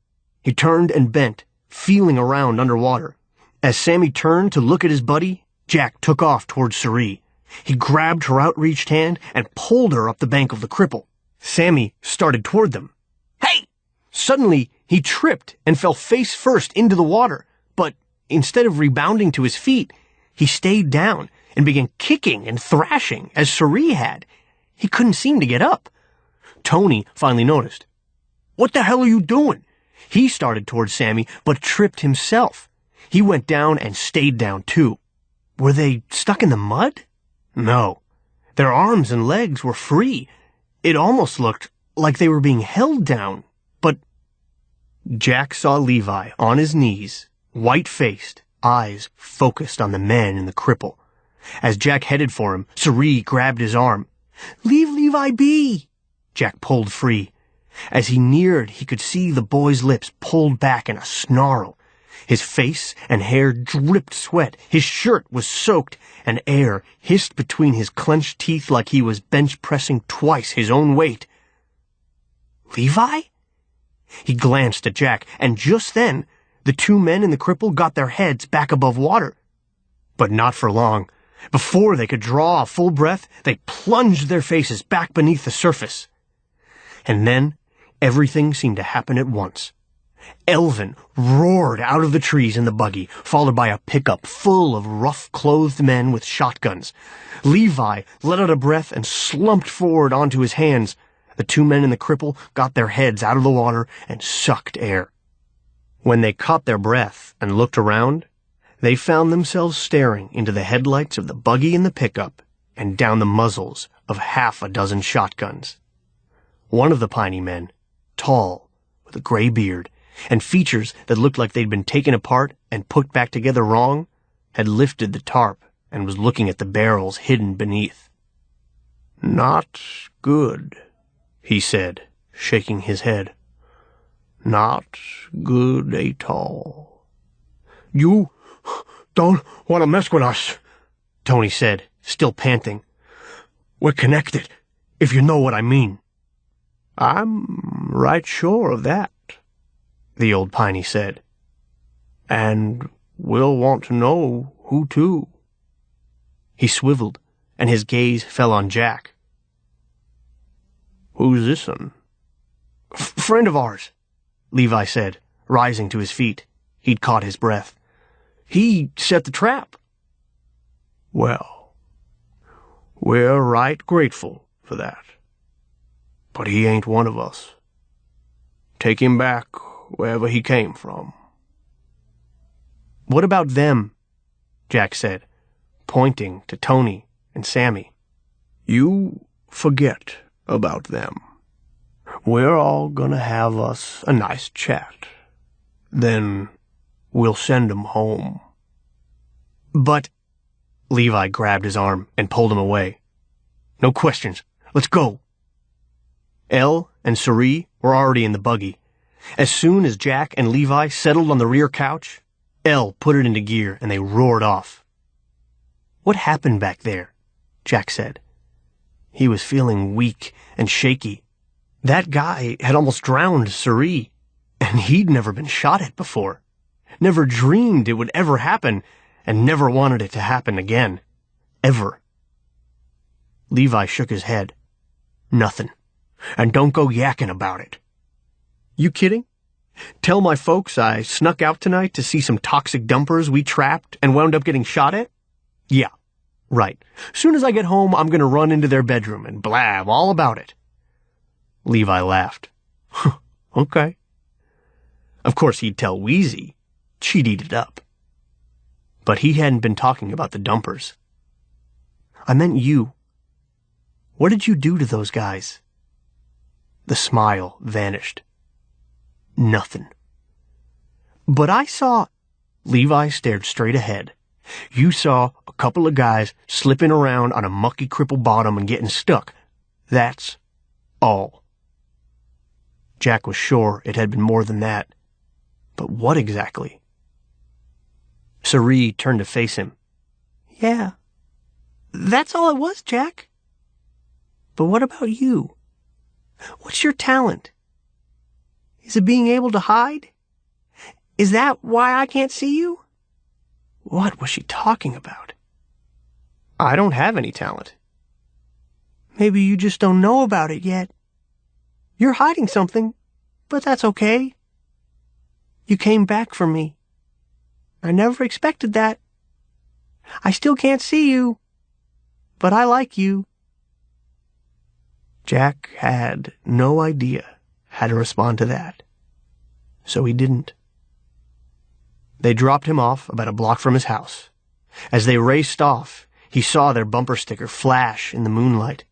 He turned and bent, feeling around underwater. As Sammy turned to look at his buddy, Jack took off toward Cerie. He grabbed her outreached hand and pulled her up the bank of the cripple. Sammy started toward them. Hey! Suddenly, he tripped and fell face first into the water, but instead of rebounding to his feet, he stayed down and began kicking and thrashing as Cerie had. He couldn't seem to get up. Tony finally noticed. What the hell are you doing? He started toward Sammy, but tripped himself. He went down and stayed down, too. Were they stuck in the mud? No. Their arms and legs were free. It almost looked like they were being held down, but... Jack saw Levi on his knees, white-faced, eyes focused on the men in the cripple. As Jack headed for him, Cerie grabbed his arm. Leave Levi be! Jack pulled free. As he neared, he could see the boy's lips pulled back in a snarl. His face and hair dripped sweat, his shirt was soaked, and air hissed between his clenched teeth like he was bench-pressing twice his own weight. Levi? He glanced at Jack, and just then, the two men in the cripple got their heads back above water. But not for long. Before they could draw a full breath, they plunged their faces back beneath the surface. And then, everything seemed to happen at once. Elvin roared out of the trees in the buggy, followed by a pickup full of rough-clothed men with shotguns. Levi let out a breath and slumped forward onto his hands. The two men in the cripple got their heads out of the water and sucked air. When they caught their breath and looked around, they found themselves staring into the headlights of the buggy and the pickup and down the muzzles of half a dozen shotguns. One of the piney men, tall, with a gray beard, and features that looked like they'd been taken apart and put back together wrong, had lifted the tarp and was looking at the barrels hidden beneath. "Not good," he said, shaking his head. "Not good at all." "You don't want to mess with us," Tony said, still panting. "We're connected, if you know what I mean." "I'm right sure of that," the old piney said. "And we'll want to know who to." He swiveled, and his gaze fell on Jack. "Who's this one?" "Friend of ours," Levi said, rising to his feet. He'd caught his breath. "He set the trap." "Well, we're right grateful for that. But he ain't one of us. Take him back wherever he came from." "What about them?" Jack said, pointing to Tony and Sammy. "You forget about them. We're all gonna have us a nice chat. Then we'll send 'em home." "But—" Levi grabbed his arm and pulled him away. "No questions. Let's go." Elle and Suri were already in the buggy. As soon as Jack and Levi settled on the rear couch, Elle put it into gear and they roared off. "What happened back there?" Jack said. He was feeling weak and shaky. That guy had almost drowned Suri, and he'd never been shot at before. Never dreamed it would ever happen, and never wanted it to happen again. Ever. Levi shook his head. "Nothing. And don't go yakking about it." "You kidding? Tell my folks I snuck out tonight to see some toxic dumpers we trapped and wound up getting shot at? Yeah, right. Soon as I get home, I'm going to run into their bedroom and blab all about it." Levi laughed. "Okay." Of course he'd tell Wheezy. She'd eat it up. But he hadn't been talking about the dumpers. "I meant you. What did you do to those guys?" The smile vanished. "Nothing." "But I saw—" Levi stared straight ahead. "You saw a couple of guys slipping around on a mucky cripple bottom and getting stuck. That's all." Jack was sure it had been more than that. But what exactly? Suri turned to face him. "Yeah, that's all it was, Jack. But what about you? What's your talent? Is it being able to hide? Is that why I can't see you?" What was she talking about? "I don't have any talent." "Maybe you just don't know about it yet. You're hiding something, but that's okay. You came back for me. I never expected that. I still can't see you, but I like you." Jack had no idea how to respond to that, so he didn't. They dropped him off about a block from his house. As they raced off, he saw their bumper sticker flash in the moonlight.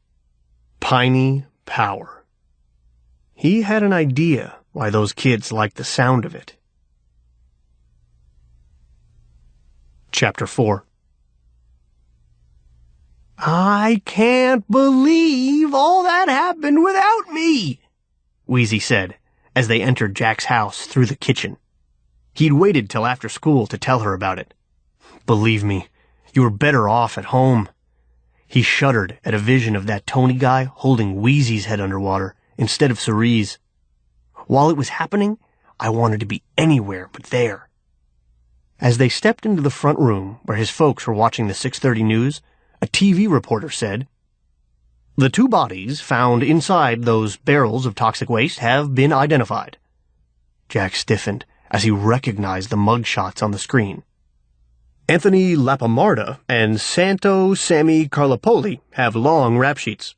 Piney Power. He had an idea why those kids liked the sound of it. Chapter 4. "I can't believe all that happened without me," Wheezy said, as they entered Jack's house through the kitchen. He'd waited till after school to tell her about it. Believe me, you were better off at home. He shuddered at a vision of that Tony guy holding Wheezy's head underwater instead of Cerise. While it was happening, I wanted to be anywhere but there. As they stepped into the front room where his folks were watching the 6:30 news, a TV reporter said, "The 2 bodies found inside those barrels of toxic waste have been identified." Jack stiffened as he recognized the mugshots on the screen. Anthony Lapamarda and Santo Sammy Carlopoli have long rap sheets.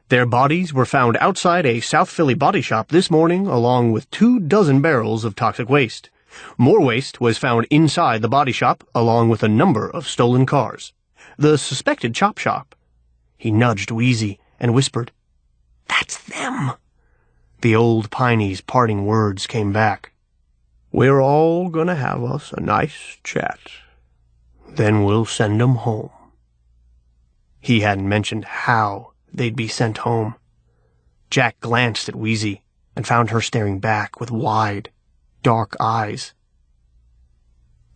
Their bodies were found outside a South Philly body shop this morning along with 24 barrels of toxic waste. More waste was found inside the body shop along with a number of stolen cars. The suspected chop shop. He nudged Wheezy and whispered, "That's them." The old Piney's parting words came back. "We're all gonna have us a nice chat. Then we'll send 'em home." He hadn't mentioned how they'd be sent home. Jack glanced at Wheezy and found her staring back with wide, dark eyes.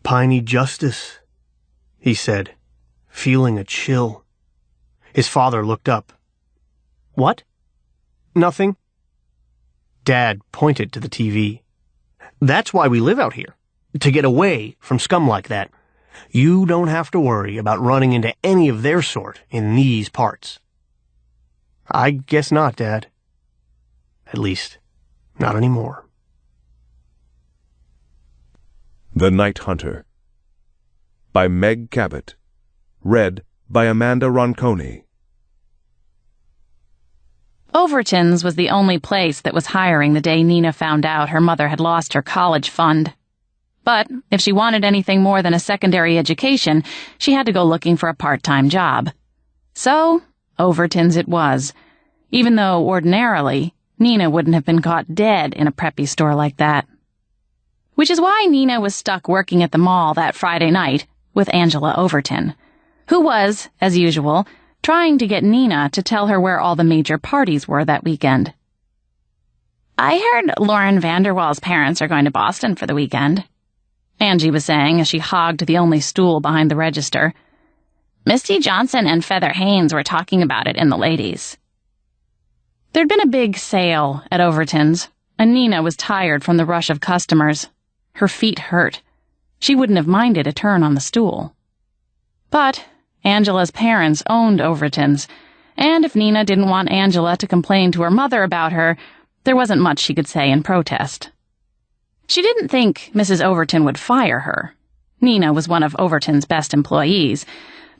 "Piney justice," he said, feeling a chill. His father looked up. "What?" "Nothing." Dad pointed to the TV. "That's why we live out here, to get away from scum like that. You don't have to worry about running into any of their sort in these parts." "I guess not, Dad. At least, not anymore." The Night Hunter by Meg Cabot. Read by Amanda Ronconi. Overton's was the only place that was hiring the day Nina found out her mother had lost her college fund. But if she wanted anything more than a secondary education, she had to go looking for a part-time job. So, Overton's it was, even though ordinarily Nina wouldn't have been caught dead in a preppy store like that. Which is why Nina was stuck working at the mall that Friday night with Angela Overton, who was, as usual, trying to get Nina to tell her where all the major parties were that weekend. "I heard Lauren Vanderwall's parents are going to Boston for the weekend," Angie was saying as she hogged the only stool behind the register. "Misty Johnson and Feather Haynes were talking about it in the ladies." There'd been a big sale at Overton's, and Nina was tired from the rush of customers. Her feet hurt. She wouldn't have minded a turn on the stool. But Angela's parents owned Overton's, and if Nina didn't want Angela to complain to her mother about her, there wasn't much she could say in protest. She didn't think Mrs. Overton would fire her. Nina was one of Overton's best employees,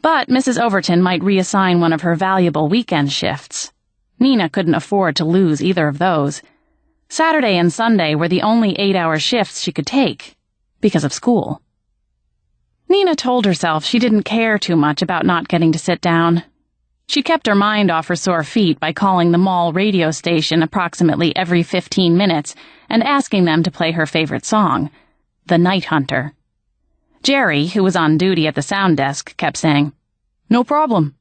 but Mrs. Overton might reassign one of her valuable weekend shifts. Nina couldn't afford to lose either of those. Saturday and Sunday were the only 8-hour shifts she could take, because of school. Nina told herself she didn't care too much about not getting to sit down. She kept her mind off her sore feet by calling the mall radio station approximately every 15 minutes and asking them to play her favorite song, The Night Hunter. Jerry, who was on duty at the sound desk, kept saying, "No problem."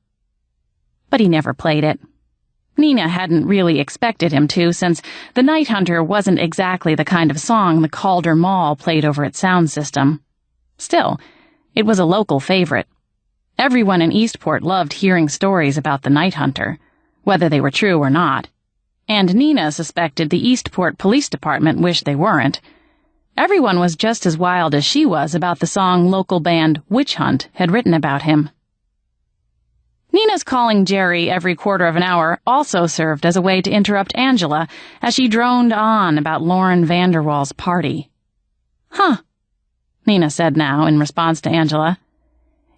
But he never played it. Nina hadn't really expected him to, since The Night Hunter wasn't exactly the kind of song the Calder Mall played over its sound system. Still, it was a local favorite. Everyone in Eastport loved hearing stories about the Night Hunter, whether they were true or not. And Nina suspected the Eastport Police Department wished they weren't. Everyone was just as wild as she was about the song local band Witch Hunt had written about him. Nina's calling Jerry every quarter of an hour also served as a way to interrupt Angela as she droned on about Lauren Vanderwall's party. "Huh," Nina said now in response to Angela.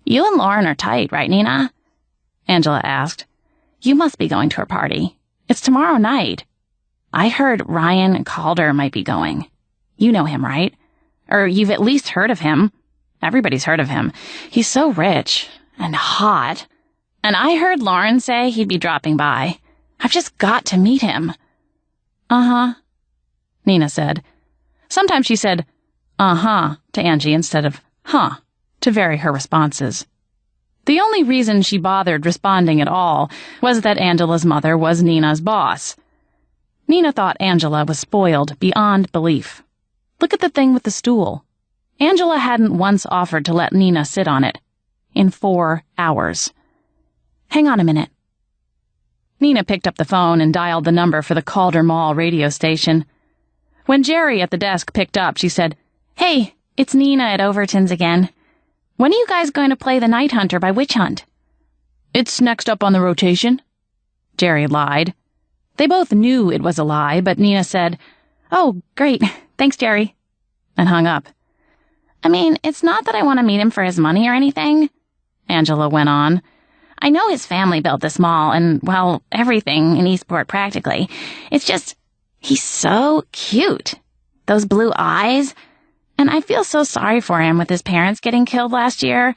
"You and Lauren are tight, right, Nina?" Angela asked. "You must be going to her party. It's tomorrow night. I heard Ryan Calder might be going. You know him, right? Or you've at least heard of him. Everybody's heard of him. He's so rich and hot. And I heard Lauren say he'd be dropping by. I've just got to meet him." "Uh-huh," Nina said. Sometimes she said, "uh-huh," to Angie instead of "huh," to vary her responses. The only reason she bothered responding at all was that Angela's mother was Nina's boss. Nina thought Angela was spoiled beyond belief. Look at the thing with the stool. Angela hadn't once offered to let Nina sit on it. In 4 hours. Hang on a minute. Nina picked up the phone and dialed the number for the Calder Mall radio station. When Jerry at the desk picked up, she said, "Hey, it's Nina at Overton's again. When are you guys going to play The Night Hunter by Witch Hunt?" "It's next up on the rotation." Jerry lied. They both knew it was a lie, but Nina said, "Oh, great. Thanks, Jerry," and hung up. "I mean, it's not that I want to meet him for his money or anything," Angela went on. "I know his family built this mall and, well, everything in Eastport practically. It's just, he's so cute. Those blue eyes. And I feel so sorry for him with his parents getting killed last year.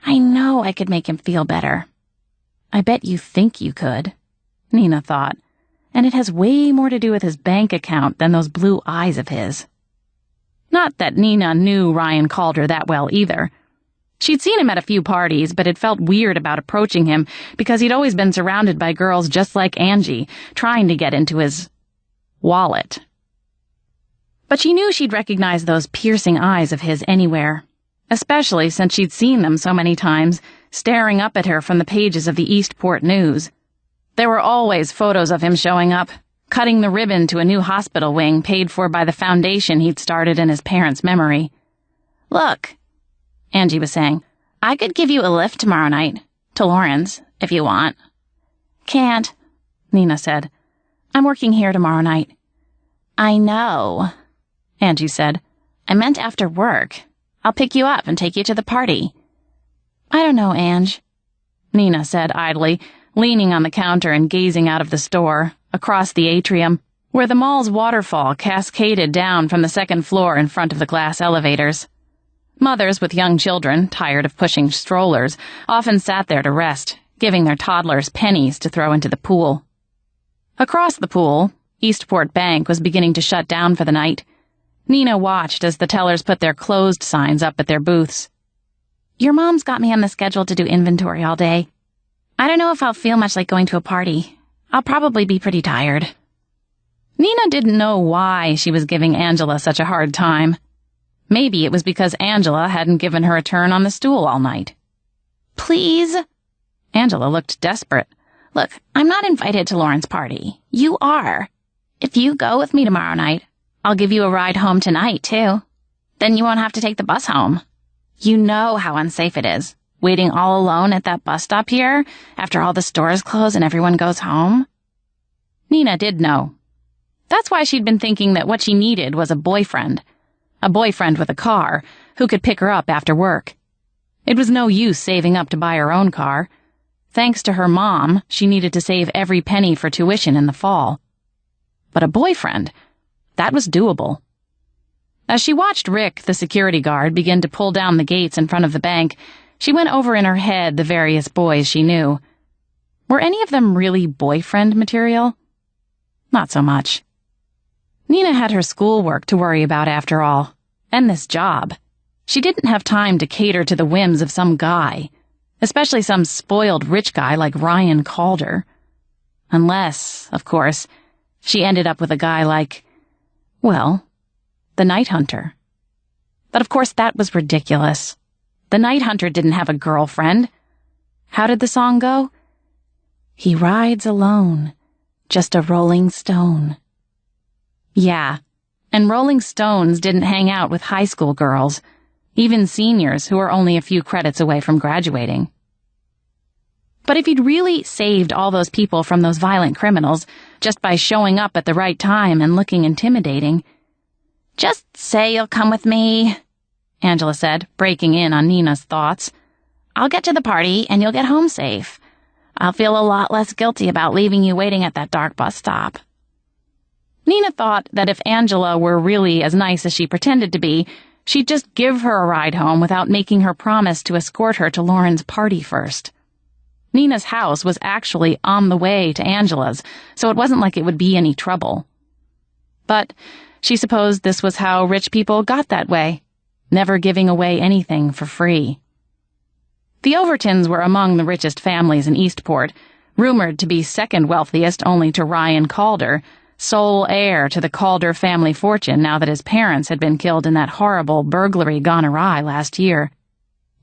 I know I could make him feel better." "I bet you think you could," Nina thought. "And it has way more to do with his bank account than those blue eyes of his." Not that Nina knew Ryan Calder that well either. She'd seen him at a few parties, but had felt weird about approaching him because he'd always been surrounded by girls just like Angie, trying to get into his wallet. But she knew she'd recognize those piercing eyes of his anywhere, especially since she'd seen them so many times, staring up at her from the pages of the Eastport News. There were always photos of him showing up, cutting the ribbon to a new hospital wing paid for by the foundation he'd started in his parents' memory. "Look," Angie was saying, "I could give you a lift tomorrow night, to Lauren's, if you want." "Can't," Nina said. "I'm working here tomorrow night." "I know," Angie said. "I meant after work. I'll pick you up and take you to the party." "I don't know, Ange," Nina said idly, leaning on the counter and gazing out of the store, across the atrium, where the mall's waterfall cascaded down from the second floor in front of the glass elevators. Mothers with young children, tired of pushing strollers, often sat there to rest, giving their toddlers pennies to throw into the pool. Across the pool, Eastport Bank was beginning to shut down for the night. Nina watched as the tellers put their closed signs up at their booths. "Your mom's got me on the schedule to do inventory all day. I don't know if I'll feel much like going to a party. I'll probably be pretty tired." Nina didn't know why she was giving Angela such a hard time. Maybe it was because Angela hadn't given her a turn on the stool all night. "Please?" Angela looked desperate. "Look, I'm not invited to Lauren's party. You are. If you go with me tomorrow night, I'll give you a ride home tonight, too. Then you won't have to take the bus home. You know how unsafe it is, waiting all alone at that bus stop here after all the stores close and everyone goes home." Nina did know. That's why she'd been thinking that what she needed was a boyfriend with a car, who could pick her up after work. It was no use saving up to buy her own car. Thanks to her mom, she needed to save every penny for tuition in the fall. But a boyfriend, that was doable. As she watched Rick, the security guard, begin to pull down the gates in front of the bank, she went over in her head the various boys she knew. Were any of them really boyfriend material? Not so much. Nina had her schoolwork to worry about after all, and this job. She didn't have time to cater to the whims of some guy, especially some spoiled rich guy like Ryan Calder. Unless, of course, she ended up with a guy like, well, the Night Hunter. But of course that was ridiculous. The Night Hunter didn't have a girlfriend. How did the song go? "He rides alone, just a rolling stone." Yeah, and Rolling Stones didn't hang out with high school girls, even seniors who were only a few credits away from graduating. But if he'd really saved all those people from those violent criminals just by showing up at the right time and looking intimidating, "Just say you'll come with me," Angela said, breaking in on Nina's thoughts. "I'll get to the party and you'll get home safe. I'll feel a lot less guilty about leaving you waiting at that dark bus stop." Nina thought that if Angela were really as nice as she pretended to be, she'd just give her a ride home without making her promise to escort her to Lauren's party first. Nina's house was actually on the way to Angela's, so it wasn't like it would be any trouble. But she supposed this was how rich people got that way, never giving away anything for free. The Overtons were among the richest families in Eastport, rumored to be second wealthiest only to Ryan Calder, sole heir to the Calder family fortune now that his parents had been killed in that horrible burglary gone awry last year.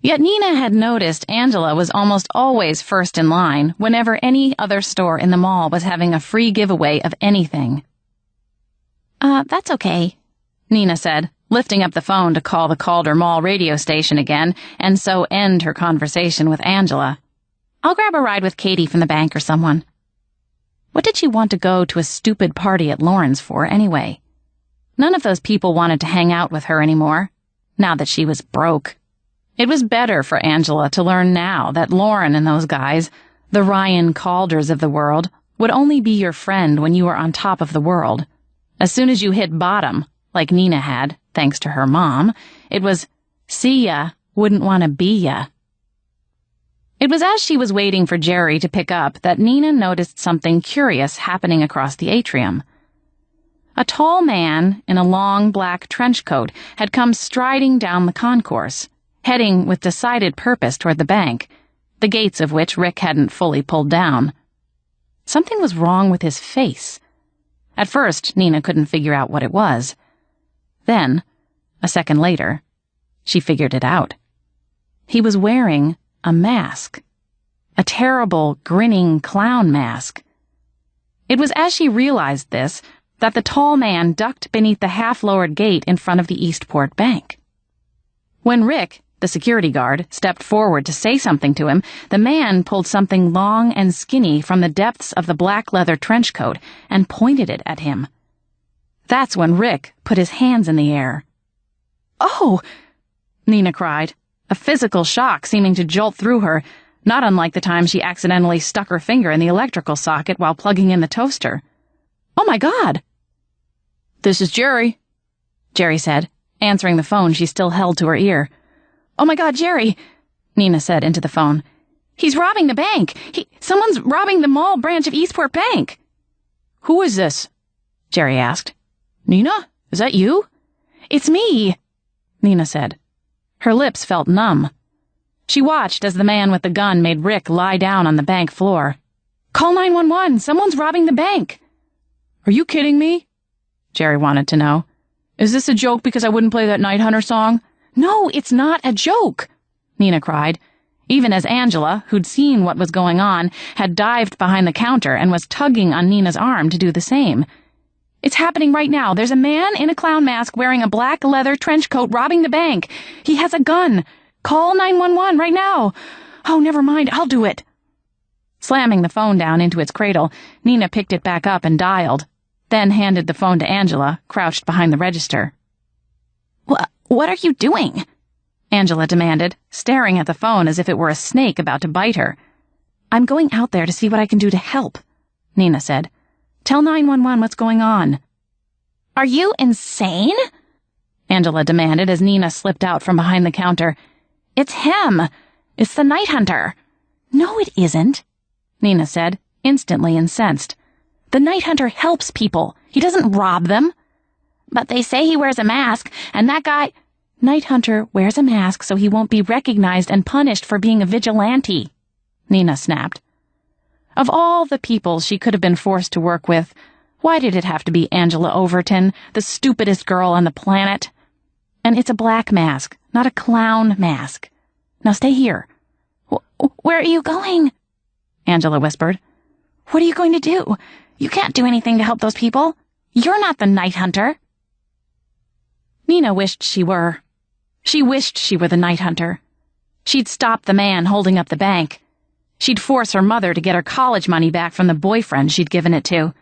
Yet Nina had noticed Angela was almost always first in line whenever any other store in the mall was having a free giveaway of anything. That's okay, Nina said, lifting up the phone to call the Calder Mall radio station again and so end her conversation with Angela. I'll grab a ride with Katie from the bank or someone. What did she want to go to a stupid party at Lauren's for, anyway? None of those people wanted to hang out with her anymore, now that she was broke. It was better for Angela to learn now that Lauren and those guys, the Ryan Calders of the world, would only be your friend when you were on top of the world. As soon as you hit bottom, like Nina had, thanks to her mom, it was, see ya, wouldn't want to be ya. It was as she was waiting for Jerry to pick up that Nina noticed something curious happening across the atrium. A tall man in a long black trench coat had come striding down the concourse, heading with decided purpose toward the bank, the gates of which Rick hadn't fully pulled down. Something was wrong with his face. At first, Nina couldn't figure out what it was. Then, a second later, she figured it out. He was wearing a mask. A terrible, grinning clown mask. It was as she realized this that the tall man ducked beneath the half-lowered gate in front of the Eastport Bank. When Rick, the security guard, stepped forward to say something to him, the man pulled something long and skinny from the depths of the black leather trench coat and pointed it at him. That's when Rick put his hands in the air. "Oh!" Nina cried, a physical shock seeming to jolt through her, not unlike the time she accidentally stuck her finger in the electrical socket while plugging in the toaster. "Oh my God!" "This is Jerry," Jerry said, answering the phone she still held to her ear. "Oh my God, Jerry," Nina said into the phone. "He's robbing the bank. Someone's robbing the mall branch of Eastport Bank." "Who is this?" Jerry asked. "Nina? Is that you?" "It's me," Nina said. Her lips felt numb. She watched as the man with the gun made Rick lie down on the bank floor. "Call 911. Someone's robbing the bank." "Are you kidding me?" Jerry wanted to know. "Is this a joke because I wouldn't play that Night Hunter song?" "No, it's not a joke," Nina cried, even as Angela, who'd seen what was going on, had dived behind the counter and was tugging on Nina's arm to do the same. "It's happening right now. There's a man in a clown mask wearing a black leather trench coat robbing the bank. He has a gun. Call 911 right now. Oh, never mind. I'll do it." Slamming the phone down into its cradle, Nina picked it back up and dialed, then handed the phone to Angela, crouched behind the register. What are you doing?" Angela demanded, staring at the phone as if it were a snake about to bite her. "I'm going out there to see what I can do to help," Nina said. "Tell 911 what's going on." "Are you insane?" Angela demanded as Nina slipped out from behind the counter. "It's him. It's the Night Hunter." "No, it isn't," Nina said, instantly incensed. "The Night Hunter helps people. He doesn't rob them." "But they say he wears a mask, and that guy—" "Night Hunter wears a mask so he won't be recognized and punished for being a vigilante," Nina snapped. Of all the people she could have been forced to work with, why did it have to be Angela Overton, the stupidest girl on the planet? And it's a black mask, not a clown mask. Now stay here. "Where are you going?" Angela whispered. "What are you going to do? You can't do anything to help those people. You're not the Night Hunter." Nina wished she were. She wished she were the Night Hunter. She'd stop the man holding up the bank. She'd force her mother to get her college money back from the boyfriend she'd given it to.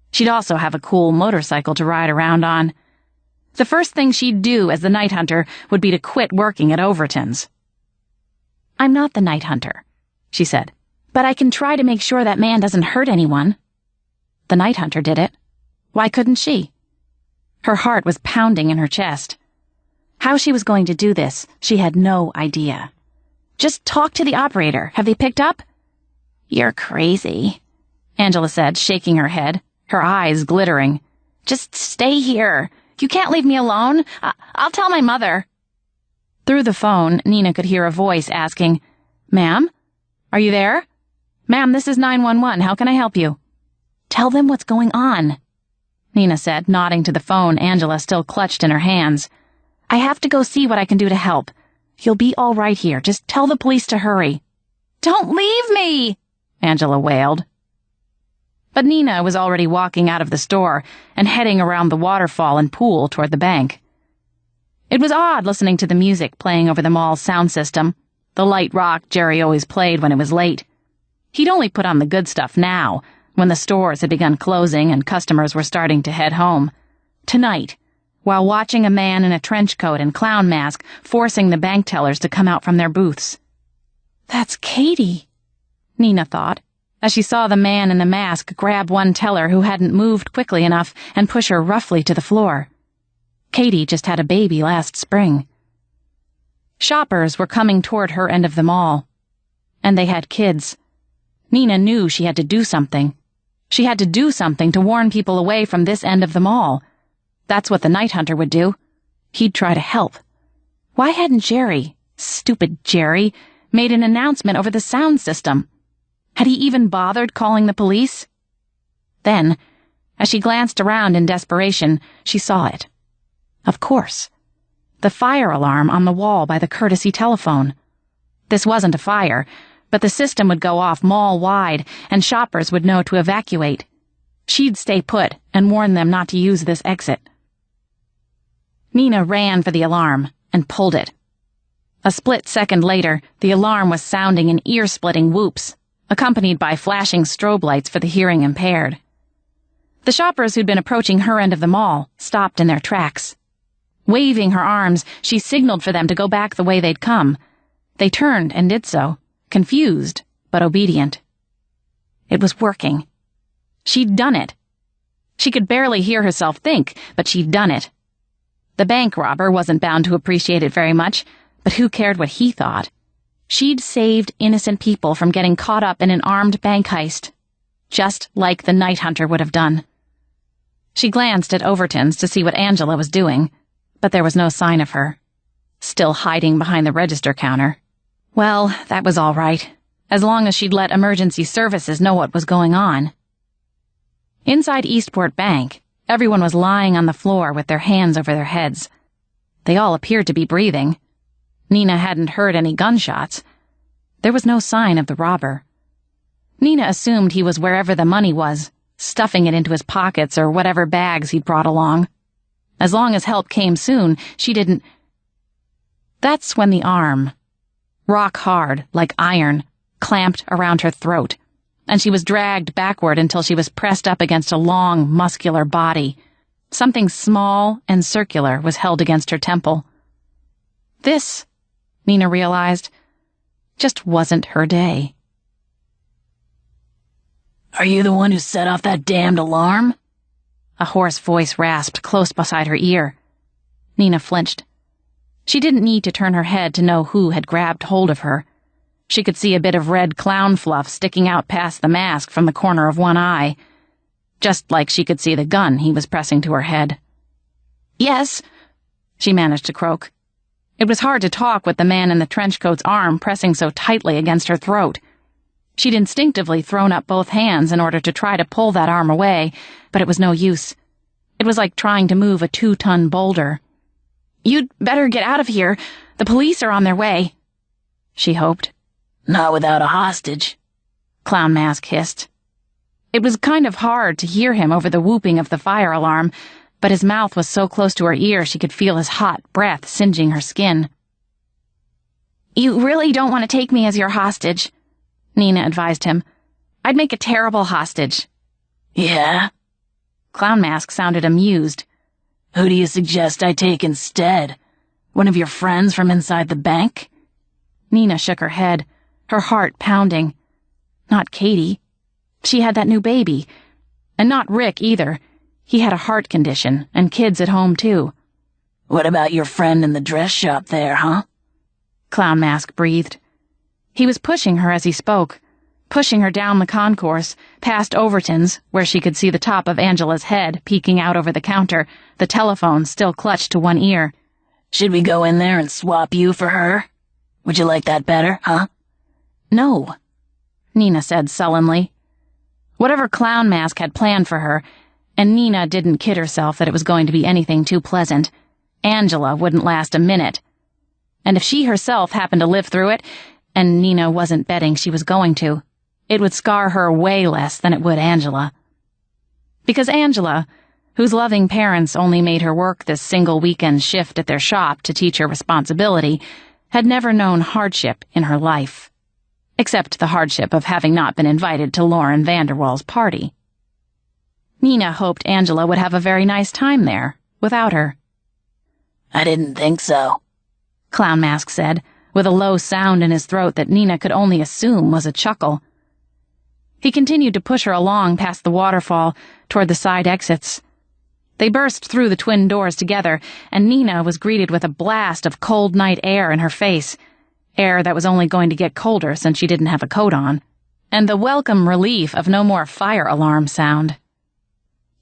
She'd also have a cool motorcycle to ride around on. The first thing she'd do as the Night Hunter would be to quit working at Overton's. "I'm not the Night Hunter," she said, "but I can try to make sure that man doesn't hurt anyone." The Night Hunter did it. Why couldn't she? Her heart was pounding in her chest. How she was going to do this, she had no idea. "Just talk to the operator. Have they picked up?" "You're crazy," Angela said, shaking her head, her eyes glittering. "Just stay here. You can't leave me alone. I'll tell my mother." Through the phone, Nina could hear a voice asking, "Ma'am? Are you there? Ma'am, this is 911. How can I help you?" "Tell them what's going on," Nina said, nodding to the phone Angela still clutched in her hands. "I have to go see what I can do to help. You'll be all right here. Just tell the police to hurry." "Don't leave me!" Angela wailed. But Nina was already walking out of the store and heading around the waterfall and pool toward the bank. It was odd listening to the music playing over the mall's sound system, the light rock Jerry always played when it was late. He'd only put on the good stuff now, when the stores had begun closing and customers were starting to head home. Tonight, while watching a man in a trench coat and clown mask forcing the bank tellers to come out from their booths. "That's Katie," Nina thought, as she saw the man in the mask grab one teller who hadn't moved quickly enough and push her roughly to the floor. Katie just had a baby last spring. Shoppers were coming toward her end of the mall. And they had kids. Nina knew she had to do something. She had to do something to warn people away from this end of the mall. That's what the night hunter would do. He'd try to help. Why hadn't Jerry, stupid Jerry, made an announcement over the sound system? Had he even bothered calling the police? Then, as she glanced around in desperation, she saw it. Of course. The fire alarm on the wall by the courtesy telephone. This wasn't a fire, but the system would go off mall-wide and shoppers would know to evacuate. She'd stay put and warn them not to use this exit. Nina ran for the alarm and pulled it. A split second later, the alarm was sounding in ear-splitting whoops, accompanied by flashing strobe lights for the hearing impaired. The shoppers who'd been approaching her end of the mall stopped in their tracks. Waving her arms, she signaled for them to go back the way they'd come. They turned and did so, confused but obedient. It was working. She'd done it. She could barely hear herself think, but she'd done it. The bank robber wasn't bound to appreciate it very much, but who cared what he thought? She'd saved innocent people from getting caught up in an armed bank heist, just like the night hunter would have done. She glanced at Overton's to see what Angela was doing, but there was no sign of her. Still hiding behind the register counter. Well, that was all right, as long as she'd let emergency services know what was going on. Inside Eastport Bank, everyone was lying on the floor with their hands over their heads. They all appeared to be breathing. Nina hadn't heard any gunshots. There was no sign of the robber. Nina assumed he was wherever the money was, stuffing it into his pockets or whatever bags he'd brought along. As long as help came soon, she didn't... That's when the arm, rock hard, like iron, clamped around her throat, and she was dragged backward until she was pressed up against a long, muscular body. Something small and circular was held against her temple. This, Nina realized, just wasn't her day. "Are you the one who set off that damned alarm?" A hoarse voice rasped close beside her ear. Nina flinched. She didn't need to turn her head to know who had grabbed hold of her. She could see a bit of red clown fluff sticking out past the mask from the corner of one eye, just like she could see the gun he was pressing to her head. "Yes," she managed to croak. It was hard to talk with the man in the trench coat's arm pressing so tightly against her throat. She'd instinctively thrown up both hands in order to try to pull that arm away, but it was no use. It was like trying to move a 2-ton boulder. "You'd better get out of here. The police are on their way," she hoped. "Not without a hostage," Clown Mask hissed. It was kind of hard to hear him over the whooping of the fire alarm, but his mouth was so close to her ear she could feel his hot breath singeing her skin. "You really don't want to take me as your hostage," Nina advised him. "I'd make a terrible hostage." "Yeah?" Clown Mask sounded amused. "Who do you suggest I take instead? One of your friends from inside the bank?" Nina shook her head, her heart pounding. Not Katie. She had that new baby. And not Rick either. He had a heart condition, and kids at home too. "What about your friend in the dress shop there, huh?" Clown Mask breathed. He was pushing her as he spoke, pushing her down the concourse, past Overton's, where she could see the top of Angela's head peeking out over the counter, the telephone still clutched to one ear. "Should we go in there and swap you for her? Would you like that better, huh?" "No," Nina said sullenly. Whatever Clown Mask had planned for her, And Nina didn't kid herself that it was going to be anything too pleasant. Angela wouldn't last a minute. And if she herself happened to live through it, and Nina wasn't betting she was going to, it would scar her way less than it would Angela. Because Angela, whose loving parents only made her work this single weekend shift at their shop to teach her responsibility, had never known hardship in her life. Except the hardship of having not been invited to Lauren Vanderwall's party. Nina hoped Angela would have a very nice time there, without her. I didn't think so, Clown Mask said, with a low sound in his throat that Nina could only assume was a chuckle. He continued to push her along past the waterfall, toward the side exits. They burst through the twin doors together, and Nina was greeted with a blast of cold night air in her face, air that was only going to get colder since she didn't have a coat on, and the welcome relief of no more fire alarm sound.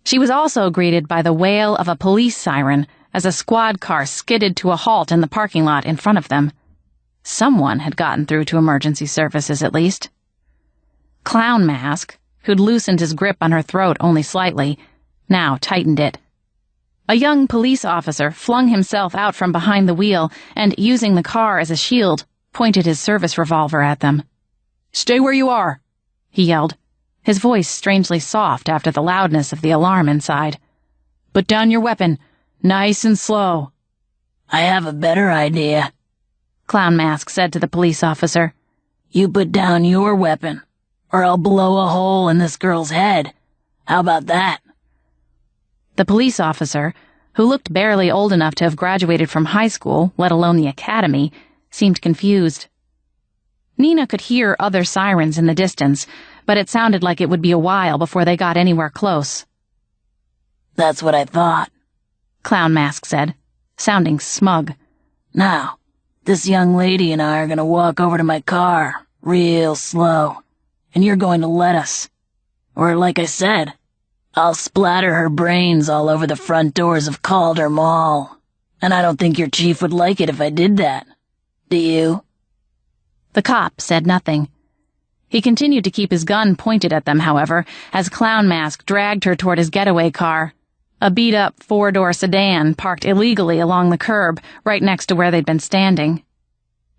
She was also greeted by the wail of a police siren as a squad car skidded to a halt in the parking lot in front of them. Someone had gotten through to emergency services, at least. Clown Mask, who'd loosened his grip on her throat only slightly, now tightened it. A young police officer flung himself out from behind the wheel and, using the car as a shield, pointed his service revolver at them. "Stay where you are," he yelled, his voice strangely soft after the loudness of the alarm inside. "Put down your weapon, nice and slow." "I have a better idea," Clown Mask said to the police officer. "You put down your weapon, or I'll blow a hole in this girl's head. How about that?" The police officer, who looked barely old enough to have graduated from high school, let alone the academy, seemed confused. Nina could hear other sirens in the distance, but it sounded like it would be a while before they got anywhere close. "That's what I thought," Clown Mask said, sounding smug. "Now, this young lady and I are going to walk over to my car, real slow, and you're going to let us. Or, like I said, I'll splatter her brains all over the front doors of Calder Mall, and I don't think your chief would like it if I did that. Do you?" The cop said nothing. He continued to keep his gun pointed at them, however, as Clown Mask dragged her toward his getaway car, a beat-up four-door sedan parked illegally along the curb right next to where they'd been standing.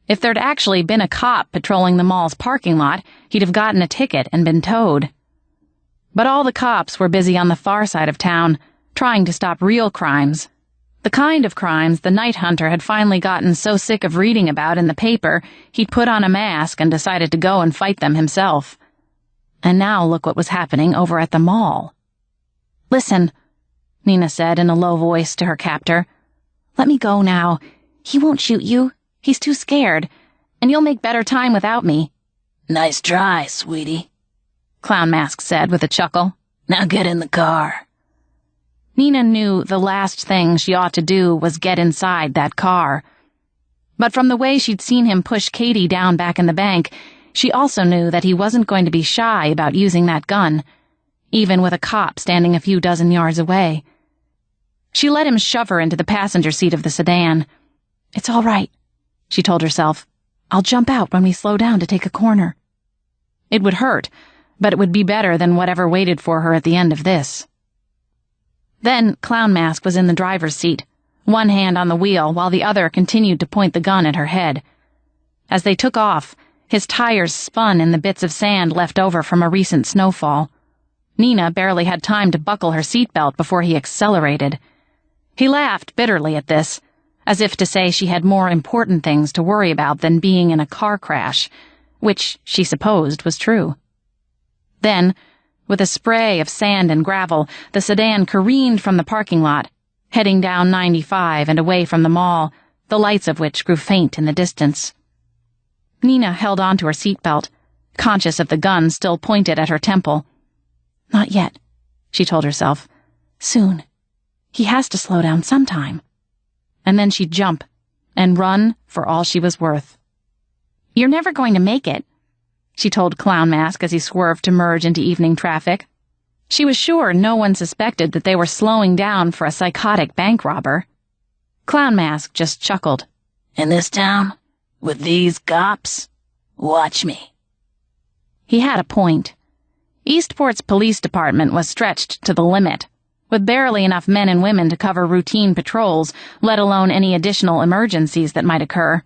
If there'd actually been a cop patrolling the mall's parking lot, he'd have gotten a ticket and been towed. But all the cops were busy on the far side of town, trying to stop real crimes. The kind of crimes the night hunter had finally gotten so sick of reading about in the paper, he'd put on a mask and decided to go and fight them himself. And now look what was happening over at the mall. "Listen," Nina said in a low voice to her captor. "Let me go now. He won't shoot you. He's too scared. And you'll make better time without me." "Nice try, sweetie," Clown Mask said with a chuckle. "Now get in the car." Nina knew the last thing she ought to do was get inside that car. But from the way she'd seen him push Katie down back in the bank, she also knew that he wasn't going to be shy about using that gun, even with a cop standing a few dozen yards away. She let him shove her into the passenger seat of the sedan. "It's all right," she told herself. "I'll jump out when we slow down to take a corner." It would hurt, but it would be better than whatever waited for her at the end of this. Then Clown Mask was in the driver's seat, one hand on the wheel while the other continued to point the gun at her head. As they took off, his tires spun in the bits of sand left over from a recent snowfall. Nina barely had time to buckle her seatbelt before he accelerated. He laughed bitterly at this, as if to say she had more important things to worry about than being in a car crash, which she supposed was true. Then, with a spray of sand and gravel, the sedan careened from the parking lot, heading down 95 and away from the mall, the lights of which grew faint in the distance. Nina held onto her seatbelt, conscious of the gun still pointed at her temple. "Not yet," she told herself. "Soon. He has to slow down sometime." And then she'd jump and run for all she was worth. "You're never going to make it," she told Clown Mask as he swerved to merge into evening traffic. She was sure no one suspected that they were slowing down for a psychotic bank robber. Clown Mask just chuckled. "In this town? With these cops? Watch me." He had a point. Eastport's police department was stretched to the limit, with barely enough men and women to cover routine patrols, let alone any additional emergencies that might occur.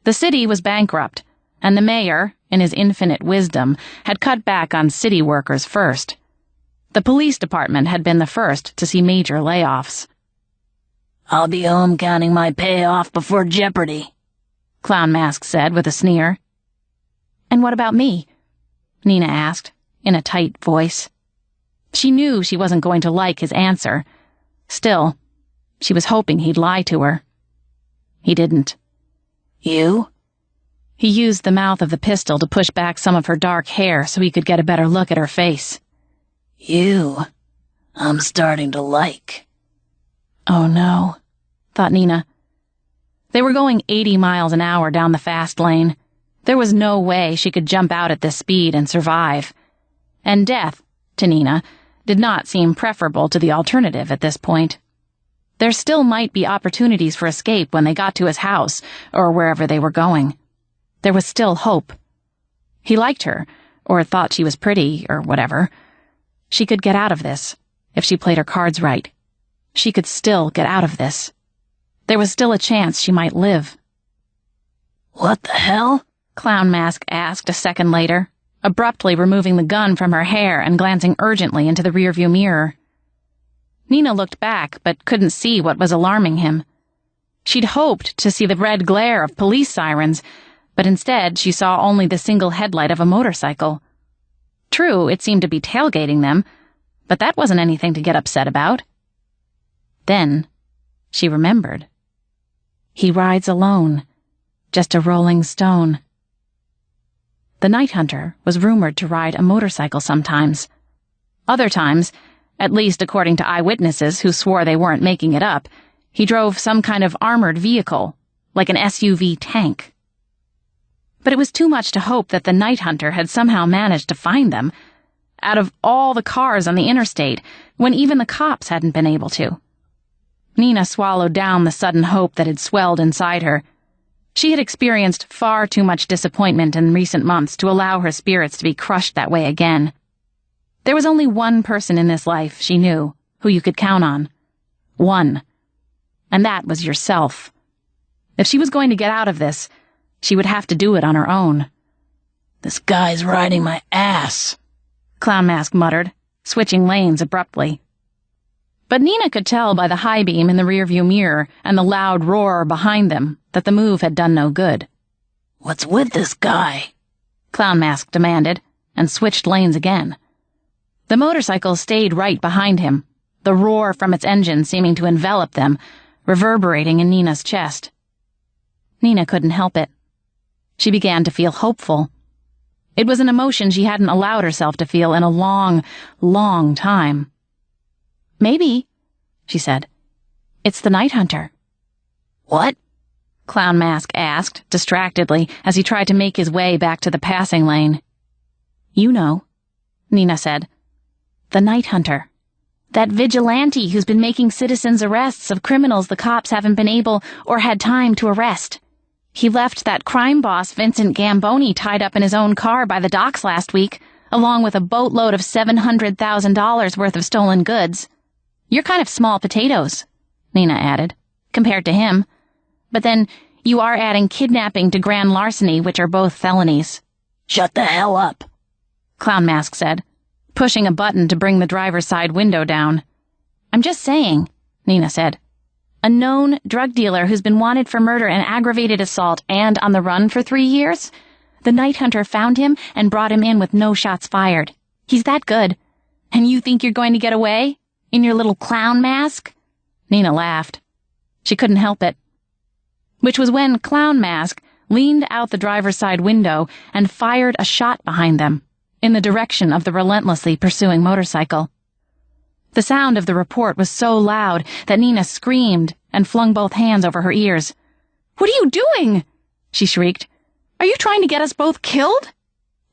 The city was bankrupt, and the mayor, in his infinite wisdom, had cut back on city workers first. The police department had been the first to see major layoffs. "I'll be home counting my payoff before Jeopardy!" Clown Mask said with a sneer. "And what about me?" Nina asked, in a tight voice. She knew she wasn't going to like his answer. Still, she was hoping he'd lie to her. He didn't. "You?" He used the mouth of the pistol to push back some of her dark hair so he could get a better look at her face. "You, I'm starting to like." Oh no, thought Nina. They were going 80 miles an hour down the fast lane. There was no way she could jump out at this speed and survive. And death, to Nina, did not seem preferable to the alternative at this point. There still might be opportunities for escape when they got to his house, or wherever they were going. There was still hope. He liked her, or thought she was pretty, or whatever. She could get out of this, if she played her cards right. She could still get out of this. There was still a chance she might live. "What the hell?" Clown Mask asked a second later, abruptly removing the gun from her hair and glancing urgently into the rearview mirror. Nina looked back, but couldn't see what was alarming him. She'd hoped to see the red glare of police sirens, but instead she saw only the single headlight of a motorcycle. True, it seemed to be tailgating them, but that wasn't anything to get upset about. Then she remembered. He rides alone, just a rolling stone. The night hunter was rumored to ride a motorcycle sometimes. Other times, at least according to eyewitnesses who swore they weren't making it up, he drove some kind of armored vehicle, like an SUV tank. But it was too much to hope that the night hunter had somehow managed to find them, out of all the cars on the interstate, when even the cops hadn't been able to. Nina swallowed down the sudden hope that had swelled inside her. She had experienced far too much disappointment in recent months to allow her spirits to be crushed that way again. There was only one person in this life, she knew, who you could count on. One. And that was yourself. If she was going to get out of this, she would have to do it on her own. "This guy's riding my ass," Clown Mask muttered, switching lanes abruptly. But Nina could tell by the high beam in the rearview mirror and the loud roar behind them that the move had done no good. "What's with this guy?" Clown Mask demanded, and switched lanes again. The motorcycle stayed right behind him, the roar from its engine seeming to envelop them, reverberating in Nina's chest. Nina couldn't help it. She began to feel hopeful. It was an emotion she hadn't allowed herself to feel in a long, long time. "Maybe," she said. "It's the night hunter." "What?" Clown Mask asked, distractedly, as he tried to make his way back to the passing lane. "You know," Nina said. "The night hunter. That vigilante who's been making citizens' arrests of criminals the cops haven't been able or had time to arrest. He left that crime boss Vincent Gamboni tied up in his own car by the docks last week, along with a boatload of $700,000 worth of stolen goods. You're kind of small potatoes," Nina added, "compared to him. But then, you are adding kidnapping to grand larceny, which are both felonies." "Shut the hell up," Clown Mask said, pushing a button to bring the driver's side window down. "I'm just saying," Nina said. "A known drug dealer who's been wanted for murder and aggravated assault and on the run for 3 years? The night hunter found him and brought him in with no shots fired. He's that good. And you think you're going to get away? In your little clown mask?" Nina laughed. She couldn't help it. Which was when Clown Mask leaned out the driver's side window and fired a shot behind them, in the direction of the relentlessly pursuing motorcycle. The sound of the report was so loud that Nina screamed and flung both hands over her ears. "What are you doing?" she shrieked. "Are you trying to get us both killed?"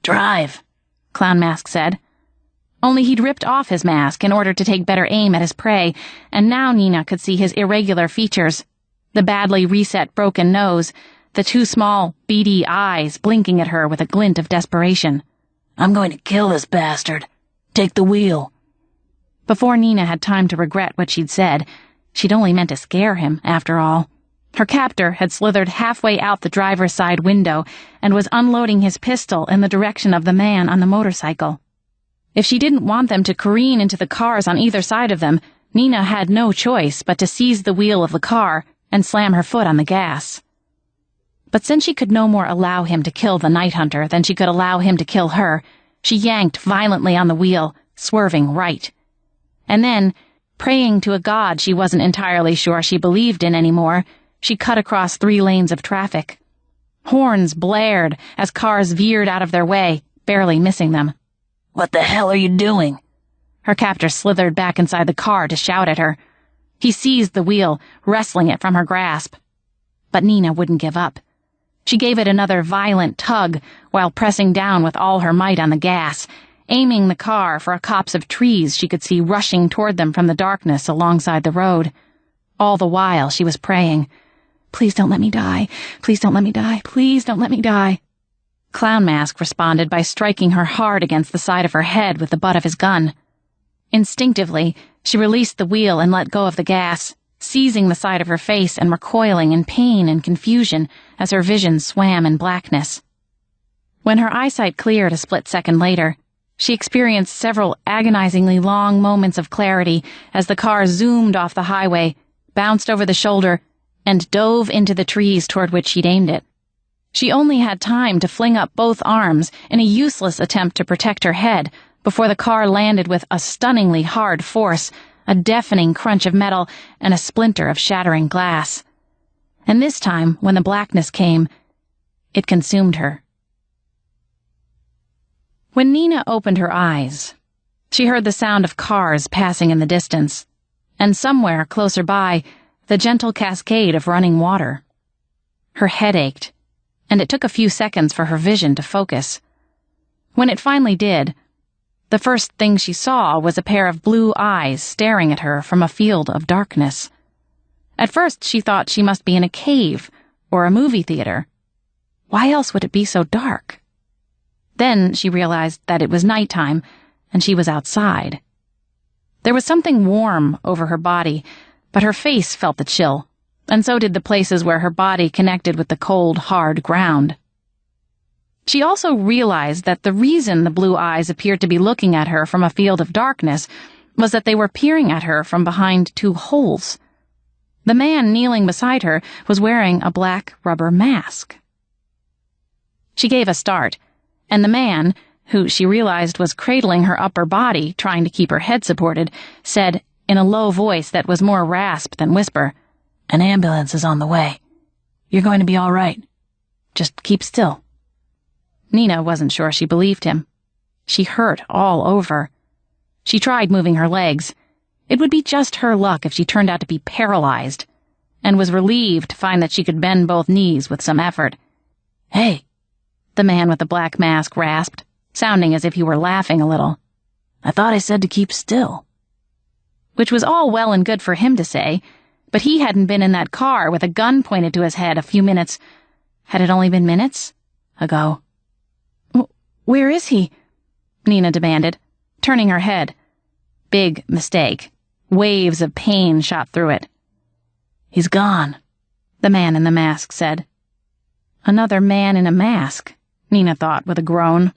"Drive," Clown Mask said. Only he'd ripped off his mask in order to take better aim at his prey, and now Nina could see his irregular features, the badly reset broken nose, the 2 small, beady eyes blinking at her with a glint of desperation. "I'm going to kill this bastard. Take the wheel." Before Nina had time to regret what she'd said, she'd only meant to scare him, after all. Her captor had slithered halfway out the driver's side window and was unloading his pistol in the direction of the man on the motorcycle. If she didn't want them to careen into the cars on either side of them, Nina had no choice but to seize the wheel of the car and slam her foot on the gas. But since she could no more allow him to kill the night hunter than she could allow him to kill her, she yanked violently on the wheel, swerving right. And then, praying to a god she wasn't entirely sure she believed in anymore, she cut across 3 lanes of traffic. Horns blared as cars veered out of their way, barely missing them. "What the hell are you doing?" Her captor slithered back inside the car to shout at her. He seized the wheel, wrestling it from her grasp. But Nina wouldn't give up. She gave it another violent tug while pressing down with all her might on the gas, aiming the car for a copse of trees she could see rushing toward them from the darkness alongside the road. All the while she was praying, "Please don't let me die. Please don't let me die. Please don't let me die." Clown Mask responded by striking her hard against the side of her head with the butt of his gun. Instinctively, she released the wheel and let go of the gas, seizing the side of her face and recoiling in pain and confusion as her vision swam in blackness. When her eyesight cleared a split second later, she experienced several agonizingly long moments of clarity as the car zoomed off the highway, bounced over the shoulder, and dove into the trees toward which she'd aimed it. She only had time to fling up both arms in a useless attempt to protect her head before the car landed with a stunningly hard force, a deafening crunch of metal, and a splinter of shattering glass. And this time, when the blackness came, it consumed her. When Nina opened her eyes, she heard the sound of cars passing in the distance, and somewhere closer by, the gentle cascade of running water. Her head ached, and it took a few seconds for her vision to focus. When it finally did, the first thing she saw was a pair of blue eyes staring at her from a field of darkness. At first she thought she must be in a cave or a movie theater. Why else would it be so dark? Then she realized that it was nighttime, and she was outside. There was something warm over her body, but her face felt the chill, and so did the places where her body connected with the cold, hard ground. She also realized that the reason the blue eyes appeared to be looking at her from a field of darkness was that they were peering at her from behind 2 holes. The man kneeling beside her was wearing a black rubber mask. She gave a start, and the man, who she realized was cradling her upper body, trying to keep her head supported, said, in a low voice that was more rasp than whisper, "An ambulance is on the way. You're going to be all right. Just keep still." Nina wasn't sure she believed him. She hurt all over. She tried moving her legs. It would be just her luck if she turned out to be paralyzed, and was relieved to find that she could bend both knees with some effort. "Hey," the man with the black mask rasped, sounding as if he were laughing a little. "I thought I said to keep still." Which was all well and good for him to say, but he hadn't been in that car with a gun pointed to his head a few minutes. Had it only been minutes ago? "Where is he?" Nina demanded, turning her head. Big mistake. Waves of pain shot through it. "He's gone," the man in the mask said. Another man in a mask, Nina thought with a groan.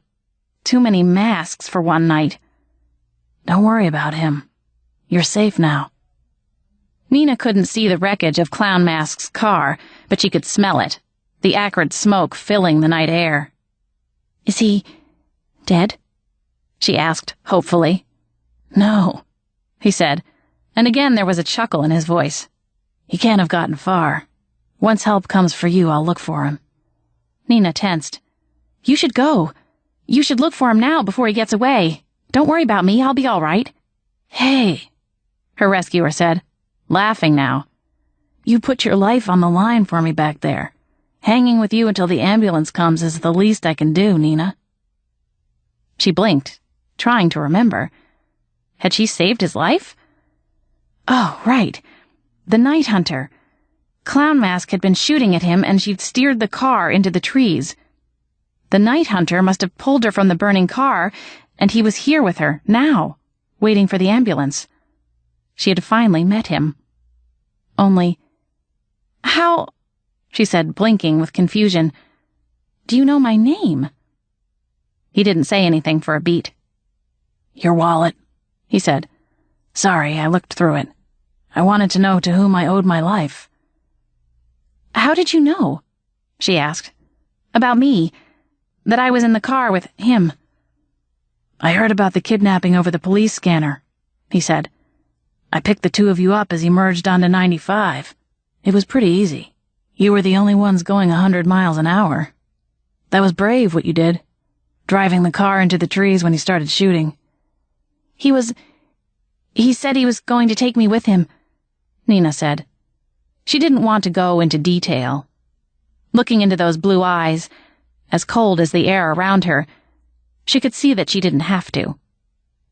Too many masks for one night. "Don't worry about him. You're safe now." Nina couldn't see the wreckage of Clown Mask's car, but she could smell it, the acrid smoke filling the night air. "Is he dead?" she asked, hopefully. "No," he said, and again there was a chuckle in his voice. "He can't have gotten far. Once help comes for you, I'll look for him." Nina tensed. "You should go. You should look for him now before he gets away. Don't worry about me, I'll be all right." "Hey," her rescuer said, laughing now. "You put your life on the line for me back there. Hanging with you until the ambulance comes is the least I can do, Nina." She blinked, trying to remember. Had she saved his life? Oh, right. The night hunter. Clown Mask had been shooting at him, and she'd steered the car into the trees. The night hunter must have pulled her from the burning car, and he was here with her, now, waiting for the ambulance. She had finally met him. Only, how, she said, blinking with confusion, do you know my name? He didn't say anything for a beat. Your wallet, he said. Sorry, I looked through it. I wanted to know to whom I owed my life. How did you know? She asked. About me. That I was in the car with him. I heard about the kidnapping over the police scanner, he said. I picked the two of you up as you merged onto 95. It was pretty easy. You were the only ones going 100 miles an hour. That was brave what you did, driving the car into the trees when he started shooting. He said he was going to take me with him, Nina said. She didn't want to go into detail. Looking into those blue eyes, as cold as the air around her, she could see that she didn't have to.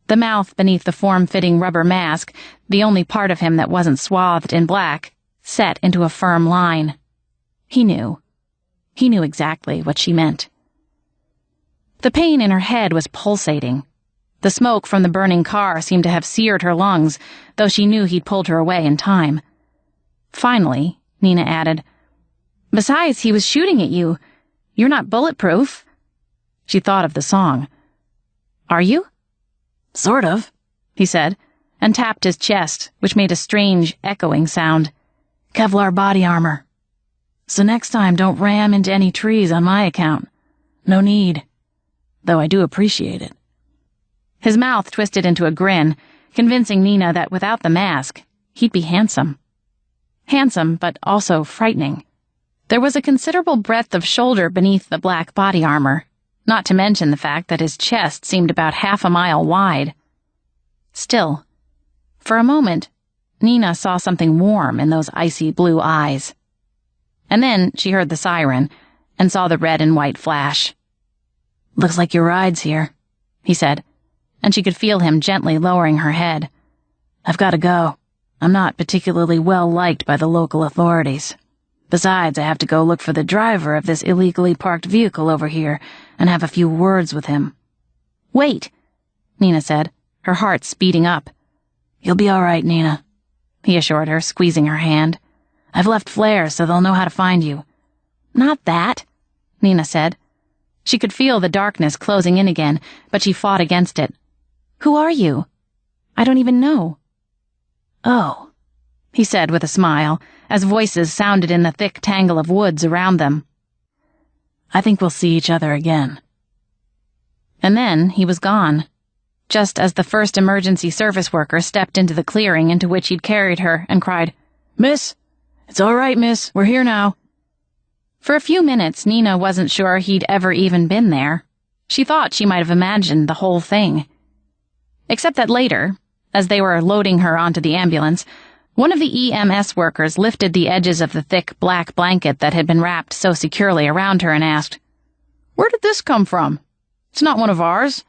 The mouth beneath the form-fitting rubber mask, the only part of him that wasn't swathed in black, set into a firm line. He knew. He knew exactly what she meant. The pain in her head was pulsating. The smoke from the burning car seemed to have seared her lungs, though she knew he'd pulled her away in time. Finally, Nina added, Besides, he was shooting at you. You're not bulletproof. She thought of the song. Are you? Sort of, he said, and tapped his chest, which made a strange, echoing sound. Kevlar body armor. So next time don't ram into any trees on my account. No need. Though I do appreciate it. His mouth twisted into a grin, convincing Nina that without the mask, he'd be handsome. Handsome, but also frightening. There was a considerable breadth of shoulder beneath the black body armor, not to mention the fact that his chest seemed about half a mile wide. Still, for a moment, Nina saw something warm in those icy blue eyes. And then she heard the siren and saw the red and white flash. Looks like your ride's here, he said, and she could feel him gently lowering her head. I've got to go. I'm not particularly well liked by the local authorities. Besides, I have to go look for the driver of this illegally parked vehicle over here and have a few words with him. Wait, Nina said, her heart speeding up. You'll be all right, Nina, he assured her, squeezing her hand. I've left flares so they'll know how to find you. Not that, Nina said. She could feel the darkness closing in again, but she fought against it. Who are you? I don't even know. Oh, he said with a smile, as voices sounded in the thick tangle of woods around them. I think we'll see each other again. And then he was gone, just as the first emergency service worker stepped into the clearing into which he'd carried her and cried, Miss! It's all right, miss. We're here now. For a few minutes, Nina wasn't sure he'd ever even been there. She thought she might have imagined the whole thing. Except that later, as they were loading her onto the ambulance, one of the EMS workers lifted the edges of the thick black blanket that had been wrapped so securely around her and asked, Where did this come from? It's not one of ours.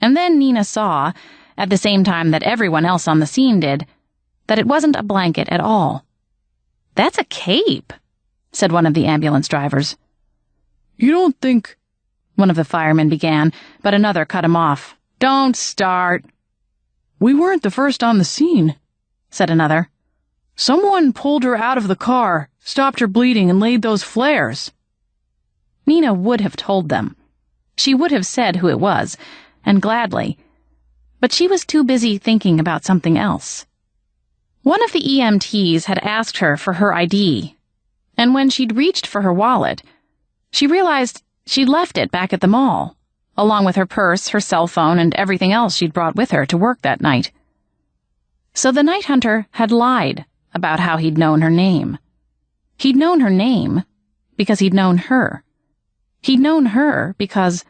And then Nina saw, at the same time that everyone else on the scene did, that it wasn't a blanket at all. That's a cape, said one of the ambulance drivers. You don't think... One of the firemen began, but another cut him off. Don't start. We weren't the first on the scene, said another. Someone pulled her out of the car, stopped her bleeding, and laid those flares. Nina would have told them. She would have said who it was, and gladly. But she was too busy thinking about something else. One of the EMTs had asked her for her ID, and when she'd reached for her wallet, she realized she'd left it back at the mall, along with her purse, her cell phone, and everything else she'd brought with her to work that night. So the night hunter had lied about how he'd known her name. He'd known her name because he'd known her. He'd known her because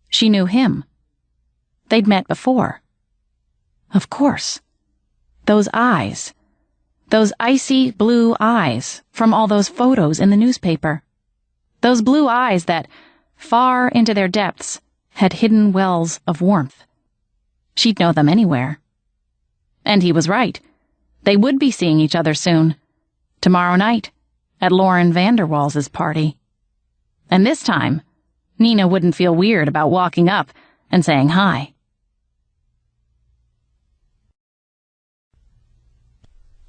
she knew him. They'd met before. Of course. Those eyes. Those icy blue eyes from all those photos in the newspaper. Those blue eyes that, far into their depths, had hidden wells of warmth. She'd know them anywhere. And he was right. They would be seeing each other soon. Tomorrow night, at Lauren Vanderwall's party. And this time, Nina wouldn't feel weird about walking up and saying hi.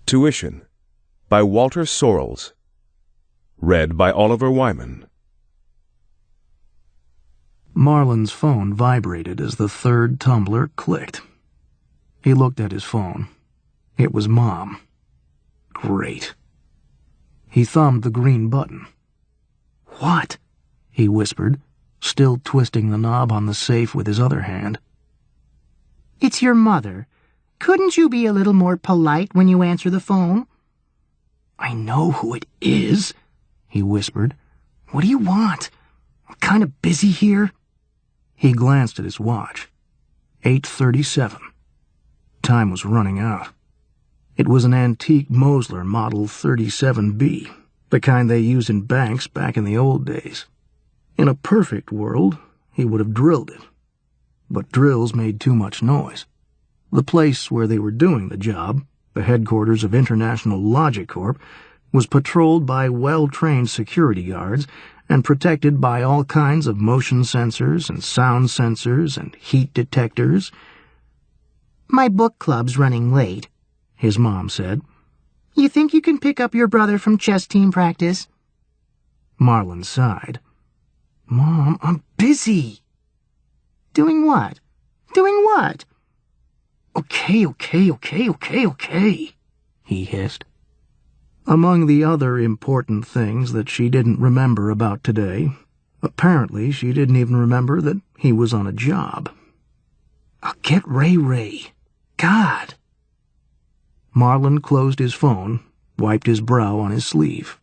Tuition by Walter Sorrells. Read by Oliver Wyman. Marlon's phone vibrated as the third tumbler clicked. He looked at his phone. It was Mom. Great. He thumbed the green button. "What?" he whispered, still twisting the knob on the safe with his other hand. "It's your mother. Couldn't you be a little more polite when you answer the phone?" "I know who it is," he whispered. "What do you want? I'm kind of busy here." He glanced at his watch. 8:37. Time was running out. It was an antique Mosler Model 37B, the kind they used in banks back in the old days. In a perfect world, he would have drilled it. But drills made too much noise. The place where they were doing the job, the headquarters of International Logic Corp., was patrolled by well-trained security guards and protected by all kinds of motion sensors and sound sensors and heat detectors. "My book club's running late," his mom said. "You think you can pick up your brother from chess team practice?" Marlon sighed. "Mom, I'm busy." "Doing what? Doing what?" Okay, he hissed. Among the other important things that she didn't remember about today, apparently she didn't even remember that he was on a job. "I'll get Ray. God." Marlon closed his phone, wiped his brow on his sleeve.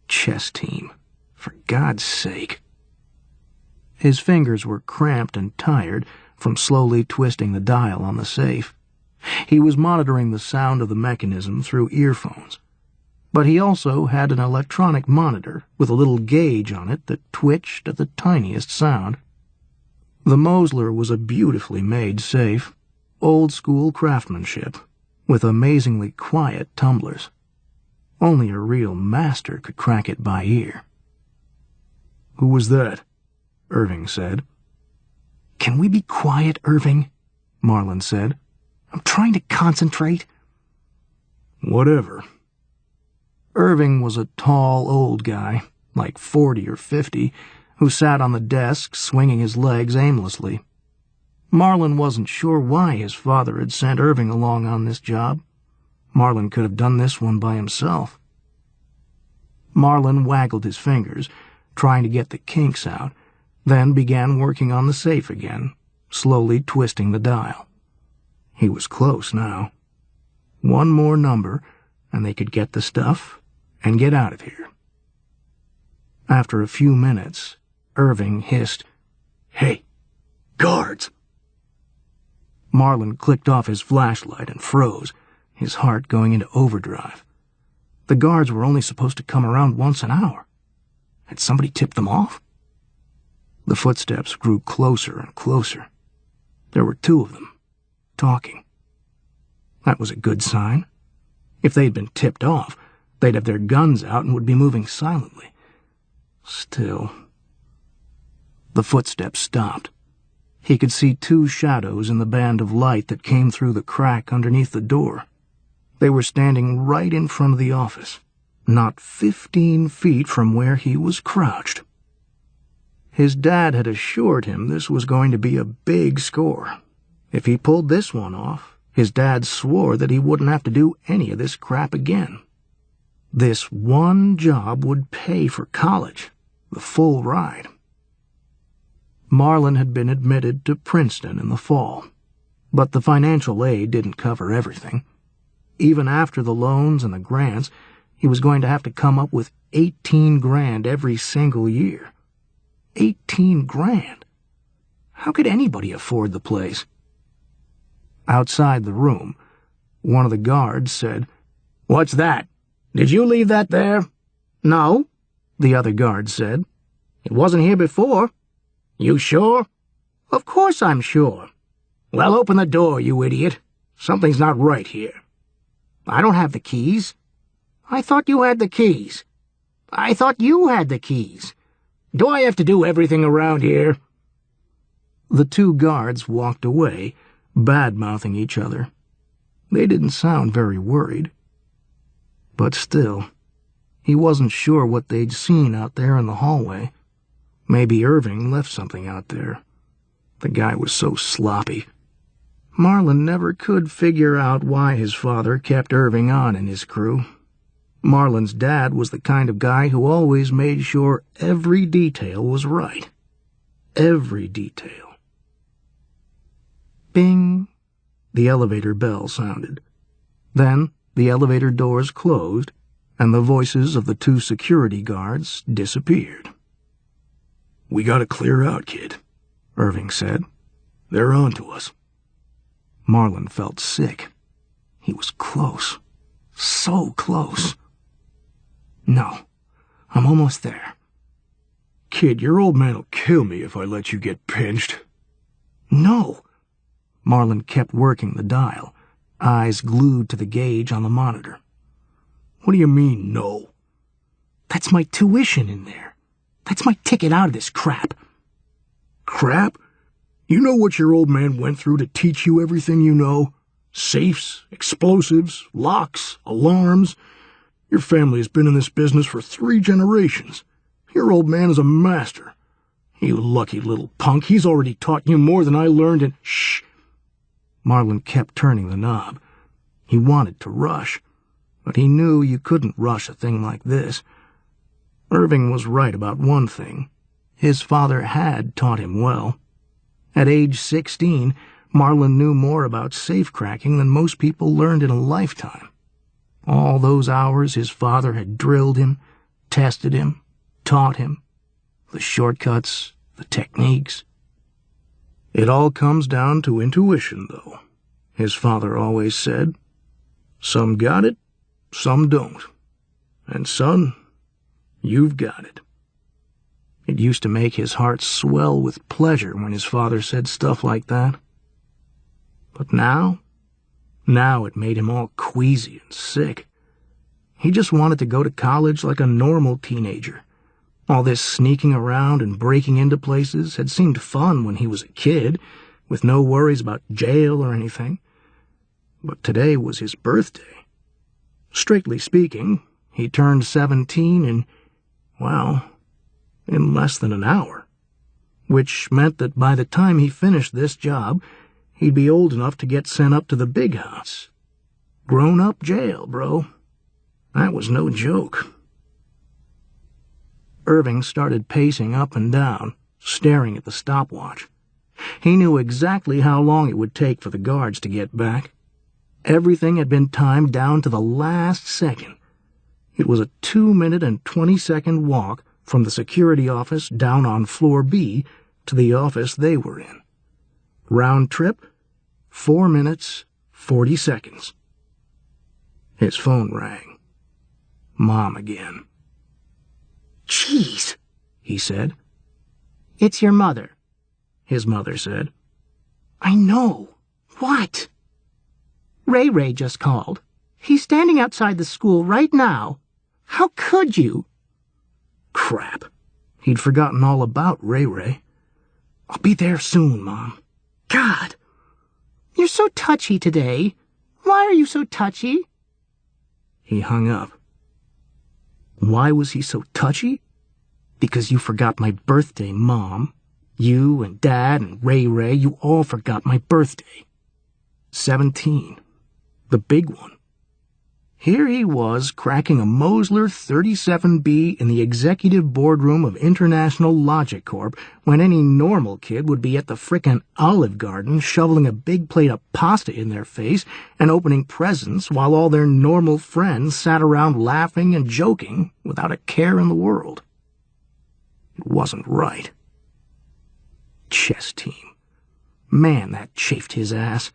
Chess team, for God's sake. His fingers were cramped and tired from slowly twisting the dial on the safe. He was monitoring the sound of the mechanism through earphones, but he also had an electronic monitor with a little gauge on it that twitched at the tiniest sound. The Mosler was a beautifully made safe, old-school craftsmanship, with amazingly quiet tumblers. Only a real master could crack it by ear. "Who was that?" Irving said. "Can we be quiet, Irving?" Marlon said. "I'm trying to concentrate." "Whatever." Irving was a tall, old guy, like 40 or 50, who sat on the desk swinging his legs aimlessly. Marlon wasn't sure why his father had sent Irving along on this job. Marlon could have done this one by himself. Marlon waggled his fingers, trying to get the kinks out, then began working on the safe again, slowly twisting the dial. He was close now. One more number, and they could get the stuff and get out of here. After a few minutes, Irving hissed, "Hey, guards!" Marlon clicked off his flashlight and froze, his heart going into overdrive. The guards were only supposed to come around once an hour. Had somebody tipped them off? The footsteps grew closer and closer. There were two of them, talking. That was a good sign. If they'd been tipped off, they'd have their guns out and would be moving silently. Still. The footsteps stopped. He could see two shadows in the band of light that came through the crack underneath the door. They were standing right in front of the office, not 15 feet from where he was crouched. His dad had assured him this was going to be a big score. If he pulled this one off, his dad swore that he wouldn't have to do any of this crap again. This one job would pay for college, the full ride. Marlon had been admitted to Princeton in the fall, but the financial aid didn't cover everything. Even after the loans and the grants, he was going to have to come up with $18,000 every single year. $18,000. How could anybody afford the place? Outside the room, one of the guards said, "What's that? Did you leave that there?" "No," the other guard said. "It wasn't here before." "You sure?" "Of course I'm sure." "Well, open the door, you idiot. Something's not right here." "I don't have the keys." "I thought you had the keys." "I thought you had the keys. Do I have to do everything around here?" The two guards walked away, bad-mouthing each other. They didn't sound very worried. But still, he wasn't sure what they'd seen out there in the hallway. Maybe Irving left something out there. The guy was so sloppy. Marlon never could figure out why his father kept Irving on in his crew. Marlon's dad was the kind of guy who always made sure every detail was right. Every detail. Bing! The elevator bell sounded. Then the elevator doors closed, and the voices of the two security guards disappeared. "We gotta clear out, kid," Irving said. "They're on to us." Marlon felt sick. He was close. So close. "No, I'm almost there." "Kid, your old man'll kill me if I let you get pinched." "No." Marlon kept working the dial, eyes glued to the gauge on the monitor. "What do you mean, no?" "That's my tuition in there. That's my ticket out of this crap." "Crap? You know what your old man went through to teach you everything you know? Safes, explosives, locks, alarms. Your family has been in this business for 3 generations. Your old man is a master. You lucky little punk, he's already taught you more than I learned in— Shh! Marlon kept turning the knob. He wanted to rush, but he knew you couldn't rush a thing like this. Irving was right about one thing. His father had taught him well. At age 16, Marlon knew more about safe-cracking than most people learned in a lifetime. All those hours his father had drilled him, tested him, taught him. The shortcuts, the techniques. "It all comes down to intuition, though," his father always said. "Some got it, some don't. And son, you've got it." It used to make his heart swell with pleasure when his father said stuff like that. But now it made him all queasy and sick. He just wanted to go to college like a normal teenager. All this sneaking around and breaking into places had seemed fun when he was a kid, with no worries about jail or anything. But today was his birthday. Strictly speaking, he turned 17 in less than an hour, which meant that by the time he finished this job, he'd be old enough to get sent up to the big house. Grown-up jail, bro. That was no joke. Irving started pacing up and down, staring at the stopwatch. He knew exactly how long it would take for the guards to get back. Everything had been timed down to the last second. It was a 2-minute and 20-second walk from the security office down on floor B to the office they were in. Round trip, 4 minutes, 40 seconds. His phone rang. Mom again. "Jeez," he said. "It's your mother," his mother said. "I know. What?" "Ray just called. He's standing outside the school right now. How could you?" Crap. He'd forgotten all about Ray. "I'll be there soon, Mom." "God, you're so touchy today. Why are you so touchy?" He hung up. Why was he so touchy? Because you forgot my birthday, Mom. You and Dad and Ray, you all forgot my birthday. 17. The big one. Here he was cracking a Mosler 37B in the executive boardroom of International Logic Corp when any normal kid would be at the frickin' Olive Garden shoveling a big plate of pasta in their face and opening presents while all their normal friends sat around laughing and joking without a care in the world. It wasn't right. Chess team. Man, that chafed his ass.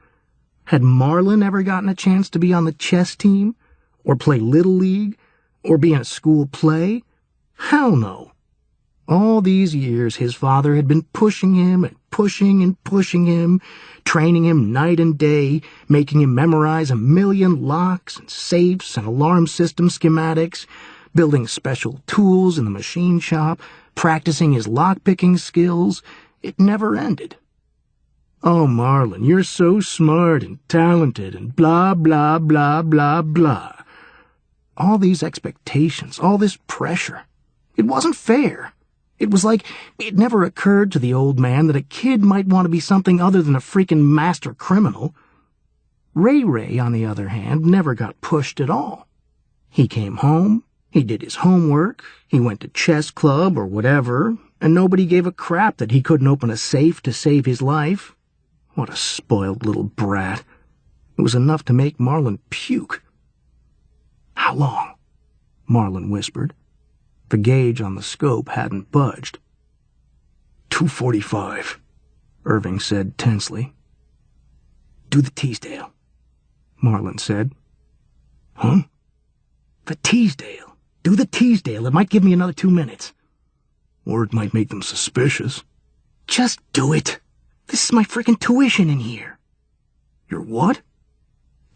Had Marlon ever gotten a chance to be on the chess team? Or play Little League? Or be in a school play? Hell no. All these years his father had been pushing him and pushing and pushing him, training him night and day, making him memorize 1,000,000 locks and safes and alarm system schematics, building special tools in the machine shop, practicing his lock-picking skills. It never ended. "Oh, Marlon, you're so smart and talented and blah, blah, blah, blah, blah." All these expectations, all this pressure. It wasn't fair. It was like it never occurred to the old man that a kid might want to be something other than a freaking master criminal. Ray, on the other hand, never got pushed at all. He came home, he did his homework, he went to chess club or whatever, and nobody gave a crap that he couldn't open a safe to save his life. What a spoiled little brat. It was enough to make Marlin puke. "How long?" Marlin whispered. The gauge on the scope hadn't budged. 2:45, Irving said tensely. "Do the Teasdale," Marlin said. "Huh?" "The Teasdale. Do the Teasdale. It might give me another 2 minutes." "Or it might make them suspicious." "Just do it. This is my frickin' tuition in here." "Your what?"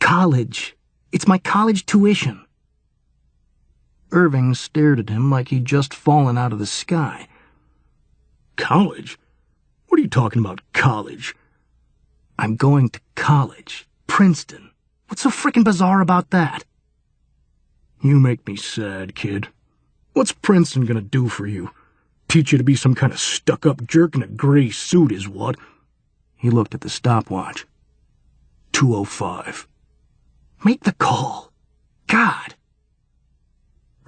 "College. It's my college tuition." Irving stared at him like he'd just fallen out of the sky. "College? What are you talking about, college?" "I'm going to college. Princeton. What's so frickin' bizarre about that?" "You make me sad, kid. What's Princeton gonna do for you? Teach you to be some kind of stuck-up jerk in a gray suit is what?" He looked at the stopwatch. 2:05. "Make the call. God."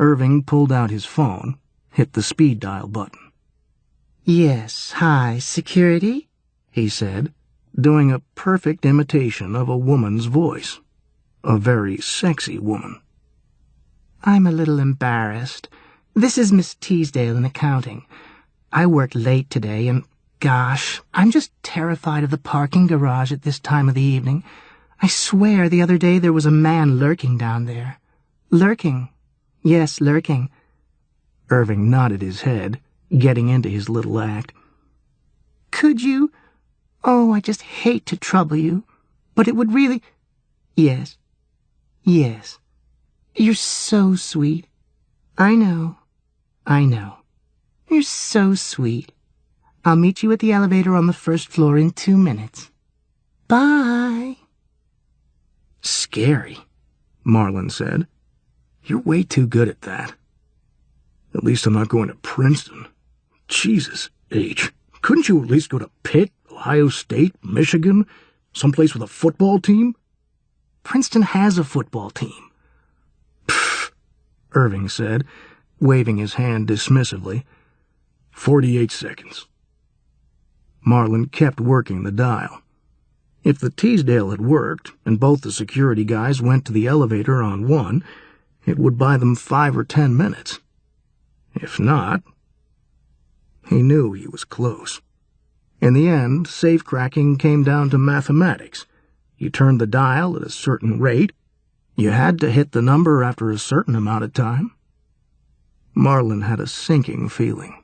Irving pulled out his phone, hit the speed dial button. "Yes, hi, security?" he said, doing a perfect imitation of a woman's voice. A very sexy woman. "I'm a little embarrassed. This is Miss Teasdale in accounting. I worked late today and, gosh, I'm just terrified of the parking garage at this time of the evening. I swear the other day there was a man lurking down there. Lurking. Yes, lurking." Irving nodded his head, getting into his little act. "Could you? Oh, I just hate to trouble you, but it would really—" "Yes. Yes. You're so sweet. I know. You're so sweet. I'll meet you at the elevator on the first floor in 2 minutes. Bye." "Scary," Marlin said. "You're way too good at that." "At least I'm not going to Princeton. Jesus, H. Couldn't you at least go to Pitt, Ohio State, Michigan, someplace with a football team?" "Princeton has a football team." "Pfft," Irving said, waving his hand dismissively. 48 seconds. Marlin kept working the dial. If the Teasdale had worked, and both the security guys went to the elevator on one, it would buy them 5 or 10 minutes. If not, he knew he was close. In the end, safe-cracking came down to mathematics. You turned the dial at a certain rate. You had to hit the number after a certain amount of time. Marlin had a sinking feeling.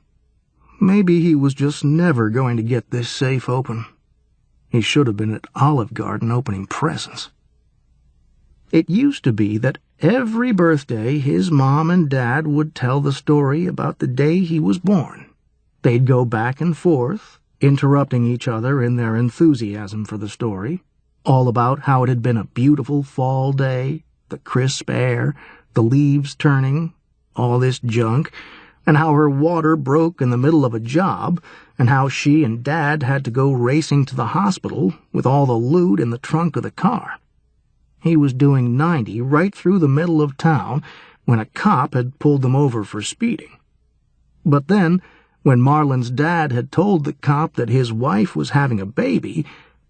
Maybe he was just never going to get this safe open. He should have been at Olive Garden opening presents. It used to be that every birthday his mom and dad would tell the story about the day he was born. They'd go back and forth, interrupting each other in their enthusiasm for the story, all about how it had been a beautiful fall day, the crisp air, the leaves turning, all this junk, and how her water broke in the middle of a job, and how she and Dad had to go racing to the hospital with all the loot in the trunk of the car. He was doing 90 right through the middle of town when a cop had pulled them over for speeding. But then, when Marlin's dad had told the cop that his wife was having a baby,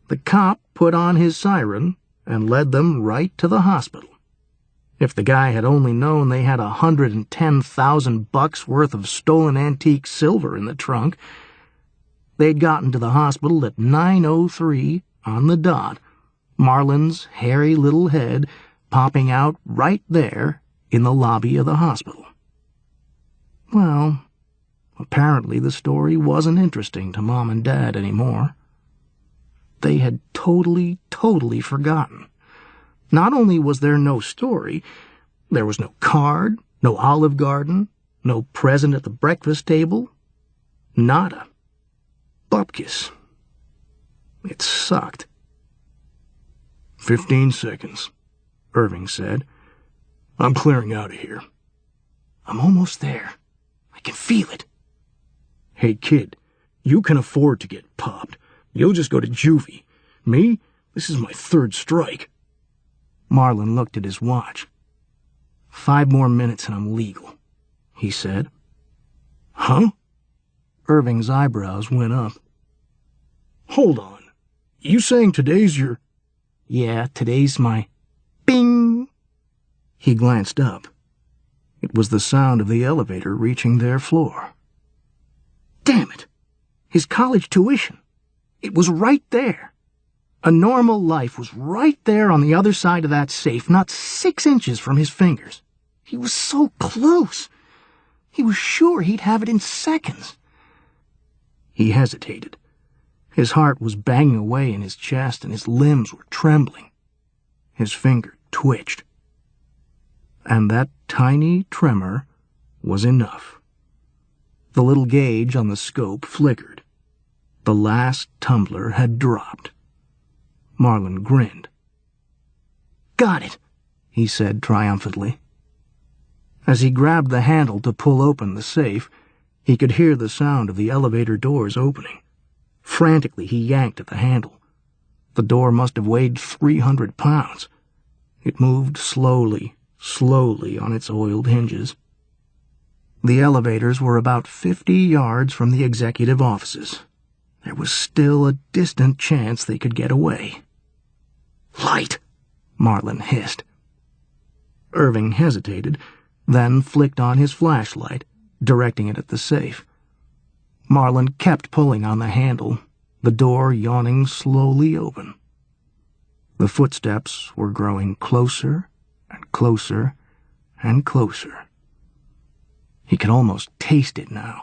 the cop put on his siren and led them right to the hospital. If the guy had only known they had $110,000 worth of stolen antique silver in the trunk, they'd gotten to the hospital at 9:03 on the dot, Marlin's hairy little head popping out right there in the lobby of the hospital. Well, apparently the story wasn't interesting to Mom and Dad anymore. They had totally forgotten. Not only was there no story, there was no card, no Olive Garden, no present at the breakfast table. Nada. Bupkis. It sucked. 15 seconds, Irving said. I'm clearing out of here. I'm almost there. I can feel it. Hey, kid, you can afford to get popped. You'll just go to juvie. Me? This is my 3rd strike. Marlon looked at his watch. 5 more minutes and I'm legal, he said. Huh? Irving's eyebrows went up. Hold on. You saying today's your... Yeah, today's my... Bing! He glanced up. It was the sound of the elevator reaching their floor. Damn it! His college tuition. It was right there. A normal life was right there on the other side of that safe, not 6 inches from his fingers. He was so close. He was sure he'd have it in seconds. He hesitated. His heart was banging away in his chest and his limbs were trembling. His finger twitched. And that tiny tremor was enough. The little gauge on the scope flickered. The last tumbler had dropped. Marlon grinned. Got it, he said triumphantly. As he grabbed the handle to pull open the safe, he could hear the sound of the elevator doors opening. Frantically, he yanked at the handle. The door must have weighed 300 pounds. It moved slowly, slowly on its oiled hinges. The elevators were about 50 yards from the executive offices. There was still a distant chance they could get away. Light, Marlon hissed. Irving hesitated, then flicked on his flashlight, directing it at the safe. Marlon kept pulling on the handle, the door yawning slowly open. The footsteps were growing closer and closer and closer. He could almost taste it now.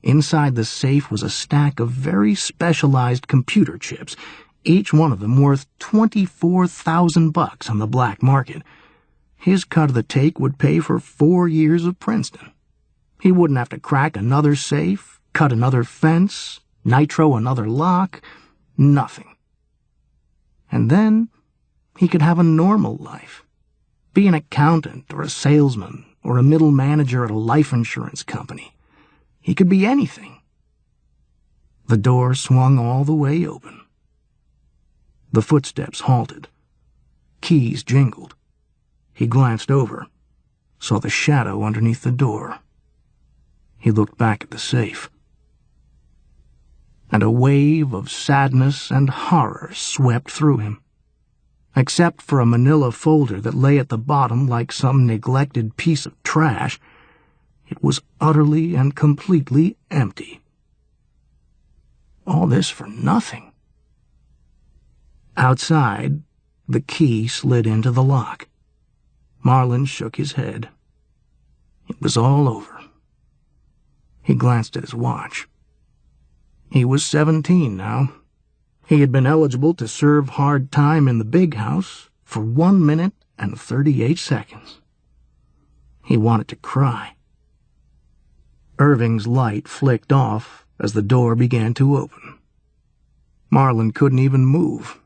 Inside the safe was a stack of very specialized computer chips, each one of them worth $24,000 on the black market. His cut of the take would pay for 4 years of Princeton. He wouldn't have to crack another safe, cut another fence, nitro another lock, nothing. And then he could have a normal life. Be an accountant or a salesman or a middle manager at a life insurance company. He could be anything. The door swung all the way open. The footsteps halted. Keys jingled. He glanced over, saw the shadow underneath the door. He looked back at the safe. And a wave of sadness and horror swept through him. Except for a manila folder that lay at the bottom like some neglected piece of trash, it was utterly and completely empty. All this for nothing. Outside, the key slid into the lock. Marlon shook his head. It was all over. He glanced at his watch. He was 17 now. He had been eligible to serve hard time in the big house for 1 minute and 38 seconds. He wanted to cry. Irving's light flicked off as the door began to open. Marlon couldn't even move.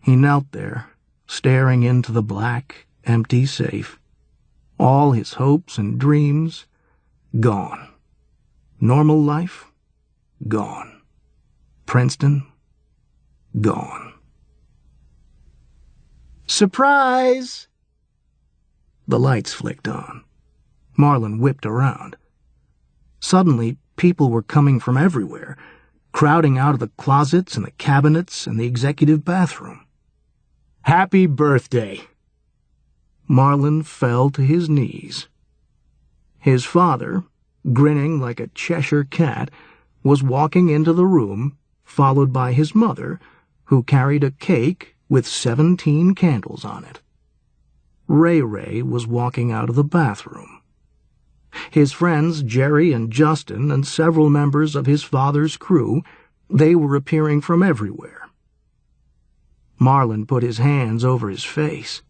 He knelt there, staring into the black, empty safe. All his hopes and dreams gone. Normal life gone. Princeton gone. Surprise! The lights flicked on. Marlon whipped around. Suddenly, people were coming from everywhere, crowding out of the closets and the cabinets and the executive bathroom. Happy birthday! Marlon fell to his knees. His father, grinning like a Cheshire cat, was walking into the room, followed by his mother, who carried a cake with 17 candles on it. Ray was walking out of the bathroom. His friends Jerry and Justin and several members of his father's crew, they were appearing from everywhere. Marlon put his hands over his face.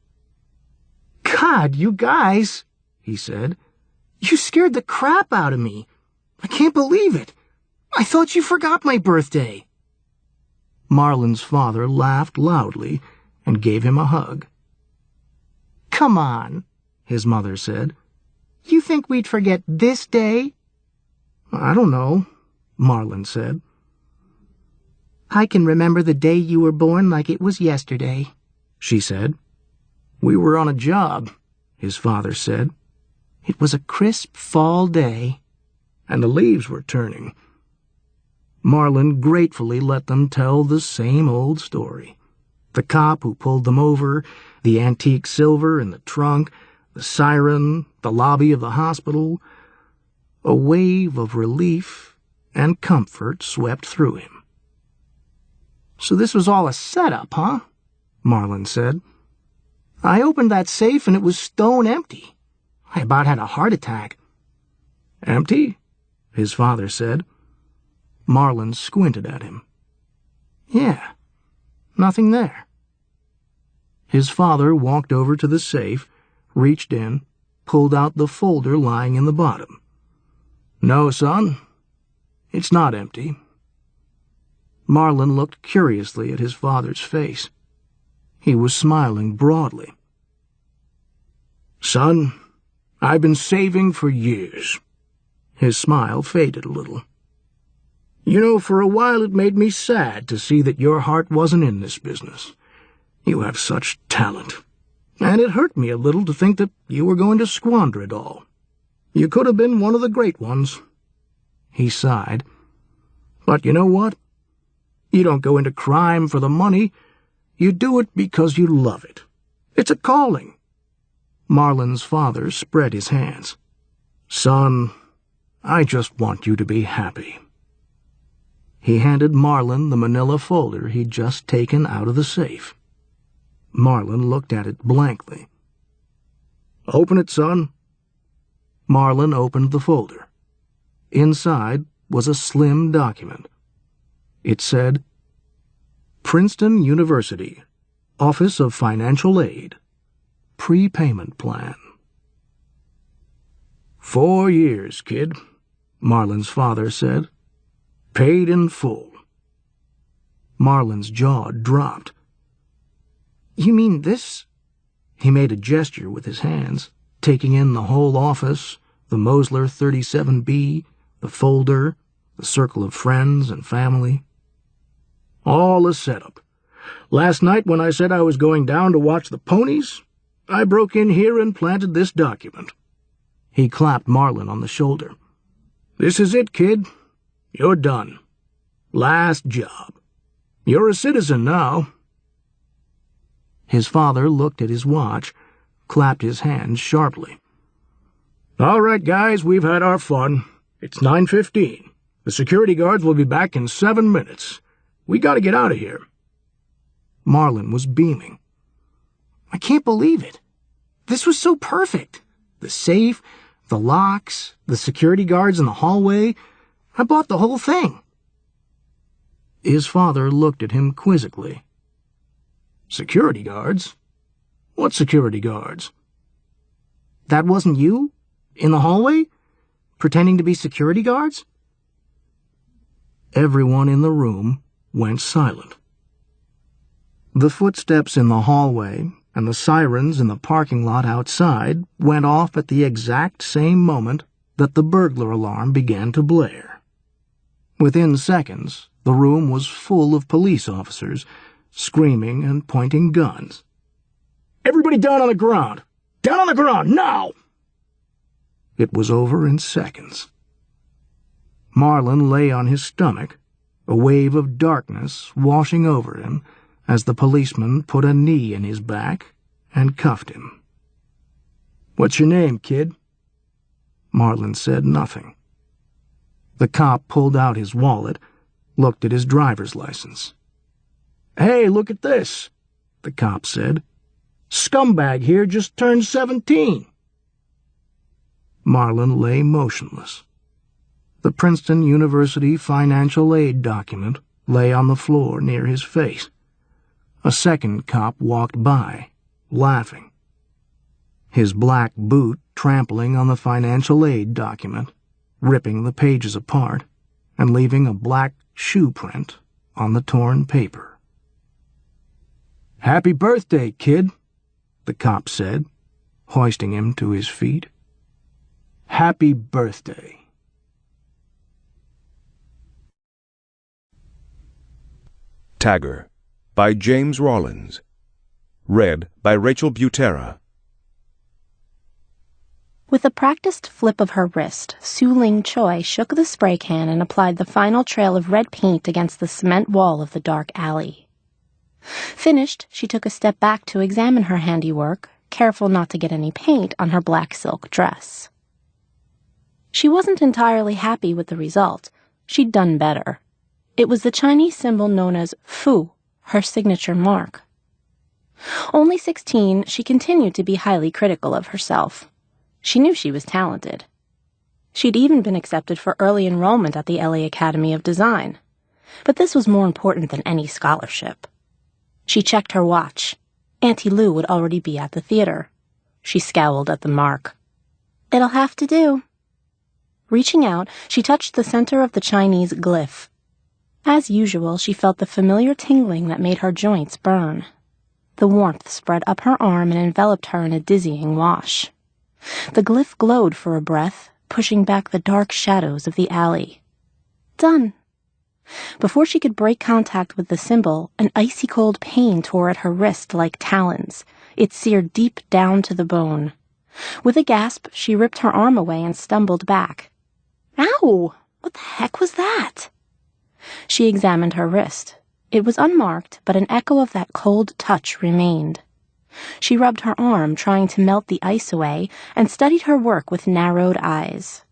God, you guys, he said. You scared the crap out of me. I can't believe it. I thought you forgot my birthday. Marlon's father laughed loudly and gave him a hug. Come on. his mother said. You think we'd forget this day? I don't know, Marlin said. I can remember the day you were born like it was yesterday, she said. We were on a job, his father said. It was a crisp fall day. And the leaves were turning. Marlin gratefully let them tell the same old story. The cop who pulled them over, the antique silver in the trunk, the siren, the lobby of the hospital. A wave of relief and comfort swept through him. So this was all a setup, huh? Marlin said. I opened that safe and it was stone empty. I about had a heart attack. Empty? His father said. Marlin squinted at him. Yeah, nothing there. His father walked over to the safe, reached in, pulled out the folder lying in the bottom. No, son, it's not empty. Marlin looked curiously at his father's face. He was smiling broadly. Son, I've been saving for years. His smile faded a little. You know, for a while it made me sad to see that your heart wasn't in this business. You have such talent. And it hurt me a little to think that you were going to squander it all. You could have been one of the great ones. He sighed. But you know what? You don't go into crime for the money. You do it because you love it. It's a calling. Marlin's father spread his hands. Son, I just want you to be happy. He handed Marlin the manila folder he'd just taken out of the safe. Marlin looked at it blankly. Open it, son. Marlin opened the folder. Inside was a slim document. It said, Princeton University, Office of Financial Aid, Prepayment Plan. 4 years, kid, Marlin's father said. Paid in full. Marlin's jaw dropped. You mean this? He made a gesture with his hands, taking in the whole office, the Mosler 37B, the folder, the circle of friends and family. All a setup. Last night when I said I was going down to watch the ponies, I broke in here and planted this document. He clapped Marlin on the shoulder. This is it, kid. You're done. Last job. You're a citizen now. His father looked at his watch, clapped his hands sharply. All right, guys, we've had our fun. It's 9:15. The security guards will be back in 7 minutes. We gotta get out of here. Marlin was beaming. I can't believe it. This was so perfect. The safe, the locks, the security guards in the hallway. I bought the whole thing. His father looked at him quizzically. Security guards? What security guards? That wasn't you? In the hallway? Pretending to be security guards? Everyone in the room went silent. The footsteps in the hallway and the sirens in the parking lot outside went off at the exact same moment that the burglar alarm began to blare. Within seconds, the room was full of police officers, screaming and pointing guns. Everybody down on the ground! Down on the ground, now! It was over in seconds. Marlin lay on his stomach, a wave of darkness washing over him as the policeman put a knee in his back and cuffed him. What's your name, kid? Marlin said nothing. The cop pulled out his wallet, looked at his driver's license. Hey, look at this, the cop said. Scumbag here just turned 17. Marlin lay motionless. The Princeton University financial aid document lay on the floor near his face. A second cop walked by, laughing. His black boot trampling on the financial aid document, ripping the pages apart, and leaving a black shoe print on the torn paper. Happy birthday, kid, the cop said, hoisting him to his feet. "Happy birthday." Tagger by James Rawlins. Read by Rachel Butera. With a practiced flip of her wrist, Su Ling Choi shook the spray can and applied the final trail of red paint against the cement wall of the dark alley. Finished, she took a step back to examine her handiwork, careful not to get any paint on her black silk dress. She wasn't entirely happy with the result. She'd done better. It was the Chinese symbol known as Fu, her signature mark. Only 16, she continued to be highly critical of herself. She knew she was talented. She'd even been accepted for early enrollment at the LA Academy of Design. But this was more important than any scholarship. She checked her watch. Auntie Lou would already be at the theater. She scowled at the mark. "It'll have to do." Reaching out, she touched the center of the Chinese glyph. As usual, she felt the familiar tingling that made her joints burn. The warmth spread up her arm and enveloped her in a dizzying wash. The glyph glowed for a breath, pushing back the dark shadows of the alley. Done. Before she could break contact with the symbol, an icy cold pain tore at her wrist like talons. It seared deep down to the bone. With a gasp, she ripped her arm away and stumbled back. Ow! What the heck was that? She examined her wrist. It was unmarked, but an echo of that cold touch remained. She rubbed her arm, trying to melt the ice away, and studied her work with narrowed eyes.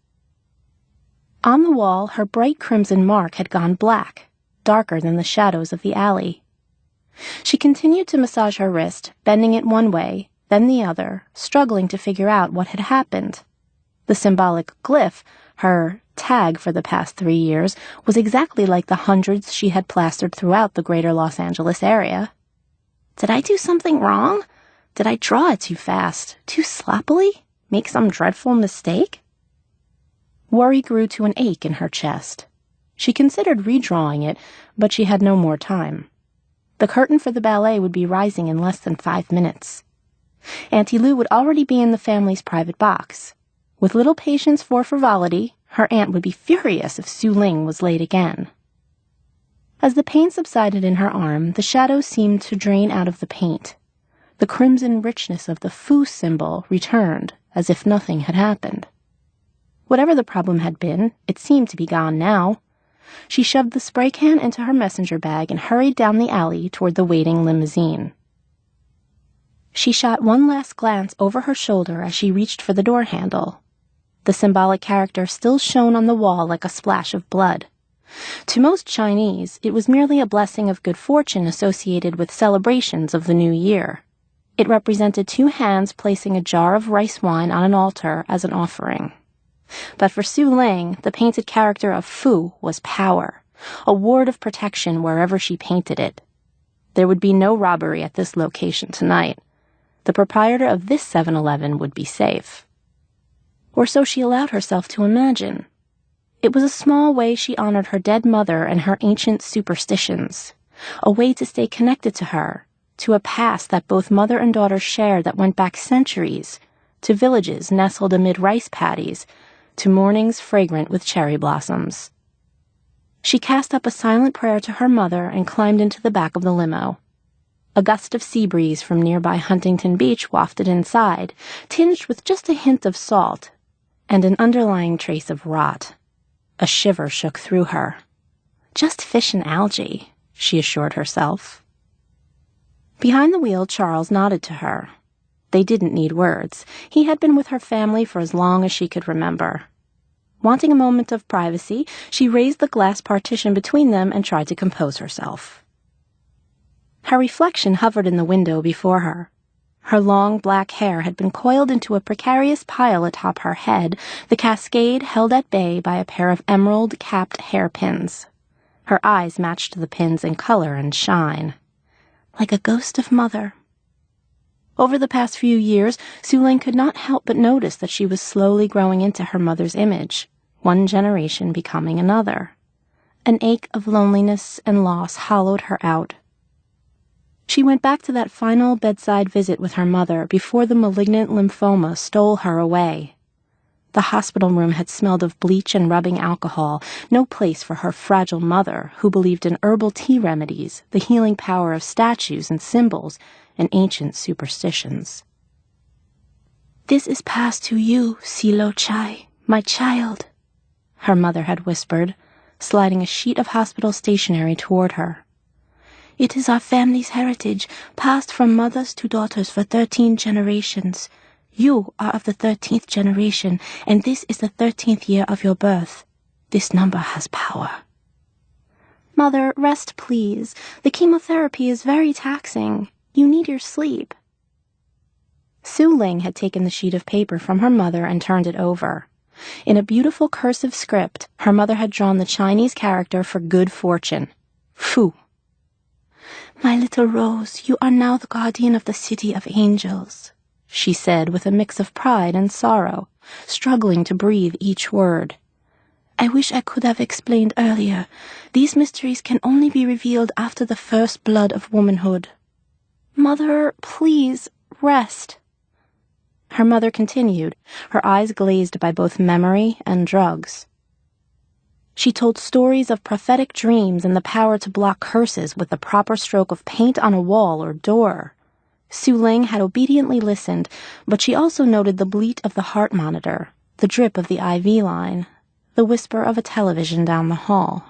On the wall, her bright crimson mark had gone black, darker than the shadows of the alley. She continued to massage her wrist, bending it one way, then the other, struggling to figure out what had happened. The symbolic glyph, her tag for the past 3 years, was exactly like the hundreds she had plastered throughout the greater Los Angeles area. Did I do something wrong? Did I draw it too fast, too sloppily? Make some dreadful mistake? Worry grew to an ache in her chest. She considered redrawing it, but she had no more time. The curtain for the ballet would be rising in less than 5 minutes. Auntie Lou would already be in the family's private box. With little patience for frivolity, her aunt would be furious if Su Ling was late again. As the pain subsided in her arm, the shadows seemed to drain out of the paint. The crimson richness of the Fu symbol returned, as if nothing had happened. Whatever the problem had been, it seemed to be gone now. She shoved the spray can into her messenger bag and hurried down the alley toward the waiting limousine. She shot one last glance over her shoulder as she reached for the door handle. The symbolic character still shone on the wall like a splash of blood. To most Chinese, it was merely a blessing of good fortune associated with celebrations of the new year. It represented 2 hands placing a jar of rice wine on an altar as an offering. But for Su Ling, the painted character of Fu was power, a ward of protection wherever she painted it. There would be no robbery at this location tonight. The proprietor of this 7-Eleven would be safe. Or so she allowed herself to imagine. It was a small way she honored her dead mother and her ancient superstitions, a way to stay connected to her, to a past that both mother and daughter shared that went back centuries, to villages nestled amid rice paddies, to mornings fragrant with cherry blossoms. She cast up a silent prayer to her mother and climbed into the back of the limo. A gust of sea breeze from nearby Huntington Beach wafted inside, tinged with just a hint of salt, and an underlying trace of rot. A shiver shook through her. Just fish and algae, she assured herself. Behind the wheel, Charles nodded to her. They didn't need words. He had been with her family for as long as she could remember. Wanting a moment of privacy, she raised the glass partition between them and tried to compose herself. Her reflection hovered in the window before her. Her long black hair had been coiled into a precarious pile atop her head, the cascade held at bay by a pair of emerald-capped hairpins. Her eyes matched the pins in color and shine. Like a ghost of mother. Over the past few years, Su Ling could not help but notice that she was slowly growing into her mother's image, one generation becoming another. An ache of loneliness and loss hollowed her out. She went back to that final bedside visit with her mother before the malignant lymphoma stole her away. The hospital room had smelled of bleach and rubbing alcohol, no place for her fragile mother, who believed in herbal tea remedies, the healing power of statues and symbols, and ancient superstitions. "This is passed to you, Silo Chai, my child," her mother had whispered, sliding a sheet of hospital stationery toward her. "It is our family's heritage, passed from mothers to daughters for 13 generations. You are of the 13th generation, and this is the 13th year of your birth. This number has power." "Mother, rest, please. The chemotherapy is very taxing. You need your sleep." Su Ling had taken the sheet of paper from her mother and turned it over. In a beautiful cursive script, her mother had drawn the Chinese character for good fortune. Fu. "My little Rose, you are now the guardian of the City of Angels," she said with a mix of pride and sorrow, struggling to breathe each word. "I wish I could have explained earlier. These mysteries can only be revealed after the first blood of womanhood." "Mother, please, rest." Her mother continued, her eyes glazed by both memory and drugs. She told stories of prophetic dreams and the power to block curses with the proper stroke of paint on a wall or door. Su Ling had obediently listened, but she also noted the bleat of the heart monitor, the drip of the IV line, the whisper of a television down the hall.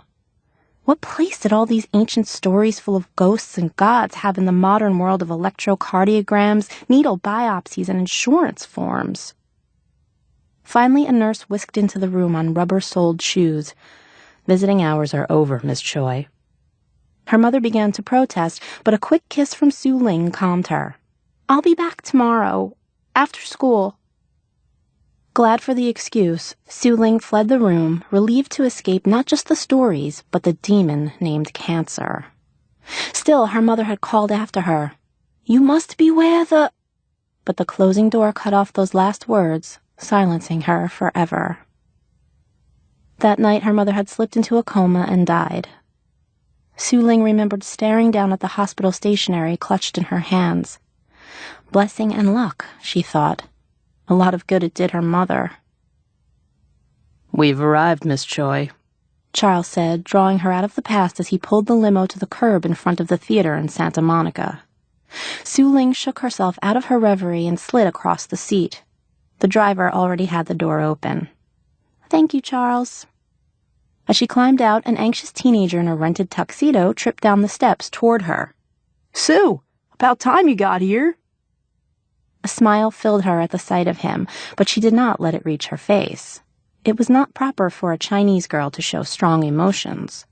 What place did all these ancient stories full of ghosts and gods have in the modern world of electrocardiograms, needle biopsies, and insurance forms? Finally, a nurse whisked into the room on rubber-soled shoes. "Visiting hours are over, Miss Choi." Her mother began to protest, but a quick kiss from Su Ling calmed her. "I'll be back tomorrow, after school." Glad for the excuse, Su Ling fled the room, relieved to escape not just the stories, but the demon named Cancer. Still, her mother had called after her. "You must beware the—" But the closing door cut off those last words, silencing her forever. That night, her mother had slipped into a coma and died. Su Ling remembered staring down at the hospital stationery clutched in her hands. Blessing and luck, she thought. A lot of good it did her mother. "We've arrived, Miss Choi," Charles said, drawing her out of the past as he pulled the limo to the curb in front of the theater in Santa Monica. Su Ling shook herself out of her reverie and slid across the seat. The driver already had the door open. "Thank you, Charles." As she climbed out, an anxious teenager in a rented tuxedo tripped down the steps toward her. "Sue, about time you got here." A smile filled her at the sight of him, but she did not let it reach her face. It was not proper for a Chinese girl to show strong emotions.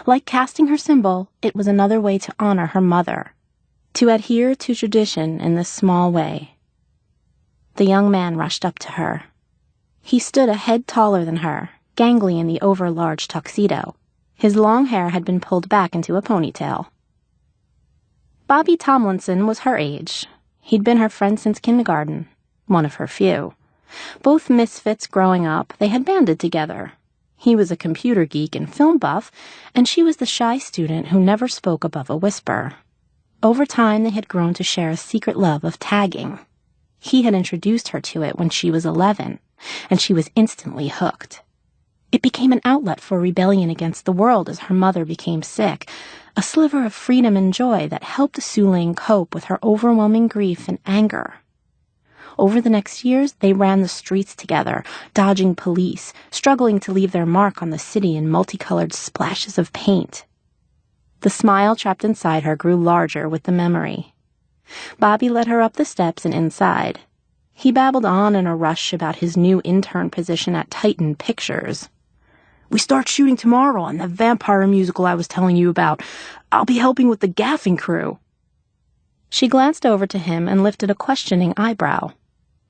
Like casting her symbol, it was another way to honor her mother, to adhere to tradition in this small way. The young man rushed up to her. He stood a head taller than her, gangly in the over-large tuxedo. His long hair had been pulled back into a ponytail. Bobby Tomlinson was her age. He'd been her friend since kindergarten, one of her few. Both misfits growing up, they had banded together. He was a computer geek and film buff, and she was the shy student who never spoke above a whisper. Over time, they had grown to share a secret love of tagging. He had introduced her to it when she was 11, and she was instantly hooked. It became an outlet for rebellion against the world as her mother became sick, a sliver of freedom and joy that helped Su Ling cope with her overwhelming grief and anger. Over the next years, they ran the streets together, dodging police, struggling to leave their mark on the city in multicolored splashes of paint. The smile trapped inside her grew larger with the memory. Bobby led her up the steps and inside. He babbled on in a rush about his new intern position at Titan Pictures. "We start shooting tomorrow on the vampire musical I was telling you about. I'll be helping with the gaffing crew." She glanced over to him and lifted a questioning eyebrow.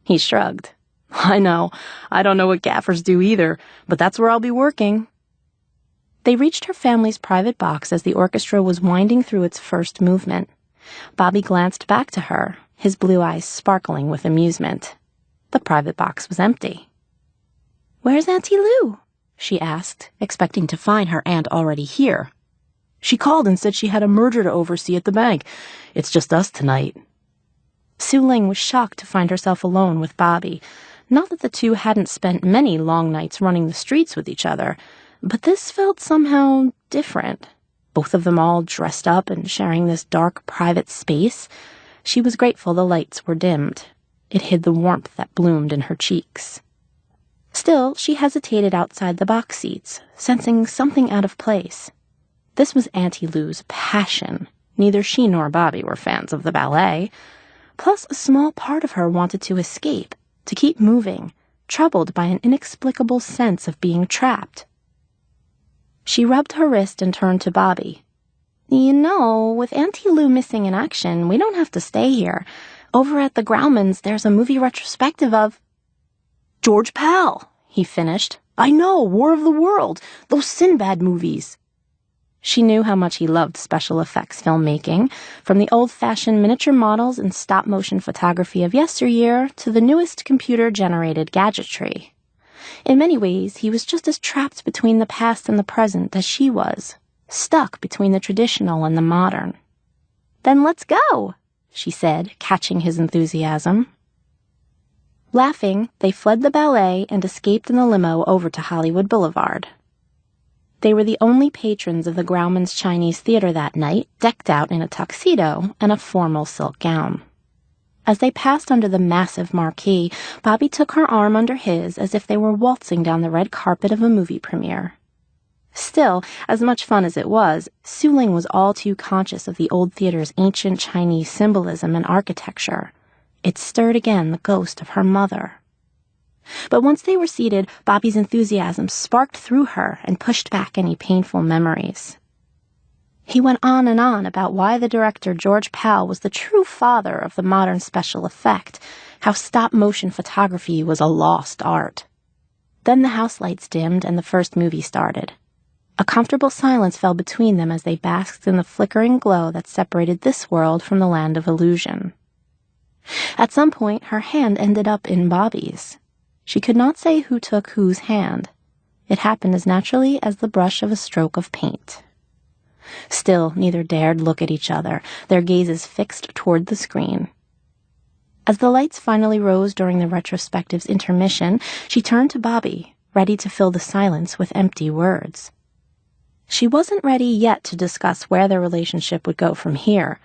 He shrugged. "I know. I don't know what gaffers do either, but that's where I'll be working." They reached her family's private box as the orchestra was winding through its first movement. Bobby glanced back to her, his blue eyes sparkling with amusement. The private box was empty. "Where's Auntie Lou?" she asked, expecting to find her aunt already here. She called and said she had a merger to oversee at the bank. It's just us tonight. Su Ling was shocked to find herself alone with Bobby. Not that the two hadn't spent many long nights running the streets with each other, but this felt somehow different. Both of them all dressed up and sharing this dark, private space. She was grateful the lights were dimmed. It hid the warmth that bloomed in her cheeks. Still, she hesitated outside the box seats, sensing something out of place. This was Auntie Lou's passion. Neither she nor Bobby were fans of the ballet. Plus, a small part of her wanted to escape, to keep moving, troubled by an inexplicable sense of being trapped. She rubbed her wrist and turned to Bobby. You know, with Auntie Lou missing in action, we don't have to stay here. Over at the Grauman's, there's a movie retrospective of... George Pal, he finished. I know, War of the World, those Sinbad movies. She knew how much he loved special effects filmmaking, from the old-fashioned miniature models and stop-motion photography of yesteryear to the newest computer-generated gadgetry. In many ways, he was just as trapped between the past and the present as she was, stuck between the traditional and the modern. Then let's go, she said, catching his enthusiasm. Laughing, they fled the ballet and escaped in the limo over to Hollywood Boulevard. They were the only patrons of the Grauman's Chinese Theater that night, decked out in a tuxedo and a formal silk gown. As they passed under the massive marquee, Bobby took her arm under his as if they were waltzing down the red carpet of a movie premiere. Still, as much fun as it was, Su Ling was all too conscious of the old theater's ancient Chinese symbolism and architecture. It stirred again the ghost of her mother. But once they were seated, Bobby's enthusiasm sparked through her and pushed back any painful memories. He went on and on about why the director George Pal was the true father of the modern special effect, how stop-motion photography was a lost art. Then the house lights dimmed and the first movie started. A comfortable silence fell between them as they basked in the flickering glow that separated this world from the land of illusion. At some point, her hand ended up in Bobby's. She could not say who took whose hand. It happened as naturally as the brush of a stroke of paint. Still, neither dared look at each other, their gazes fixed toward the screen. As the lights finally rose during the retrospective's intermission, she turned to Bobby, ready to fill the silence with empty words. She wasn't ready yet to discuss where their relationship would go from here.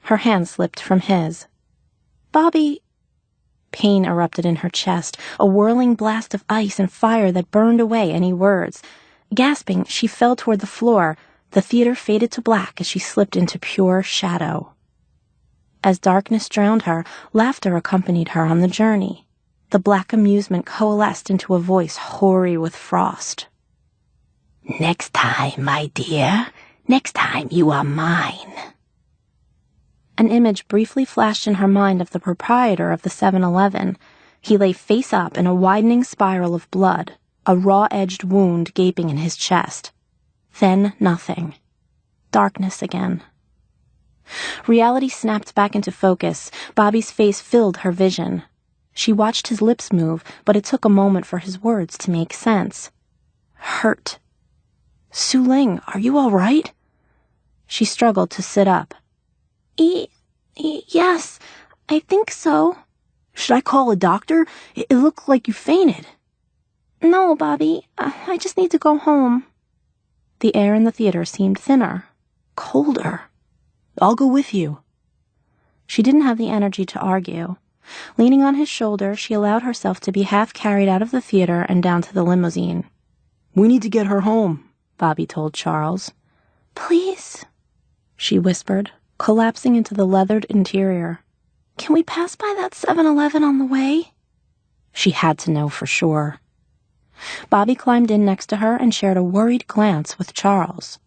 Her hand slipped from his. Bobby... Pain erupted in her chest, a whirling blast of ice and fire that burned away any words. Gasping, she fell toward the floor. The theater faded to black as she slipped into pure shadow. As darkness drowned her, laughter accompanied her on the journey. The black amusement coalesced into a voice hoary with frost. Next time, my dear. Next time you are mine. An image briefly flashed in her mind of the proprietor of the 7-Eleven. He lay face up in a widening spiral of blood, a raw-edged wound gaping in his chest. Then nothing. Darkness again. Reality snapped back into focus. Bobby's face filled her vision. She watched his lips move, but it took a moment for his words to make sense. Hurt. Su Ling, are you all right? She struggled to sit up. Yes, I think so. Should I call a doctor? It looked like you fainted. No, Bobby, I just need to go home. The air in the theater seemed thinner, colder. I'll go with you. She didn't have the energy to argue. Leaning on his shoulder, she allowed herself to be half carried out of the theater and down to the limousine. We need to get her home, Bobby told Charles. Please, she whispered, collapsing into the leathered interior. Can we pass by that 7-Eleven on the way? She had to know for sure. Bobby climbed in next to her and shared a worried glance with Charles.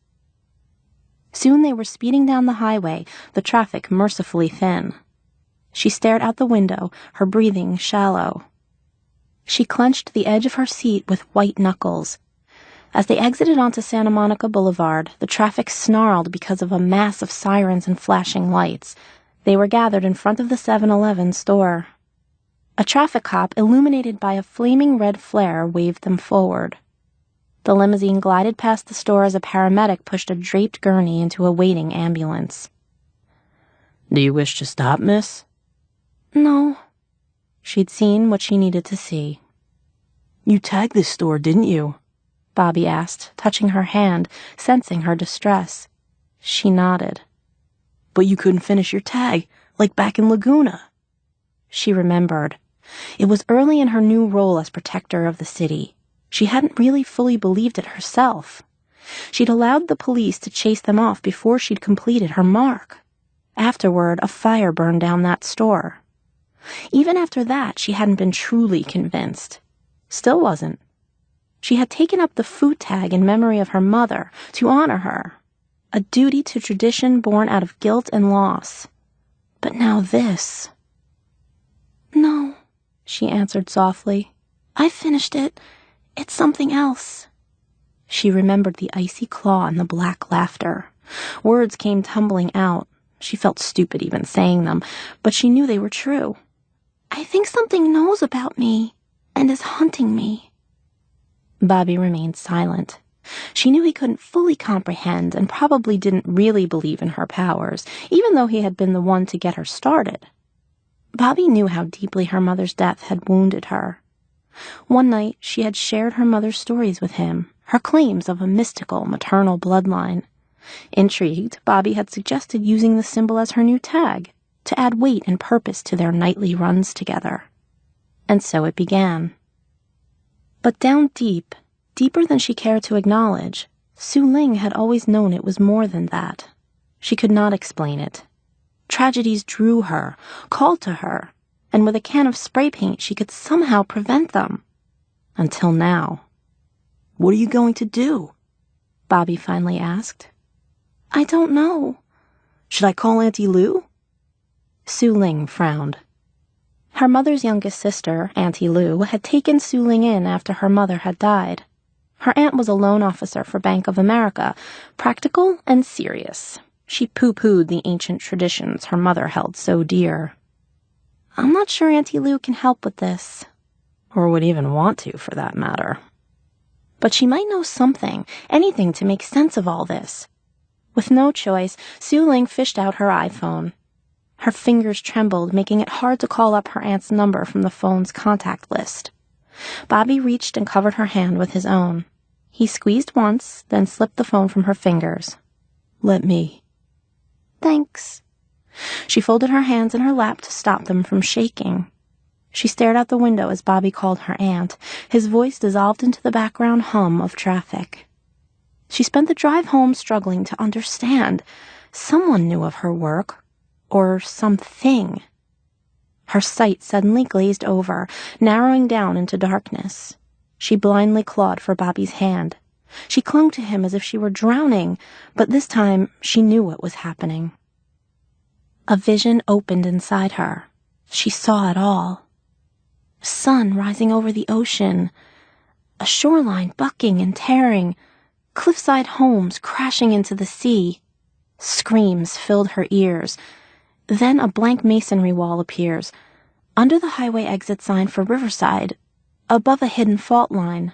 Soon they were speeding down the highway, the traffic mercifully thin. She stared out the window, her breathing shallow. She clenched the edge of her seat with white knuckles. As they exited onto Santa Monica Boulevard, the traffic snarled because of a mass of sirens and flashing lights. They were gathered in front of the 7-Eleven store. A traffic cop, illuminated by a flaming red flare, waved them forward. The limousine glided past the store as a paramedic pushed a draped gurney into a waiting ambulance. Do you wish to stop, miss? No. She'd seen what she needed to see. You tagged this store, didn't you? Bobby asked, touching her hand, sensing her distress. She nodded. But you couldn't finish your tag, like back in Laguna. She remembered. It was early in her new role as protector of the city. She hadn't really fully believed it herself. She'd allowed the police to chase them off before she'd completed her mark. Afterward, a fire burned down that store. Even after that, she hadn't been truly convinced. Still wasn't. She had taken up the food tag in memory of her mother, to honor her. A duty to tradition born out of guilt and loss. But now this. No, she answered softly. I finished it. It's something else. She remembered the icy claw and the black laughter. Words came tumbling out. She felt stupid even saying them, but she knew they were true. I think something knows about me and is hunting me. Bobby remained silent. She knew he couldn't fully comprehend and probably didn't really believe in her powers, even though he had been the one to get her started. Bobby knew how deeply her mother's death had wounded her. One night, she had shared her mother's stories with him, her claims of a mystical maternal bloodline. Intrigued, Bobby had suggested using the symbol as her new tag, to add weight and purpose to their nightly runs together. And so it began. But down deep, deeper than she cared to acknowledge, Su Ling had always known it was more than that. She could not explain it. Tragedies drew her, called to her, and with a can of spray paint she could somehow prevent them. Until now. What are you going to do? Bobby finally asked. I don't know. Should I call Auntie Lou? Su Ling frowned. Her mother's youngest sister, Auntie Lou, had taken Su Ling in after her mother had died. Her aunt was a loan officer for Bank of America, practical and serious. She pooh-poohed the ancient traditions her mother held so dear. I'm not sure Auntie Lou can help with this. Or would even want to, for that matter. But she might know something, anything to make sense of all this. With no choice, Su Ling fished out her iPhone. Her fingers trembled, making it hard to call up her aunt's number from the phone's contact list. Bobby reached and covered her hand with his own. He squeezed once, then slipped the phone from her fingers. Let me. Thanks. She folded her hands in her lap to stop them from shaking. She stared out the window as Bobby called her aunt. His voice dissolved into the background hum of traffic. She spent the drive home struggling to understand. Someone knew of her work. Or something. Her sight suddenly glazed over, narrowing down into darkness. She blindly clawed for Bobby's hand. She clung to him as if she were drowning, but this time she knew what was happening. A vision opened inside her. She saw it all. Sun rising over the ocean, a shoreline bucking and tearing, cliffside homes crashing into the sea. Screams filled her ears. Then a blank masonry wall appears, under the highway exit sign for Riverside, above a hidden fault line.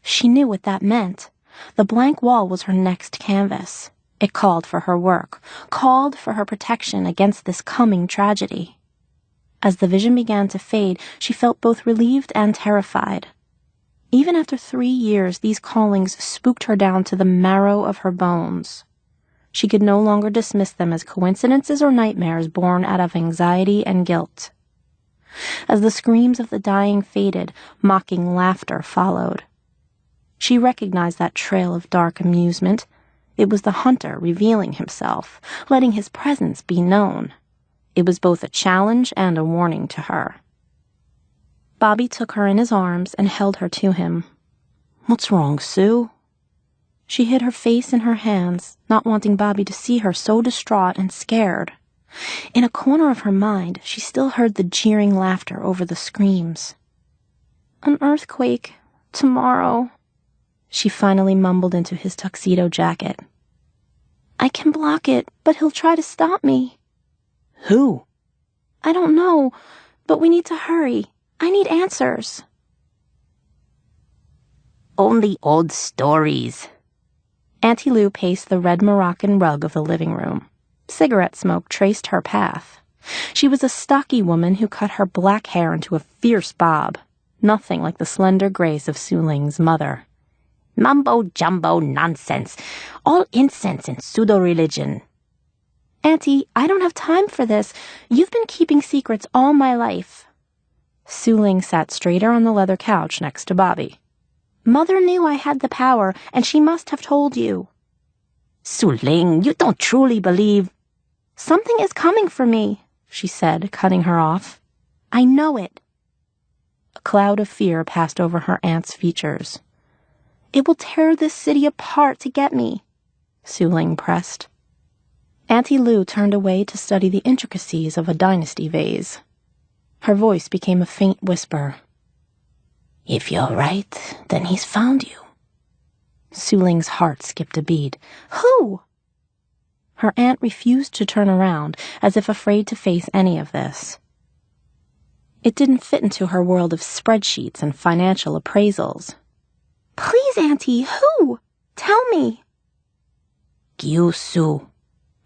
She knew what that meant. The blank wall was her next canvas. It called for her work, called for her protection against this coming tragedy. As the vision began to fade, she felt both relieved and terrified. Even after 3 years, these callings spooked her down to the marrow of her bones. She could no longer dismiss them as coincidences or nightmares born out of anxiety and guilt. As the screams of the dying faded, mocking laughter followed. She recognized that trail of dark amusement. It was the hunter revealing himself, letting his presence be known. It was both a challenge and a warning to her. Bobby took her in his arms and held her to him. What's wrong, Sue? She hid her face in her hands, not wanting Bobby to see her so distraught and scared. In a corner of her mind, she still heard the jeering laughter over the screams. An earthquake. Tomorrow. She finally mumbled into his tuxedo jacket. I can block it, but he'll try to stop me. Who? I don't know, but we need to hurry. I need answers. Only old stories. Auntie Lou paced the red Moroccan rug of the living room. Cigarette smoke traced her path. She was a stocky woman who cut her black hair into a fierce bob, nothing like the slender grace of Su Ling's mother. Mumbo-jumbo nonsense. All incense and pseudo-religion. Auntie, I don't have time for this. You've been keeping secrets all my life. Su Ling sat straighter on the leather couch next to Bobby. Mother knew I had the power, and she must have told you. Su Ling, you don't truly believe... Something is coming for me, she said, cutting her off. I know it. A cloud of fear passed over her aunt's features. It will tear this city apart to get me, Su Ling pressed. Auntie Lou turned away to study the intricacies of a dynasty vase. Her voice became a faint whisper. If you're right, then he's found you. Su Ling's heart skipped a beat. Who? Her aunt refused to turn around, as if afraid to face any of this. It didn't fit into her world of spreadsheets and financial appraisals. Please, Auntie, who? Tell me. Gyu-su,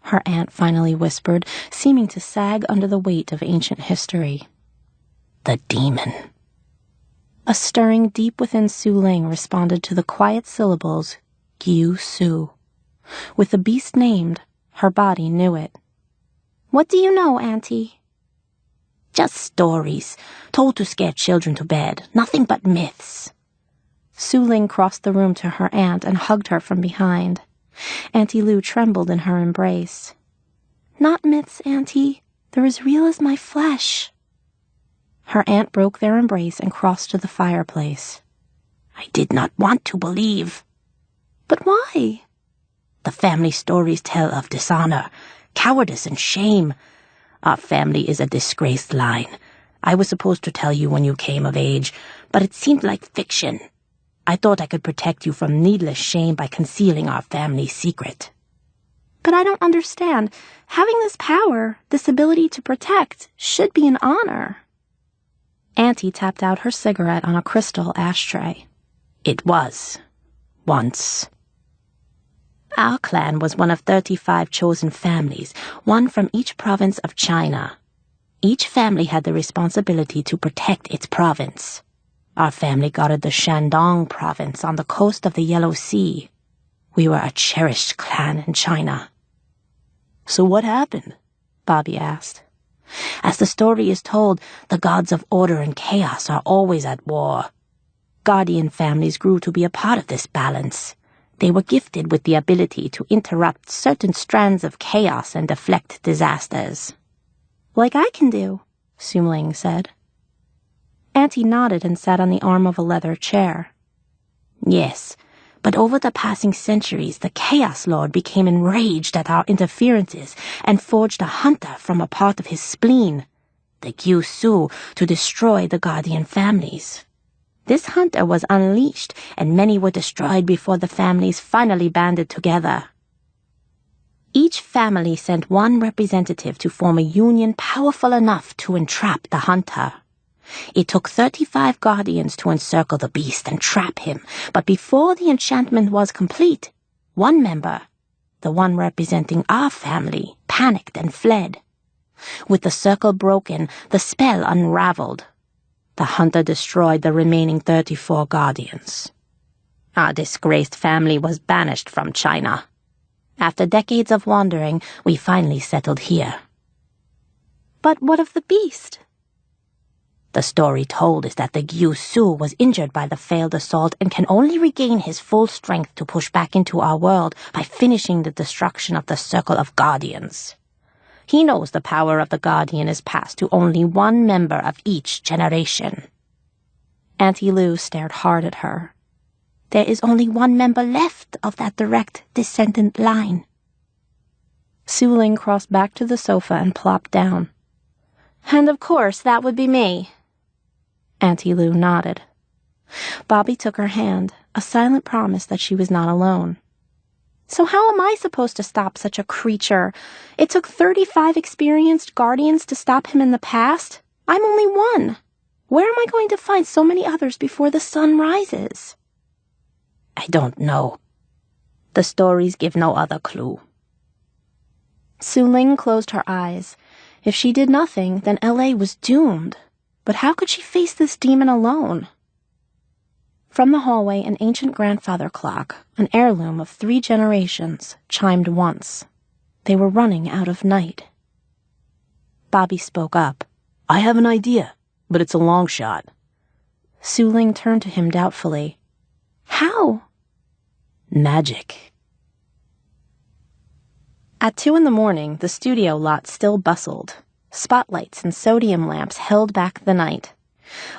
her aunt finally whispered, seeming to sag under the weight of ancient history. The demon. A stirring deep within Su Ling responded to the quiet syllables, Gyu-su. With the beast named, her body knew it. What do you know, Auntie? Just stories, told to scare children to bed, nothing but myths. Su Ling crossed the room to her aunt and hugged her from behind. Auntie Lou trembled in her embrace. Not myths, Auntie. They're as real as my flesh. Her aunt broke their embrace and crossed to the fireplace. I did not want to believe. But why? The family stories tell of dishonor, cowardice, and shame. Our family is a disgraced line. I was supposed to tell you when you came of age, but it seemed like fiction. I thought I could protect you from needless shame by concealing our family secret. But I don't understand. Having this power, this ability to protect, should be an honor. Auntie tapped out her cigarette on a crystal ashtray. It was. Once. Our clan was one of 35 chosen families, one from each province of China. Each family had the responsibility to protect its province. Our family guarded the Shandong province on the coast of the Yellow Sea. We were a cherished clan in China. So what happened? Bobby asked. As the story is told, the gods of order and chaos are always at war. Guardian families grew to be a part of this balance. They were gifted with the ability to interrupt certain strands of chaos and deflect disasters. Like I can do, Su Ling said. Auntie nodded and sat on the arm of a leather chair. Yes, but over the passing centuries, the Chaos Lord became enraged at our interferences and forged a hunter from a part of his spleen, the Gyu-su, to destroy the Guardian families. This hunter was unleashed, and many were destroyed before the families finally banded together. Each family sent one representative to form a union powerful enough to entrap the hunter. It took 35 guardians to encircle the beast and trap him, but before the enchantment was complete, one member, the one representing our family, panicked and fled. With the circle broken, the spell unraveled. The hunter destroyed the remaining 34 guardians. Our disgraced family was banished from China. After decades of wandering, we finally settled here. But what of the beast? The story told is that the Gyu-su was injured by the failed assault and can only regain his full strength to push back into our world by finishing the destruction of the Circle of Guardians. He knows the power of the Guardian is passed to only one member of each generation. Auntie Lou stared hard at her. There is only one member left of that direct descendant line. Su Ling crossed back to the sofa and plopped down. And of course, that would be me. Auntie Lou nodded. Bobby took her hand, a silent promise that she was not alone. So how am I supposed to stop such a creature? It took 35 experienced guardians to stop him in the past. I'm only one. Where am I going to find so many others before the sun rises? I don't know. The stories give no other clue. Su Ling closed her eyes. If she did nothing, then L.A. was doomed. But how could she face this demon alone? From the hallway, an ancient grandfather clock, an heirloom of 3 generations, chimed once. They were running out of night. Bobby spoke up. I have an idea, but it's a long shot. Su Ling turned to him doubtfully. How? Magic. At 2 a.m, the studio lot still bustled. Spotlights and sodium lamps held back the night.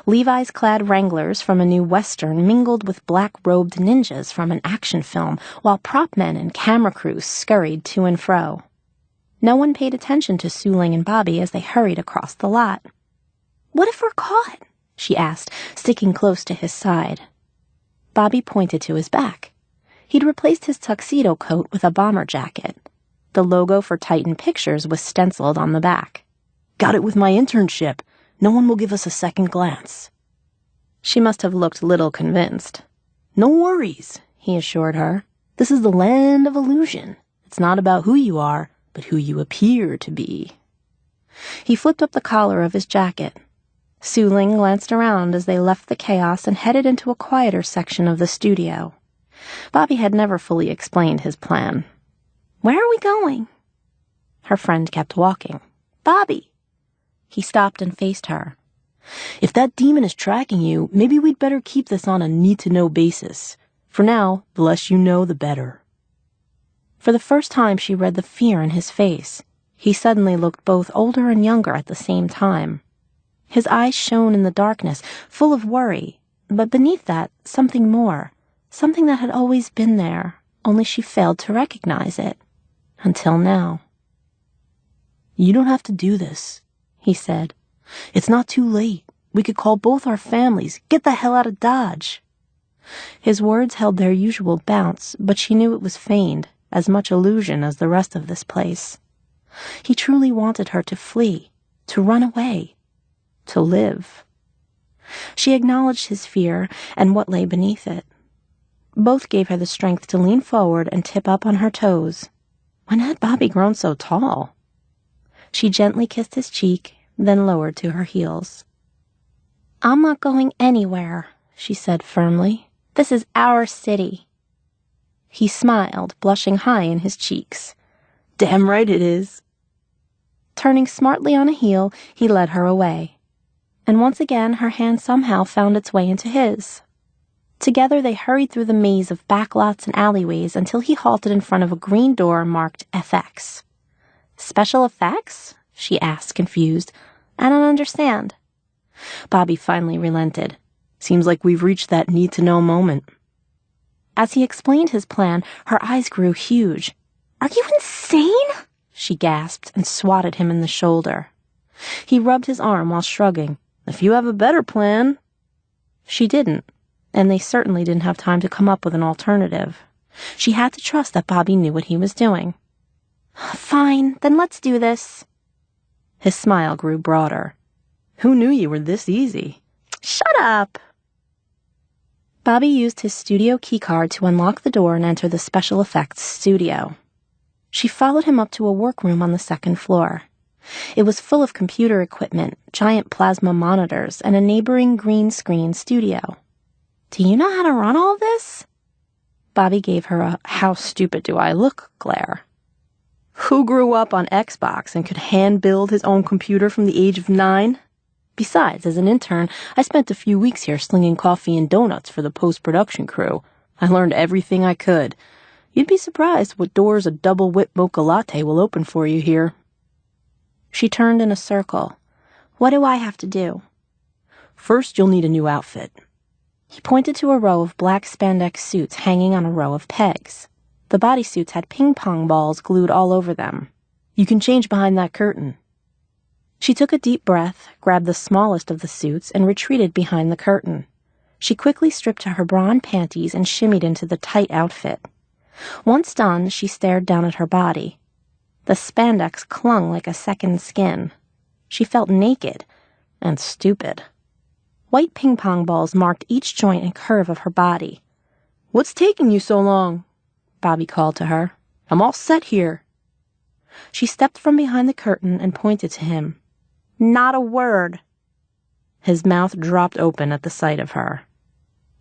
Levi's-clad wranglers from a new Western mingled with black-robed ninjas from an action film, while prop men and camera crews scurried to and fro. No one paid attention to Su Ling and Bobby as they hurried across the lot. "What if we're caught?" she asked, sticking close to his side. Bobby pointed to his back. He'd replaced his tuxedo coat with a bomber jacket. The logo for Titan Pictures was stenciled on the back. Got it with my internship. No one will give us a second glance. She must have looked little convinced. No worries, he assured her. This is the land of illusion. It's not about who you are, but who you appear to be. He flipped up the collar of his jacket. Su Ling glanced around as they left the chaos and headed into a quieter section of the studio. Bobby had never fully explained his plan. "Where are we going?" Her friend kept walking. "Bobby!" He stopped and faced her. If that demon is tracking you, maybe we'd better keep this on a need-to-know basis. For now, the less you know, the better. For the first time, she read the fear in his face. He suddenly looked both older and younger at the same time. His eyes shone in the darkness, full of worry, but beneath that, something more, something that had always been there, only she failed to recognize it. Until now. You don't have to do this, he said. It's not too late. We could call both our families. Get the hell out of Dodge. His words held their usual bounce, but she knew it was feigned, as much illusion as the rest of this place. He truly wanted her to flee, to run away, to live. She acknowledged his fear and what lay beneath it. Both gave her the strength to lean forward and tip up on her toes. When had Bobby grown so tall? She gently kissed his cheek, then lowered to her heels. "I'm not going anywhere," she said firmly. "This is our city." He smiled, blushing high in his cheeks. "Damn right it is." Turning smartly on a heel, he led her away. And once again her hand somehow found its way into his. Together they hurried through the maze of backlots and alleyways until he halted in front of a green door marked FX. "Special effects?" she asked, confused. "I don't understand." Bobby finally relented. "Seems like we've reached that need-to-know moment." As he explained his plan, her eyes grew huge. "Are you insane?" she gasped and swatted him in the shoulder. He rubbed his arm while shrugging. "If you have a better plan." She didn't, and they certainly didn't have time to come up with an alternative. She had to trust that Bobby knew what he was doing. "Fine, then let's do this." His smile grew broader. "Who knew you were this easy?" "Shut up!" Bobby used his studio keycard to unlock the door and enter the special effects studio. She followed him up to a workroom on the 2nd floor. It was full of computer equipment, giant plasma monitors, and a neighboring green screen studio. "Do you know how to run all this?" Bobby gave her a "how stupid do I look" glare. Who grew up on Xbox and could hand-build his own computer from the age of 9? Besides, as an intern, I spent a few weeks here slinging coffee and donuts for the post-production crew. I learned everything I could. You'd be surprised what doors a double whip mocha latte will open for you here. She turned in a circle. "What do I have to do?" "First, you'll need a new outfit." He pointed to a row of black spandex suits hanging on a row of pegs. The bodysuits had ping-pong balls glued all over them. "You can change behind that curtain." She took a deep breath, grabbed the smallest of the suits, and retreated behind the curtain. She quickly stripped to her bra and panties and shimmied into the tight outfit. Once done, she stared down at her body. The spandex clung like a second skin. She felt naked and stupid. White ping-pong balls marked each joint and curve of her body. What's taking you so long? Bobby called to her. I'm all set here. She stepped from behind the curtain and pointed to him. Not a word. His mouth dropped open at the sight of her.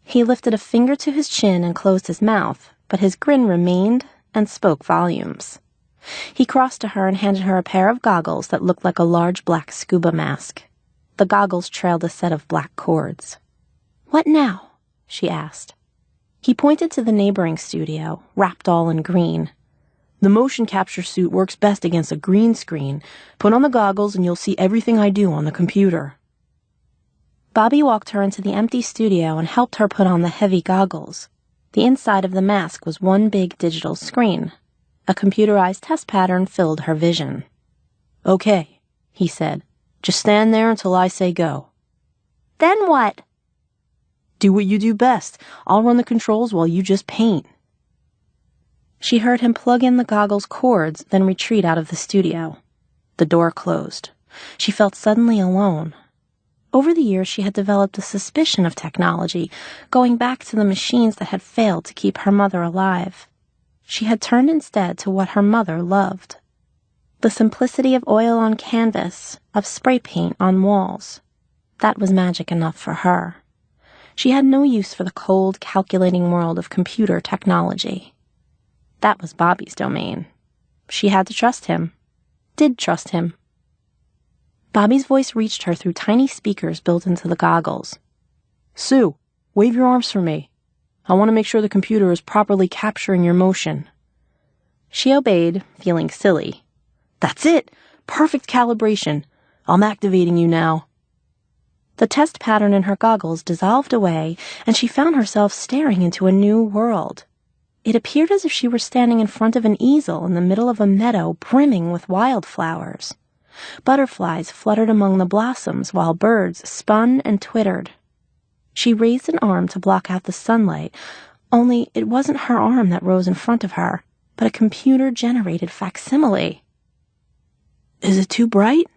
He lifted a finger to his chin and closed his mouth, but his grin remained and spoke volumes. He crossed to her and handed her a pair of goggles that looked like a large black scuba mask. The goggles trailed a set of black cords. What now? She asked. He pointed to the neighboring studio, wrapped all in green. The motion capture suit works best against a green screen. Put on the goggles and you'll see everything I do on the computer. Bobby walked her into the empty studio and helped her put on the heavy goggles. The inside of the mask was one big digital screen. A computerized test pattern filled her vision. Okay, he said. Just stand there until I say go. Then what? Do what you do best. I'll run the controls while you just paint. She heard him plug in the goggles' cords, then retreat out of the studio. The door closed. She felt suddenly alone. Over the years, she had developed a suspicion of technology, going back to the machines that had failed to keep her mother alive. She had turned instead to what her mother loved. The simplicity of oil on canvas, of spray paint on walls. That was magic enough for her. She had no use for the cold, calculating world of computer technology. That was Bobby's domain. She had to trust him. Did trust him. Bobby's voice reached her through tiny speakers built into the goggles. Sue, wave your arms for me. I want to make sure the computer is properly capturing your motion. She obeyed, feeling silly. That's it! Perfect calibration. I'm activating you now. The test pattern in her goggles dissolved away, and she found herself staring into a new world. It appeared as if she were standing in front of an easel in the middle of a meadow brimming with wildflowers. Butterflies fluttered among the blossoms while birds spun and twittered. She raised an arm to block out the sunlight, only it wasn't her arm that rose in front of her, but a computer-generated facsimile. Is it too bright?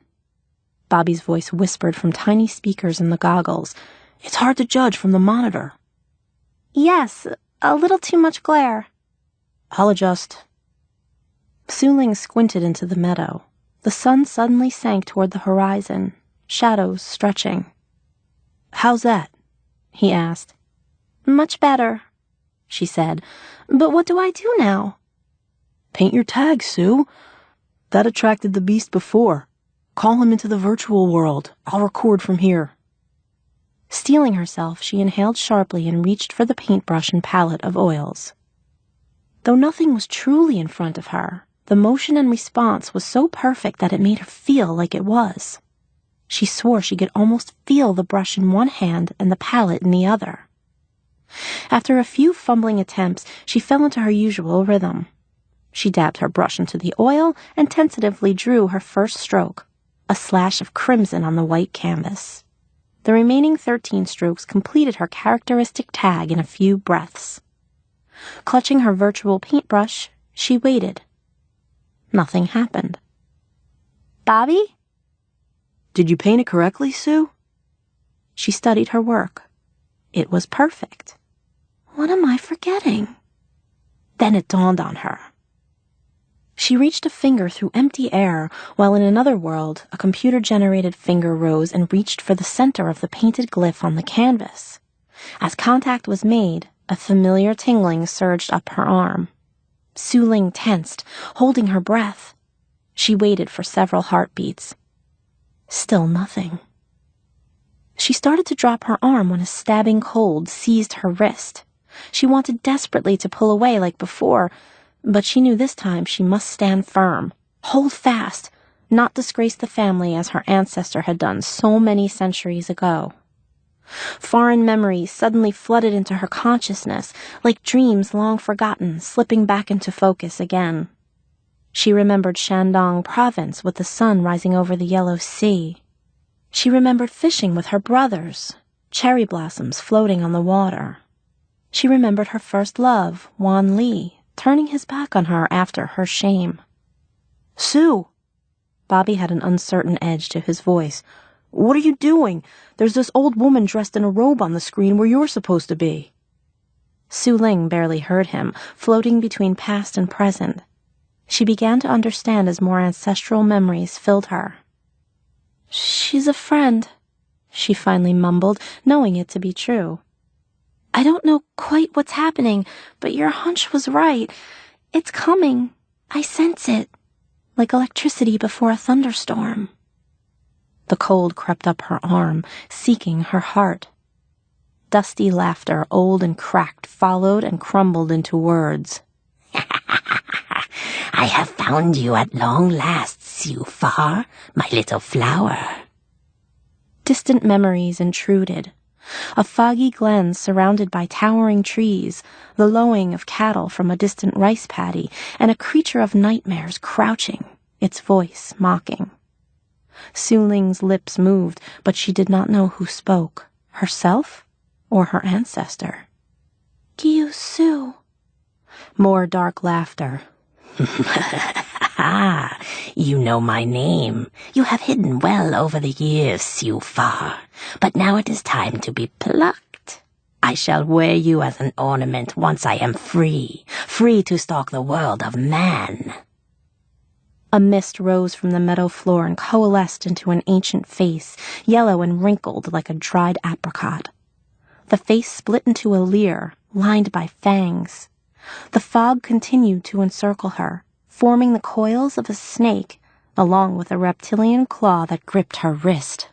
Bobby's voice whispered from tiny speakers in the goggles. It's hard to judge from the monitor. Yes, a little too much glare. I'll adjust. Su Ling squinted into the meadow. The sun suddenly sank toward the horizon, shadows stretching. How's that? He asked. Much better, she said. But what do I do now? Paint your tag, Sue. That attracted the beast before. Call him into the virtual world. I'll record from here. Steeling herself, she inhaled sharply and reached for the paintbrush and palette of oils. Though nothing was truly in front of her, the motion and response was so perfect that it made her feel like it was. She swore she could almost feel the brush in one hand and the palette in the other. After a few fumbling attempts, she fell into her usual rhythm. She dabbed her brush into the oil and tentatively drew her first stroke, a slash of crimson on the white canvas. The remaining 13 strokes completed her characteristic tag in a few breaths. Clutching her virtual paintbrush, she waited. Nothing happened. Bobby? Did you paint it correctly, Sue? She studied her work. It was perfect. What am I forgetting? Then it dawned on her. She reached a finger through empty air, while in another world, a computer-generated finger rose and reached for the center of the painted glyph on the canvas. As contact was made, a familiar tingling surged up her arm. Su Ling tensed, holding her breath. She waited for several heartbeats. Still nothing. She started to drop her arm when a stabbing cold seized her wrist. She wanted desperately to pull away like before, but she knew this time she must stand firm, hold fast, not disgrace the family as her ancestor had done so many centuries ago. Foreign memories suddenly flooded into her consciousness, like dreams long forgotten slipping back into focus again. She remembered Shandong Province with the sun rising over the yellow sea. She remembered fishing with her brothers, cherry blossoms floating on the water. She remembered her first love, Wan Li, turning his back on her after her shame. Sue! Bobby had an uncertain edge to his voice. What are you doing? There's this old woman dressed in a robe on the screen where you're supposed to be. Su Ling barely heard him, floating between past and present. She began to understand as more ancestral memories filled her. "She's a friend," she finally mumbled, knowing it to be true. "I don't know quite what's happening, but your hunch was right. It's coming. I sense it, like electricity before a thunderstorm." The cold crept up her arm, seeking her heart. Dusty laughter, old and cracked, followed and crumbled into words. "I have found you at long last, Su Far, my little flower." Distant memories intruded. A foggy glen surrounded by towering trees, the lowing of cattle from a distant rice paddy, and a creature of nightmares crouching, its voice mocking. Su Ling's lips moved, but she did not know who spoke, herself or her ancestor. "Gyu Su." More dark laughter. "Ah, you know my name. You have hidden well over the years, Su Far. But now it is time to be plucked. I shall wear you as an ornament once I am free to stalk the world of man." A mist rose from the meadow floor and coalesced into an ancient face, yellow and wrinkled like a dried apricot. The face split into a leer, lined by fangs. The fog continued to encircle her, forming the coils of a snake, along with a reptilian claw that gripped her wrist.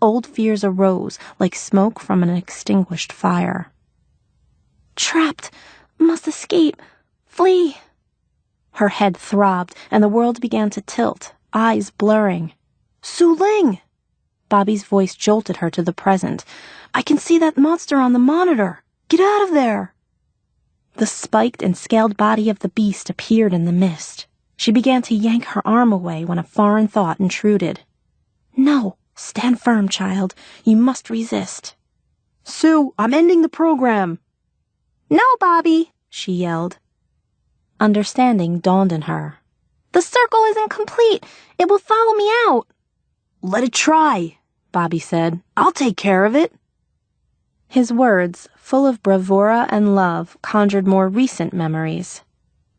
Old fears arose like smoke from an extinguished fire. "Trapped! Must escape! Flee!" Her head throbbed, and the world began to tilt, eyes blurring. "Su Ling!" Bobby's voice jolted her to the present. "I can see that monster on the monitor! Get out of there!" The spiked and scaled body of the beast appeared in the mist. She began to yank her arm away when a foreign thought intruded. "No, stand firm, child. You must resist." "Sue, I'm ending the program." "No, Bobby," she yelled. Understanding dawned in her. "The circle isn't complete. It will follow me out." "Let it try," Bobby said. "I'll take care of it." His words, full of bravura and love, conjured more recent memories.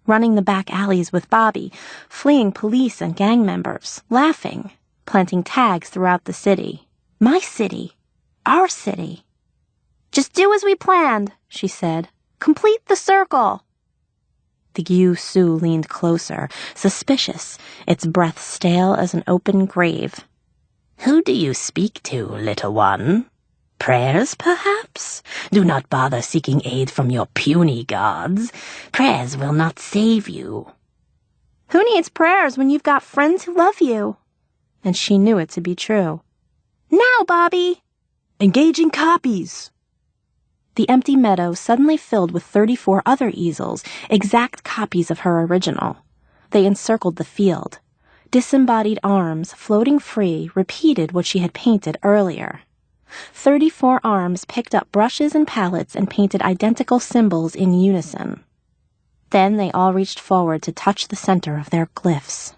Running the back alleys with Bobby, fleeing police and gang members, laughing, planting tags throughout the city. My city. Our city. "Just do as we planned," she said. "Complete the circle." The Gyu Su leaned closer, suspicious, its breath stale as an open grave. "Who do you speak to, little one? Prayers, perhaps? Do not bother seeking aid from your puny gods. Prayers will not save you." "Who needs prayers when you've got friends who love you?" And she knew it to be true. "Now, Bobby!" "Engaging copies!" The empty meadow suddenly filled with 34 other easels, exact copies of her original. They encircled the field. Disembodied arms, floating free, repeated what she had painted earlier. 34 arms picked up brushes and palettes and painted identical symbols in unison. Then they all reached forward to touch the center of their glyphs.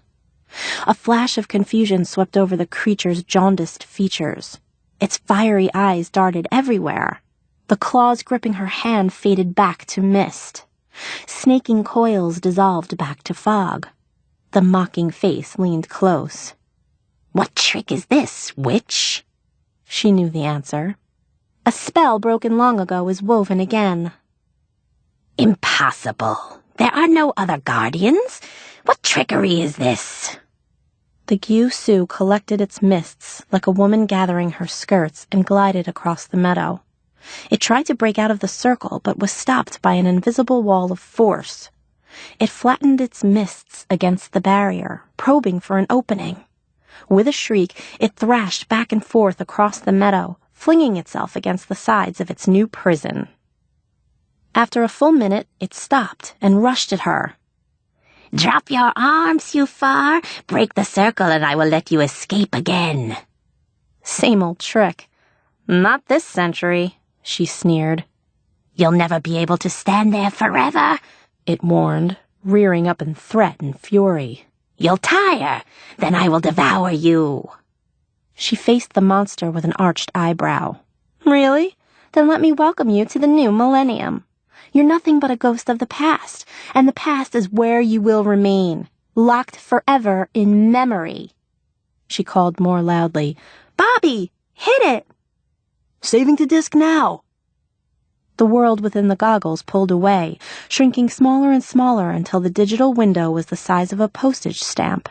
A flash of confusion swept over the creature's jaundiced features. Its fiery eyes darted everywhere. The claws gripping her hand faded back to mist. Snaking coils dissolved back to fog. The mocking face leaned close. "What trick is this, witch?" She knew the answer. "A spell broken long ago is woven again." "Impossible. There are no other guardians. What trickery is this?" The Gyu Su collected its mists like a woman gathering her skirts and glided across the meadow. It tried to break out of the circle, but was stopped by an invisible wall of force. It flattened its mists against the barrier, probing for an opening. With a shriek, it thrashed back and forth across the meadow, flinging itself against the sides of its new prison. After a full minute, it stopped and rushed at her. "Drop your arms, you far. Break the circle and I will let you escape again." Same old trick. "Not this century," she sneered. "You'll never be able to stand there forever," it warned, rearing up in threat and fury. "You'll tire. Then I will devour you." She faced the monster with an arched eyebrow. "Really? Then let me welcome you to the new millennium. You're nothing but a ghost of the past, and the past is where you will remain, locked forever in memory. She called more loudly, "Bobby, hit it!" "Saving to disk now!" The world within the goggles pulled away, shrinking smaller and smaller until the digital window was the size of a postage stamp.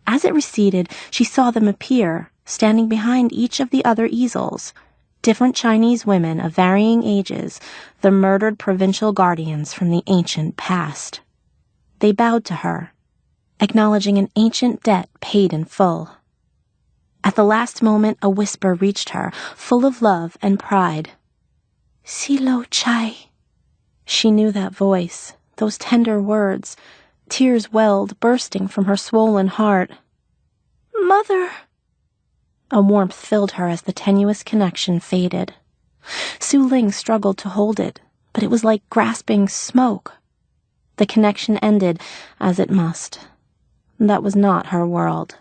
As it receded, she saw them appear, standing behind each of the other easels, different Chinese women of varying ages, the murdered provincial guardians from the ancient past. They bowed to her, acknowledging an ancient debt paid in full. At the last moment, a whisper reached her, full of love and pride. "Silo Chai." She knew that voice, those tender words. Tears welled, bursting from her swollen heart. "Mother!" A warmth filled her as the tenuous connection faded. Su Ling struggled to hold it, but it was like grasping smoke. The connection ended, as it must. That was not her world.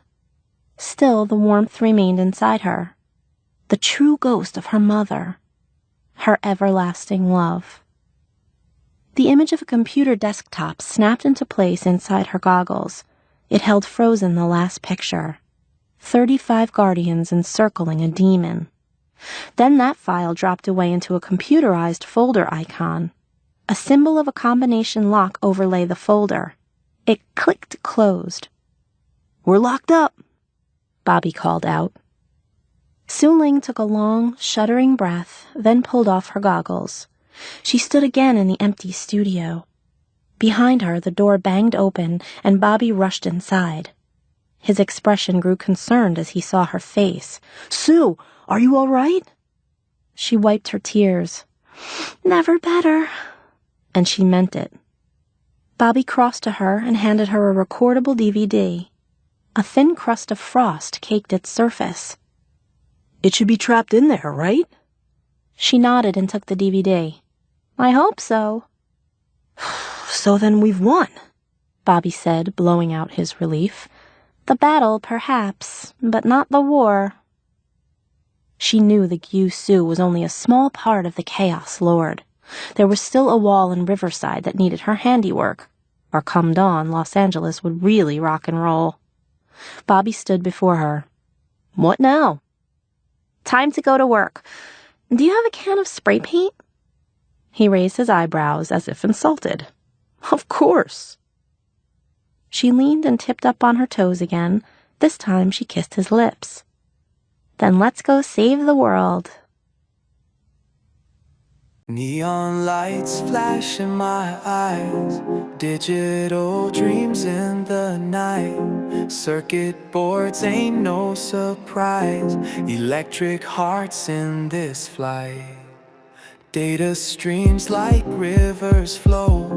Still, the warmth remained inside her. The true ghost of her mother. Her everlasting love. The image of a computer desktop snapped into place inside her goggles. It held frozen the last picture. 35 guardians encircling a demon. Then that file dropped away into a computerized folder icon. A symbol of a combination lock overlay the folder. It clicked closed. "We're locked up," Bobby called out. Su Ling took a long, shuddering breath, then pulled off her goggles. She stood again in the empty studio. Behind her, the door banged open, and Bobby rushed inside. His expression grew concerned as he saw her face. "Sue, are you all right?" She wiped her tears. "Never better." And she meant it. Bobby crossed to her and handed her a recordable DVD. A thin crust of frost caked its surface. "It should be trapped in there, right?" She nodded and took the DVD. "I hope so." "So then we've won," Bobby said, blowing out his relief. "The battle, perhaps, but not the war." She knew the Gyu Su was only a small part of the Chaos Lord. There was still a wall in Riverside that needed her handiwork, or come dawn, Los Angeles would really rock and roll. Bobby stood before her. "What now?" "Time to go to work. Do you have a can of spray paint?" He raised his eyebrows as if insulted. "Of course." She leaned and tipped up on her toes again. This time she kissed his lips. "Then let's go save the world." Neon lights flash in my eyes, digital dreams in the night. Circuit boards ain't no surprise, electric hearts in this flight. Data streams like rivers flow,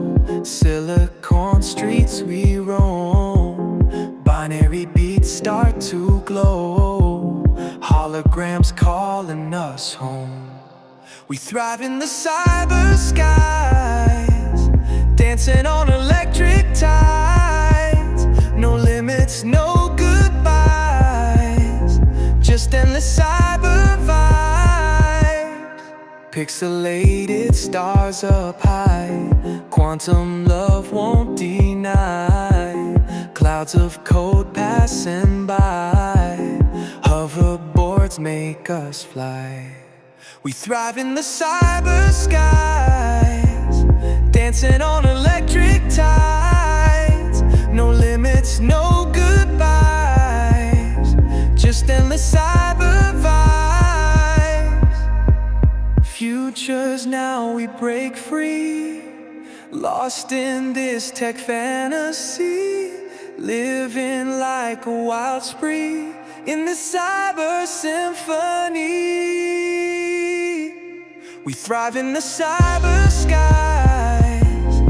silicon streets we roam. Binary beats start to glow, holograms calling us home. We thrive in the cyber skies, dancing on electric tides. No limits, no goodbyes, just endless cyber vibes. Pixelated stars up high, quantum love won't deny. Clouds of code passing by, hoverboards make us fly. We thrive in the cyber skies, dancing on electric tides. No limits, no goodbyes, just endless cyber vibes. Futures now we break free, lost in this tech fantasy. Living like a wild spree in the cyber symphony. We thrive in the cyber skies,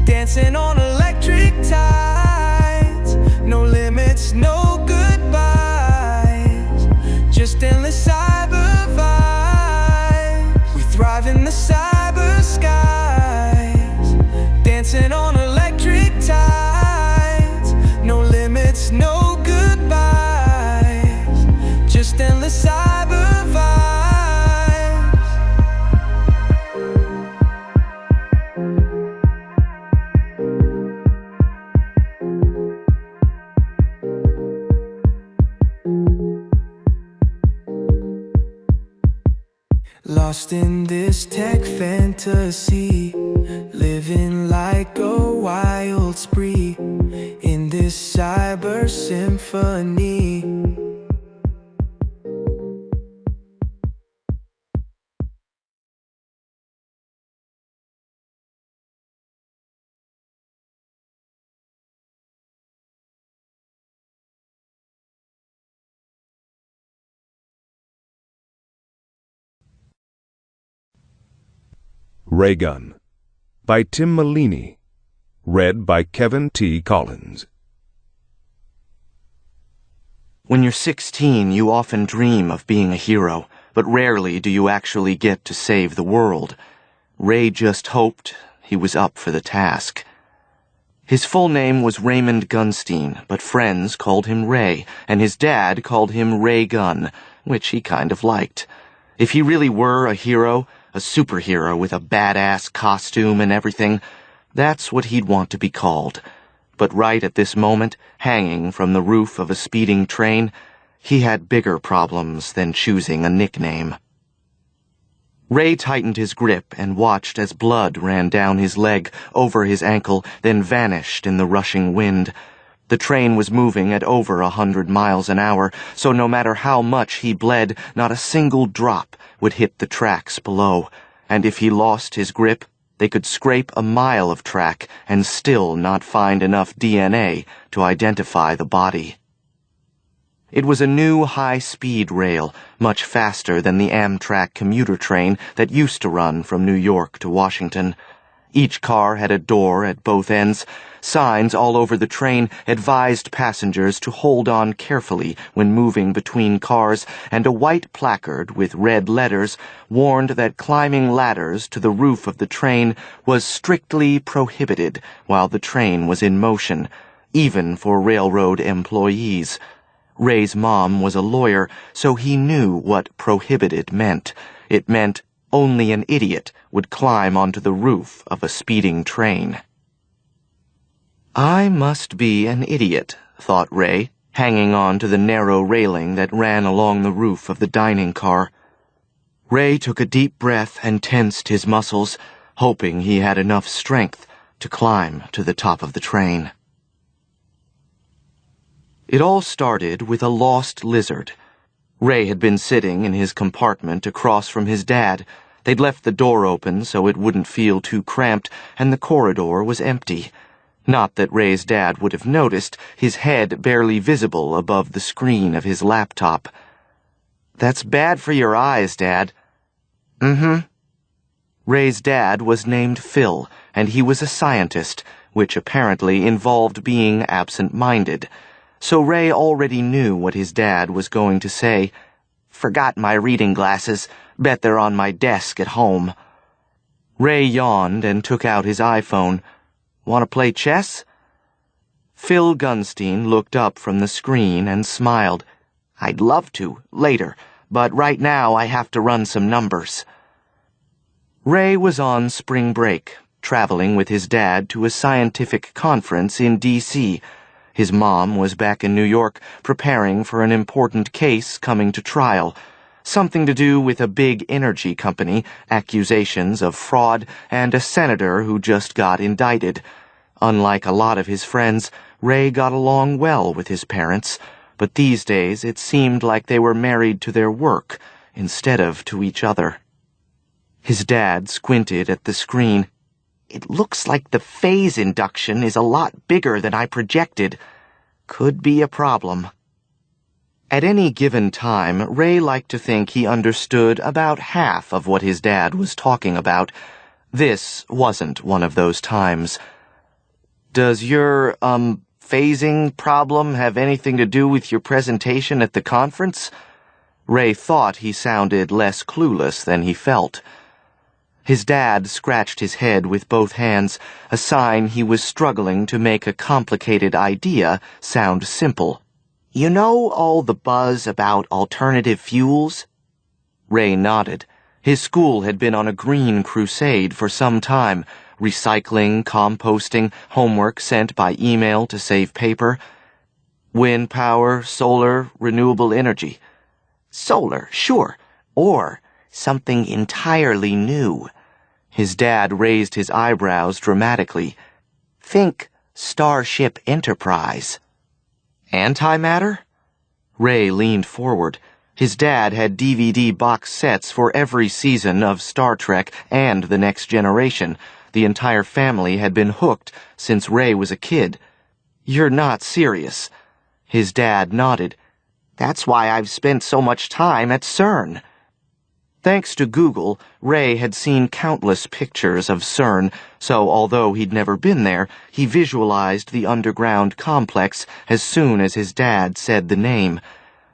dancing on electric tides. No limits, no goodbyes, just endless cyber vibes. We thrive in the cyber skies, dancing on electric tides. No limits, no goodbyes, just endless cyber vibes. lost in this tech fantasy, living like a wild spree in this cyber symphony. Ray Gun by Tim Malini. Read by Kevin T. Collins. When you're 16, you often dream of being a hero, but rarely do you actually get to save the world. Ray just hoped he was up for the task. His full name was Raymond Gunstein, but friends called him Ray, and his dad called him Ray Gun, which he kind of liked. If he really were a hero, a superhero with a badass costume and everything, that's what he'd want to be called. But right at this moment, hanging from the roof of a speeding train, he had bigger problems than choosing a nickname. Ray tightened his grip and watched as blood ran down his leg, over his ankle, then vanished in the rushing wind. The train was moving at over 100 miles an hour, so no matter how much he bled, not a single drop would hit the tracks below. And if he lost his grip, they could scrape a mile of track and still not find enough DNA to identify the body. It was a new high-speed rail, much faster than the Amtrak commuter train that used to run from New York to Washington. Each car had a door at both ends. Signs all over the train advised passengers to hold on carefully when moving between cars, and a white placard with red letters warned that climbing ladders to the roof of the train was strictly prohibited while the train was in motion, even for railroad employees. Ray's mom was a lawyer, so he knew what prohibited meant. It meant only an idiot would climb onto the roof of a speeding train. I must be an idiot, thought Ray, hanging on to the narrow railing that ran along the roof of the dining car. Ray took a deep breath and tensed his muscles, hoping he had enough strength to climb to the top of the train. It all started with a lost lizard. Ray had been sitting in his compartment across from his dad. They'd left the door open so it wouldn't feel too cramped, and the corridor was empty. Not that Ray's dad would have noticed, his head barely visible above the screen of his laptop. "That's bad for your eyes, Dad." "Mm-hmm." Ray's dad was named Phil, and he was a scientist, which apparently involved being absent-minded. So Ray already knew what his dad was going to say. "Forgot my reading glasses. Bet they're on my desk at home." Ray yawned and took out his iPhone. "Want to play chess?" Phil Gunstein looked up from the screen and smiled. "I'd love to, later, but right now I have to run some numbers." Ray was on spring break, traveling with his dad to a scientific conference in D.C., His mom was back in New York preparing for an important case coming to trial, something to do with a big energy company, accusations of fraud, and a senator who just got indicted. Unlike a lot of his friends, Ray got along well with his parents, but these days it seemed like they were married to their work instead of to each other. His dad squinted at the screen. "It looks like the phase induction is a lot bigger than I projected. Could be a problem." At any given time, Ray liked to think he understood about half of what his dad was talking about. This wasn't one of those times. "Does your, phasing problem have anything to do with your presentation at the conference?" Ray thought he sounded less clueless than he felt. His dad scratched his head with both hands, a sign he was struggling to make a complicated idea sound simple. "You know all the buzz about alternative fuels?" Ray nodded. His school had been on a green crusade for some time, recycling, composting, homework sent by email to save paper. "Wind power, solar, renewable energy." "Solar, sure. Or something entirely new. His dad raised his eyebrows dramatically. Think Starship Enterprise. Antimatter? Ray leaned forward. His dad had DVD box sets for every season of Star Trek and The Next Generation. The entire family had been hooked since Ray was a kid. You're not serious. His dad nodded. That's why I've spent so much time at CERN. Thanks to Google, Ray had seen countless pictures of CERN, so although he'd never been there, he visualized the underground complex as soon as his dad said the name.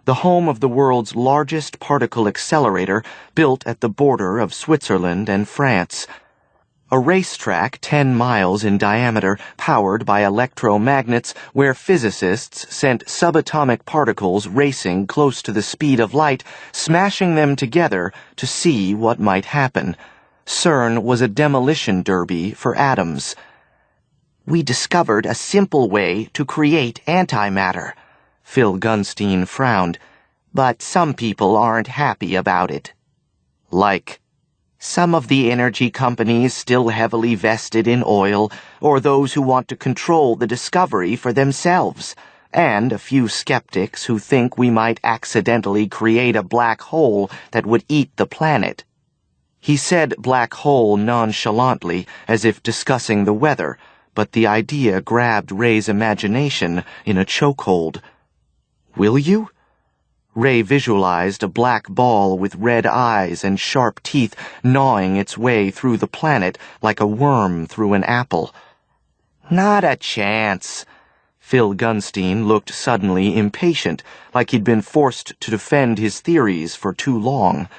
The home of the world's largest particle accelerator, built at the border of Switzerland and France. A racetrack 10 miles in diameter, powered by electromagnets, where physicists sent subatomic particles racing close to the speed of light, smashing them together to see what might happen. CERN was a demolition derby for atoms. We discovered a simple way to create antimatter. Phil Gunstein frowned. But some people aren't happy about it. Like, some of the energy companies still heavily vested in oil, or those who want to control the discovery for themselves, and a few skeptics who think we might accidentally create a black hole that would eat the planet. He said black hole nonchalantly, as if discussing the weather, but the idea grabbed Ray's imagination in a chokehold. Will you? Ray visualized a black ball with red eyes and sharp teeth gnawing its way through the planet like a worm through an apple. Not a chance. Phil Gunstein looked suddenly impatient, like he'd been forced to defend his theories for too long.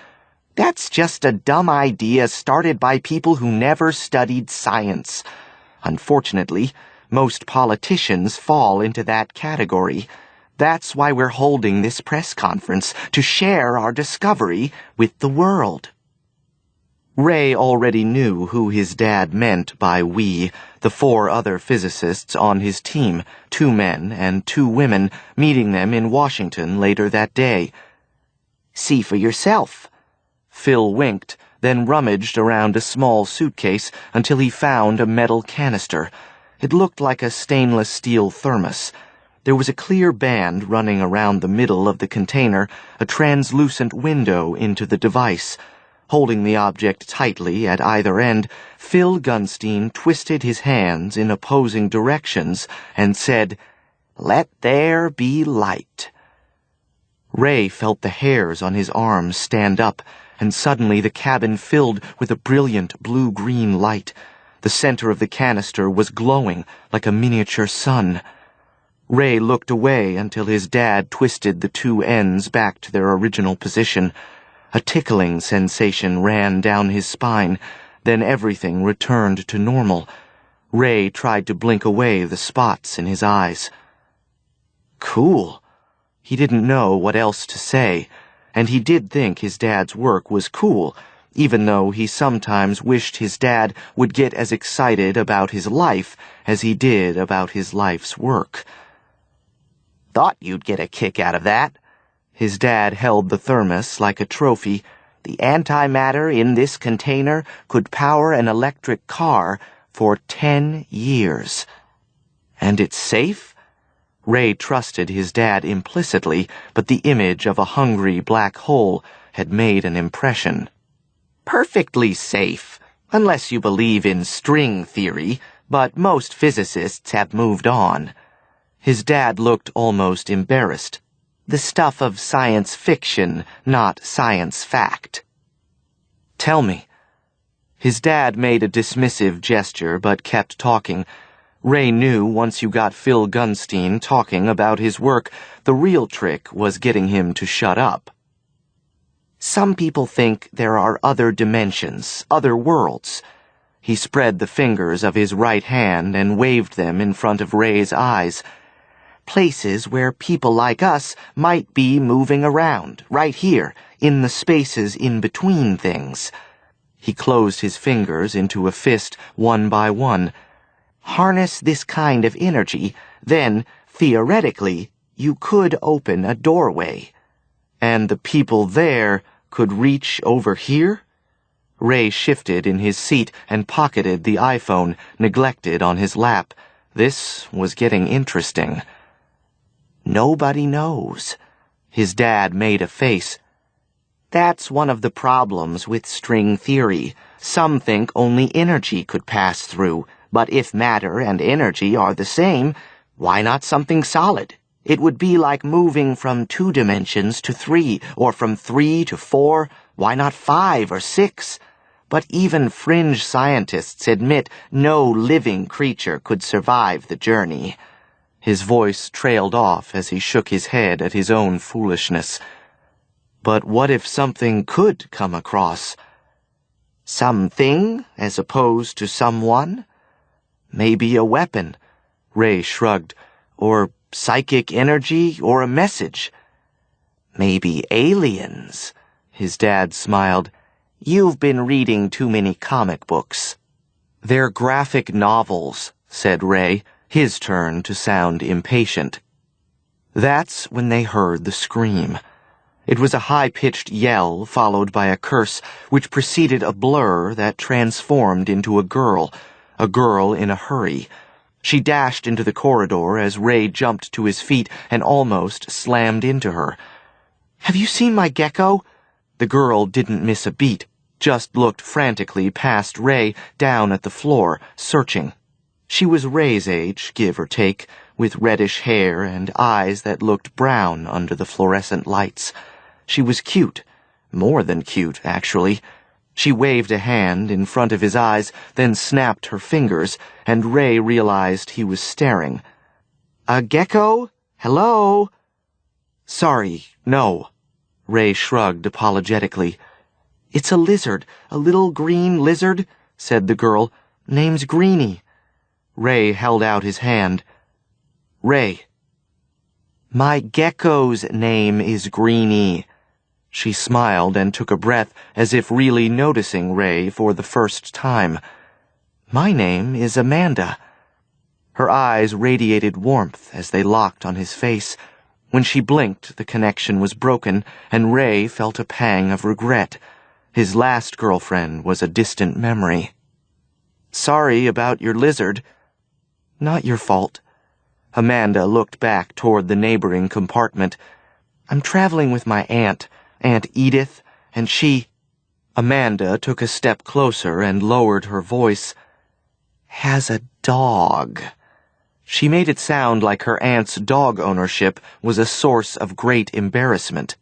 That's just a dumb idea started by people who never studied science. Unfortunately, most politicians fall into that category. That's why we're holding this press conference, to share our discovery with the world. Ray already knew who his dad meant by we, the 4 other physicists on his team, 2 men and 2 women, meeting them in Washington later that day. See for yourself. Phil winked, then rummaged around a small suitcase until he found a metal canister. It looked like a stainless steel thermos. There was a clear band running around the middle of the container, a translucent window into the device. Holding the object tightly at either end, Phil Gunstein twisted his hands in opposing directions and said, "Let there be light." Ray felt the hairs on his arms stand up, and suddenly the cabin filled with a brilliant blue-green light. The center of the canister was glowing like a miniature sun. Ray looked away until his dad twisted the 2 ends back to their original position. A tickling sensation ran down his spine, then everything returned to normal. Ray tried to blink away the spots in his eyes. Cool. He didn't know what else to say, and he did think his dad's work was cool, even though he sometimes wished his dad would get as excited about his life as he did about his life's work. Thought you'd get a kick out of that. His dad held the thermos like a trophy. The antimatter in this container could power an electric car for 10 years. And it's safe? Ray trusted his dad implicitly, but the image of a hungry black hole had made an impression. Perfectly safe, unless you believe in string theory, but most physicists have moved on. His dad looked almost embarrassed. The stuff of science fiction, not science fact. Tell me. His dad made a dismissive gesture, but kept talking. Ray knew once you got Phil Gunstein talking about his work, the real trick was getting him to shut up. Some people think there are other dimensions, other worlds. He spread the fingers of his right hand and waved them in front of Ray's eyes. Places where people like us might be moving around, right here, in the spaces in between things. He closed his fingers into a fist one by one. Harness this kind of energy, then, theoretically, you could open a doorway. And the people there could reach over here? Ray shifted in his seat and pocketed the iPhone, neglected on his lap. This was getting interesting. Nobody knows. His dad made a face. That's one of the problems with string theory. Some think only energy could pass through, but if matter and energy are the same, why not something solid? It would be like moving from 2 dimensions to 3, or from 3 to 4, why not 5 or 6? But even fringe scientists admit no living creature could survive the journey. His voice trailed off as he shook his head at his own foolishness. But what if something could come across? Something as opposed to someone? Maybe a weapon, Ray shrugged, or psychic energy, or a message. Maybe aliens, his dad smiled. You've been reading too many comic books. They're graphic novels, said Ray, his turn to sound impatient. That's when they heard the scream. It was a high-pitched yell followed by a curse, which preceded a blur that transformed into a girl in a hurry. She dashed into the corridor as Ray jumped to his feet and almost slammed into her. Have you seen my gecko? The girl didn't miss a beat, just looked frantically past Ray down at the floor, searching. She was Ray's age, give or take, with reddish hair and eyes that looked brown under the fluorescent lights. She was cute. More than cute, actually. She waved a hand in front of his eyes, then snapped her fingers, and Ray realized he was staring. A gecko? Hello? Sorry, no. Ray shrugged apologetically. It's a lizard, a little green lizard, said the girl. Name's Greenie. Ray held out his hand. Ray. My gecko's name is Greenie. She smiled and took a breath as if really noticing Ray for the first time. My name is Amanda. Her eyes radiated warmth as they locked on his face. When she blinked, the connection was broken, and Ray felt a pang of regret. His last girlfriend was a distant memory. Sorry about your lizard. Not your fault. Amanda looked back toward the neighboring compartment. I'm traveling with my Aunt Edith, and she... Amanda took a step closer and lowered her voice. Has a dog. She made it sound like her aunt's dog ownership was a source of great embarrassment.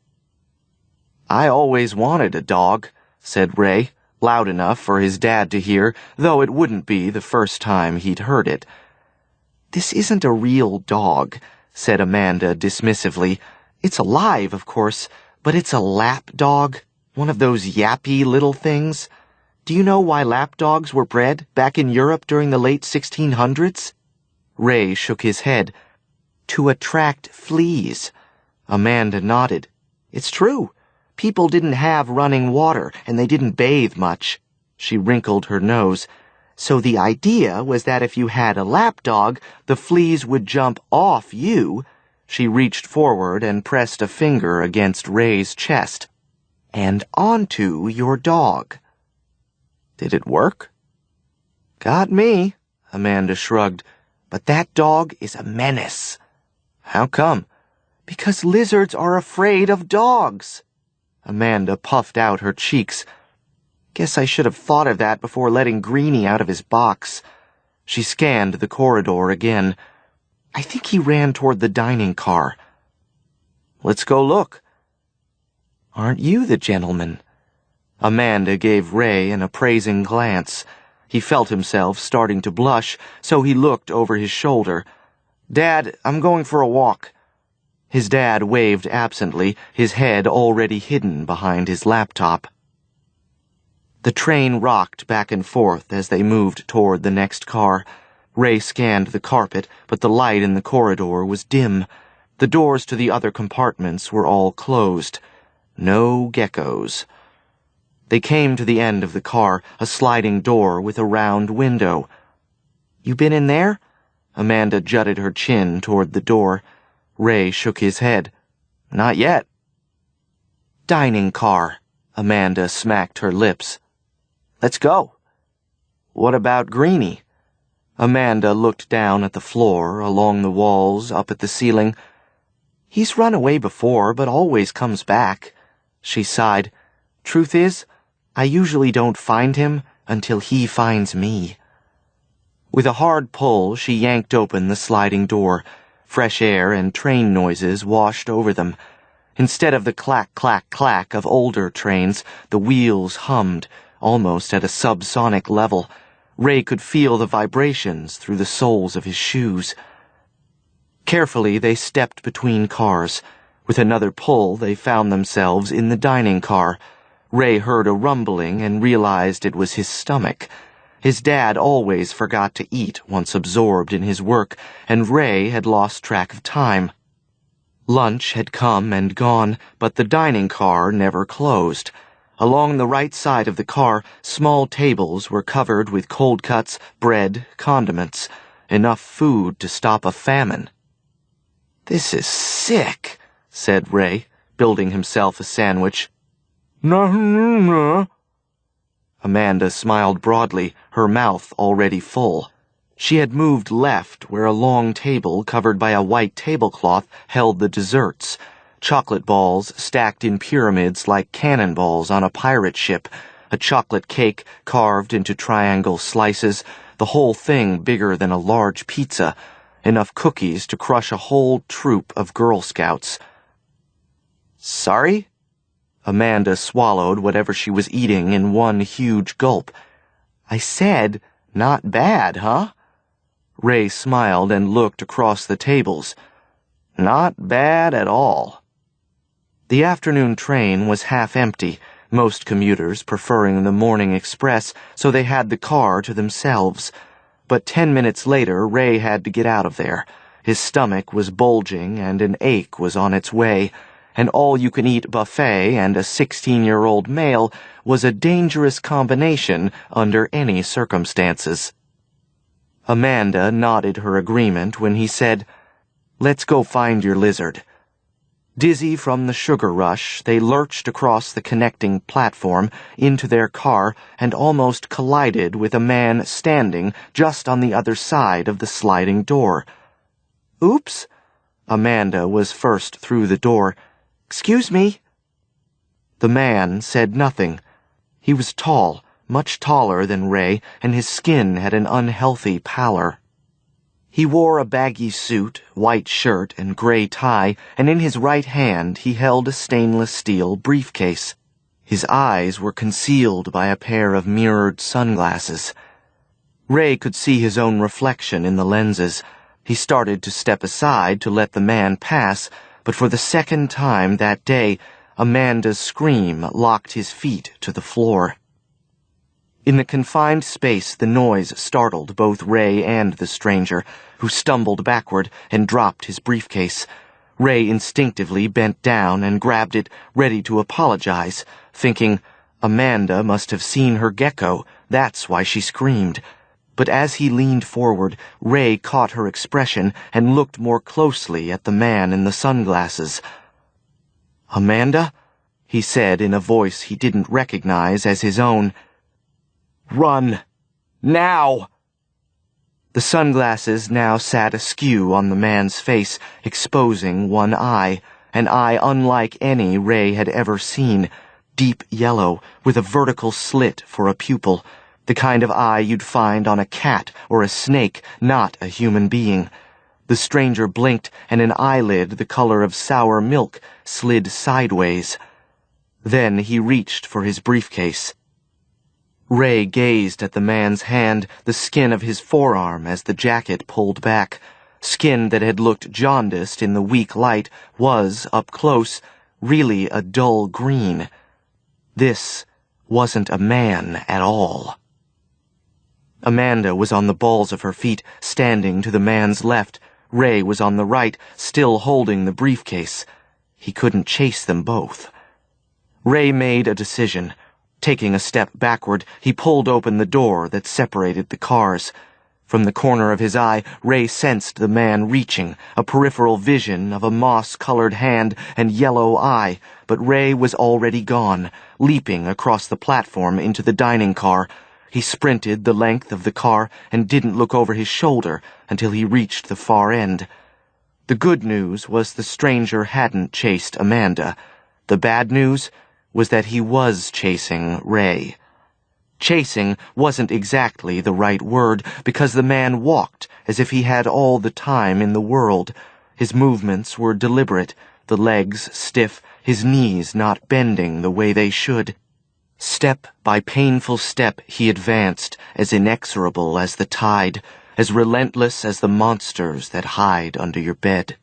I always wanted a dog, said Ray, loud enough for his dad to hear, though it wouldn't be the first time he'd heard it. This isn't a real dog, said Amanda dismissively. It's alive, of course, but it's a lap dog, one of those yappy little things. Do you know why lap dogs were bred back in Europe during the late 1600s? Ray shook his head. To attract fleas. Amanda nodded. It's true. People didn't have running water, and they didn't bathe much. She wrinkled her nose. So the idea was that if you had a lapdog, the fleas would jump off you. She reached forward and pressed a finger against Ray's chest. And onto your dog. Did it work? Got me, Amanda shrugged. But that dog is a menace. How come? Because lizards are afraid of dogs. Amanda puffed out her cheeks. Guess I should have thought of that before letting Greenie out of his box. She scanned the corridor again. I think he ran toward the dining car. Let's go look. Aren't you the gentleman? Amanda gave Ray an appraising glance. He felt himself starting to blush, so he looked over his shoulder. Dad, I'm going for a walk. His dad waved absently, his head already hidden behind his laptop. The train rocked back and forth as they moved toward the next car. Ray scanned the carpet, but the light in the corridor was dim. The doors to the other compartments were all closed. No geckos. They came to the end of the car, a sliding door with a round window. You been in there? Amanda jutted her chin toward the door. Ray shook his head. Not yet. Dining car, Amanda smacked her lips. Let's go. What about Greenie? Amanda looked down at the floor, along the walls, up at the ceiling. He's run away before, but always comes back. She sighed. Truth is, I usually don't find him until he finds me. With a hard pull, she yanked open the sliding door. Fresh air and train noises washed over them. Instead of the clack, clack, clack of older trains, the wheels hummed, almost at a subsonic level. Ray could feel the vibrations through the soles of his shoes. Carefully, they stepped between cars. With another pull, they found themselves in the dining car. Ray heard a rumbling and realized it was his stomach. His dad always forgot to eat once absorbed in his work, and Ray had lost track of time. Lunch had come and gone, but the dining car never closed. Along the right side of the car, small tables were covered with cold cuts, bread, condiments, enough food to stop a famine. This is sick, said Ray, building himself a sandwich. Amanda smiled broadly, her mouth already full. She had moved left, where a long table covered by a white tablecloth held the desserts. Chocolate balls stacked in pyramids like cannonballs on a pirate ship, a chocolate cake carved into triangle slices, the whole thing bigger than a large pizza, enough cookies to crush a whole troop of Girl Scouts. Sorry? Amanda swallowed whatever she was eating in one huge gulp. I said, not bad, huh? Ray smiled and looked across the tables. Not bad at all. The afternoon train was half empty, most commuters preferring the morning express, so they had the car to themselves. But 10 minutes later, Ray had to get out of there. His stomach was bulging and an ache was on its way. An all-you-can-eat buffet and a 16-year-old male was a dangerous combination under any circumstances. Amanda nodded her agreement when he said, Let's go find your lizard. Dizzy from the sugar rush, they lurched across the connecting platform into their car and almost collided with a man standing just on the other side of the sliding door. Oops! Amanda was first through the door. Excuse me. The man said nothing. He was tall, much taller than Ray, and his skin had an unhealthy pallor. He wore a baggy suit, white shirt, and gray tie, and in his right hand he held a stainless steel briefcase. His eyes were concealed by a pair of mirrored sunglasses. Ray could see his own reflection in the lenses. He started to step aside to let the man pass, but for the second time that day, Amanda's scream locked his feet to the floor. In the confined space, the noise startled both Ray and the stranger, who stumbled backward and dropped his briefcase. Ray instinctively bent down and grabbed it, ready to apologize, thinking, Amanda must have seen her gecko, that's why she screamed. But as he leaned forward, Ray caught her expression and looked more closely at the man in the sunglasses. Amanda? He said in a voice he didn't recognize as his own. Run! Now! The sunglasses now sat askew on the man's face, exposing one eye, an eye unlike any Ray had ever seen, deep yellow, with a vertical slit for a pupil, the kind of eye you'd find on a cat or a snake, not a human being. The stranger blinked, and an eyelid the color of sour milk slid sideways. Then he reached for his briefcase. Ray gazed at the man's hand, the skin of his forearm as the jacket pulled back. Skin that had looked jaundiced in the weak light was, up close, really a dull green. This wasn't a man at all. Amanda was on the balls of her feet, standing to the man's left. Ray was on the right, still holding the briefcase. He couldn't chase them both. Ray made a decision. Taking a step backward, he pulled open the door that separated the cars. From the corner of his eye, Ray sensed the man reaching, a peripheral vision of a moss-colored hand and yellow eye, but Ray was already gone, leaping across the platform into the dining car. He sprinted the length of the car and didn't look over his shoulder until he reached the far end. The good news was the stranger hadn't chased Amanda. The bad news was that he was chasing Ray. Chasing wasn't exactly the right word, because the man walked as if he had all the time in the world. His movements were deliberate, the legs stiff, his knees not bending the way they should. Step by painful step he advanced, as inexorable as the tide, as relentless as the monsters that hide under your bed.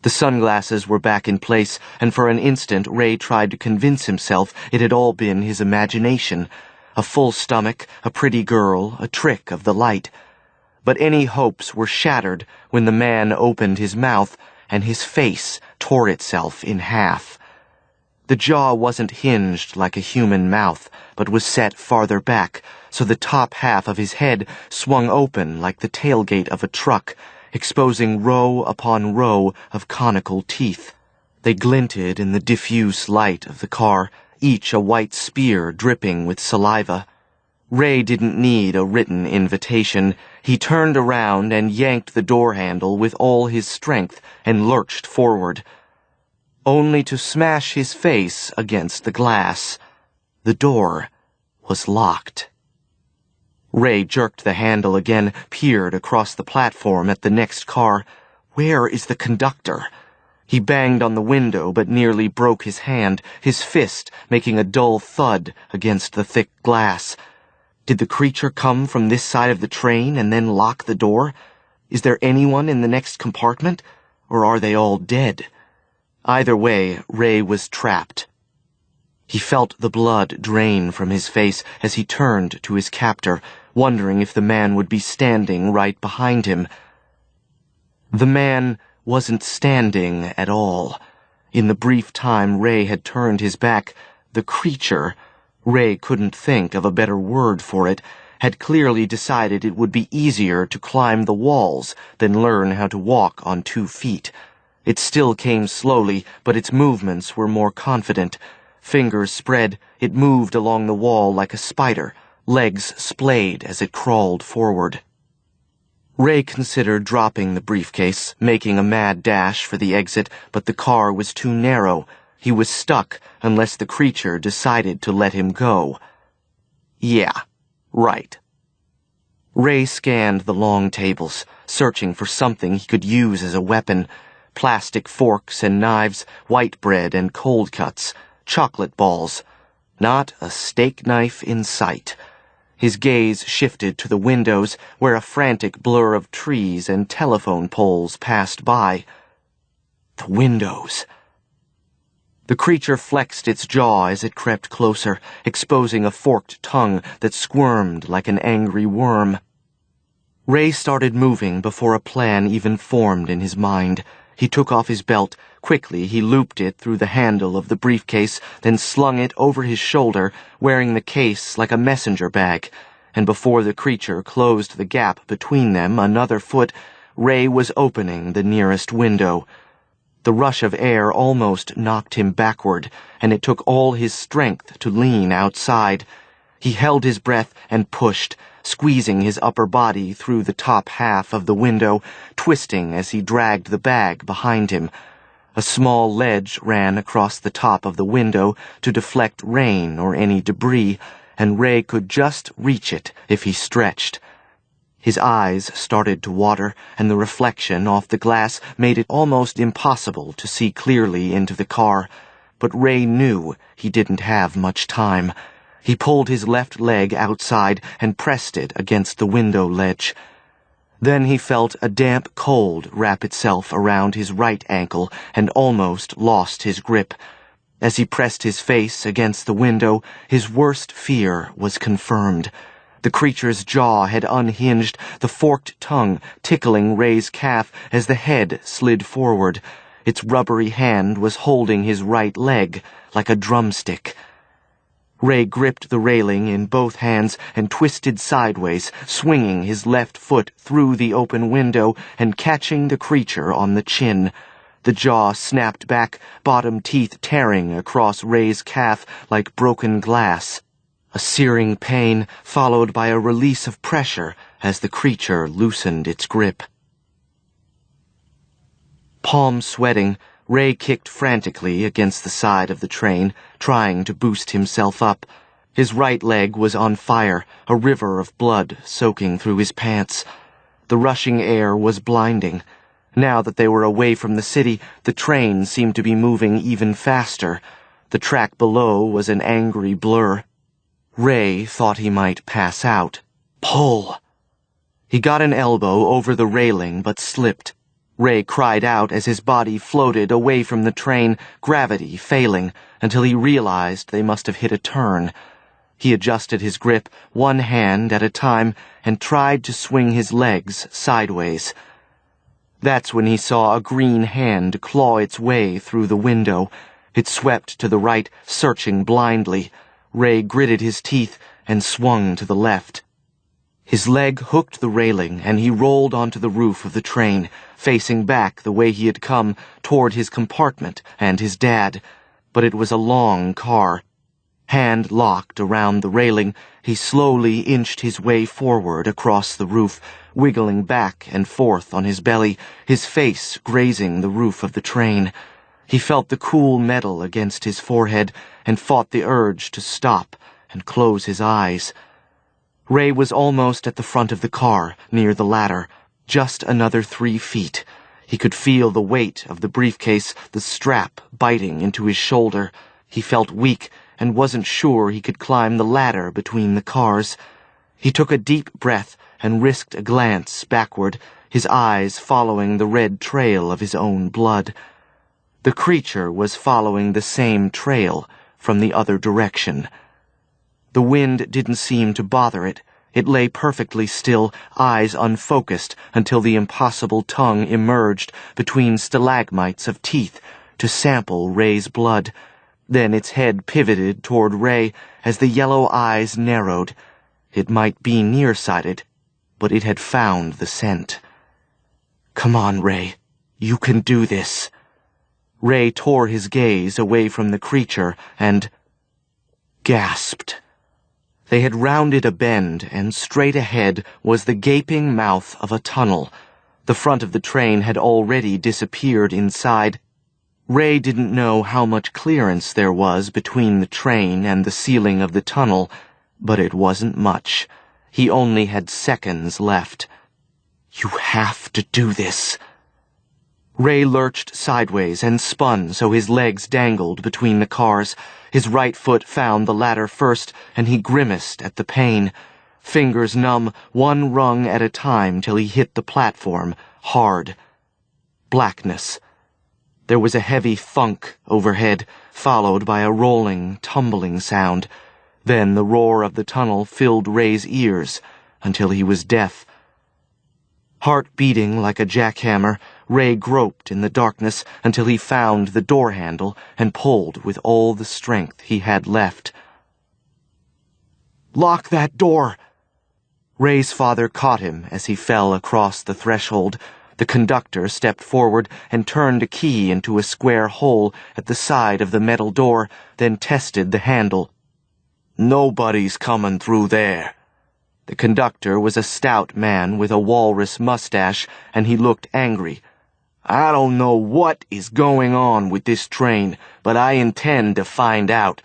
The sunglasses were back in place, and for an instant Ray tried to convince himself it had all been his imagination. A full stomach, a pretty girl, a trick of the light. But any hopes were shattered when the man opened his mouth and his face tore itself in half. The jaw wasn't hinged like a human mouth, but was set farther back, so the top half of his head swung open like the tailgate of a truck, exposing row upon row of conical teeth. They glinted in the diffuse light of the car, each a white spear dripping with saliva. Ray didn't need a written invitation. He turned around and yanked the door handle with all his strength and lurched forward, only to smash his face against the glass. The door was locked. Ray jerked the handle again, peered across the platform at the next car. Where is the conductor? He banged on the window but nearly broke his hand, his fist making a dull thud against the thick glass. Did the creature come from this side of the train and then lock the door? Is there anyone in the next compartment? Or are they all dead? Either way, Ray was trapped. He felt the blood drain from his face as he turned to his captor, wondering if the man would be standing right behind him. The man wasn't standing at all. In the brief time Ray had turned his back, the creature, Ray couldn't think of a better word for it, had clearly decided it would be easier to climb the walls than learn how to walk on 2 feet. It still came slowly, but its movements were more confident. Fingers spread, it moved along the wall like a spider, legs splayed as it crawled forward. Ray considered dropping the briefcase, making a mad dash for the exit, but the car was too narrow. He was stuck unless the creature decided to let him go. Yeah, right. Ray scanned the long tables, searching for something he could use as a weapon. Plastic forks and knives, white bread and cold cuts, chocolate balls. Not a steak knife in sight. His gaze shifted to the windows, where a frantic blur of trees and telephone poles passed by. The windows. The creature flexed its jaw as it crept closer, exposing a forked tongue that squirmed like an angry worm. Ray started moving before a plan even formed in his mind. He took off his belt. Quickly, he looped it through the handle of the briefcase, then slung it over his shoulder, wearing the case like a messenger bag. And before the creature closed the gap between them another foot, Ray was opening the nearest window. The rush of air almost knocked him backward, and it took all his strength to lean outside. He held his breath and pushed, squeezing his upper body through the top half of the window, twisting as he dragged the bag behind him. A small ledge ran across the top of the window to deflect rain or any debris, and Ray could just reach it if he stretched. His eyes started to water, and the reflection off the glass made it almost impossible to see clearly into the car. But Ray knew he didn't have much time. He pulled his left leg outside and pressed it against the window ledge. Then he felt a damp cold wrap itself around his right ankle and almost lost his grip. As he pressed his face against the window, his worst fear was confirmed. The creature's jaw had unhinged, the forked tongue tickling Ray's calf as the head slid forward. Its rubbery hand was holding his right leg like a drumstick. Ray gripped the railing in both hands and twisted sideways, swinging his left foot through the open window and catching the creature on the chin. The jaw snapped back, bottom teeth tearing across Ray's calf like broken glass. A searing pain followed by a release of pressure as the creature loosened its grip. Palms sweating, Ray kicked frantically against the side of the train, trying to boost himself up. His right leg was on fire, a river of blood soaking through his pants. The rushing air was blinding. Now that they were away from the city, the train seemed to be moving even faster. The track below was an angry blur. Ray thought he might pass out. Pull! He got an elbow over the railing but slipped. Ray cried out as his body floated away from the train, gravity failing, until he realized they must have hit a turn. He adjusted his grip, one hand at a time, and tried to swing his legs sideways. That's when he saw a green hand claw its way through the window. It swept to the right, searching blindly. Ray gritted his teeth and swung to the left. His leg hooked the railing, and he rolled onto the roof of the train, facing back the way he had come, toward his compartment and his dad. But it was a long car. Hand locked around the railing, he slowly inched his way forward across the roof, wiggling back and forth on his belly, his face grazing the roof of the train. He felt the cool metal against his forehead and fought the urge to stop and close his eyes. Ray was almost at the front of the car, near the ladder. Just another 3 feet. He could feel the weight of the briefcase, the strap biting into his shoulder. He felt weak and wasn't sure he could climb the ladder between the cars. He took a deep breath and risked a glance backward, his eyes following the red trail of his own blood. The creature was following the same trail from the other direction. The wind didn't seem to bother it. It lay perfectly still, eyes unfocused, until the impossible tongue emerged between stalagmites of teeth to sample Ray's blood. Then its head pivoted toward Ray as the yellow eyes narrowed. It might be nearsighted, but it had found the scent. Come on, Ray. You can do this. Ray tore his gaze away from the creature and gasped. They had rounded a bend, and straight ahead was the gaping mouth of a tunnel. The front of the train had already disappeared inside. Ray didn't know how much clearance there was between the train and the ceiling of the tunnel, but it wasn't much. He only had seconds left. You have to do this. Ray lurched sideways and spun so his legs dangled between the cars. His right foot found the ladder first, and he grimaced at the pain. Fingers numb, one rung at a time till he hit the platform, hard. Blackness. There was a heavy thunk overhead, followed by a rolling, tumbling sound. Then the roar of the tunnel filled Ray's ears until he was deaf. Heart beating like a jackhammer, Ray groped in the darkness until he found the door handle and pulled with all the strength he had left. Lock that door! Ray's father caught him as he fell across the threshold. The conductor stepped forward and turned a key into a square hole at the side of the metal door, then tested the handle. Nobody's coming through there. The conductor was a stout man with a walrus mustache, and he looked angry. I don't know what is going on with this train, but I intend to find out.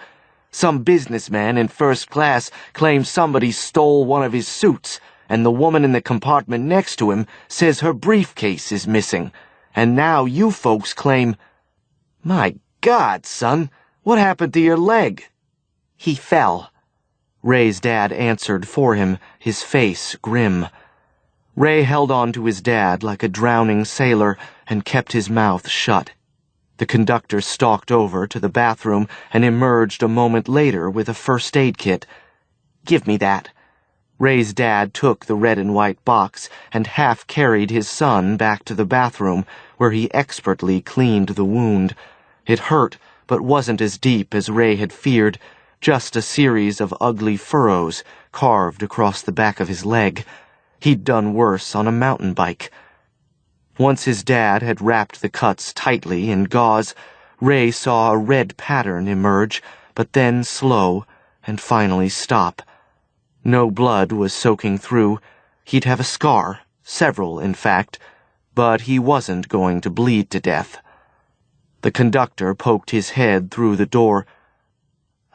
Some businessman in first class claims somebody stole one of his suits, and the woman in the compartment next to him says her briefcase is missing. And now you folks claim... My God, son, what happened to your leg? He fell. Ray's dad answered for him, his face grim. Ray held on to his dad like a drowning sailor and kept his mouth shut. The conductor stalked over to the bathroom and emerged a moment later with a first aid kit. Give me that. Ray's dad took the red and white box and half carried his son back to the bathroom, where he expertly cleaned the wound. It hurt, but wasn't as deep as Ray had feared, just a series of ugly furrows carved across the back of his leg. He'd done worse on a mountain bike. Once his dad had wrapped the cuts tightly in gauze, Ray saw a red pattern emerge, but then slow, and finally stop. No blood was soaking through. He'd have a scar, several in fact, but he wasn't going to bleed to death. The conductor poked his head through the door.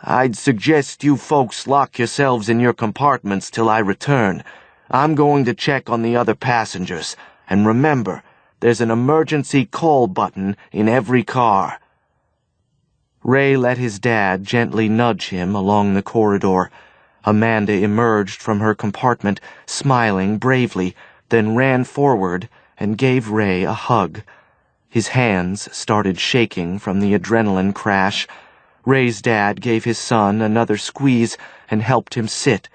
"I'd suggest you folks lock yourselves in your compartments till I return. I'm going to check on the other passengers, and remember, there's an emergency call button in every car." Ray let his dad gently nudge him along the corridor. Amanda emerged from her compartment, smiling bravely, then ran forward and gave Ray a hug. His hands started shaking from the adrenaline crash. Ray's dad gave his son another squeeze and helped him sit.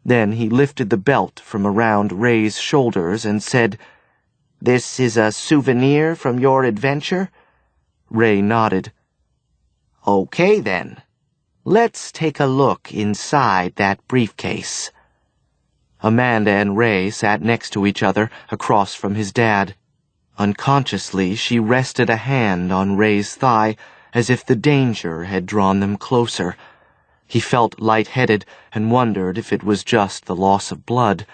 Then he lifted the belt from around Ray's shoulders and said, "This is a souvenir from your adventure?" Ray nodded. "Okay, then. Let's take a look inside that briefcase." Amanda and Ray sat next to each other across from his dad. Unconsciously, she rested a hand on Ray's thigh as if the danger had drawn them closer. He felt lightheaded and wondered if it was just the loss of blood.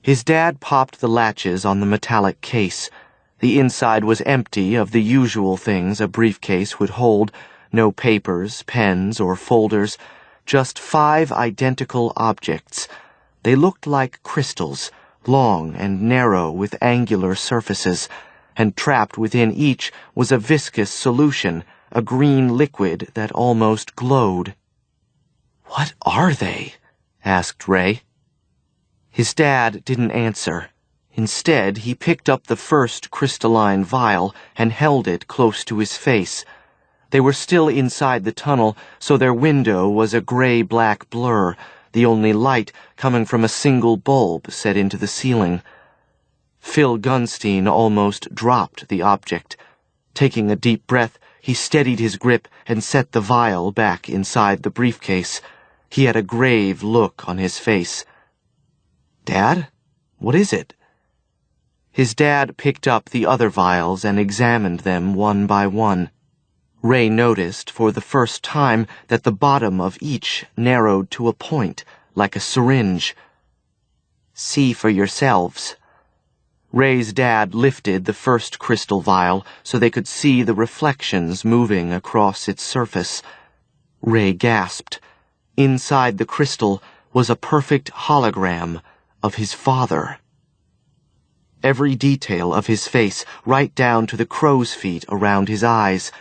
His dad popped the latches on the metallic case. The inside was empty of the usual things a briefcase would hold, no papers, pens, or folders, just 5 identical objects. They looked like crystals, long and narrow with angular surfaces, and trapped within each was a viscous solution, a green liquid that almost glowed. "What are they?" asked Ray. His dad didn't answer. Instead, he picked up the first crystalline vial and held it close to his face. They were still inside the tunnel, so their window was a gray-black blur, the only light coming from a single bulb set into the ceiling. Phil Gunstein almost dropped the object. Taking a deep breath, he steadied his grip and set the vial back inside the briefcase. He had a grave look on his face. "Dad? What is it?" His dad picked up the other vials and examined them one by one. Ray noticed for the first time that the bottom of each narrowed to a point, like a syringe. "See for yourselves." Ray's dad lifted the first crystal vial so they could see the reflections moving across its surface. Ray gasped. Inside the crystal was a perfect hologram of his father. Every detail of his face, right down to the crow's feet around his eyes.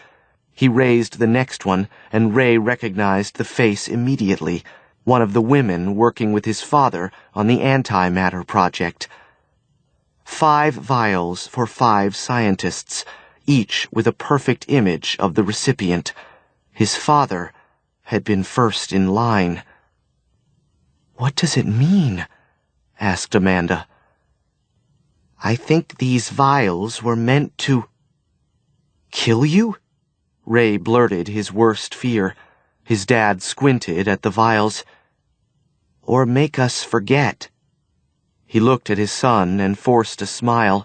He raised the next one, and Ray recognized the face immediately, one of the women working with his father on the antimatter project. 5 vials for 5 scientists, each with a perfect image of the recipient. His father had been first in line. "What does it mean?" asked Amanda. "I think these vials were meant to kill you?" Ray blurted his worst fear. His dad squinted at the vials. "Or make us forget." He looked at his son and forced a smile.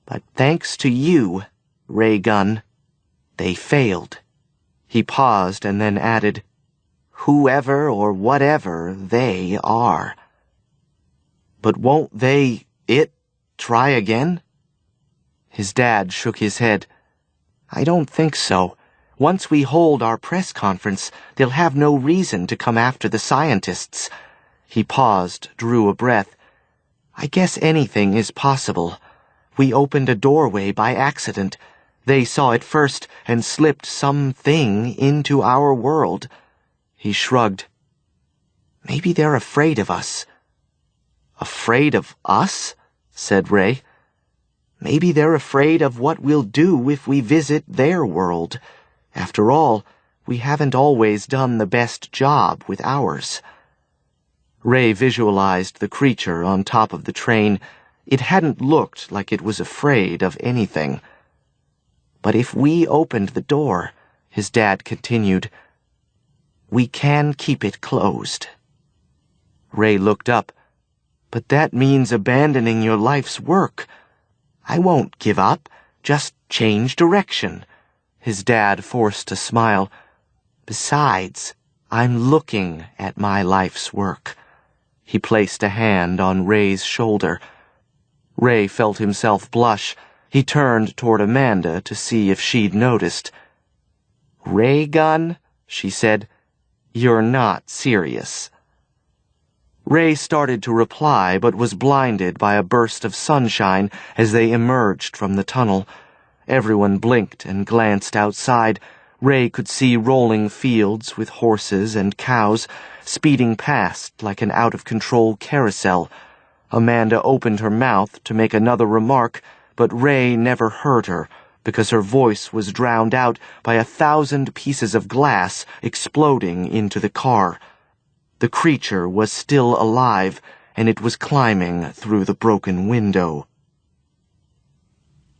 "But thanks to you, Ray Gunn, they failed." He paused and then added, "Whoever or whatever they are." "But won't it try again?" His dad shook his head. "I don't think so. Once we hold our press conference, they'll have no reason to come after the scientists." He paused, drew a breath. "I guess anything is possible. We opened a doorway by accident. They saw it first and slipped something into our world." He shrugged. "Maybe they're afraid of us." "Afraid of us?" said Ray. "Maybe they're afraid of what we'll do if we visit their world. After all, we haven't always done the best job with ours." Ray visualized the creature on top of the train. It hadn't looked like it was afraid of anything. "But if we opened the door," his dad continued, "we can keep it closed." Ray looked up. "But that means abandoning your life's work." I won't give up. Just change direction. His dad forced a smile. Besides, I'm looking at my life's work. He placed a hand on Ray's shoulder. Ray felt himself blush. He turned toward Amanda to see if she'd noticed. Ray gun? She said. You're not serious. Ray started to reply, but was blinded by a burst of sunshine as they emerged from the tunnel. Everyone blinked and glanced outside. Ray could see rolling fields with horses and cows speeding past like an out-of-control carousel. Amanda opened her mouth to make another remark, but Ray never heard her because her voice was drowned out by 1,000 pieces of glass exploding into the car. The creature was still alive, and it was climbing through the broken window.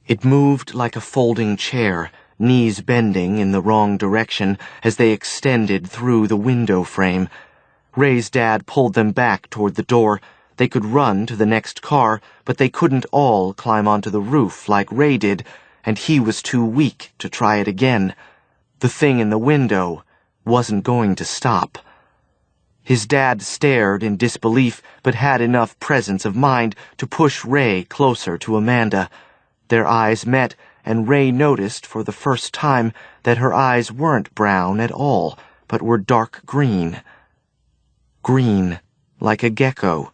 It moved like a folding chair, knees bending in the wrong direction as they extended through the window frame. Ray's dad pulled them back toward the door. They could run to the next car, but they couldn't all climb onto the roof like Ray did, and he was too weak to try it again. The thing in the window wasn't going to stop. His dad stared in disbelief, but had enough presence of mind to push Ray closer to Amanda. Their eyes met, and Ray noticed for the first time that her eyes weren't brown at all, but were dark green. Green, like a gecko.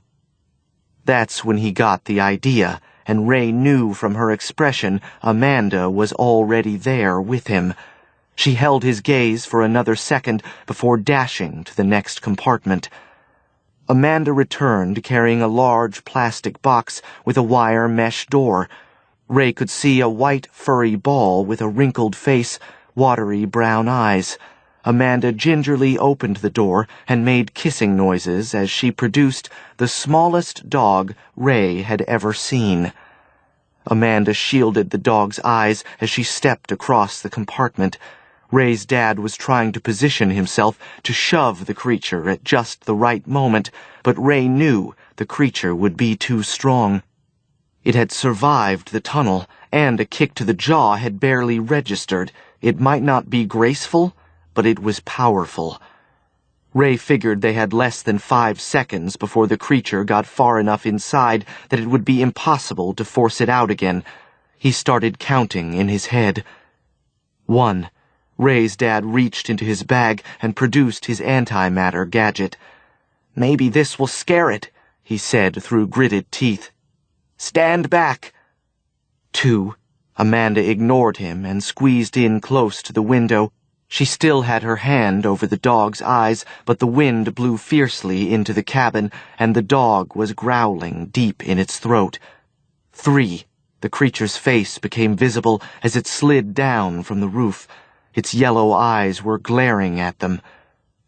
That's when he got the idea, and Ray knew from her expression Amanda was already there with him. She held his gaze for another second before dashing to the next compartment. Amanda returned carrying a large plastic box with a wire mesh door. Ray could see a white furry ball with a wrinkled face, watery brown eyes. Amanda gingerly opened the door and made kissing noises as she produced the smallest dog Ray had ever seen. Amanda shielded the dog's eyes as she stepped across the compartment. Ray's dad was trying to position himself to shove the creature at just the right moment, but Ray knew the creature would be too strong. It had survived the tunnel, and a kick to the jaw had barely registered. It might not be graceful, but it was powerful. Ray figured they had less than 5 seconds before the creature got far enough inside that it would be impossible to force it out again. He started counting in his head. 1. Ray's dad reached into his bag and produced his antimatter gadget. Maybe this will scare it, he said through gritted teeth. Stand back. 2. Amanda ignored him and squeezed in close to the window. She still had her hand over the dog's eyes, but the wind blew fiercely into the cabin, and the dog was growling deep in its throat. 3. The creature's face became visible as it slid down from the roof. Its yellow eyes were glaring at them.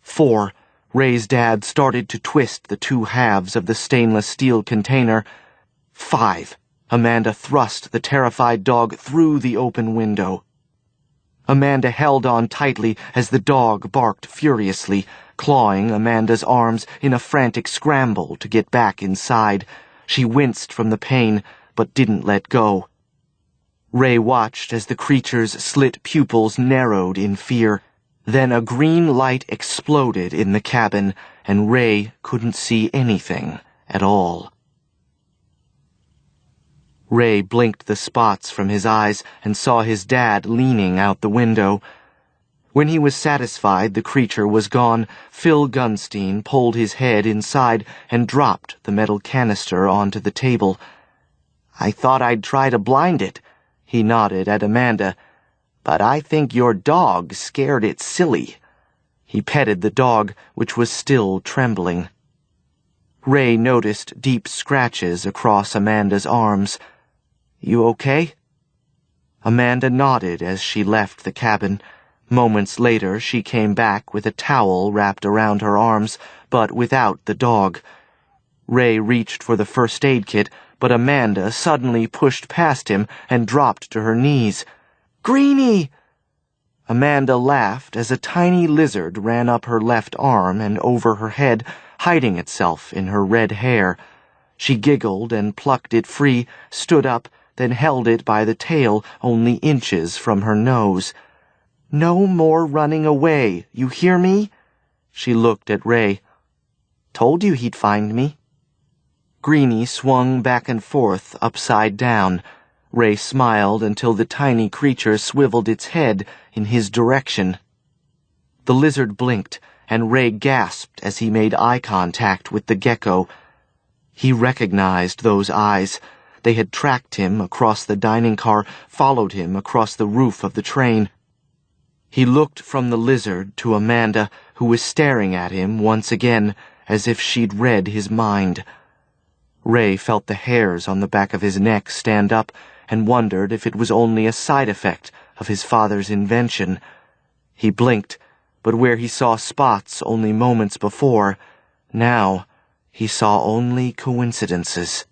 4. Ray's dad started to twist the 2 halves of the stainless steel container. 5. Amanda thrust the terrified dog through the open window. Amanda held on tightly as the dog barked furiously, clawing Amanda's arms in a frantic scramble to get back inside. She winced from the pain, but didn't let go. Ray watched as the creature's slit pupils narrowed in fear. Then a green light exploded in the cabin, and Ray couldn't see anything at all. Ray blinked the spots from his eyes and saw his dad leaning out the window. When he was satisfied the creature was gone, Phil Gunstein pulled his head inside and dropped the metal canister onto the table. I thought I'd try to blind it, he nodded at Amanda, but I think your dog scared it silly. He petted the dog, which was still trembling. Ray noticed deep scratches across Amanda's arms. You okay? Amanda nodded as she left the cabin. Moments later, she came back with a towel wrapped around her arms, but without the dog. Ray reached for the first aid kit, but Amanda suddenly pushed past him and dropped to her knees. Greenie! Amanda laughed as a tiny lizard ran up her left arm and over her head, hiding itself in her red hair. She giggled and plucked it free, stood up, then held it by the tail only inches from her nose. "No more running away, you hear me?" She looked at Ray. "Told you he'd find me." Greenie swung back and forth, upside down. Ray smiled until the tiny creature swiveled its head in his direction. The lizard blinked, and Ray gasped as he made eye contact with the gecko. He recognized those eyes. They had tracked him across the dining car, followed him across the roof of the train. He looked from the lizard to Amanda, who was staring at him once again, as if she'd read his mind. Ray felt the hairs on the back of his neck stand up and wondered if it was only a side effect of his father's invention. He blinked, but where he saw spots only moments before, now he saw only coincidences.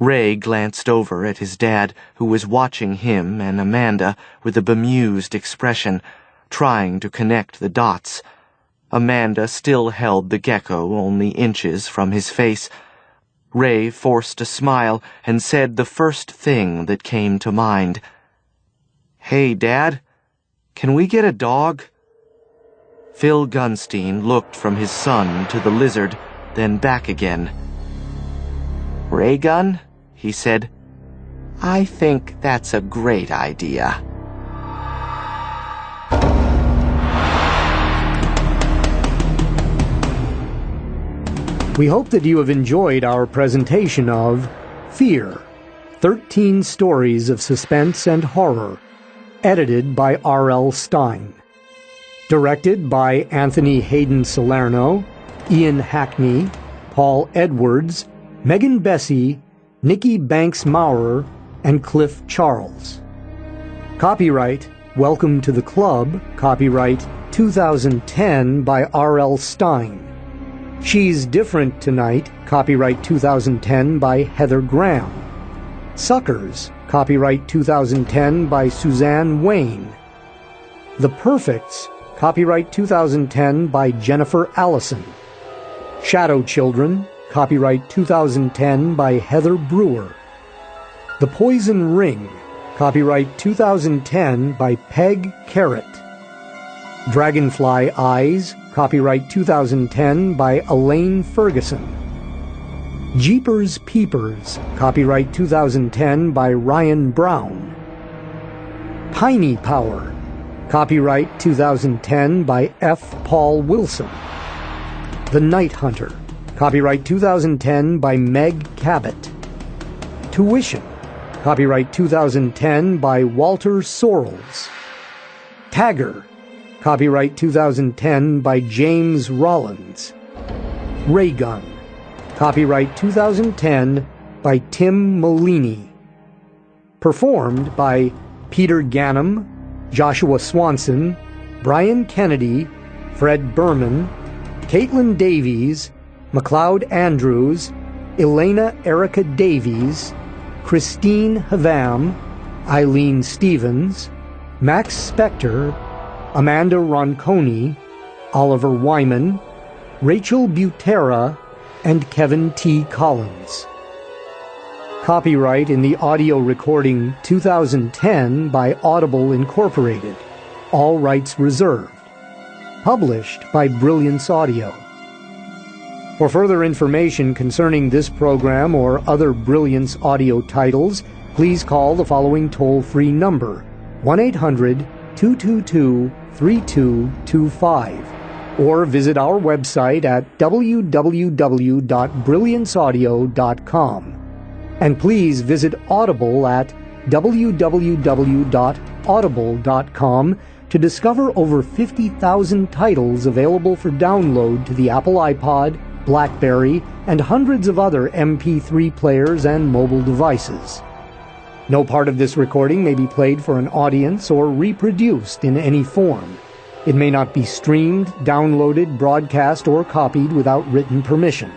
Ray glanced over at his dad, who was watching him and Amanda with a bemused expression, trying to connect the dots. Amanda still held the gecko only inches from his face. Ray forced a smile and said the first thing that came to mind. "Hey, Dad, can we get a dog?" Phil Gunstein looked from his son to the lizard, then back again. "Ray Gun," he said, "I think that's a great idea." We hope that you have enjoyed our presentation of Fear, 13 Stories of Suspense and Horror, edited by R.L. Stine. Directed by Anthony Hayden Salerno, Ian Hackney, Paul Edwards, Megan Bessie, Nikki Banks Maurer, and Cliff Charles. Copyright Welcome to the Club, copyright 2010 by R.L. Stine. She's Different Tonight, copyright 2010 by Heather Graham. Suckers, copyright 2010 by Suzanne Wayne. The Perfects, copyright 2010 by Jennifer Allison. Shadow Children, copyright 2010 by Heather Brewer. The Poison Ring, copyright 2010 by Peg Carrot. Dragonfly Eyes, copyright 2010 by Elaine Ferguson. Jeepers Peepers, copyright 2010 by Ryan Brown. Piney Power, copyright 2010 by F. Paul Wilson. The Night Hunter, copyright 2010 by Meg Cabot. Tuition, copyright 2010 by Walter Sorrells. Tagger, copyright 2010 by James Rollins. Raygun, copyright 2010 by Tim Molini. Performed by Peter Ganem, Joshua Swanson, Brian Kennedy, Fred Berman, Caitlin Davies, McLeod Andrews, Elena Erica Davies, Christine Havam, Eileen Stevens, Max Spector, Amanda Ronconi, Oliver Wyman, Rachel Butera, and Kevin T. Collins. Copyright in the audio recording 2010 by Audible Incorporated. All rights reserved. Published by Brilliance Audio. For further information concerning this program or other Brilliance Audio titles, please call the following toll-free number, 1-800-222-3225, or visit our website at www.brillianceaudio.com. And please visit Audible at www.audible.com to discover over 50,000 titles available for download to the Apple iPod, BlackBerry, and hundreds of other MP3 players and mobile devices. No part of this recording may be played for an audience or reproduced in any form. It may not be streamed, downloaded, broadcast, or copied without written permission.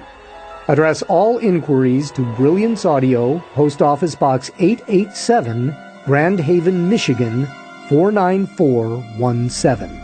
Address all inquiries to Brilliance Audio, Post Office Box 887, Grand Haven, Michigan, 49417.